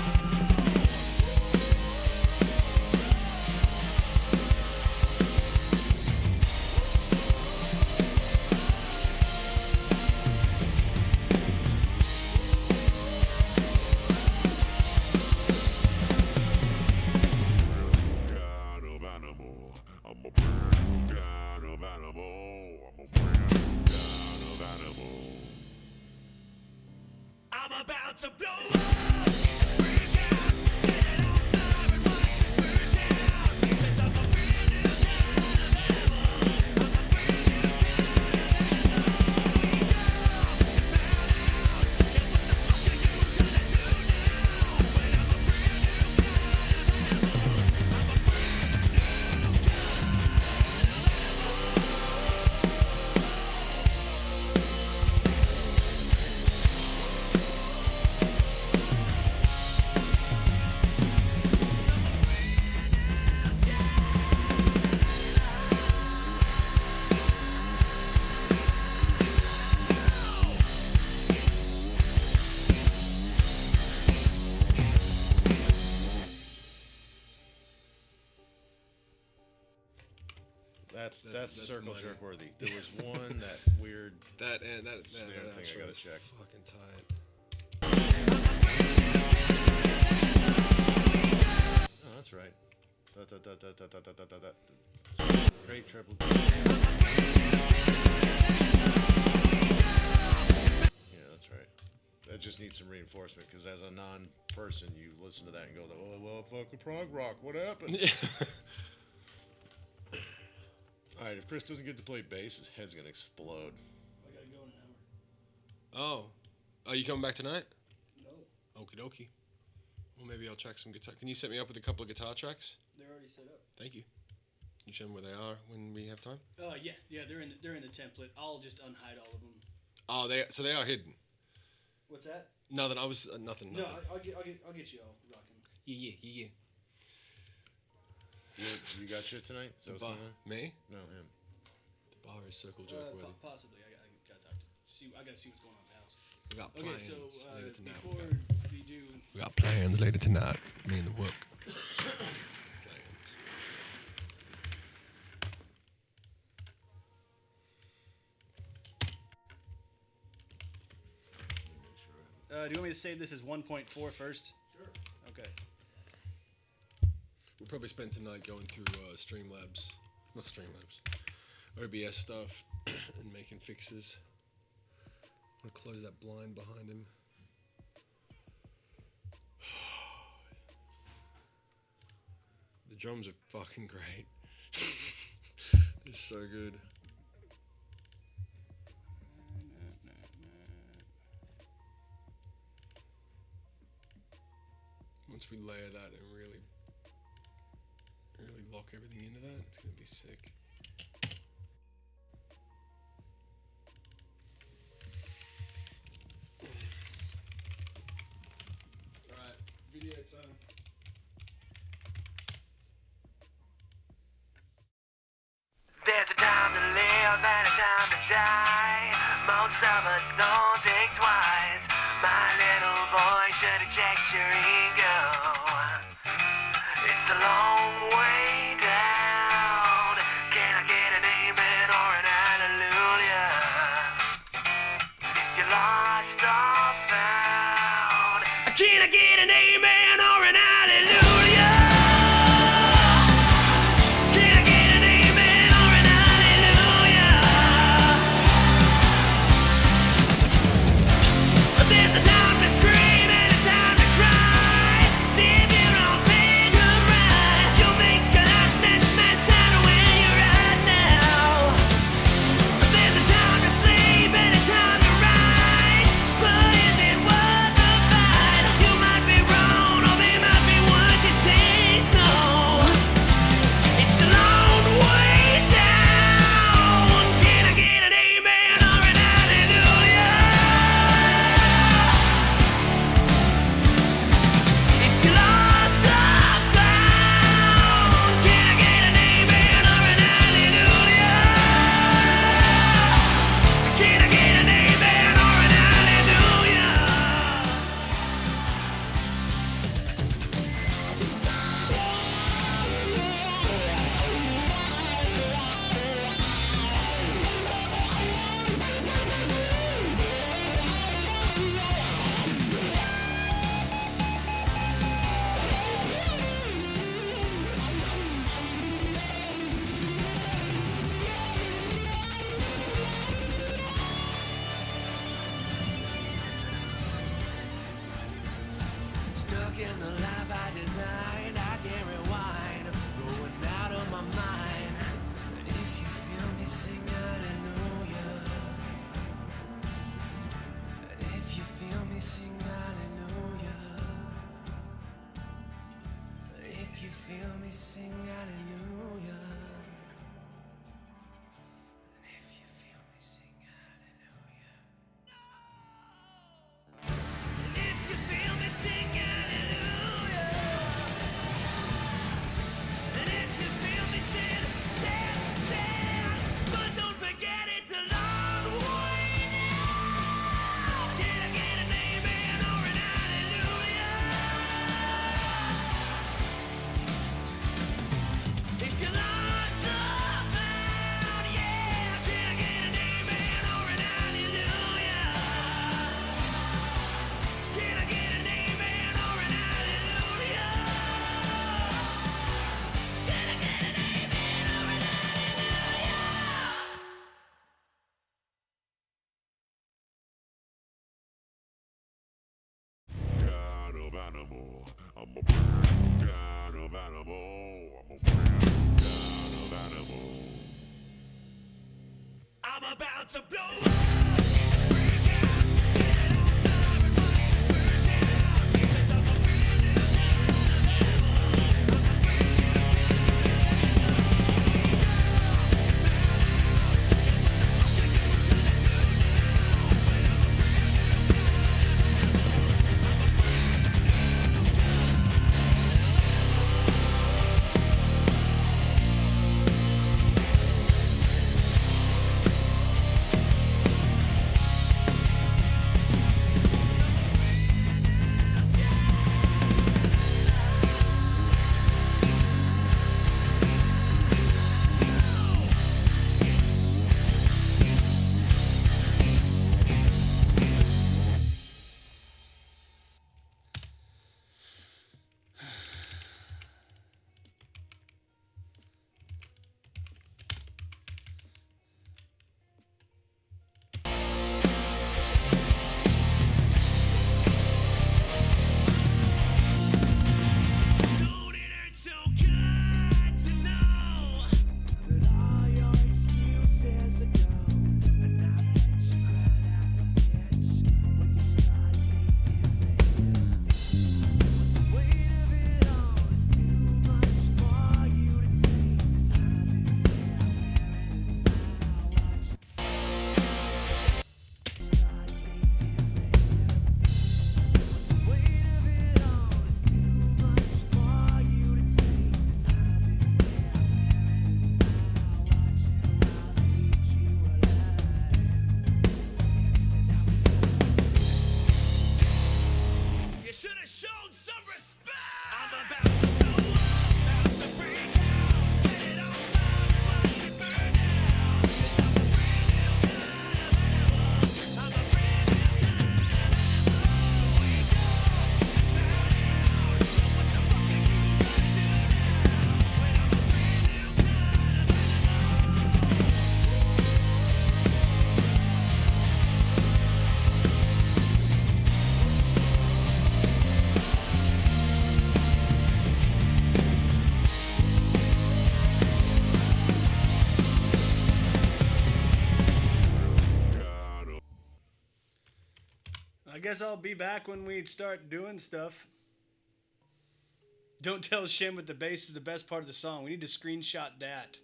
Speaker 6: of animal. I'm a brand new kind of animal. I'm a brand new kind of animal.
Speaker 4: I'm about to blow up, break out, set it on fire and watch it burn down. Because I'm a brand new kind of animal. I'm a brand new kind of animal. Wake up, bow down. And what the fuck are you gonna do now? When I'm a brand new kind of animal. I'm a brand new kind of
Speaker 9: That's circle
Speaker 1: money.
Speaker 9: jerk worthy. There was one that weird
Speaker 1: That and that
Speaker 9: snare thing I
Speaker 1: outro
Speaker 9: gotta
Speaker 1: is
Speaker 9: check.
Speaker 1: Fucking tight.
Speaker 9: Oh, that's right. Great triple. Yeah, that's right. That just needs some reinforcement because as a non-person, you listen to that and go, "Oh well, fucking prog rock. What happened?" All right, if Chris doesn't get to play bass, his head's gonna explode.
Speaker 2: I gotta go in an hour.
Speaker 1: Oh, are you coming back tonight?
Speaker 2: No,
Speaker 1: Okie dokie. Well, maybe I'll track some guitar. Can you set me up with a couple of guitar tracks?
Speaker 2: they're already set up.
Speaker 1: Thank you. Can you show me where they are when we have time?
Speaker 2: Yeah, they're in the template. I'll just unhide all of them.
Speaker 1: Oh, they are hidden.
Speaker 2: What's that?
Speaker 1: Nothing. I was nothing.
Speaker 2: No, I'll get you all rocking.
Speaker 1: Yeah.
Speaker 9: You got shit tonight? So
Speaker 1: The bar. Me?
Speaker 9: No, him.
Speaker 1: The bar is circle jerk worthy.
Speaker 2: Possibly. I gotta talk to see. I gotta see what's going on at the house.
Speaker 1: We got
Speaker 2: Okay,
Speaker 1: plans
Speaker 2: so
Speaker 1: later tonight.
Speaker 2: before we do,
Speaker 1: We got plans later tonight. Me and the work.
Speaker 2: do you want me to save this as 1.4 first?
Speaker 1: Sure.
Speaker 2: Okay.
Speaker 1: We'll probably spend tonight going through Streamlabs, not Streamlabs, OBS stuff, and making fixes. I'm gonna close that blind behind him. The drums are fucking great. They're so good. Once we layer that and really lock everything into that, it's gonna be sick. Alright, video time.
Speaker 4: There's a time to live and a time to die. Most of us don't think twice. My little boy should have checked your ego. It's a long way down. Can I get an amen or an hallelujah? Can I get an amen or an hallelujah? Can I get an amen or an hallelujah? There's a time to scream and a time to cry. If you don't make a right, you'll make a hot mess out of where you're at now. There's a time to sleep and a time to rise. But is it worth the fight? You might be wrong, or they might be what you say so. It's a long way down. Can I get an amen or an hallelujah? If you lost the sound, can I get an amen or an hallelujah? Can I get an amen or an hallelujah? Stuck in the life I designed, I can't rewind, going out of my mind. And if you feel me, sing hallelujah. And if you feel me, sing hallelujah. If you feel me, sing hallelujah. And if you feel me, sing hallelujah. If you feel me, sing hallelujah. And if you feel me, sing, but don't forget it's a long way now. Can I get an amen or an hallelujah? If you lost the found, yeah. Can I get an amen or an hallelujah? Can I get an amen or an hallelujah? Can I get an amen or an hallelujah?
Speaker 6: Kind of animal. I'm a brand new kind of animal. I'm a brand new kind of animal.
Speaker 4: I'm about to blow up. Freak out, set it on fire, everybody freak out. Because I'm a brand new kind of animal. I'm a brand new
Speaker 2: I guess I'll be back when we start doing stuff. Don't tell Shim that the bass is the best part of the song. We need to screenshot that.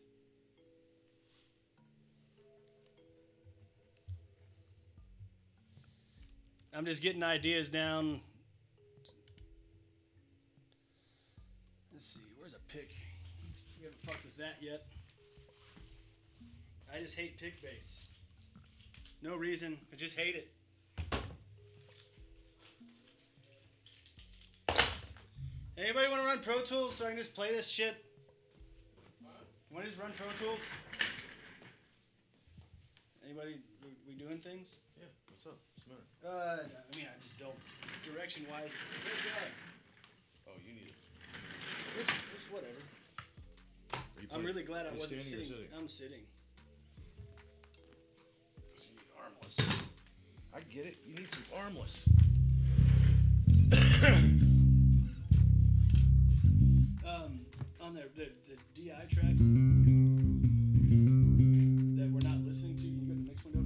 Speaker 2: I'm just getting ideas down. Let's see, where's a pick? We haven't fucked with that yet. I just hate pick bass. No reason, I just hate it. Anybody want to run Pro Tools so I can just play this shit? You want to just run Pro Tools? Anybody, we doing things?
Speaker 9: Yeah, what's up? What's the matter?
Speaker 2: I mean, I just don't. Direction-wise, where's that?
Speaker 9: Oh, you need it.
Speaker 2: It's whatever. I'm really glad I wasn't
Speaker 9: standing or
Speaker 2: sitting.
Speaker 9: sitting?
Speaker 2: I'm sitting.
Speaker 9: You need armless. I get it. You need some armless.
Speaker 2: On the DI track that we're not listening to, can you go to the next window?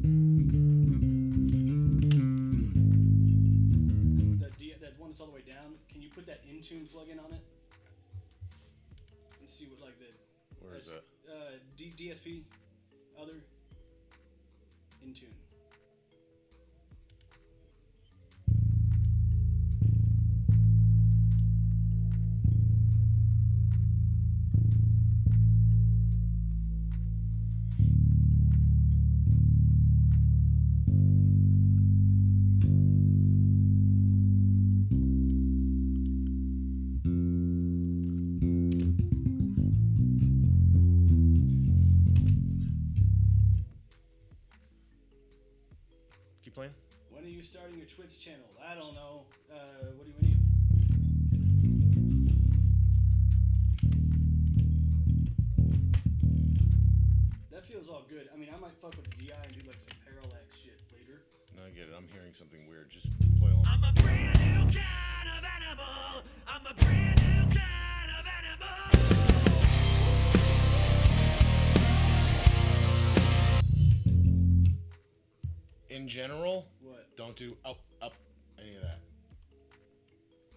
Speaker 2: That one that's all the way down, can you put that Intune plugin on it? And see what, like, the...
Speaker 9: Where is that?
Speaker 2: DSP, other, Intune.
Speaker 9: Keep playing.
Speaker 2: When are you starting your Twitch channel? I don't know. What do we need? That feels all good. I mean, I might fuck with the DI and do like some parallax shit later.
Speaker 9: No, I get it. I'm hearing something weird. Just play along.
Speaker 4: I'm a brand new kind of animal. I'm a brand new kind of animal.
Speaker 9: In general,
Speaker 2: What?
Speaker 9: don't do up, any of that.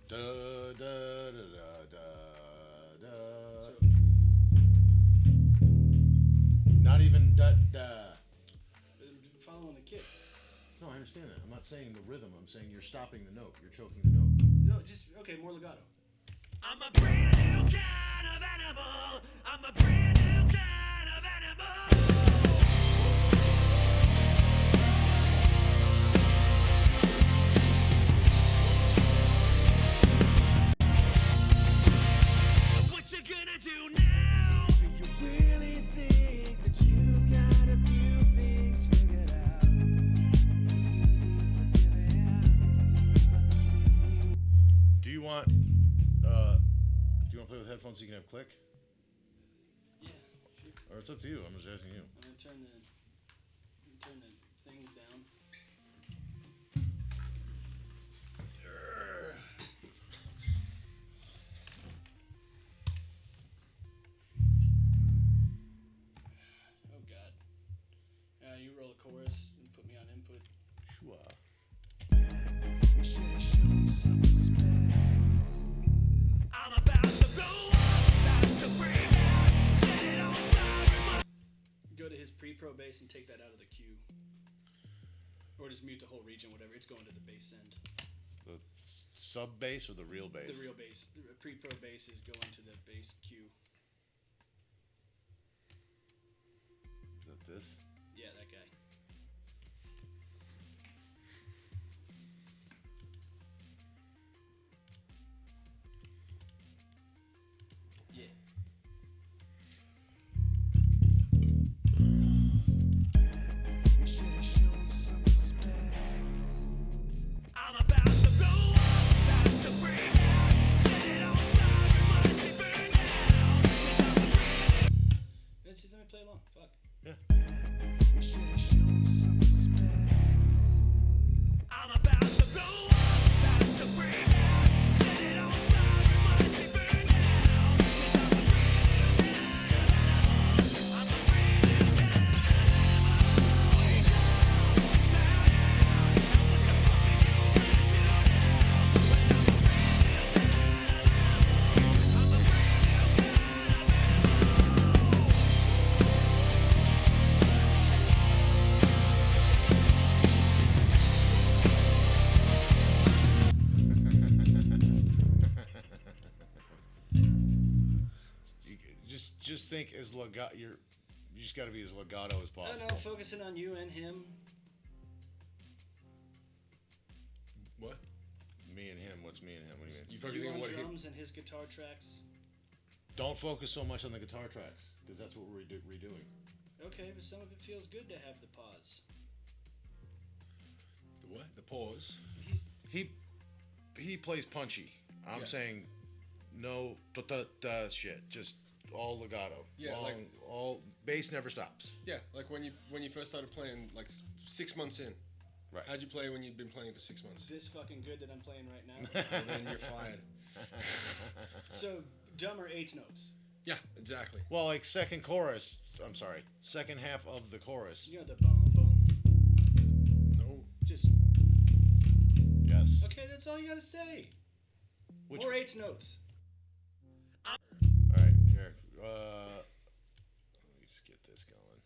Speaker 9: Da da da da da da. Not even da da.
Speaker 2: Following the kick.
Speaker 9: No, I understand that. I'm not saying the rhythm. I'm saying you're stopping the note. You're choking the note.
Speaker 2: No, just okay. More legato.
Speaker 4: I'm a brand new kind of animal. I'm a brand new kind of animal. What you gonna do now?
Speaker 13: Do you really think that you've got a few things figured out?
Speaker 9: Do you want to play with headphones so you can have click?
Speaker 2: Yeah, sure.
Speaker 9: Or it's up to you. I'm just asking you.
Speaker 2: I'm gonna turn the things down. Oh God. You roll a chorus and put me on input.
Speaker 9: Sure.
Speaker 13: You should have shown some respect.
Speaker 4: I'm about to blow up, about to break out, set it on fire.
Speaker 2: Go to his pre-pro bass and take that out of the cue. Or just mute the whole region, whatever. It's going to the bass end.
Speaker 9: The sub bass or the real bass?
Speaker 2: The real bass. The pre-pro bass is going to the bass cue.
Speaker 9: Is that this?
Speaker 2: Yeah, that guy. Yeah.
Speaker 13: You should have shown some respect.
Speaker 4: I'm about to blow up, about to break out, set it on fire, watch it burn down.
Speaker 2: Let's just let me play along. Fuck.
Speaker 9: Yeah.
Speaker 13: You should have
Speaker 9: just think as legato. You just got to be as legato as possible.
Speaker 2: No, focusing on you and him.
Speaker 7: What?
Speaker 9: Me and him. What's me and him? What do you mean?
Speaker 7: You focusing on what he...
Speaker 2: drums and his guitar tracks.
Speaker 9: Don't focus so much on the guitar tracks because that's what we're redoing.
Speaker 2: Okay, but some of it feels good to have the pause.
Speaker 7: The what? The pause.
Speaker 9: He plays punchy. I'm saying no shit. Just all legato.
Speaker 7: Yeah,
Speaker 9: long,
Speaker 7: like
Speaker 9: all bass never stops.
Speaker 7: Yeah, like when you first started playing, like 6 months in.
Speaker 9: Right.
Speaker 7: How'd you play when you'd been playing for 6 months?
Speaker 2: This fucking good that I'm playing right now.
Speaker 7: Well, then you're fired.
Speaker 2: So dumber 8 notes.
Speaker 7: Yeah, exactly.
Speaker 9: Well, like second half of the chorus.
Speaker 2: You know the boom boom.
Speaker 7: No.
Speaker 2: Just.
Speaker 9: Yes.
Speaker 2: Okay, that's all you gotta say.
Speaker 9: Which,
Speaker 2: or 8 notes.
Speaker 9: all right, here. Let me just get this going.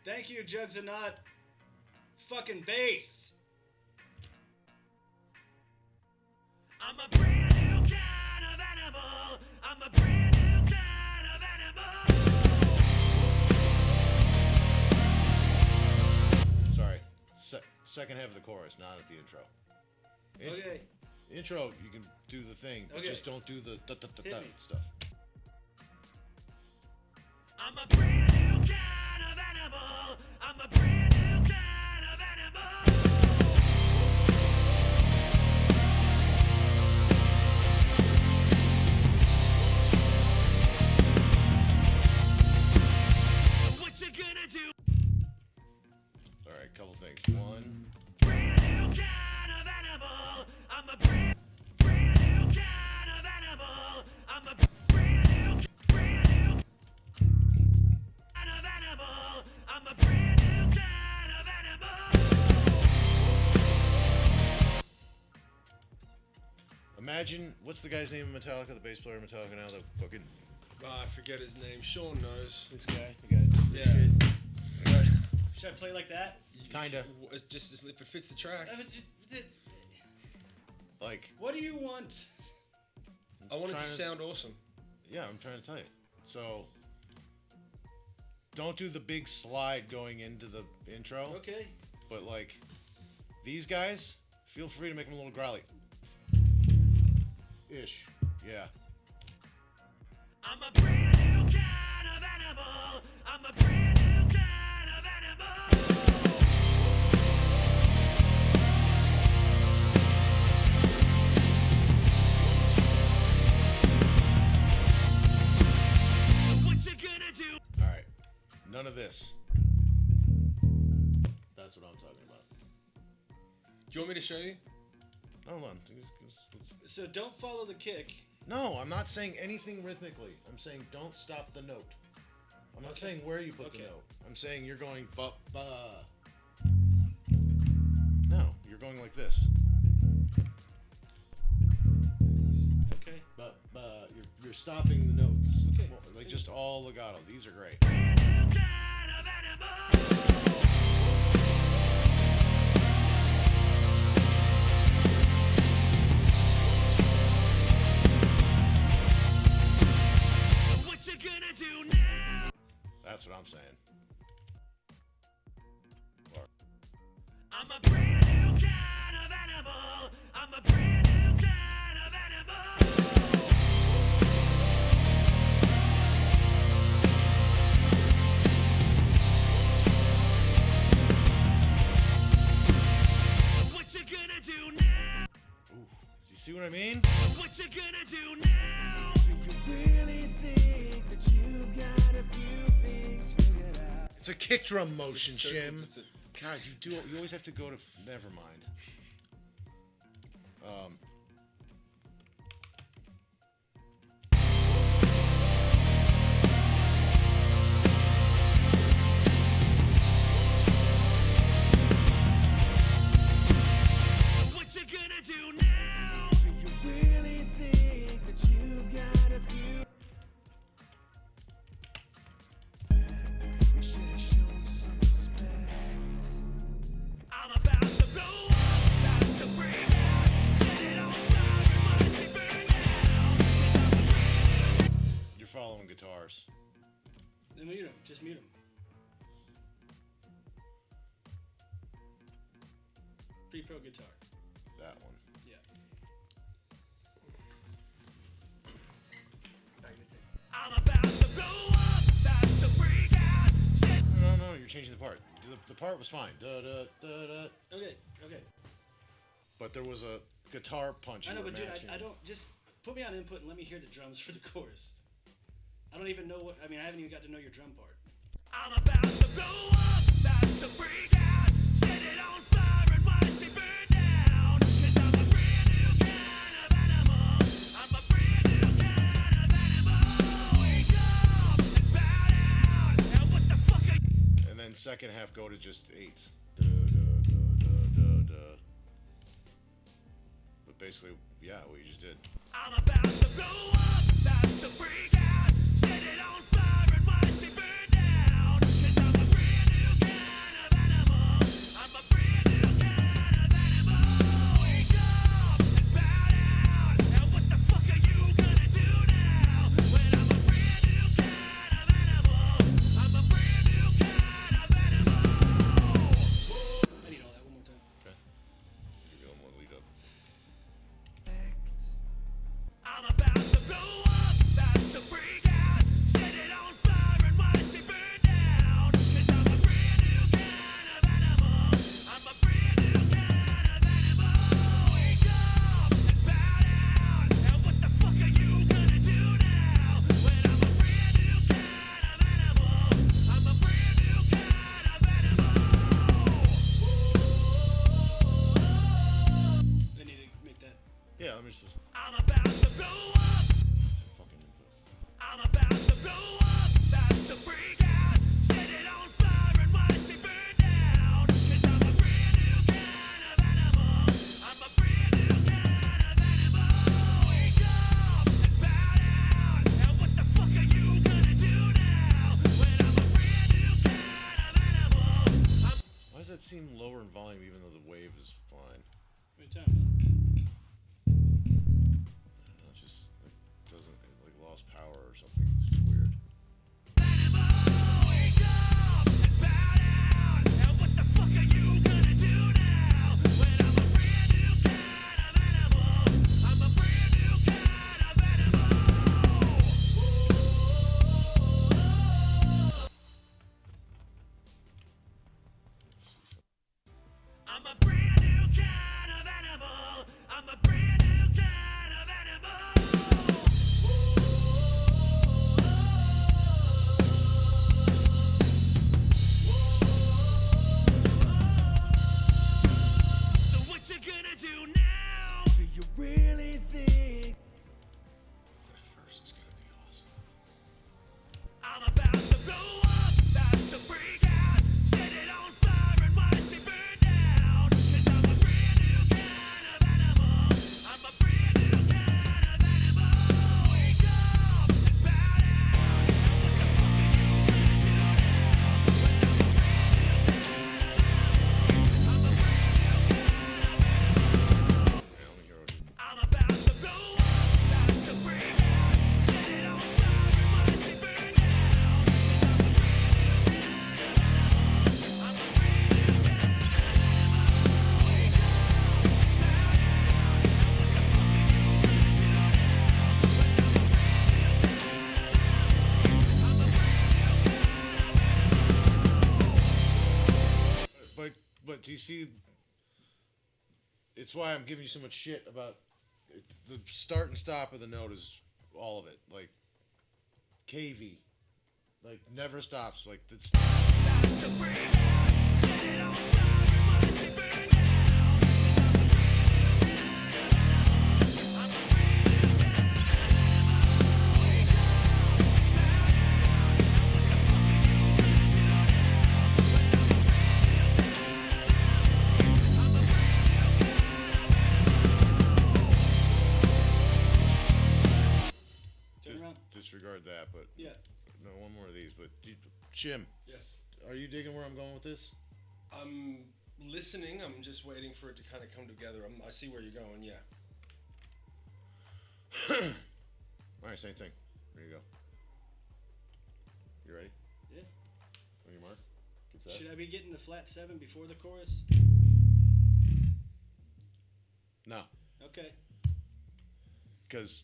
Speaker 2: Thank you, Jugs and Not. Fucking bass.
Speaker 4: I'm a brand new kind of animal. I'm a brand new kind of animal.
Speaker 9: Sorry. Second half of the chorus, not at the intro.
Speaker 2: Okay.
Speaker 9: Intro, you can do the thing, but
Speaker 2: Okay.
Speaker 9: just don't do the
Speaker 2: Hit me.
Speaker 9: stuff.
Speaker 4: I'm a brand new kind of animal. I'm a brand new kind of animal. What you gonna do?
Speaker 9: All right, couple things. One.
Speaker 4: Brand new kind of animal. I'm a brand new kind of animal. I'm a brand new kind of animal. I'm a brand new kind of animal.
Speaker 9: Imagine, what's the guy's name in Metallica, the bass player in Metallica now, the fucking...
Speaker 7: I forget his name. Sean knows.
Speaker 2: This guy, the guy.
Speaker 7: Yeah. Right.
Speaker 2: Should I play like that?
Speaker 9: Kinda.
Speaker 7: Just if it fits the track.
Speaker 9: Like...
Speaker 2: What do you want?
Speaker 7: I want it to
Speaker 9: trying to-
Speaker 7: sound awesome.
Speaker 9: Yeah, I'm trying to tell you. So, don't do the big slide going into the intro.
Speaker 2: Okay.
Speaker 9: But, like, these guys, feel free to make them a little growly. Ish. Yeah.
Speaker 4: I'm a brand new kind of animal. I'm a brand new kind of animal. What you gonna do?
Speaker 9: All right. None of this. That's what I'm talking about.
Speaker 7: Do you want me to show you?
Speaker 9: Hold on.
Speaker 2: So don't follow the kick.
Speaker 9: No, I'm not saying anything rhythmically. I'm saying don't stop the note. I'm not saying where you put the note. I'm saying you're going ba ba. No, you're going like this.
Speaker 2: Okay.
Speaker 9: But you're stopping the notes.
Speaker 2: Okay.
Speaker 9: Well, like just all legato. These are great.
Speaker 4: What you gonna do now?
Speaker 9: That's what I'm saying.
Speaker 4: I'm a brand new kind of animal. I'm a brand new kind of animal. What you gonna do now?
Speaker 9: Ooh, you see what I mean?
Speaker 4: What you gonna do now?
Speaker 13: Do you really think that you got a few things figured out?
Speaker 9: It's a kick drum motion,
Speaker 7: It's a circle,
Speaker 9: Shim.
Speaker 7: it's a-
Speaker 9: God, you always have to go to. Never mind.
Speaker 4: What you gonna do now?
Speaker 13: Do you really think that you got a few? You should have shown some respect.
Speaker 4: I'm about to blow up, about to break out, set it on
Speaker 9: guitars.
Speaker 2: Then mute him. Just mute him. Pre-pro guitar.
Speaker 9: That one.
Speaker 2: Yeah.
Speaker 4: I'm about to blow up, about to freak out.
Speaker 9: No, you're changing the part. The part was fine. Da da da da.
Speaker 2: Okay.
Speaker 9: But there was a guitar punch.
Speaker 2: I know,
Speaker 9: you were
Speaker 2: but dude,
Speaker 9: matching.
Speaker 2: I don't just put me on input and let me hear the drums for the chorus. I don't even know what. I mean, I haven't even got to know your drum part.
Speaker 4: I'm about to blow up, about to freak out. Set it on fire and watch it burn down. 'Cause I'm a brand new kind of animal. I'm a brand new kind of animal. Wake up and bow down. Now what the fuck are you?
Speaker 9: And then second half go to just 8s. Da, da, da, da, da, da. But basically, yeah, what you just did.
Speaker 4: I'm about to blow up, about to freak out. Set it on fire and watch it burn down. 'Cause I'm a brand new kind of animal. I'm a brand new kind of animal. Wake up and bow down. Now what the fuck are you gonna do now? When I'm a brand new kind of animal. I'm a brand new kind of animal.
Speaker 2: I need all that one more time.
Speaker 9: Okay. Give you a little more lead up.
Speaker 4: I'm about to blow up, about to freak out. Set it on fire and watch it burn down. 'Cause I'm a brand new kind of animal. I'm a brand new kind of animal. Wake up and bow down. Now what the fuck are you gonna do now? When I'm a brand new kind of animal. I'm a brand new kind of animal.
Speaker 2: I need to make that.
Speaker 9: Yeah, let me just.
Speaker 4: I'm about to blow up.
Speaker 9: Fucking input.
Speaker 4: I'm about to blow up, about to freak out. Set it on fire and watch it burn down. 'Cause I'm a brand new kind of animal. I'm a brand new kind of animal. Wake up and bow down. Now what the fuck are you gonna do now? When I'm a brand new kind of animal.
Speaker 9: Why does that seem lower in volume even though the wave is fine?
Speaker 2: What are you talking about?
Speaker 9: It just like doesn't it, like lost power or something. It's just weird.
Speaker 4: Wake up and bow down. Now what the fuck are you gonna do now? When I'm a brand new kind of animal. I'm a brand new kind of animal. I'm a brand new kind of animal. I'm a brand new kind of animal. So what you gonna do now?
Speaker 13: Do you really think
Speaker 9: That verse is gonna be awesome.
Speaker 4: I'm about to blow up, about to freak out. Set it on fire and watch it burn down. 'Cause I'm a brand new kind of animal. I'm a brand new kind of animal. Wake up and bow down.
Speaker 9: Yeah, let me hear what you.
Speaker 4: I'm about to blow up, about to freak out. Set it on fire and watch it burn down. 'Cause I'm a brand new kind of animal. Wake up and bow down.
Speaker 9: But do you see? It's why I'm giving you so much shit about it, the start and stop of the note is all of it. Like KV, like never stops. Like that's.
Speaker 2: Turn around.
Speaker 9: Disregard that, but
Speaker 2: Yeah.
Speaker 9: no, one more of these. But Shim,
Speaker 1: Yes.
Speaker 9: are you digging where I'm going with this?
Speaker 1: I'm listening. I'm just waiting for it to kind of come together. I see where you're going. Yeah.
Speaker 9: All right, same thing. There you go. You ready?
Speaker 2: Yeah.
Speaker 9: On your mark. Get set.
Speaker 2: Should I be getting the flat 7 before the chorus?
Speaker 9: No.
Speaker 2: Okay.
Speaker 9: Because,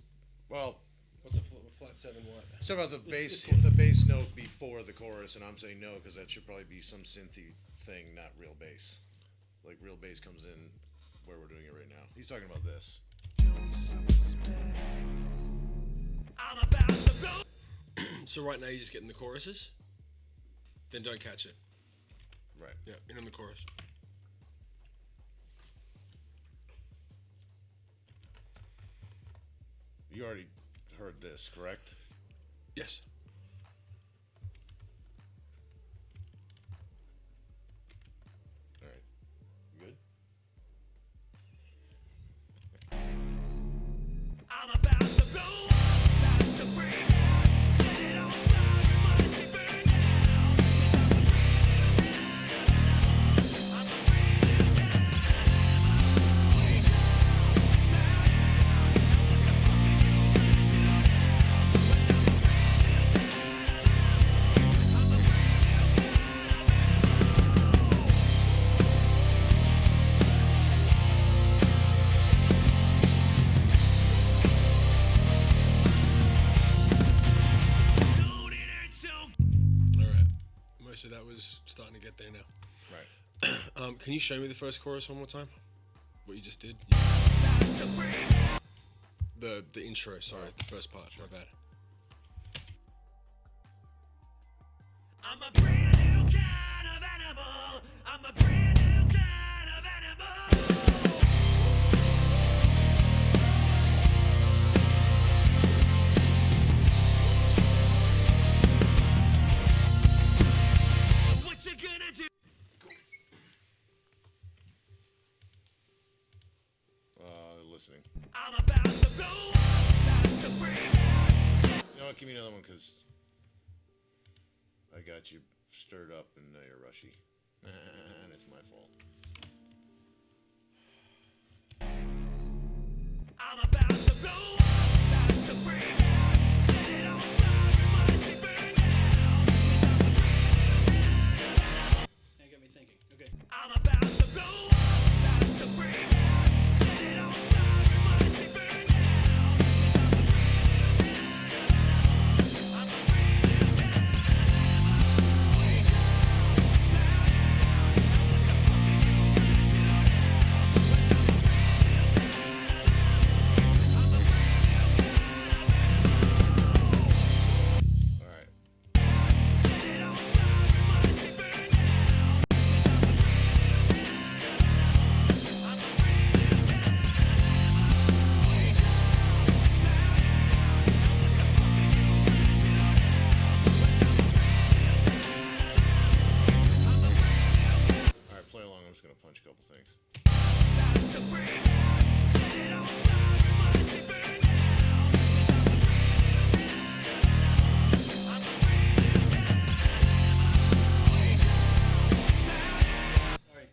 Speaker 9: well,
Speaker 1: What's a flat 7 what?
Speaker 9: so about the
Speaker 2: This-
Speaker 9: bass,
Speaker 2: this
Speaker 9: the bass note before the chorus, and I'm saying no because that should probably be some synthy thing, not real bass. Like real bass comes in where we're doing it right now. He's talking about this.
Speaker 4: I'm about to blow.
Speaker 1: So right now you're just getting the choruses? Then don't catch it.
Speaker 9: Right.
Speaker 1: Yeah, in on the chorus.
Speaker 9: You already heard this, correct?
Speaker 1: Yes.
Speaker 9: All right. Good.
Speaker 4: I'm about to blow up, about to break out, set it on fire, watch it burn down. I'm a dude, it hurts so
Speaker 1: All right. Most of that was starting to get there now.
Speaker 9: Right.
Speaker 1: Can you show me the first chorus one more time? What you just did?
Speaker 4: to break out.
Speaker 1: The intro, sorry, the first part. My bad.
Speaker 4: I'm a brand new kind of animal. I'm a brand new kind of animal. What you gonna do?
Speaker 9: Listening.
Speaker 4: I'm about to blow up, about to break out.
Speaker 9: You know what? Give me another one because I got you stirred up and now you're rushy. And it's my fault.
Speaker 4: I'm about to blow up, about to break out. Set it on fire, watch it burn down.
Speaker 2: That got me thinking. Okay.
Speaker 4: I'm about to blow up, about to break out. Set it on fire, watch it burn down. I'm a
Speaker 9: All right.
Speaker 4: set it on fire, watch it burn down.
Speaker 9: All right, play along. I'm just gonna punch a couple things.
Speaker 2: Alright.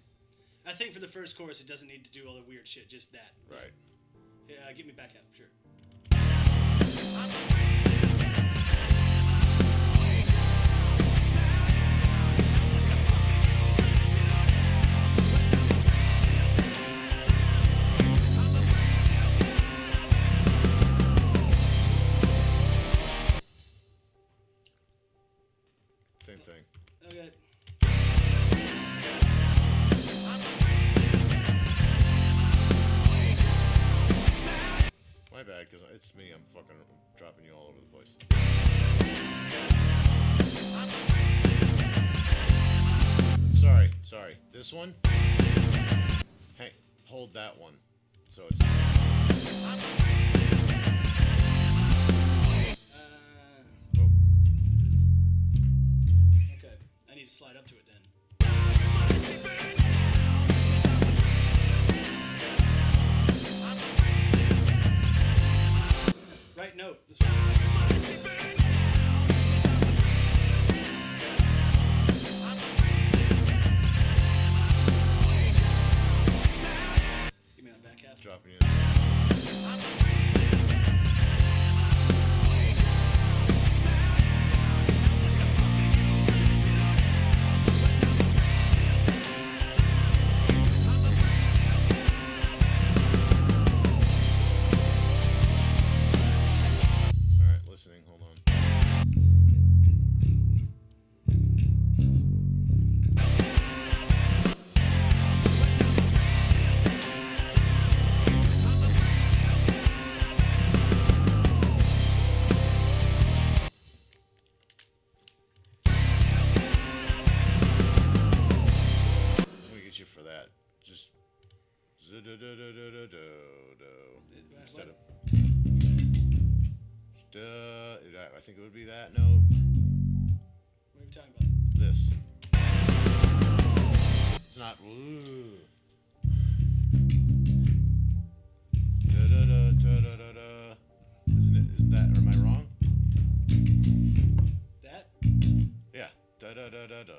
Speaker 2: I think for the first chorus, it doesn't need to do all the weird shit, just that.
Speaker 9: Right.
Speaker 2: Yeah, give me back half, sure.
Speaker 9: Same thing.
Speaker 2: Okay.
Speaker 9: My bad, because it's me. I'm fucking dropping you all over the place. Sorry. This one? Hey, hold that one. So it's... Oh.
Speaker 2: Okay. I need to slide up to it then. Right note. This one. Give me that back half.
Speaker 9: Dropping you. Instead of I think it would be that note.
Speaker 2: What are we talking about?
Speaker 9: This. It's not. Ooh. Isn't that? Or am I wrong?
Speaker 2: That?
Speaker 9: Yeah. Da da da da da.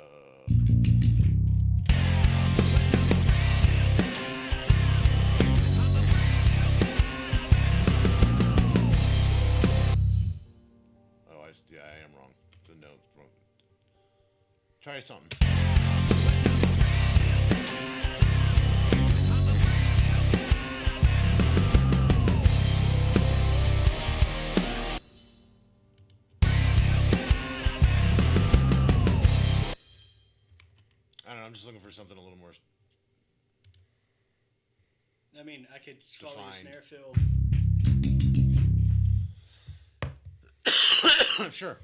Speaker 9: Yeah, I am wrong. The note wrong. Try something. I don't know. I'm just looking for something a little more.
Speaker 2: I mean, I could follow your
Speaker 9: Defined.
Speaker 2: snare fill.
Speaker 9: Sure.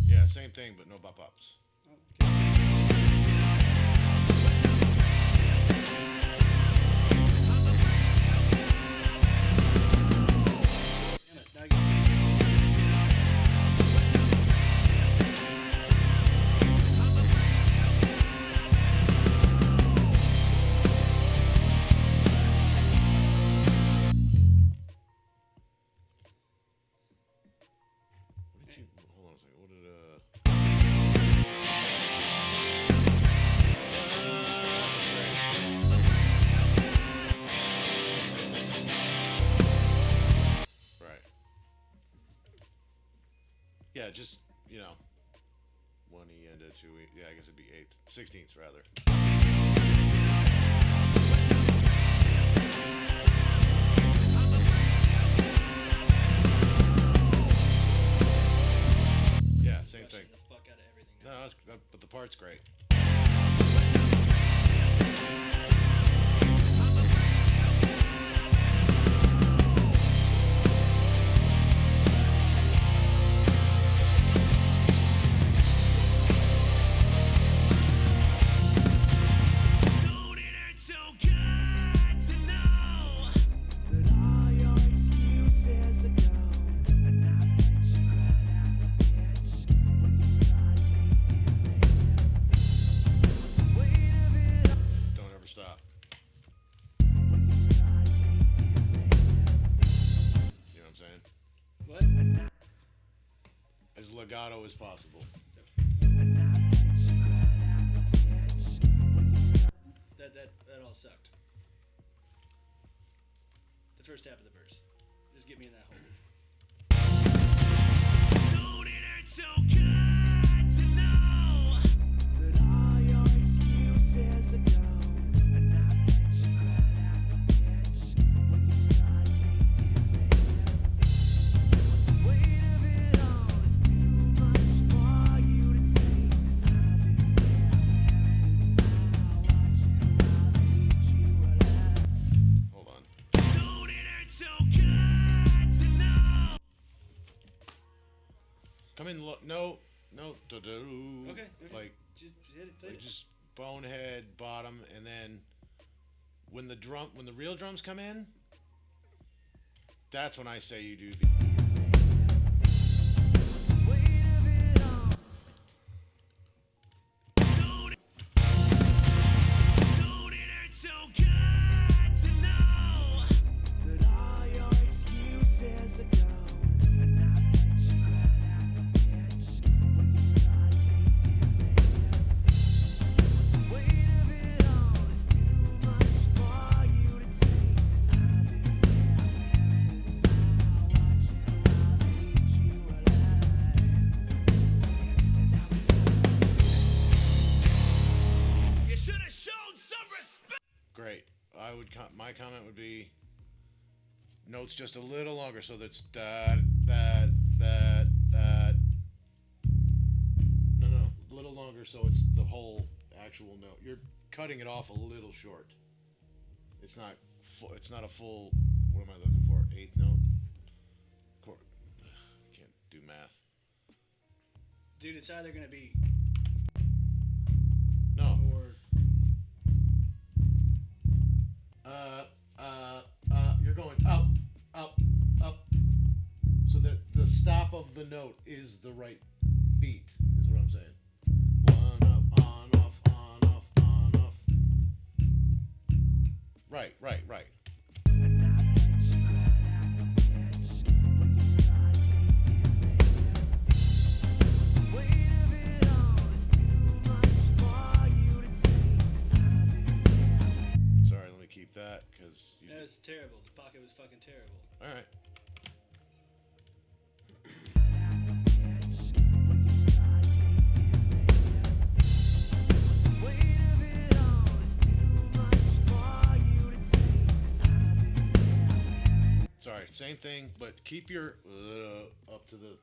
Speaker 9: Yeah, same thing, but no bop ups.
Speaker 2: Damn it, now you-
Speaker 9: Hold on a second. What did Right. Yeah, just, 1E and a 2E. Yeah, I guess it'd be 8th. 16th, rather. Yeah, same thing.
Speaker 2: The fuck out of everything.
Speaker 9: No, but the part's great.
Speaker 4: Don't it hurt so good to know
Speaker 13: That all your excuses are gone, and I bet you cried out, bitch, when you start taking the weight of it all.
Speaker 9: Don't ever stop.
Speaker 13: When you start taking
Speaker 9: You know what I'm saying?
Speaker 2: What?
Speaker 9: As legato as possible.
Speaker 2: That all sucked. The first half of the verse. Just get me in that hole.
Speaker 4: Don't it hurt so good to know
Speaker 13: that all your excuses are gone, and I bet you cried out, bitch, when you start taking the weight of it all is too much for you to take. I've been there, where it is now, watching while I eat you alive.
Speaker 9: Hold on.
Speaker 4: Don't it hurt so good to know
Speaker 9: Come in, no, do.
Speaker 2: Okay.
Speaker 9: Like,
Speaker 2: Just hit it, play
Speaker 9: like
Speaker 2: it.
Speaker 9: just bonehead, bottom, and then when the real drums come in, that's when I say you do the.
Speaker 4: Don't it hurt so good to know
Speaker 13: That all your excuses are gone, and I bet you cried out, bitch, when you start taking the weight of it all is too much for you to take. I've been there, where it is now, watching while I eat you alive. Yeah, this is how it goes.
Speaker 4: You should have shown some respect.
Speaker 9: Great. My comment would be notes just a little longer, so that's that. No, a little longer, so it's the whole actual note. You're cutting it off a little short. It's not full. It's not a full. What am I looking for? Eighth note. Can't do math.
Speaker 2: Dude, it's either gonna be
Speaker 9: No.
Speaker 2: or
Speaker 9: You're going up, up, up. So the stop of the note is the right beat, is what I'm saying. One up, on, off, on, off, on, off. Right. Sorry, let me keep that, because you
Speaker 2: That was terrible. The pocket was fucking terrible.
Speaker 9: Alright. Sorry, same thing, but keep your up to the.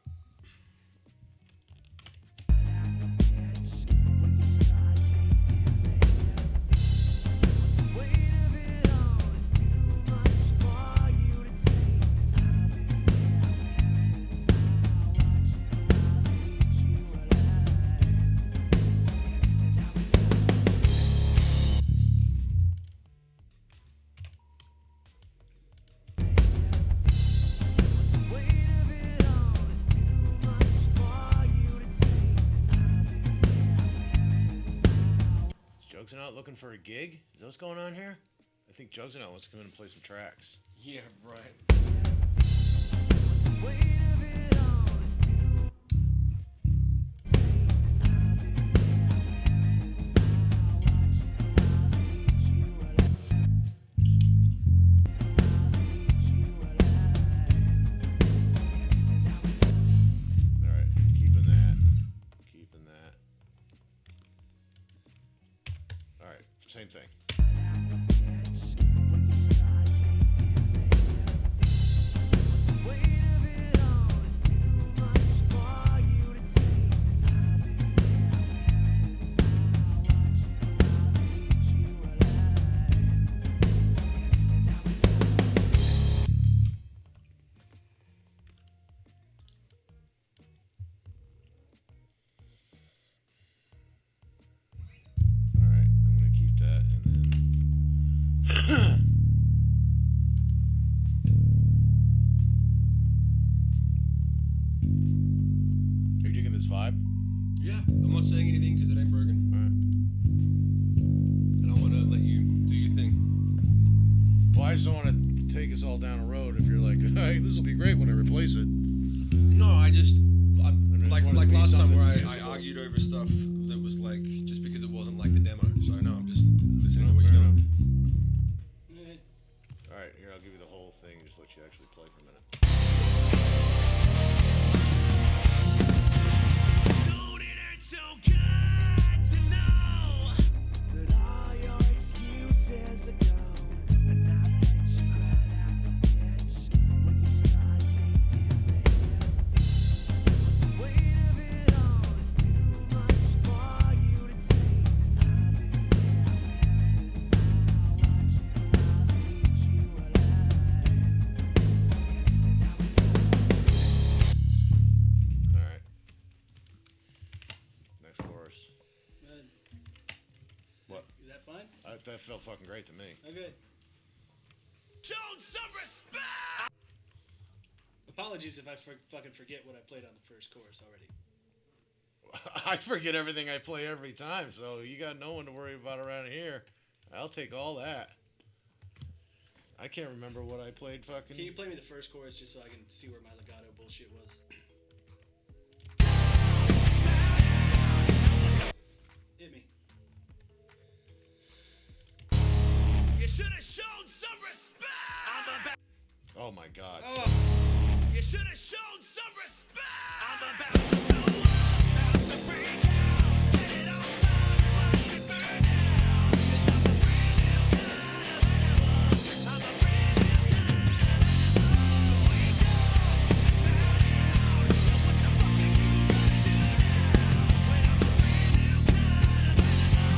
Speaker 9: Jugs are not looking for a gig? Is that what's going on here? I think Jugs are not wants to come in and play some tracks.
Speaker 1: Yeah, right.
Speaker 9: Alright, keeping that. Alright, same thing. Alright, I'm gonna keep that and then Are you digging this vibe?
Speaker 1: Yeah, I'm not saying anything because it ain't broken.
Speaker 9: Alright.
Speaker 1: And I want to let you do your thing.
Speaker 9: Well, I just don't want to take us all down a road if you're like, hey, this will be great when I replace it.
Speaker 1: No, I
Speaker 9: just
Speaker 1: like
Speaker 9: want it to be
Speaker 1: last time
Speaker 9: something
Speaker 1: where I
Speaker 9: musical.
Speaker 1: argued over stuff that was like just because it wasn't like the demo. So no, I'm just listening to what you're doing.
Speaker 9: Alright, here, I'll give you the whole thing, just let you actually play for a minute.
Speaker 4: Don't it hurt so good to know that all your excuses are gone, and I bet you cried out the bitch when you start taking hits. Weight of it all is too much for you to take. I've been this now, watching how I eat you alive. Yeah, this is how it goes.
Speaker 9: Alright. Next chorus. What?
Speaker 2: Is that fine?
Speaker 9: That felt fucking great to me.
Speaker 2: Okay.
Speaker 4: Shown some respect.
Speaker 2: Apologies if I fucking forget what I played on the first chorus already.
Speaker 9: I forget everything I play every time, so you got no one to worry about around here. I'll take all that. I can't remember what I played fucking.
Speaker 2: Can you play me the first chorus just so I can see where my legato bullshit was? Hit me.
Speaker 4: You should have shown some respect.
Speaker 9: Oh my god.
Speaker 4: You should have shown some respect. I'm about to show up, about to break out, set it on fire, watch it burn down. 'Cause I'm a brand new kind of animal. I'm a brand new kind of animal. Wake up, bow down. So what the fuck are you gonna do now? When I'm a brand new kind of animal.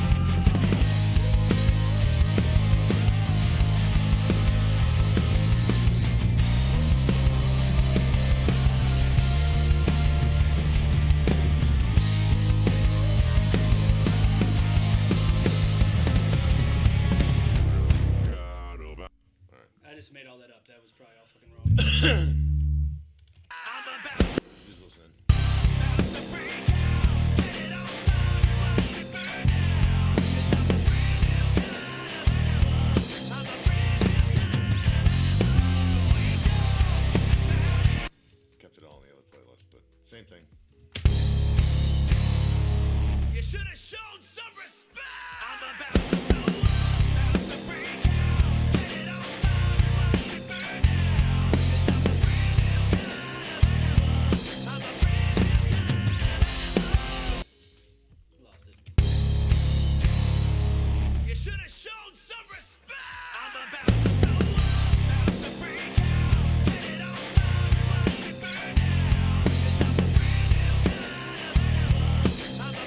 Speaker 2: that up. That was probably all fucking wrong.
Speaker 9: Just listening. Kept it all in the other playlist, but same thing.
Speaker 4: You should have shown some respect. I'm about to show up to break out. Set it on fire, watch it burn out. I'm a
Speaker 2: Lost it.
Speaker 4: You should have shown some respect. I'm about to show up to break out. Set it on fire, watch it burn out. I'm a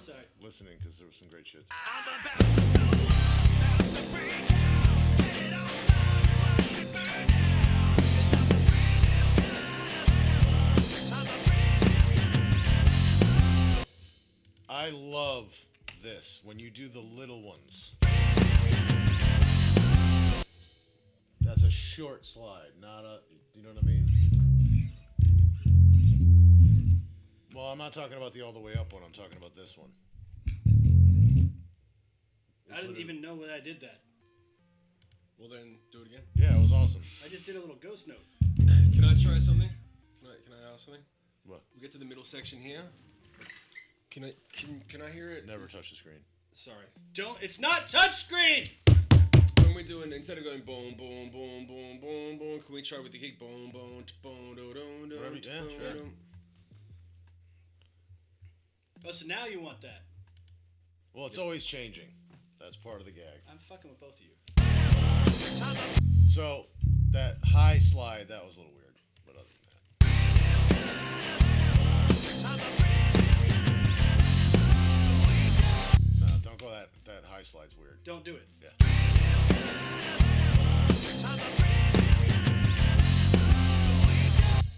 Speaker 2: Sorry.
Speaker 9: Listening because there was some great shit.
Speaker 4: I'm about to show up to break out. Set it on fire, watch it burn out.
Speaker 9: I love this when you do the little ones. That's a short slide, not a. You know what I mean? Well, I'm not talking about the all the way up one. I'm talking about this one.
Speaker 2: I didn't even know when I did that.
Speaker 1: Well, then do it again.
Speaker 9: Yeah, it was awesome.
Speaker 2: I just did a little ghost note.
Speaker 1: Can I try something? Can I ask something?
Speaker 9: What?
Speaker 1: We get to the middle section here. Can I hear it?
Speaker 9: Never touch the screen.
Speaker 1: Sorry.
Speaker 2: Don't. It's not touchscreen.
Speaker 1: When we're doing, instead of going boom, boom, boom, boom, boom, boom, can we try with the kick? Boom, boom, boom, do, do, do,
Speaker 9: Whatever, yeah, sure.
Speaker 1: do.
Speaker 2: Oh, so now you want that?
Speaker 9: Well, it's always changing. That's part of the gag.
Speaker 2: I'm fucking with both of you.
Speaker 9: So that high slide, that was a little weird, but other than that, no, don't go that high slide's weird.
Speaker 2: Don't do it.
Speaker 9: Yeah.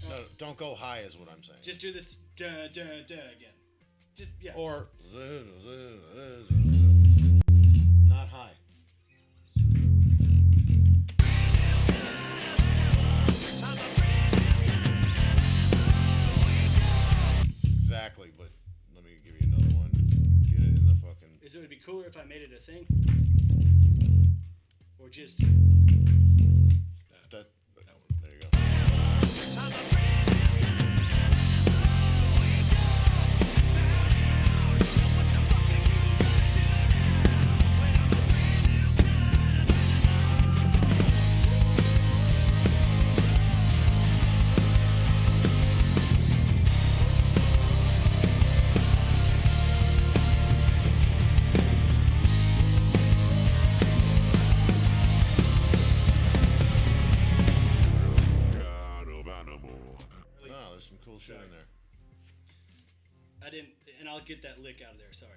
Speaker 9: No, don't go high is what I'm saying.
Speaker 2: Just do this again. Just yeah.
Speaker 9: Or not high. Exactly, but let me give you another one. Get it in the fucking.
Speaker 2: Is it would be cooler if I made it a thing? Or just
Speaker 9: That one. There you go. Oh, there's some cool shit in there.
Speaker 2: I didn't, and I'll get that lick out of there. Sorry.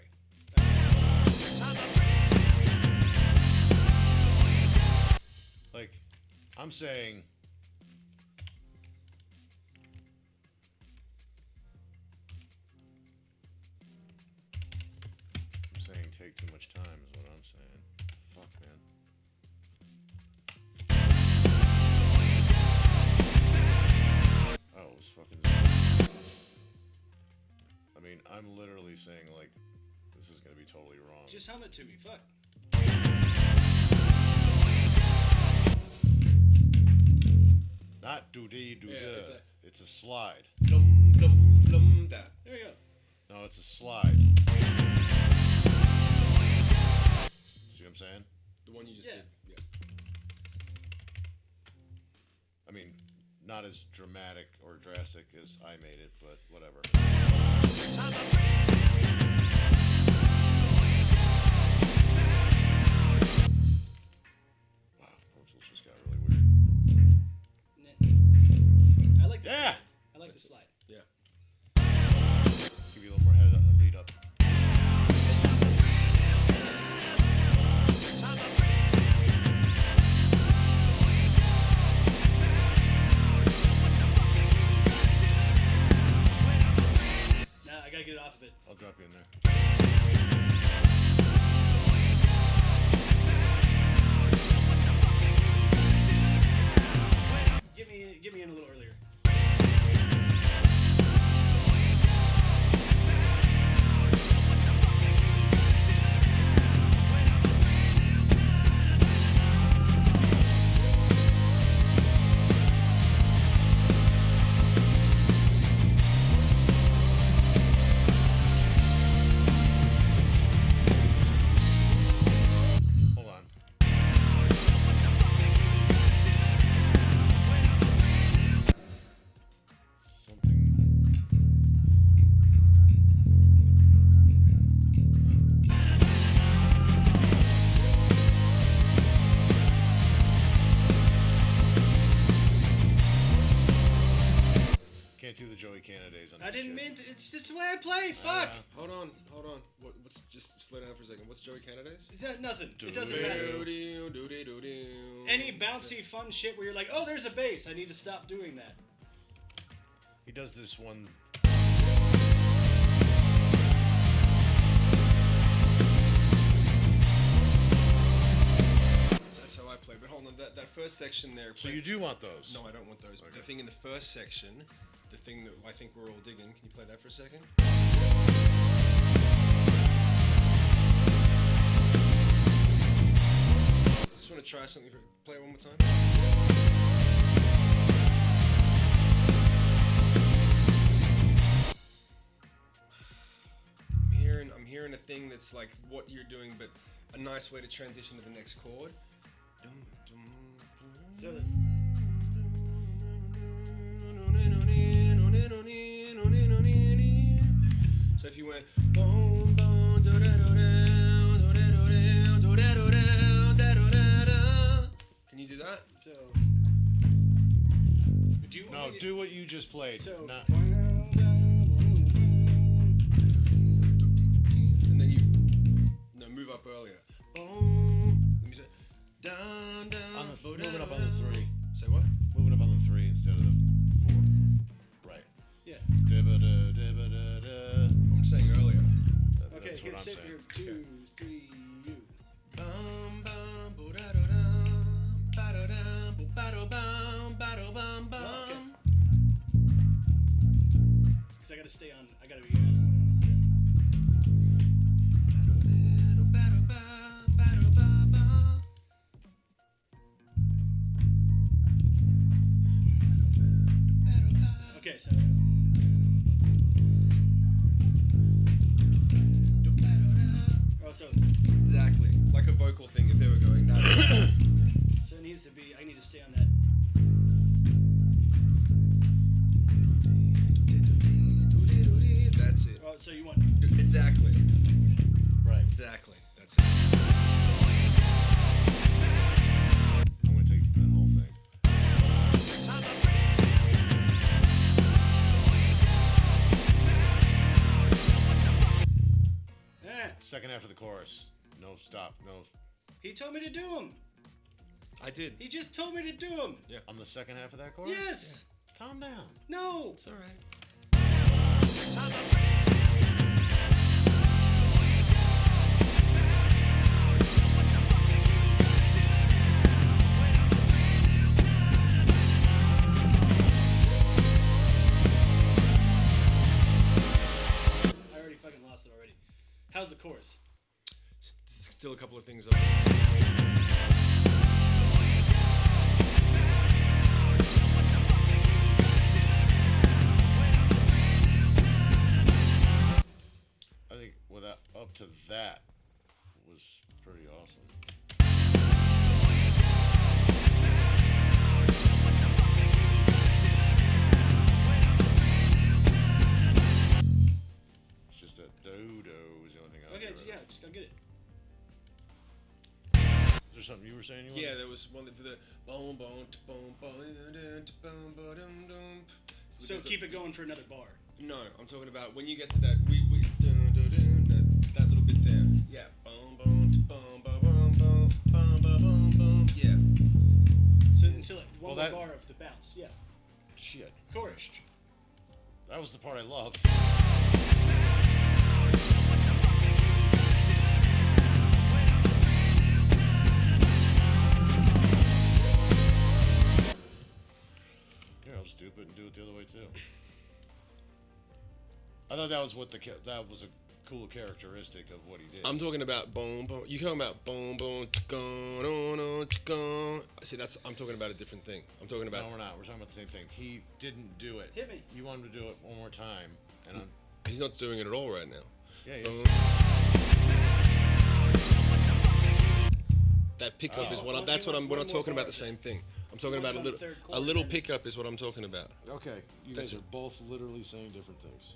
Speaker 9: Like, I'm saying. I'm saying take too much time is what I'm saying. Fuck, man. Oh, it was fucking. I mean, I'm literally saying, like, this is gonna be totally wrong.
Speaker 2: Just hum it to me. Fuck.
Speaker 9: Not do-dee, do-da.
Speaker 1: Yeah,
Speaker 9: it's a slide.
Speaker 1: Blum, blum, blum, that.
Speaker 2: There we go.
Speaker 9: No, it's a slide. See what I'm saying?
Speaker 1: The one you just
Speaker 2: Yeah.
Speaker 1: did. Yeah.
Speaker 9: I mean, not as dramatic or drastic as I made it, but whatever. Wow, Pro Tools just got really weird.
Speaker 2: I like the
Speaker 9: Yeah!
Speaker 2: slide. I like the slide.
Speaker 1: Yeah.
Speaker 9: Give you a little more lead up.
Speaker 2: gotta get it off of it.
Speaker 9: I'll drop you in there.
Speaker 2: Get me in a little earlier.
Speaker 9: Hold on. Can't do the Joey Canadays on
Speaker 2: I
Speaker 9: this
Speaker 2: didn't
Speaker 9: shit.
Speaker 2: mean to. It's just the way I play. Fuck.
Speaker 1: Hold on. What's just slow down for a second? What's Joey Canadays?
Speaker 2: Nothing. It doesn't matter. Any bouncy, fun shit where you're like, oh, there's a bass. I need to stop doing that.
Speaker 9: He does this one.
Speaker 1: That's how I play. But hold on, that first section there.
Speaker 9: So you do want those?
Speaker 1: No, I don't want those. But the thing in the first section, the thing that I think we're all digging. Can you play that for a second? Just want to try something. Play it one more time. I'm hearing a thing that's like what you're doing, but a nice way to transition to the next chord.
Speaker 2: So
Speaker 1: So if you went, can you do that?
Speaker 2: So
Speaker 9: No, do what you just played.
Speaker 2: So
Speaker 9: Not,
Speaker 1: and then you move up earlier. Let me say down.
Speaker 9: moving up on the 3.
Speaker 1: Say what?
Speaker 9: Moving up on the 3 instead of the 4. Right.
Speaker 2: Yeah.
Speaker 1: I'm saying earlier.
Speaker 2: Okay,
Speaker 9: That's what
Speaker 2: here's
Speaker 9: I'm
Speaker 2: it.
Speaker 9: saying.
Speaker 2: Here, 2, 3, you. Because I gotta stay on. I gotta be. Okay, so. Oh, so.
Speaker 1: Exactly. Like a vocal thing if they were going down.
Speaker 2: So it needs to be. I need to stay on that.
Speaker 1: That's it.
Speaker 2: Oh, so you want.
Speaker 1: Exactly.
Speaker 9: Right.
Speaker 1: Exactly. That's it.
Speaker 9: I'm going to take that whole thing. Second half of the chorus. No stop. No.
Speaker 2: He told me to do them.
Speaker 1: I did.
Speaker 2: He just told me to do them.
Speaker 1: Yeah.
Speaker 9: On the second half of that chorus?
Speaker 2: Yes.
Speaker 9: Yeah. Calm down.
Speaker 2: No.
Speaker 1: It's all right.
Speaker 2: I already fucking lost it already. How's the chorus?
Speaker 1: Still a couple of things up.
Speaker 9: I think without up to that was pretty awesome. It's just that dodo is the only thing I
Speaker 2: Okay,
Speaker 9: get rid
Speaker 2: yeah,
Speaker 9: of.
Speaker 2: just go get it.
Speaker 9: Is there something you were saying you
Speaker 1: Yeah,
Speaker 9: wanted?
Speaker 1: there was one for the boom boom boom boom.
Speaker 2: So keep it going for another bar.
Speaker 1: No, I'm talking about when you get to that that little bit there. Yeah, boom boom boom boom boom boom boom boom. Yeah.
Speaker 2: So until it, one
Speaker 9: Well,
Speaker 2: more
Speaker 9: that-
Speaker 2: bar of the bounce. Yeah.
Speaker 9: Shit.
Speaker 2: Chorus.
Speaker 9: That was the part I loved. thought that was that was a cool characteristic of what he did.
Speaker 7: I'm talking about boom, boom. You talking about boom, boom, ticon. See, I'm talking about a different thing. I'm talking about.
Speaker 9: No, we're not. We're talking about the same thing. He didn't do it.
Speaker 2: Hit me.
Speaker 9: You want him to do it one more time, and
Speaker 7: he's not doing it at all right now.
Speaker 9: Yeah,
Speaker 7: that pickup is what I'm. That's what I'm. We're not talking about the same thing. I'm talking about a little pickup is what I'm talking about.
Speaker 9: Okay, you guys are both literally saying different things.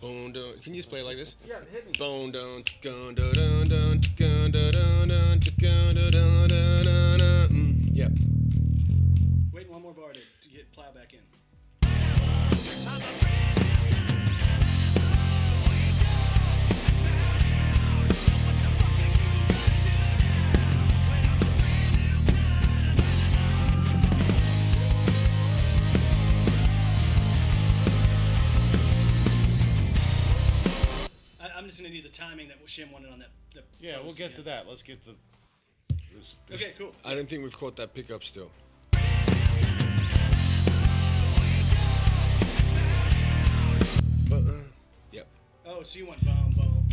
Speaker 7: Boom, dun. Can you just play it like this?
Speaker 2: Yeah, hit me.
Speaker 7: Boom, dun, ticon, dun, dun, dun, ticon, dun, dun, dun, ticon, dun, dun, dun, dun, dun. Yep.
Speaker 2: Wait one more bar to get plow back in. I'm just gonna need the timing that Shim wanted on that.
Speaker 9: Yeah, we'll get to that. Let's get this.
Speaker 2: Okay, cool.
Speaker 7: I don't think we've caught that pickup still. Yep.
Speaker 2: Oh, so you want boom, boom.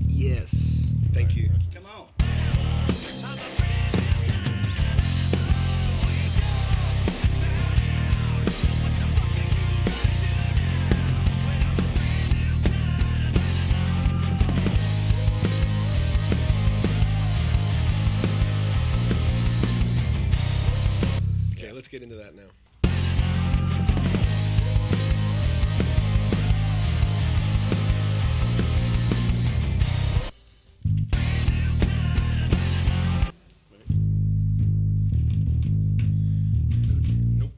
Speaker 7: Yes. Thank you.
Speaker 2: Come on.
Speaker 7: Okay, let's get into that now. Nope.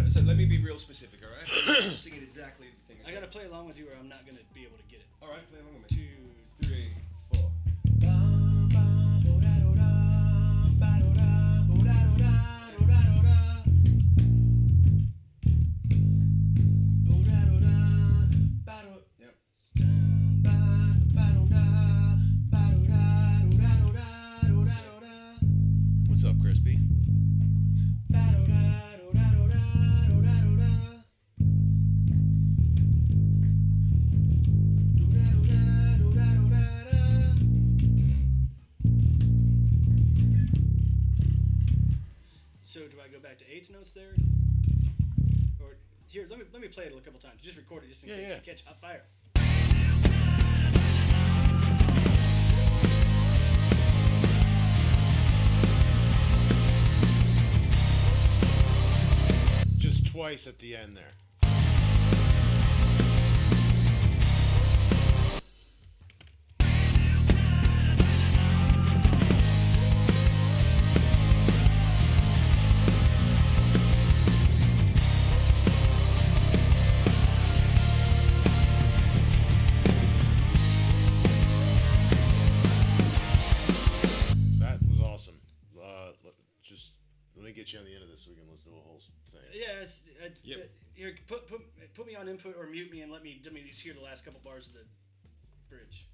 Speaker 7: So let me be real specific, all right? I'm singing exactly the thing.
Speaker 2: I gotta play along with you, or I'm not gonna be able to get it.
Speaker 7: All right, play along with me.
Speaker 2: 2,
Speaker 7: 3, 4.
Speaker 9: What's up, Crispy?
Speaker 2: So do I go back to eighth notes there? Or here, let me play it a couple times. Just record it just in case you catch hot fire.
Speaker 9: Just twice at the end there. That was awesome. Just let me get you on the end of this so we can listen to a whole thing.
Speaker 2: Yeah, here, put me on input or mute me and let me just hear the last couple bars of the bridge.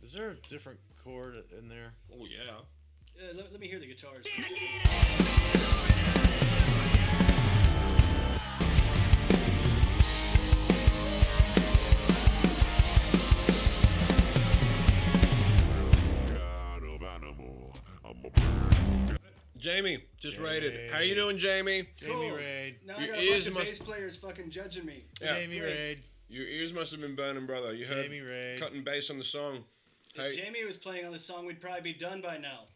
Speaker 9: Is there a different chord in there?
Speaker 7: Oh, yeah.
Speaker 2: Let me hear the guitars.
Speaker 7: Jamie, just rated. How you doing, Jamie?
Speaker 9: Jamie Raid.
Speaker 2: Now I got a bunch of bass players fucking judging me.
Speaker 7: Yeah.
Speaker 9: Jamie Raid.
Speaker 7: Your ears must have been burning, brother. You heard
Speaker 9: Jamie Raid.
Speaker 7: cutting bass on the song.
Speaker 2: If Jamie was playing on the song, we'd probably be done by now.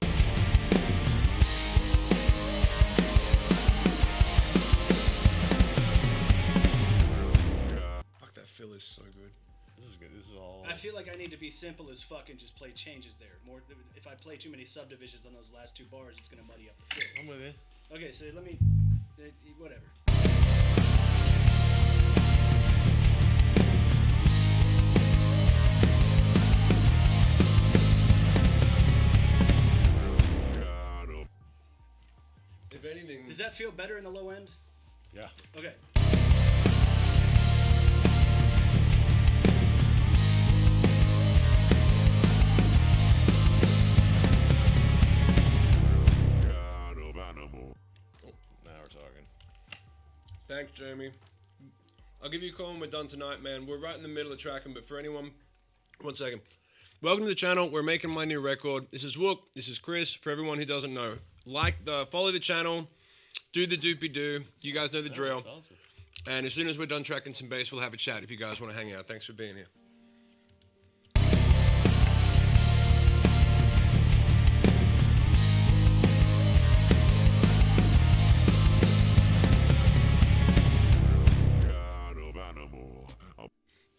Speaker 7: Fuck, that fill is so good.
Speaker 9: This is good. This is all.
Speaker 2: I feel like I need to be simple as fuck and just play changes there. More, if I play too many subdivisions on those last two bars, it's gonna muddy up the fill.
Speaker 9: I'm with you.
Speaker 2: Okay, so let me, whatever.
Speaker 7: If anything,
Speaker 2: Does that feel better in the low end?
Speaker 9: Yeah.
Speaker 2: Okay.
Speaker 1: Thanks, Jeremy. I'll give you a call when we're done tonight, man. We're right in the middle of tracking, but for anyone, 1 second. Welcome to the channel. We're making my new record. This is Wook. This is Chris. For everyone who doesn't know, follow the channel, do the doopy doo. You guys know the drill.
Speaker 9: Awesome.
Speaker 1: And as soon as we're done tracking some bass, we'll have a chat if you guys want to hang out. Thanks for being here.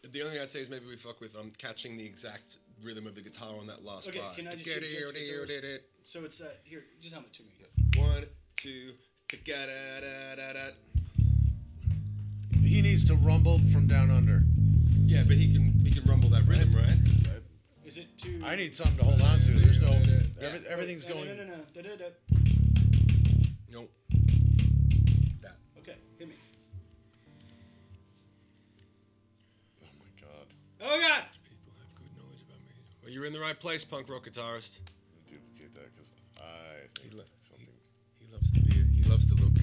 Speaker 1: The only thing I'd say is maybe we fuck with catching the exact rhythm of the guitar on that last
Speaker 2: Okay,
Speaker 1: bar.
Speaker 2: can I just suggest guitars? So it's here. Just hum it to me.
Speaker 1: 1, 2, da-da-da-da-da.
Speaker 9: He needs to rumble from down under.
Speaker 1: Yeah, but he can rumble that rhythm, right?
Speaker 2: Is it too?
Speaker 9: I need something to hold on to. There's no. Everything's
Speaker 2: No.
Speaker 9: going.
Speaker 2: Da-da-da.
Speaker 1: Nope. That.
Speaker 2: Okay, hit me.
Speaker 9: Oh my god.
Speaker 2: Oh god.
Speaker 1: People have good knowledge about me. Well, you're in the right place, punk rock guitarist.
Speaker 9: Duplicate that because I think something.
Speaker 1: He loves the beer. He loves the look.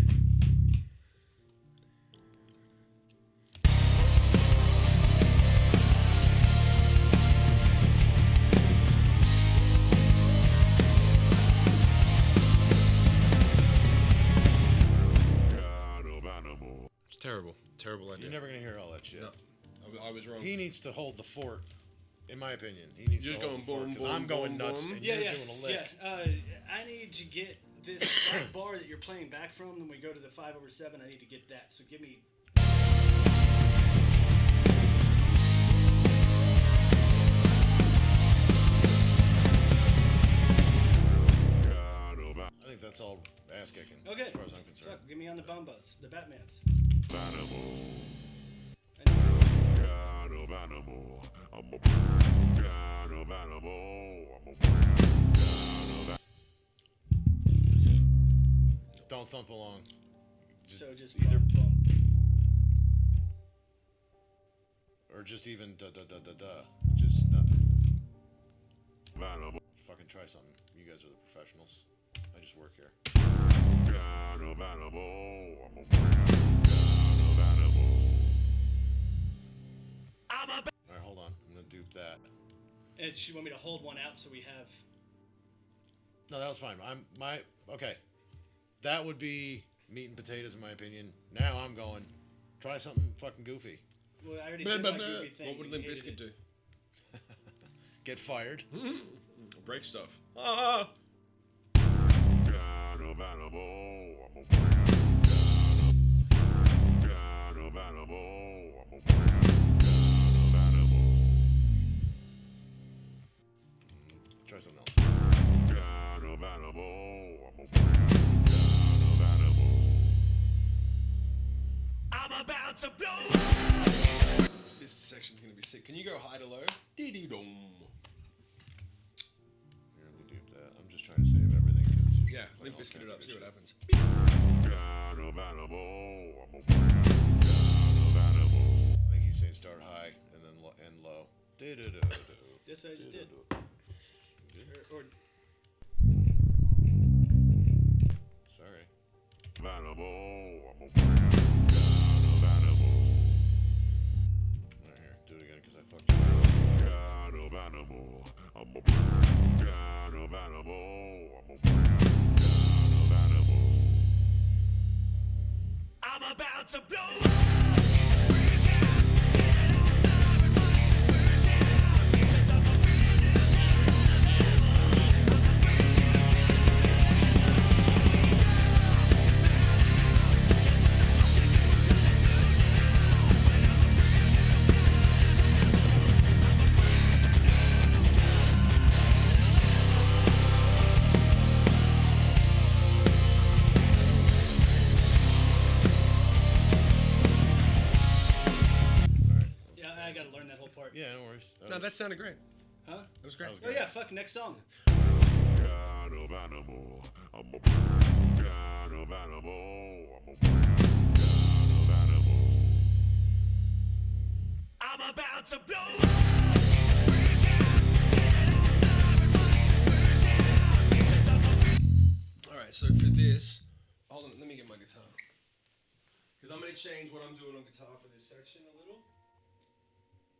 Speaker 1: It's terrible. Terrible idea.
Speaker 9: You're never gonna hear all that shit.
Speaker 1: No, I was wrong.
Speaker 9: He needs to hold the fort, in my opinion. He needs
Speaker 1: You're
Speaker 9: to
Speaker 1: just
Speaker 9: hold
Speaker 1: going
Speaker 9: the fort,
Speaker 1: boom,
Speaker 9: 'cause I'm
Speaker 1: boom,
Speaker 9: going
Speaker 1: boom,
Speaker 9: nuts
Speaker 1: boom.
Speaker 9: and
Speaker 2: Yeah,
Speaker 9: you're
Speaker 2: yeah,
Speaker 9: doing a lick.
Speaker 2: yeah. I need to get this that bar that you're playing back from. When we go to the 5/7, I need to get that. So give me.
Speaker 9: I think that's all ass kicking.
Speaker 2: Okay.
Speaker 9: As far as I'm concerned.
Speaker 2: Fuck, give me on the Bombas, the Batmans.
Speaker 9: Don't thump along.
Speaker 2: So just either bump.
Speaker 9: Or just even da da da da da. Just fucking try something. You guys are the professionals. I just work here. Alright, hold on. I'm gonna dupe that.
Speaker 2: And you want me to hold one out so we have.
Speaker 9: No, that was fine. Okay. That would be meat and potatoes in my opinion. Now I'm going. Try something fucking goofy.
Speaker 2: Well, I already did my goofy thing.
Speaker 1: What would
Speaker 2: You
Speaker 1: Limp
Speaker 2: hated
Speaker 1: Bizkit
Speaker 2: it.
Speaker 1: do?
Speaker 9: Get fired.
Speaker 1: Break stuff. Ah!
Speaker 9: Try something else.
Speaker 4: I'm about to blow.
Speaker 1: This section's gonna be sick. Can you go high to low? Dee-dee-dom.
Speaker 9: Here, let me dupe that. I'm just trying to save everything. 'Cause
Speaker 1: Yeah,
Speaker 9: like
Speaker 1: Limp
Speaker 9: all
Speaker 1: Bizkit
Speaker 9: kinds
Speaker 1: it
Speaker 9: of
Speaker 1: up. See
Speaker 9: good
Speaker 1: what
Speaker 9: shit.
Speaker 1: happens.
Speaker 9: I think he's saying start high and then end low.
Speaker 2: That's what I just did. Or
Speaker 9: Sorry. Right here, do it again because I fucked you.
Speaker 4: I'm about to blow.
Speaker 2: yeah, I gotta learn that whole part.
Speaker 9: Yeah, no worries.
Speaker 1: No, that sounded great.
Speaker 2: Huh?
Speaker 1: That was great.
Speaker 2: Oh yeah, fuck. Next song.
Speaker 4: I'm about to blow.
Speaker 1: All right, so for this, hold on, let me get my guitar. Because I'm gonna change what I'm doing on guitar for this section a little.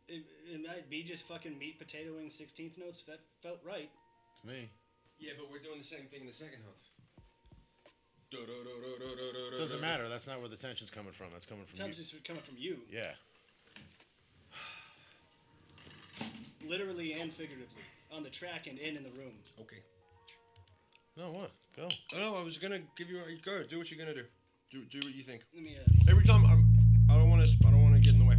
Speaker 2: It might be just fucking meat, potatoing 16th notes. That felt right.
Speaker 9: To me.
Speaker 1: Yeah, but we're doing the same thing in the second half.
Speaker 9: Doesn't matter. That's not where the tension's coming from. That's coming from you.
Speaker 2: Tension's coming from you.
Speaker 9: Yeah.
Speaker 2: Literally and figuratively. On the track and in the room.
Speaker 1: Okay.
Speaker 9: No, what? Go.
Speaker 1: No, I was gonna give you. Go. Do what you're gonna do. Do what you think.
Speaker 2: Let me.
Speaker 1: Every time I don't want to get in the way.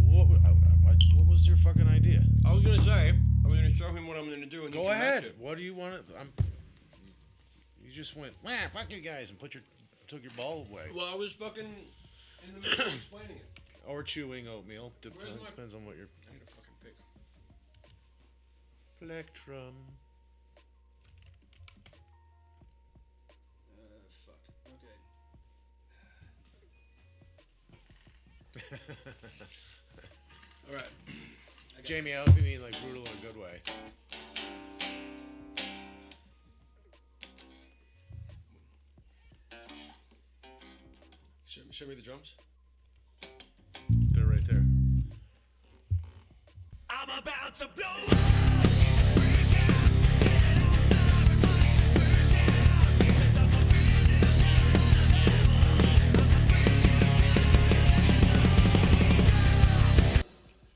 Speaker 9: What was your fucking idea?
Speaker 1: I was gonna say I was gonna show him what I'm gonna do and he
Speaker 9: Go
Speaker 1: can match
Speaker 9: ahead.
Speaker 1: it.
Speaker 9: What do you want to? You just went, fuck you guys, and took your ball away.
Speaker 1: Well, I was fucking in the middle of explaining it.
Speaker 9: Or chewing oatmeal.
Speaker 1: Where's my-
Speaker 9: Depends on what you're.
Speaker 1: I need a fucking pick.
Speaker 9: Plectrum.
Speaker 2: Fuck. Okay. All right.
Speaker 9: Jamie, I hope you mean like brutal in a good way.
Speaker 1: Show me the drums.
Speaker 9: They're right there.
Speaker 4: I'm about to blow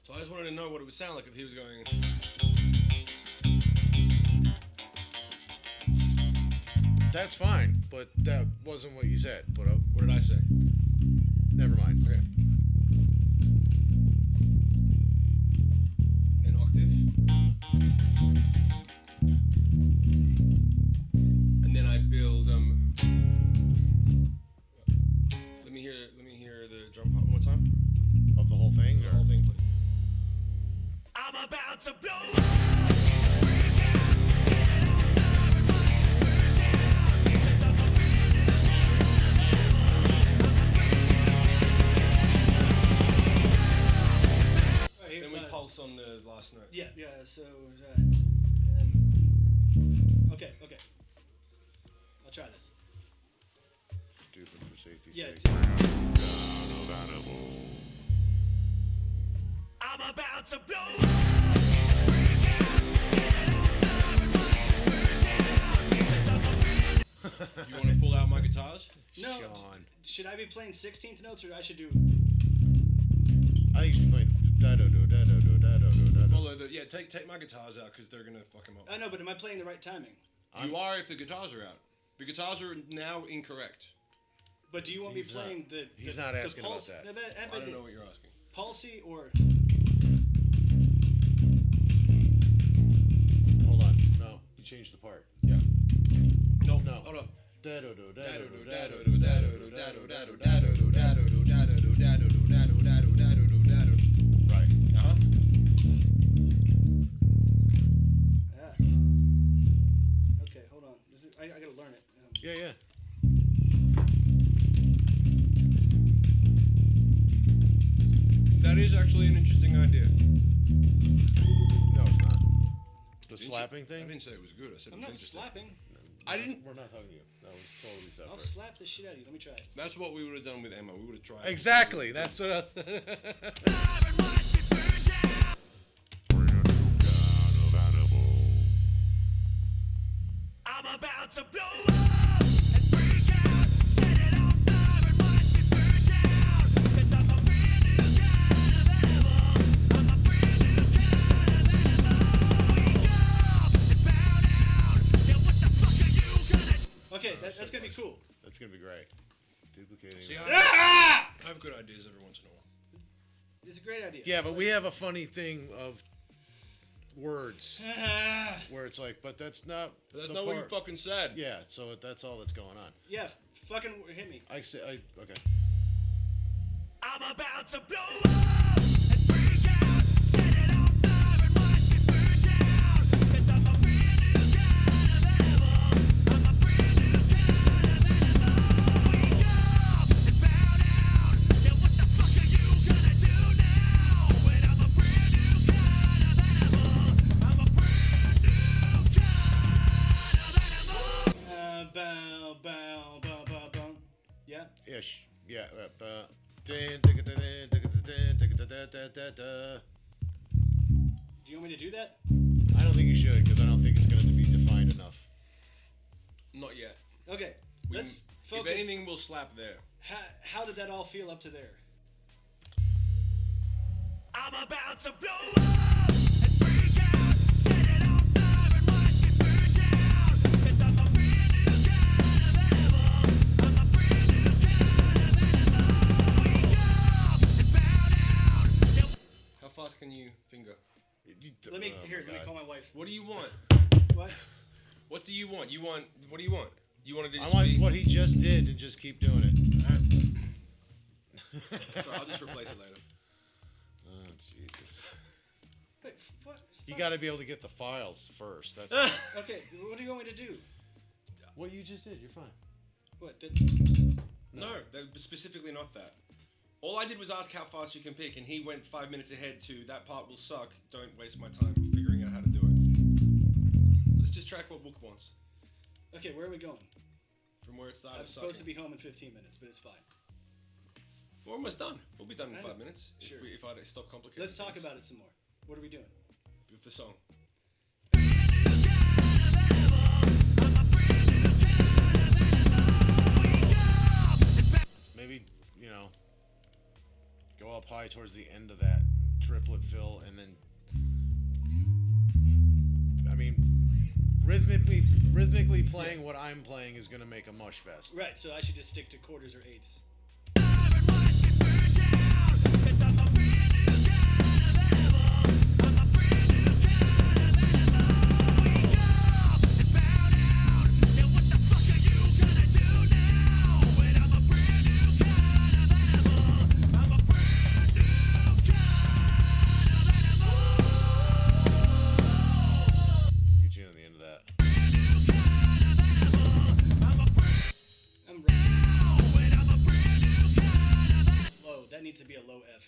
Speaker 1: So I just wanted to know what it would sound like if he was going.
Speaker 9: That's fine, but that wasn't what you said. But
Speaker 1: What did I say?
Speaker 9: never mind.
Speaker 1: Okay. An octave. And then I build Let me hear the drum part one more time.
Speaker 9: Of the whole thing?
Speaker 1: The whole thing, please.
Speaker 4: I'm about to blow
Speaker 1: Then we pulse on the last note.
Speaker 2: Yeah. So. Okay. I'll try this.
Speaker 9: Stupid for safety's
Speaker 2: Yeah.
Speaker 9: sake.
Speaker 4: I'm about to blow
Speaker 1: You want to pull out my guitars?
Speaker 2: No.
Speaker 9: Sean.
Speaker 2: Should I be playing 16th notes or I should do?
Speaker 9: I think you should play da-do-do.
Speaker 1: Follow the take my guitars out because they're gonna fuck him up.
Speaker 2: I know, but am I playing the right timing?
Speaker 1: You are if the guitars are out. The guitars are now incorrect.
Speaker 2: But do you want me playing the?
Speaker 9: He's not asking
Speaker 2: pulse,
Speaker 9: about that.
Speaker 1: I don't know what you're asking.
Speaker 2: Pulsy or?
Speaker 9: Hold on. No, you changed the part.
Speaker 1: Yeah.
Speaker 9: No.
Speaker 1: Hold on.
Speaker 9: Right.
Speaker 1: Uh-huh.
Speaker 2: Okay, hold on. I gotta learn it.
Speaker 9: Yeah.
Speaker 1: That is actually an interesting idea.
Speaker 9: No, it's not. The slapping
Speaker 1: I
Speaker 9: thing?
Speaker 1: didn't say it was good. I said
Speaker 2: I'm
Speaker 1: it was
Speaker 2: not
Speaker 1: interesting.
Speaker 2: slapping.
Speaker 1: I didn't.
Speaker 9: We're not talking to you. That was totally separate.
Speaker 2: I'll slap the shit out of you. Let me try it.
Speaker 1: That's what we would have done with Emma. We would have tried.
Speaker 9: Exactly. That's what I was.
Speaker 4: I'm about to blow up and freak out, set it on fire and watch it burn down. 'Cause I'm a brand new kind of animal. I'm a brand new kind of animal. Wake up and bow down. Yeah, what the fuck are you gonna do?
Speaker 2: Okay, that's gonna be cool.
Speaker 9: That's gonna be great. Duplicating.
Speaker 1: See,
Speaker 9: that.
Speaker 1: I have good ideas every once in a while.
Speaker 2: It's a great idea.
Speaker 9: Yeah, but we have a funny thing of words where it's like, but that's not.
Speaker 1: But that's
Speaker 9: the
Speaker 1: not what you
Speaker 9: part.
Speaker 1: fucking said.
Speaker 9: Yeah, so that's all that's going on.
Speaker 2: Yeah, fucking hit me.
Speaker 9: Okay.
Speaker 4: I'm about to blow up and freak out, set it on fire and watch it burn down. 'Cause I'm a brand new kind of animal. I'm a brand new kind of animal. Wake up and bow down. Yeah, what the fuck are you gonna do now? When I'm a brand new kind of animal. I'm a brand new kind of animal.
Speaker 2: Bow.
Speaker 9: Yeah. Yeah.
Speaker 2: Do you want me to do that?
Speaker 9: I don't think you should, because I don't think it's going to be defined enough.
Speaker 1: Not yet.
Speaker 2: Okay, let's focus.
Speaker 1: If anything, we'll slap there.
Speaker 2: How did that all feel up to there?
Speaker 4: I'm about to blow up and freak out. Set it on fire and watch it burn down. 'Cause I'm a brand new kind of animal. I'm a brand new kind of animal. Wake up and bow down.
Speaker 1: How fast can you finger?
Speaker 2: Let me call my wife.
Speaker 1: What do you want?
Speaker 2: What?
Speaker 1: What do you want? What do you want? You want to
Speaker 9: I
Speaker 1: just
Speaker 9: want
Speaker 1: be...
Speaker 9: what he just did and just keep doing it.
Speaker 1: Sorry, I'll just replace it later.
Speaker 9: Oh, Jesus.
Speaker 2: Wait, what?
Speaker 9: You got to be able to get the files first. That's
Speaker 2: Okay, what do you want me to do?
Speaker 9: what you just did. You're fine.
Speaker 2: What?
Speaker 1: No, specifically not that. All I did was ask how fast you can pick, and he went 5 minutes ahead to that part will suck. Don't waste my time figuring out how to do it. Let's just track what Book wants.
Speaker 2: Okay, where are we going?
Speaker 1: From where it started.
Speaker 2: I'm supposed to be home in 15 minutes, but it's fine.
Speaker 1: We're almost done. We'll be done in 5 minutes.
Speaker 2: Sure.
Speaker 1: If I stop complicating
Speaker 2: Let's talk
Speaker 1: things.
Speaker 2: about it some more. What are we doing?
Speaker 1: With the song.
Speaker 9: Maybe, go up high towards the end of that triplet fill, and then, I mean, rhythmically playing what I'm playing is going to make a mush fest.
Speaker 2: Right, so I should just stick to quarters or eighths.
Speaker 9: Get you to the end of that.
Speaker 2: I'm ready. Low. That needs to be a low F.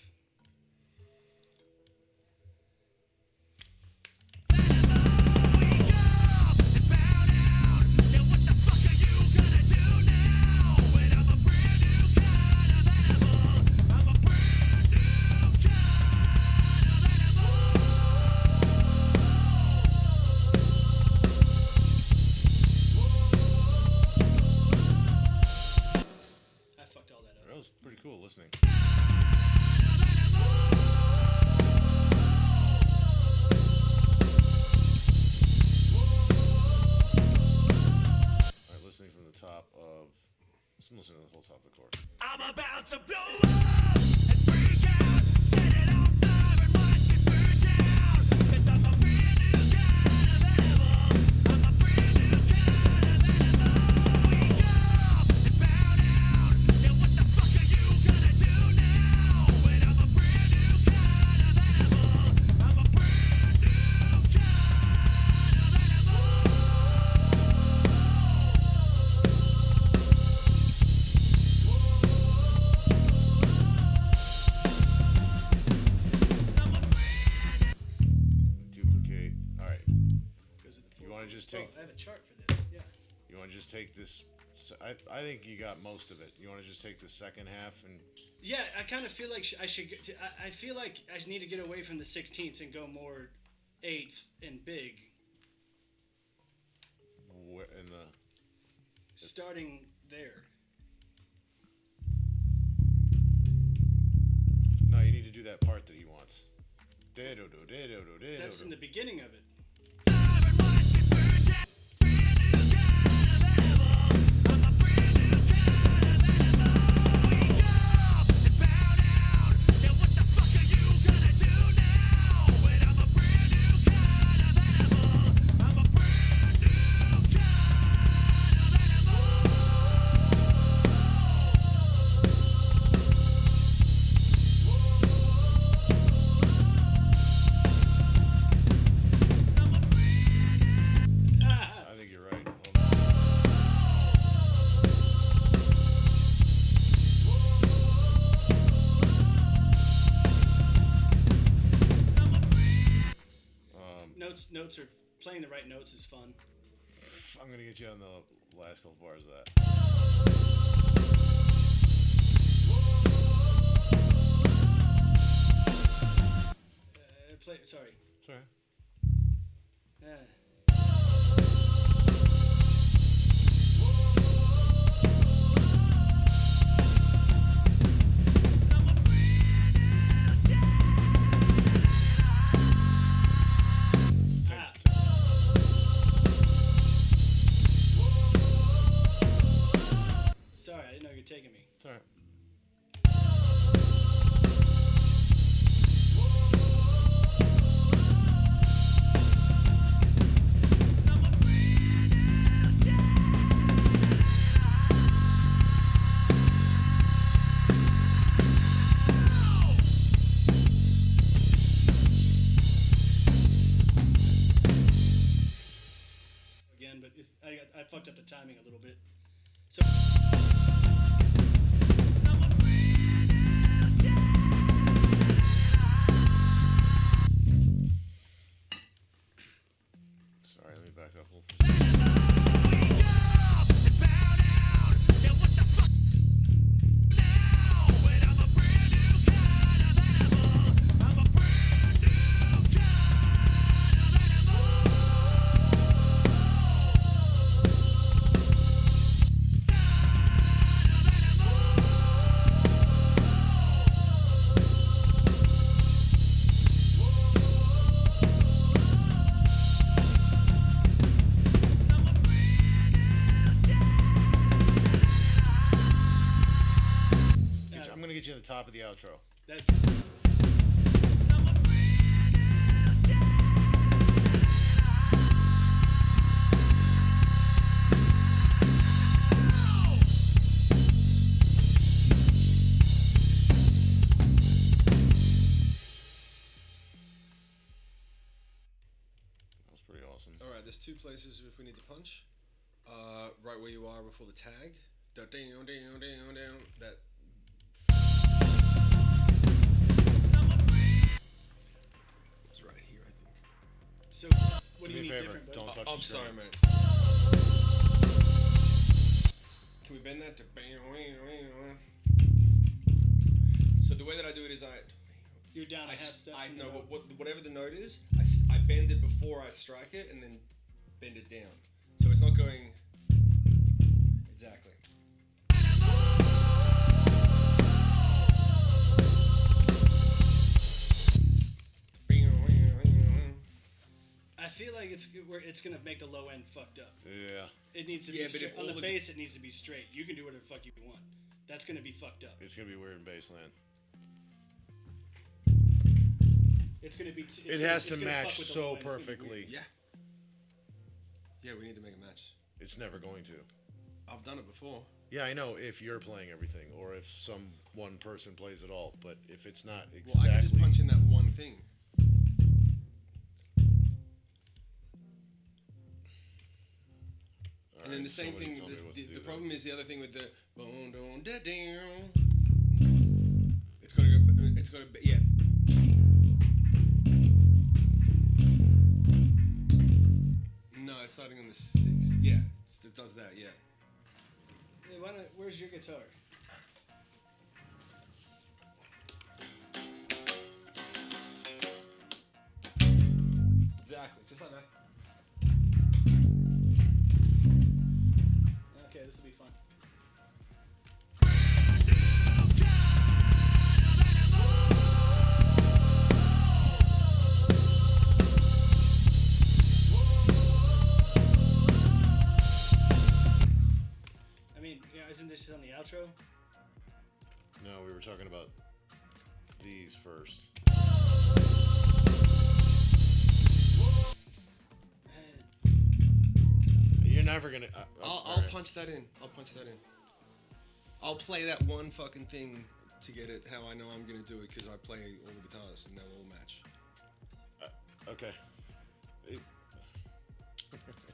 Speaker 2: I fucked all that up.
Speaker 9: That was pretty cool listening. Alright, listening from the top of. I'm listening to the whole top of the chorus.
Speaker 4: I'm about to blow up and freak out. Set it on fire and watch it burn down. 'Cause I'm a brand new kind of animal. I'm a brand new kind of animal. Wake up and bow down. Now what the fuck are you gonna do now? When I'm a brand new kind of animal. I'm a brand new kind of animal.
Speaker 9: Duplicate. Alright. You want to just take.
Speaker 2: I have a chart for this. Yeah.
Speaker 9: You want to just take this. I think you got most of it. You want to just take the second half and.
Speaker 2: Yeah, I kind of feel like I should get to. I feel like I need to get away from the 16ths and go more eighth and big.
Speaker 9: In the.
Speaker 2: Starting there.
Speaker 9: No, you need to do that part that he wants.
Speaker 2: That's in the beginning of it.
Speaker 9: I think you're right. Hold
Speaker 2: Notes are playing the right notes is fun.
Speaker 9: I'm gonna get you on the last couple bars of that.
Speaker 2: play. Sorry.
Speaker 9: Sorry.
Speaker 2: Sorry, I didn't know you were taking me.
Speaker 9: It's all right.
Speaker 2: Again, but I fucked up the timing a little bit. So.
Speaker 9: Sorry, let me back up a little. I'm gonna get you to the top of the outro.
Speaker 2: That's.
Speaker 9: That was pretty awesome.
Speaker 1: All right, there's two places if we need to punch. Right where you are before the tag. That. It's right here, I think.
Speaker 2: So, what
Speaker 9: Do
Speaker 2: do you
Speaker 9: me a
Speaker 2: need
Speaker 9: favor,
Speaker 2: different?
Speaker 9: don't touch
Speaker 1: I'm
Speaker 9: the
Speaker 1: sorry,
Speaker 9: screen.
Speaker 1: mate. Can we bend that to? So the way that I do it is
Speaker 2: You're down a half step.
Speaker 1: I know whatever the note is, I bend it before I strike it and then bend it down. So it's not going exactly.
Speaker 2: I feel like it's gonna make the low end fucked up.
Speaker 9: Yeah.
Speaker 2: It needs to be straight. On the bass, it needs to be straight. You can do whatever the fuck you want. That's gonna be fucked up.
Speaker 9: It's gonna be weird in bassland.
Speaker 2: It's gonna be.
Speaker 9: It has to match so perfectly.
Speaker 1: Yeah. Yeah, we need to make a match.
Speaker 9: It's never going to.
Speaker 1: I've done it before.
Speaker 9: Yeah, I know if you're playing everything or if some one person plays it all, but if it's not
Speaker 1: Well,
Speaker 9: exactly.
Speaker 1: I can just punch in that one thing. And then the same thing. The problem is the other thing with the boom, boom, da, down. It's got to go. It's got to. Yeah. No, it's starting on the 6. Yeah, it does that. Yeah.
Speaker 2: Hey, where's your guitar?
Speaker 1: Exactly, just like that.
Speaker 2: Okay, this will be fun. I mean, isn't this on the outro?
Speaker 9: No, we were talking about these first. You're never gonna.
Speaker 1: I'll punch that in. I'll punch that in. I'll play that one fucking thing to get it how I know I'm gonna do it because I play all the guitars and they'll all match.
Speaker 9: Okay.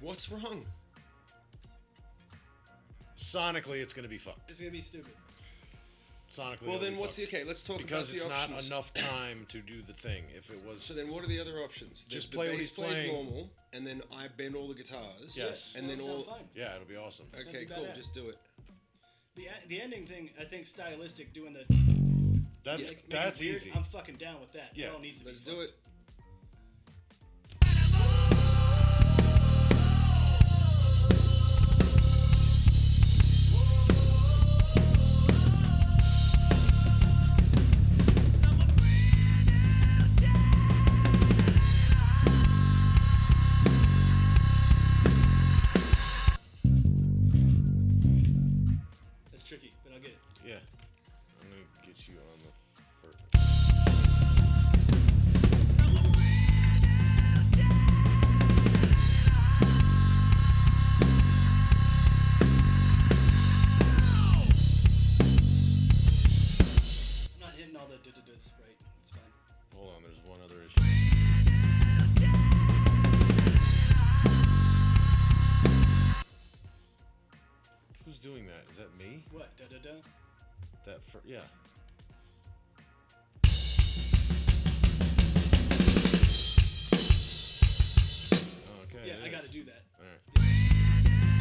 Speaker 1: What's wrong?
Speaker 9: Sonically, it's gonna be fucked.
Speaker 2: It's gonna be stupid.
Speaker 9: Sonically.
Speaker 1: Well,
Speaker 9: it'll
Speaker 1: then
Speaker 9: be
Speaker 1: what's
Speaker 9: fucked.
Speaker 1: the okay? Let's talk
Speaker 9: because
Speaker 1: about the options.
Speaker 9: it's not enough time to do the thing. If it was.
Speaker 1: So then, what are the other options?
Speaker 9: Just
Speaker 1: the
Speaker 9: play what
Speaker 1: bass
Speaker 9: he's
Speaker 1: plays
Speaker 9: playing.
Speaker 1: normal, and then I bend all the guitars.
Speaker 9: Yes.
Speaker 1: And then all.
Speaker 2: Fine.
Speaker 9: Yeah, it'll be awesome.
Speaker 1: Okay,
Speaker 2: That'd be
Speaker 1: cool.
Speaker 2: badass.
Speaker 1: Just do it.
Speaker 2: The ending thing, I think, stylistic, doing the.
Speaker 9: That's
Speaker 2: make it
Speaker 9: that's
Speaker 2: weird,
Speaker 9: easy.
Speaker 2: I'm fucking down with that.
Speaker 9: Yeah.
Speaker 2: It all needs to
Speaker 1: Let's
Speaker 2: be
Speaker 1: do
Speaker 2: fucked.
Speaker 1: it.
Speaker 9: Yeah. Okay.
Speaker 2: Yeah,
Speaker 9: it
Speaker 2: I got to
Speaker 9: is.
Speaker 2: do that.
Speaker 9: All right.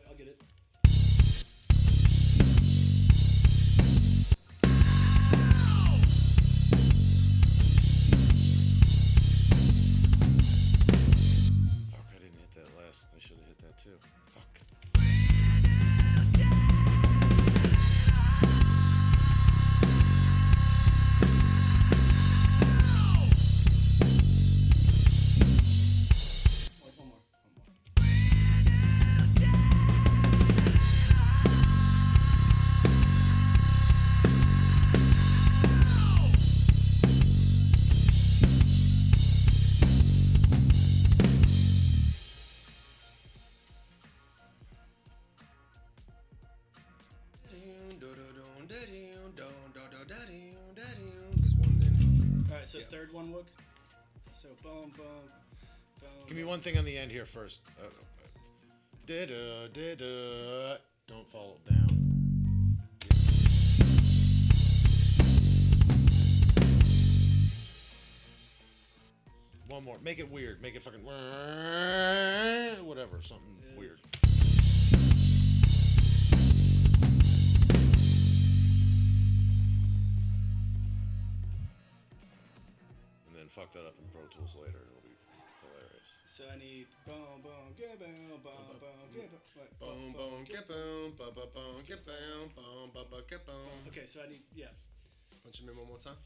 Speaker 2: I'll get it.
Speaker 9: Fuck, I didn't hit that last. I should have hit that too. Fuck.
Speaker 2: One more.
Speaker 1: There's one in.
Speaker 2: All right, so third one, look. So boom, boom, boom.
Speaker 9: Give me one thing on the end here first. Da-da. Don't fall down. One more. Make it weird. Make it fucking whatever. Something weird. And then fuck that up in Pro Tools later. It'll be hilarious.
Speaker 2: So I need boom, boom, get boom, boom, boom, get boom, wait,
Speaker 1: Boom, boom, get boom, ba ba boom, get boom, boom, ba ba get boom.
Speaker 2: Okay, so I need
Speaker 1: Punch him in one more time.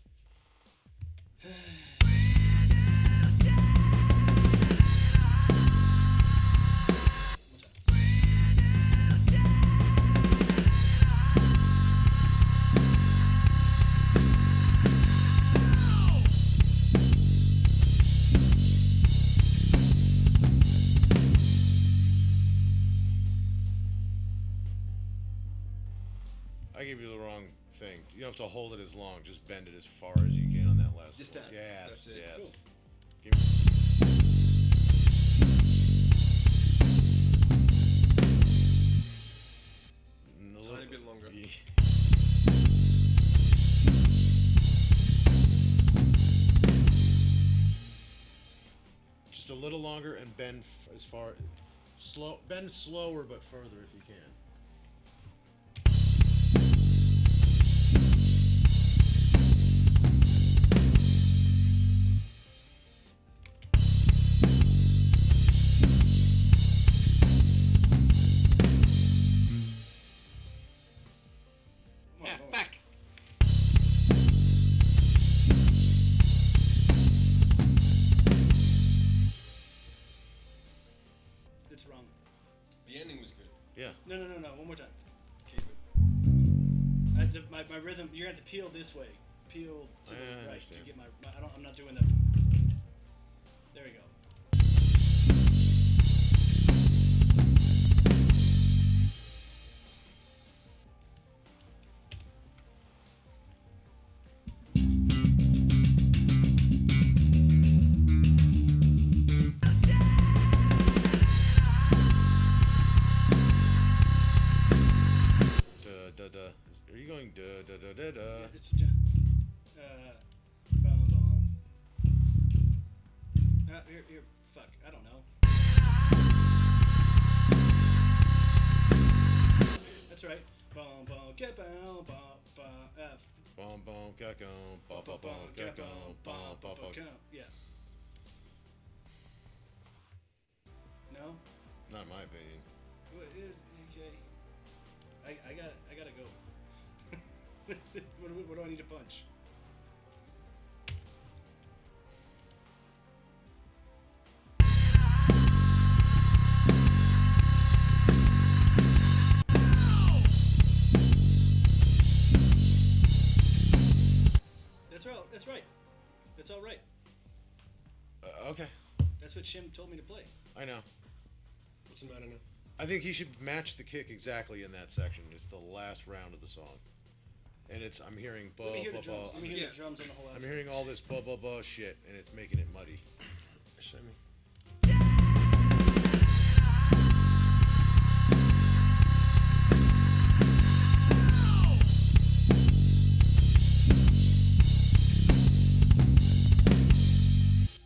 Speaker 9: I gave you the wrong thing. You don't have to hold it as long. Just bend it as far as you can on that last
Speaker 1: Just
Speaker 9: one.
Speaker 1: that.
Speaker 9: Yes,
Speaker 1: That's it.
Speaker 9: yes.
Speaker 1: Cool.
Speaker 9: Give me-
Speaker 1: Tiny bit longer.
Speaker 9: Just a little longer and bend as far, bend slower but further if you can.
Speaker 2: back. It's wrong.
Speaker 1: The ending was good.
Speaker 9: Yeah.
Speaker 2: No. One more time.
Speaker 1: Keep it.
Speaker 2: My rhythm. You're gonna have to peel this way. Peel to the right
Speaker 9: understand.
Speaker 2: to get my. I'm not doing that. There we go.
Speaker 9: Are you going da da da da da?
Speaker 2: It's boom, boom. Here, fuck. I don't know. That's right. Boom, boom, get boom, boom, boom.
Speaker 9: Bom bom cacon, bom bom bom cacon, bom bom bom.
Speaker 2: Yeah. No.
Speaker 9: Not in my opinion.
Speaker 2: Okay. I gotta go. What do I need to punch? That's right. That's all right.
Speaker 9: Okay.
Speaker 2: That's what Shim told me to play.
Speaker 9: I know.
Speaker 1: What's the matter now?
Speaker 9: I think he should match the kick exactly in that section. It's the last round of the song. and I'm hearing
Speaker 2: Let me hear the
Speaker 9: ba
Speaker 2: drums.
Speaker 9: ba.
Speaker 2: Let me hear the drums on the whole
Speaker 9: I'm
Speaker 2: album.
Speaker 9: hearing all this ba ba ba shit, and it's making it muddy.
Speaker 5: Show me.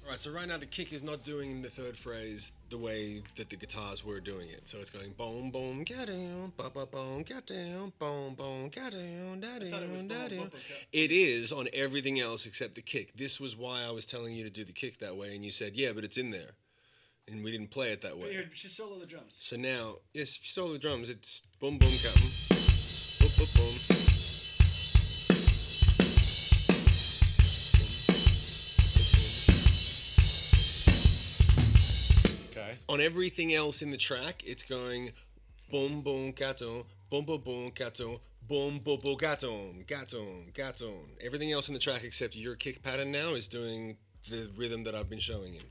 Speaker 1: Alright, so right now the kick is not doing the third phrase the way that the guitars were doing it. So it's going boom, boom, get down, ba ba boom, get down, boom, boom, get down, da
Speaker 2: I thought it was
Speaker 1: down,
Speaker 2: boom,
Speaker 1: da
Speaker 2: boom,
Speaker 1: down.
Speaker 2: boom,
Speaker 1: It is on everything else except the kick. This was why I was telling you to do the kick that way, and you said, yeah, but it's in there. And we didn't play it that way.
Speaker 2: Here, just solo the drums.
Speaker 1: So now, yes, if you solo the drums, it's boom, boom, captain. Boom, boom, boom.
Speaker 9: Okay.
Speaker 1: On everything else in the track, it's going boom, boom, gato, boom, boom, boom, gato, boom, boom, boom, gato, gato, gato. Everything else in the track except your kick pattern now is doing the rhythm that I've been showing him.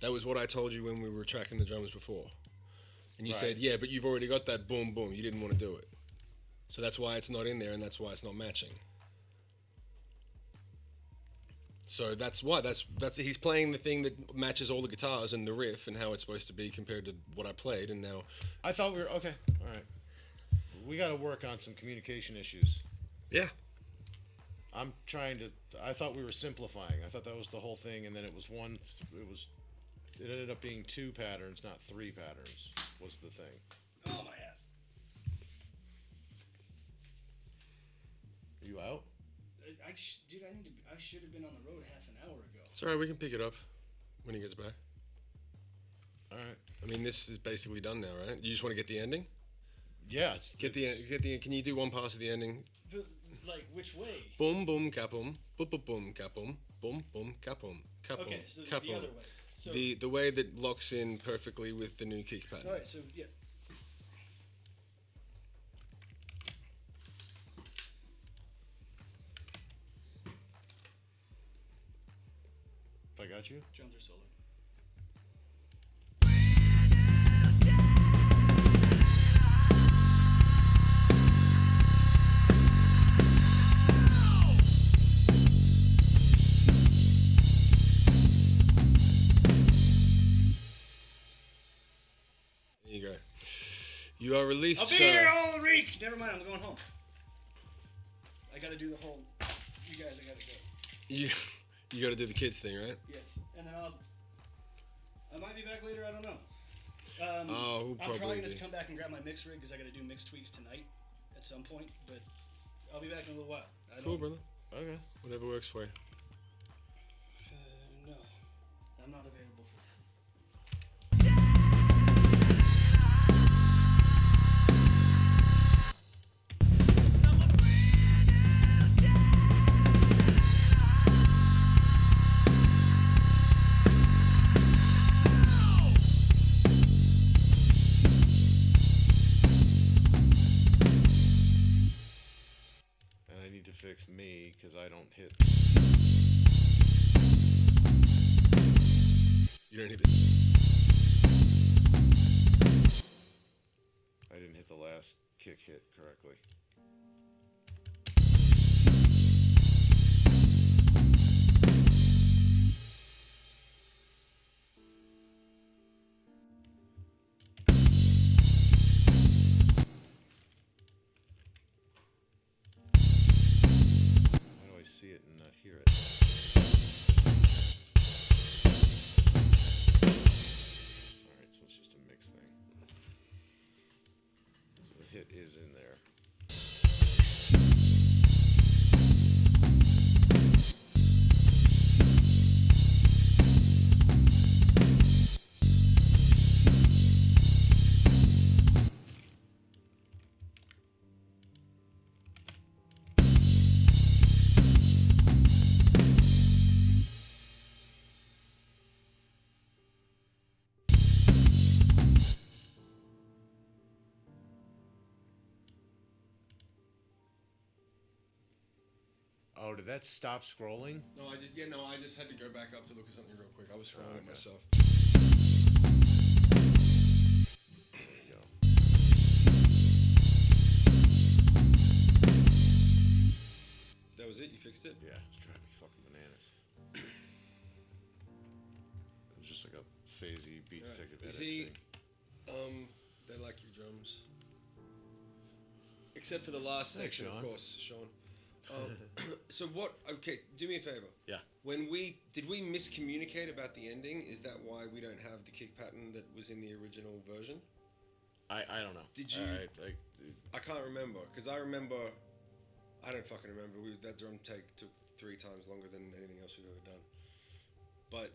Speaker 1: That was what I told you when we were tracking the drums before. And you
Speaker 9: Right.
Speaker 1: said, yeah, but you've already got that boom, boom. You didn't want to do it. So that's why it's not in there, and that's why it's not matching. So that's why. That's he's playing the thing that matches all the guitars and the riff and how it's supposed to be compared to what I played, and now...
Speaker 9: I thought we were okay. All right. We got to work on some communication issues.
Speaker 1: Yeah.
Speaker 9: I'm trying to. I thought we were simplifying. I thought that was the whole thing, and then it was one. It ended up being 2 patterns, not 3 patterns. Was the thing.
Speaker 2: Oh my ass.
Speaker 9: Are you out?
Speaker 2: Dude, I should have been on the road half an hour ago.
Speaker 1: It's alright, we can pick it up when he gets back.
Speaker 9: All right.
Speaker 1: I mean, this is basically done now, right? You just want to get the ending?
Speaker 9: Yeah.
Speaker 1: Get the. Can you do one pass of the ending?
Speaker 2: But, like, which way?
Speaker 1: Boom, boom, kapum, boom, boom, boom, kapum, boom, boom, kapum, kapum,
Speaker 2: Okay, so the
Speaker 1: kapum.
Speaker 2: other way. So,
Speaker 1: The way that locks in perfectly with the new kick pattern.
Speaker 2: Alright, so, yeah.
Speaker 9: If I got you.
Speaker 2: Drums are solo.
Speaker 1: There you go. You are released.
Speaker 2: I'll be here all week. Never mind, I'm going home. I gotta do the whole. You guys, I gotta go.
Speaker 1: You got to do the kids thing, right?
Speaker 2: Yes, and then I might be back later. I don't know.
Speaker 1: We'll
Speaker 2: I'm
Speaker 1: probably
Speaker 2: probably gonna
Speaker 1: be.
Speaker 2: come back and grab my mix rig because I gotta do mix tweaks tonight at some point. But I'll be back in a little while.
Speaker 1: Cool, brother.
Speaker 9: Okay.
Speaker 1: Whatever works for you.
Speaker 2: No, I'm not available for that.
Speaker 9: And I need to fix me because I don't hit.
Speaker 1: You don't hit it.
Speaker 9: I didn't hit the last kick hit correctly. How do I see it and not hear it? Alright, so it's just a mix thing. So the hit is in there. Oh, did that stop scrolling?
Speaker 1: No, I just had to go back up to look at something real quick. I was scrolling it myself.
Speaker 9: There you go. phasey beat detective edit
Speaker 1: Is he?
Speaker 9: thing.
Speaker 1: They like your drums, except for the last
Speaker 9: Thanks,
Speaker 1: section,
Speaker 9: Sean.
Speaker 1: of course, Sean. So what? Okay, do me a favor.
Speaker 9: Yeah.
Speaker 1: When did we miscommunicate about the ending? Is that why we don't have the kick pattern that was in the original version?
Speaker 9: I don't know.
Speaker 1: Did you? I can't remember because I remember. I don't fucking remember. That drum take took 3 times longer than anything else we've ever done. But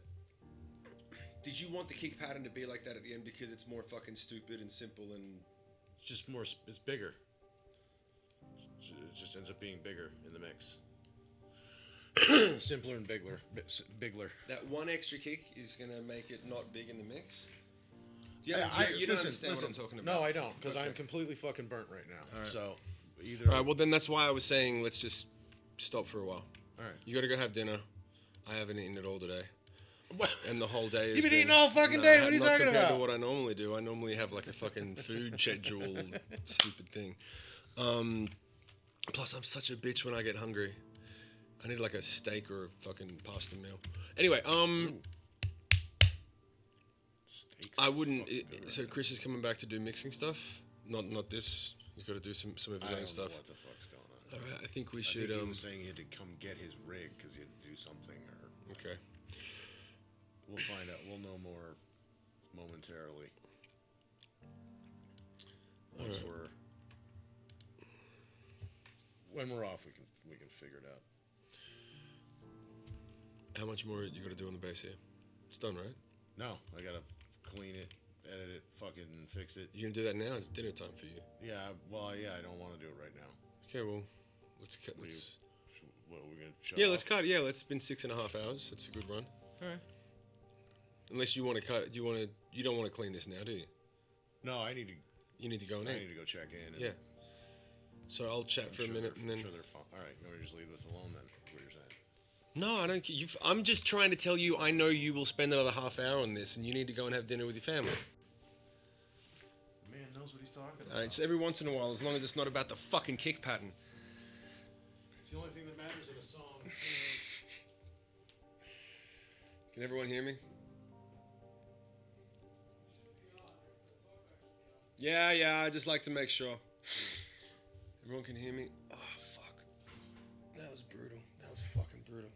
Speaker 1: did you want the kick pattern to be like that at the end because it's more fucking stupid and simple and
Speaker 9: It's just more. It's bigger. It just ends up being bigger in the mix. Simpler and bigler.
Speaker 1: that one extra kick is gonna make it not big in the mix?
Speaker 9: Yeah,
Speaker 1: You don't understand what I'm talking about.
Speaker 9: No, I don't, because
Speaker 1: Okay.
Speaker 9: I'm completely fucking burnt right now.
Speaker 1: All right.
Speaker 9: So, either.
Speaker 1: All right. Well, then that's why I was saying let's just stop for a while.
Speaker 9: All right.
Speaker 1: You gotta go have dinner. I haven't eaten it all today.
Speaker 9: What?
Speaker 1: And the whole day.
Speaker 9: You've been eating all fucking day. What are you
Speaker 1: not
Speaker 9: talking
Speaker 1: compared
Speaker 9: about?
Speaker 1: to what I normally do. I normally have like a fucking food schedule, stupid thing. Plus, I'm such a bitch when I get hungry. I need like a steak or a fucking pasta meal. Anyway, I wouldn't. So Chris is coming back to do mixing stuff. Not this. He's got to do some of his
Speaker 9: I
Speaker 1: own
Speaker 9: don't know
Speaker 1: stuff.
Speaker 9: what the fuck's going on.
Speaker 1: All right, I think we
Speaker 9: I
Speaker 1: should.
Speaker 9: think he was saying he had to come get his rig because he had to do something. Or
Speaker 1: Okay.
Speaker 9: we'll find out. We'll know more momentarily. Once when we're off, we can figure it out.
Speaker 1: How much more you got to do on the bass here? It's done, right?
Speaker 9: No, I gotta clean it, edit it, fucking fix it.
Speaker 1: You gonna do that now? It's dinner time for you.
Speaker 9: Yeah, well, yeah, I don't want to do it right now.
Speaker 1: Okay, well, let's cut. Let's,
Speaker 9: What are we gonna? Shut
Speaker 1: yeah,
Speaker 9: off?
Speaker 1: let's cut. Yeah, it's been 6.5 hours. It's a good run.
Speaker 9: All right.
Speaker 1: Unless you want to cut. You don't want to clean this now, do you?
Speaker 9: No, I need to.
Speaker 1: You need to go in.
Speaker 9: I need to go check in. And
Speaker 1: Yeah. So I'll chat
Speaker 9: I'm
Speaker 1: for a
Speaker 9: sure
Speaker 1: minute
Speaker 9: they're-
Speaker 1: and then.
Speaker 9: I'm sure they're fine. All right, you want to just leave this alone then? Is what you're saying?
Speaker 1: No, I don't. I'm just trying to tell you. I know you will spend another half hour on this, and you need to go and have dinner with your family.
Speaker 9: The man knows what he's talking about.
Speaker 1: It's every once in a while, as long as it's not about the fucking kick pattern.
Speaker 9: It's the only thing that matters in a song.
Speaker 1: Can everyone hear me? Yeah. I just like to make sure everyone can hear me. Oh fuck, that was brutal. That was fucking brutal.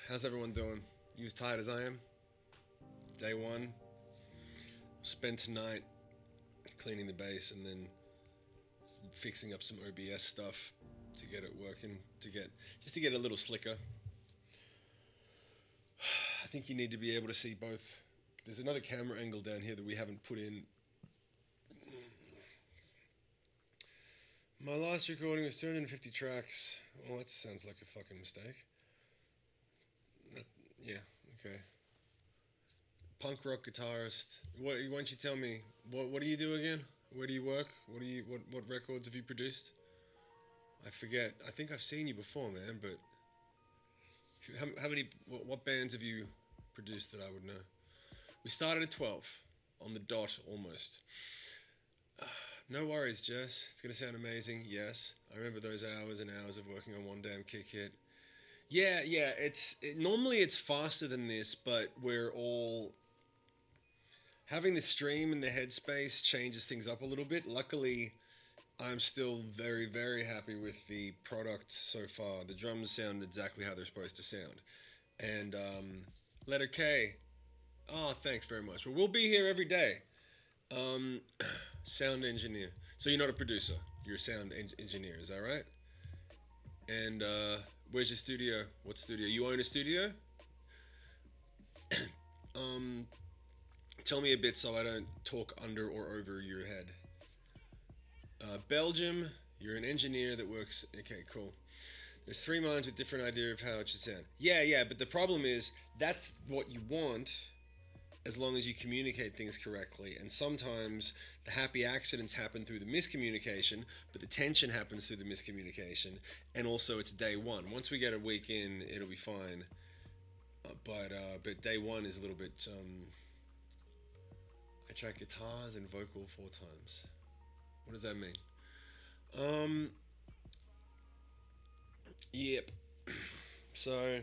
Speaker 1: How's everyone doing? You as tired as I am? Day one. Spend tonight cleaning the bass and then fixing up some OBS stuff to get it working, to get a little slicker. I think you need to be able to see both. There's another camera angle down here that we haven't put in. My last recording was 250 tracks. Well, that sounds like a fucking mistake. Yeah, okay. Punk rock guitarist. Why don't you tell me, what do you do again? Where do you work? What records have you produced? I forget. I think I've seen you before, man, but how many, what bands have you produced that I would know? We started at 12, on the dot, almost. No worries, Jess. It's going to sound amazing. Yes. I remember those hours and hours of working on one damn kick hit. Yeah. Normally it's faster than this, but we're all... Having the stream and the headspace changes things up a little bit. Luckily, I'm still very, very happy with the product so far. The drums sound exactly how they're supposed to sound. And letter K. Oh, thanks very much. Well, we'll be here every day. Sound engineer. So you're not a producer. You're a sound engineer. Is that right? And where's your studio? What studio? You own a studio? Tell me a bit so I don't talk under or over your head. Belgium. You're an engineer that works... Okay, cool. There's 3 minds with different idea of how it should sound. Yeah, but the problem is that's what you want as long as you communicate things correctly. And sometimes the happy accidents happen through the miscommunication, but the tension happens through the miscommunication. And also it's day one. Once we get a week in, it'll be fine. But day one is a little bit... I track guitars and vocal 4 times. What does that mean? Yep. So...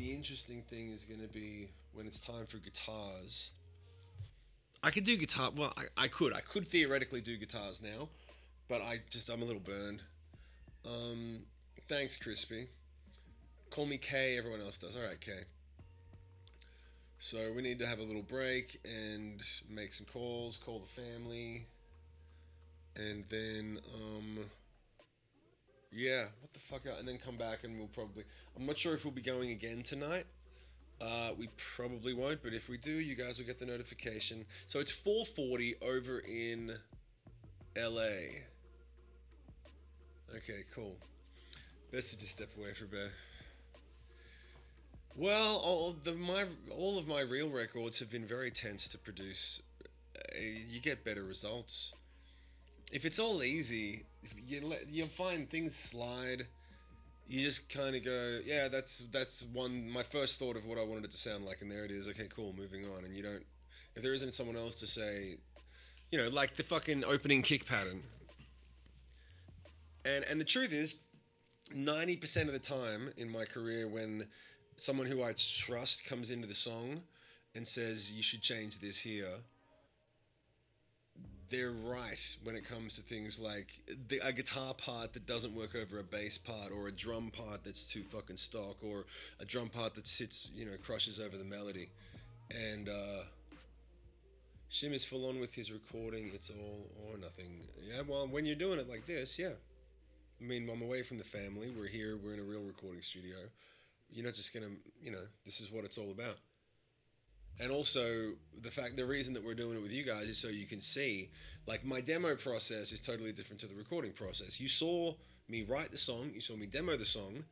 Speaker 7: The interesting thing is going to be when it's time for guitars. I could do guitar. Well, I could theoretically do guitars now, but I'm a little burned. Thanks, Crispy. Call me K. Everyone else does. All right, K. So we need to have a little break and make some calls. Call the family, and then yeah, what the fuck? And then come back and we'll probably. I'm not sure if we'll be going again tonight. We probably won't, but if we do, you guys will get the notification. So it's 4:40 over in LA. Okay, cool. Best to just step away for a bit. Well, all of my real records have been very tense to produce. You get better results. If it's all easy, you'll find things slide. You just kind of go, yeah, that's my first thought of what I wanted it to sound like, and there it is. Okay, cool, moving on. And you don't, if there isn't someone else to say, like the fucking opening kick pattern. And the truth is, 90% of the time in my career, when someone who I trust comes into the song and says, you should change this here, they're right when it comes to things like a guitar part that doesn't work over a bass part, or a drum part that's too fucking stock, or a drum part that sits, crushes over the melody. And Shim is full on with his recording. It's all or nothing. Yeah, well, when you're doing it like this, yeah. I mean, I'm away from the family. We're here. We're in a real recording studio. You're not just gonna, this is what it's all about. And also, the reason that we're doing it with you guys is so you can see, like, my demo process is totally different to the recording process. You saw me write the song, you saw me demo the song,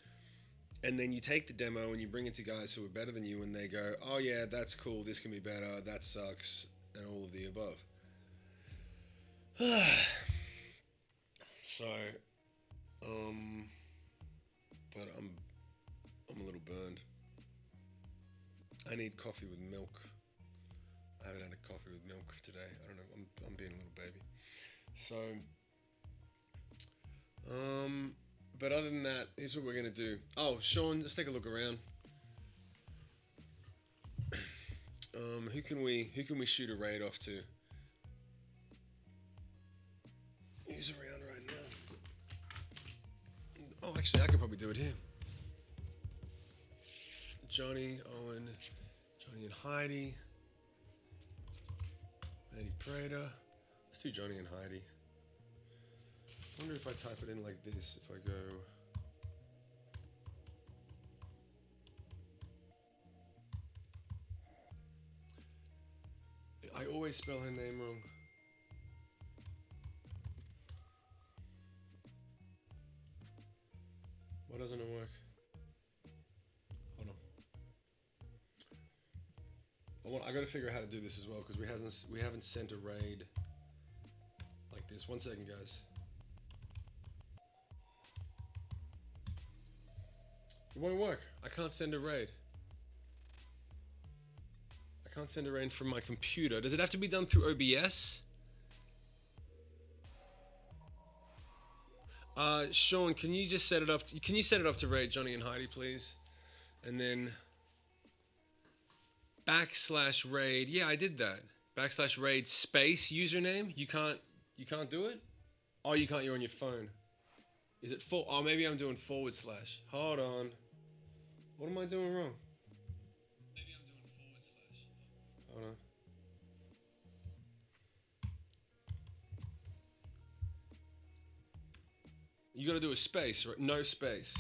Speaker 7: and then you take the demo and you bring it to guys who are better than you, and they go, oh yeah, that's cool, this can be better, that sucks, and all of the above. So, but I'm a little burned. I need coffee with milk. I haven't had a coffee with milk today. I don't know. I'm being a little baby. So, but other than that, here's what we're gonna do. Oh, Sean, let's take a look around. Who can we shoot a raid off to? Who's around right now? Oh, actually, I could probably do it here. Johnny, Owen, Johnny and Heidi, Eddie Prada. Let's do Johnny and Heidi. I wonder if I type it in like this, if I go... I always spell her name wrong. Why doesn't it work? Hold on. I gotta figure out how to do this as well, because we haven't sent a raid like this. 1 second, guys. It won't work. I can't send a raid. I can't send a raid from my computer. Does it have to be done through OBS? Sean, can you just set it up? Can you set it up to raid Johnny and Heidi, please? And then /raid. Yeah, I did that. /raid space username. You can't do it? Oh, you can't. You're on your phone. Is it full? Oh, maybe I'm doing /. Hold on. What am I doing wrong? Maybe I'm doing /. Hold on. You gotta do a space, right? No space.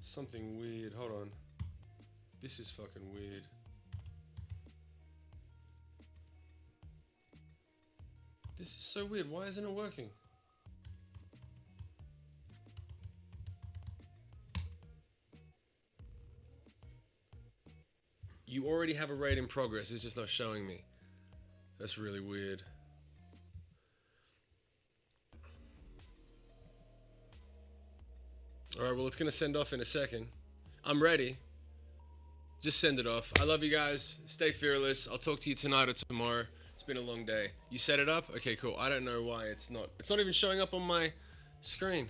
Speaker 7: Something weird. Hold on. This is fucking weird. This is so weird. Why isn't it working? You already have a raid in progress. It's just not showing me. That's really weird. Alright, well, it's going to send off in a second. I'm ready. just send it off. I love you guys. Stay fearless. I'll talk to you tonight or tomorrow. It's been a long day. You set it up? Okay, cool. I don't know why it's not even showing up on my screen.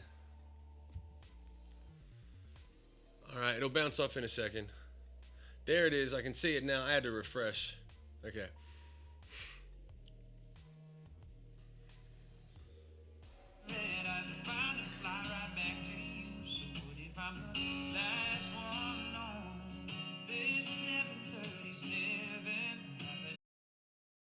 Speaker 7: All right, it'll bounce off in a second. There it is. I can see it now. I had to refresh. Okay.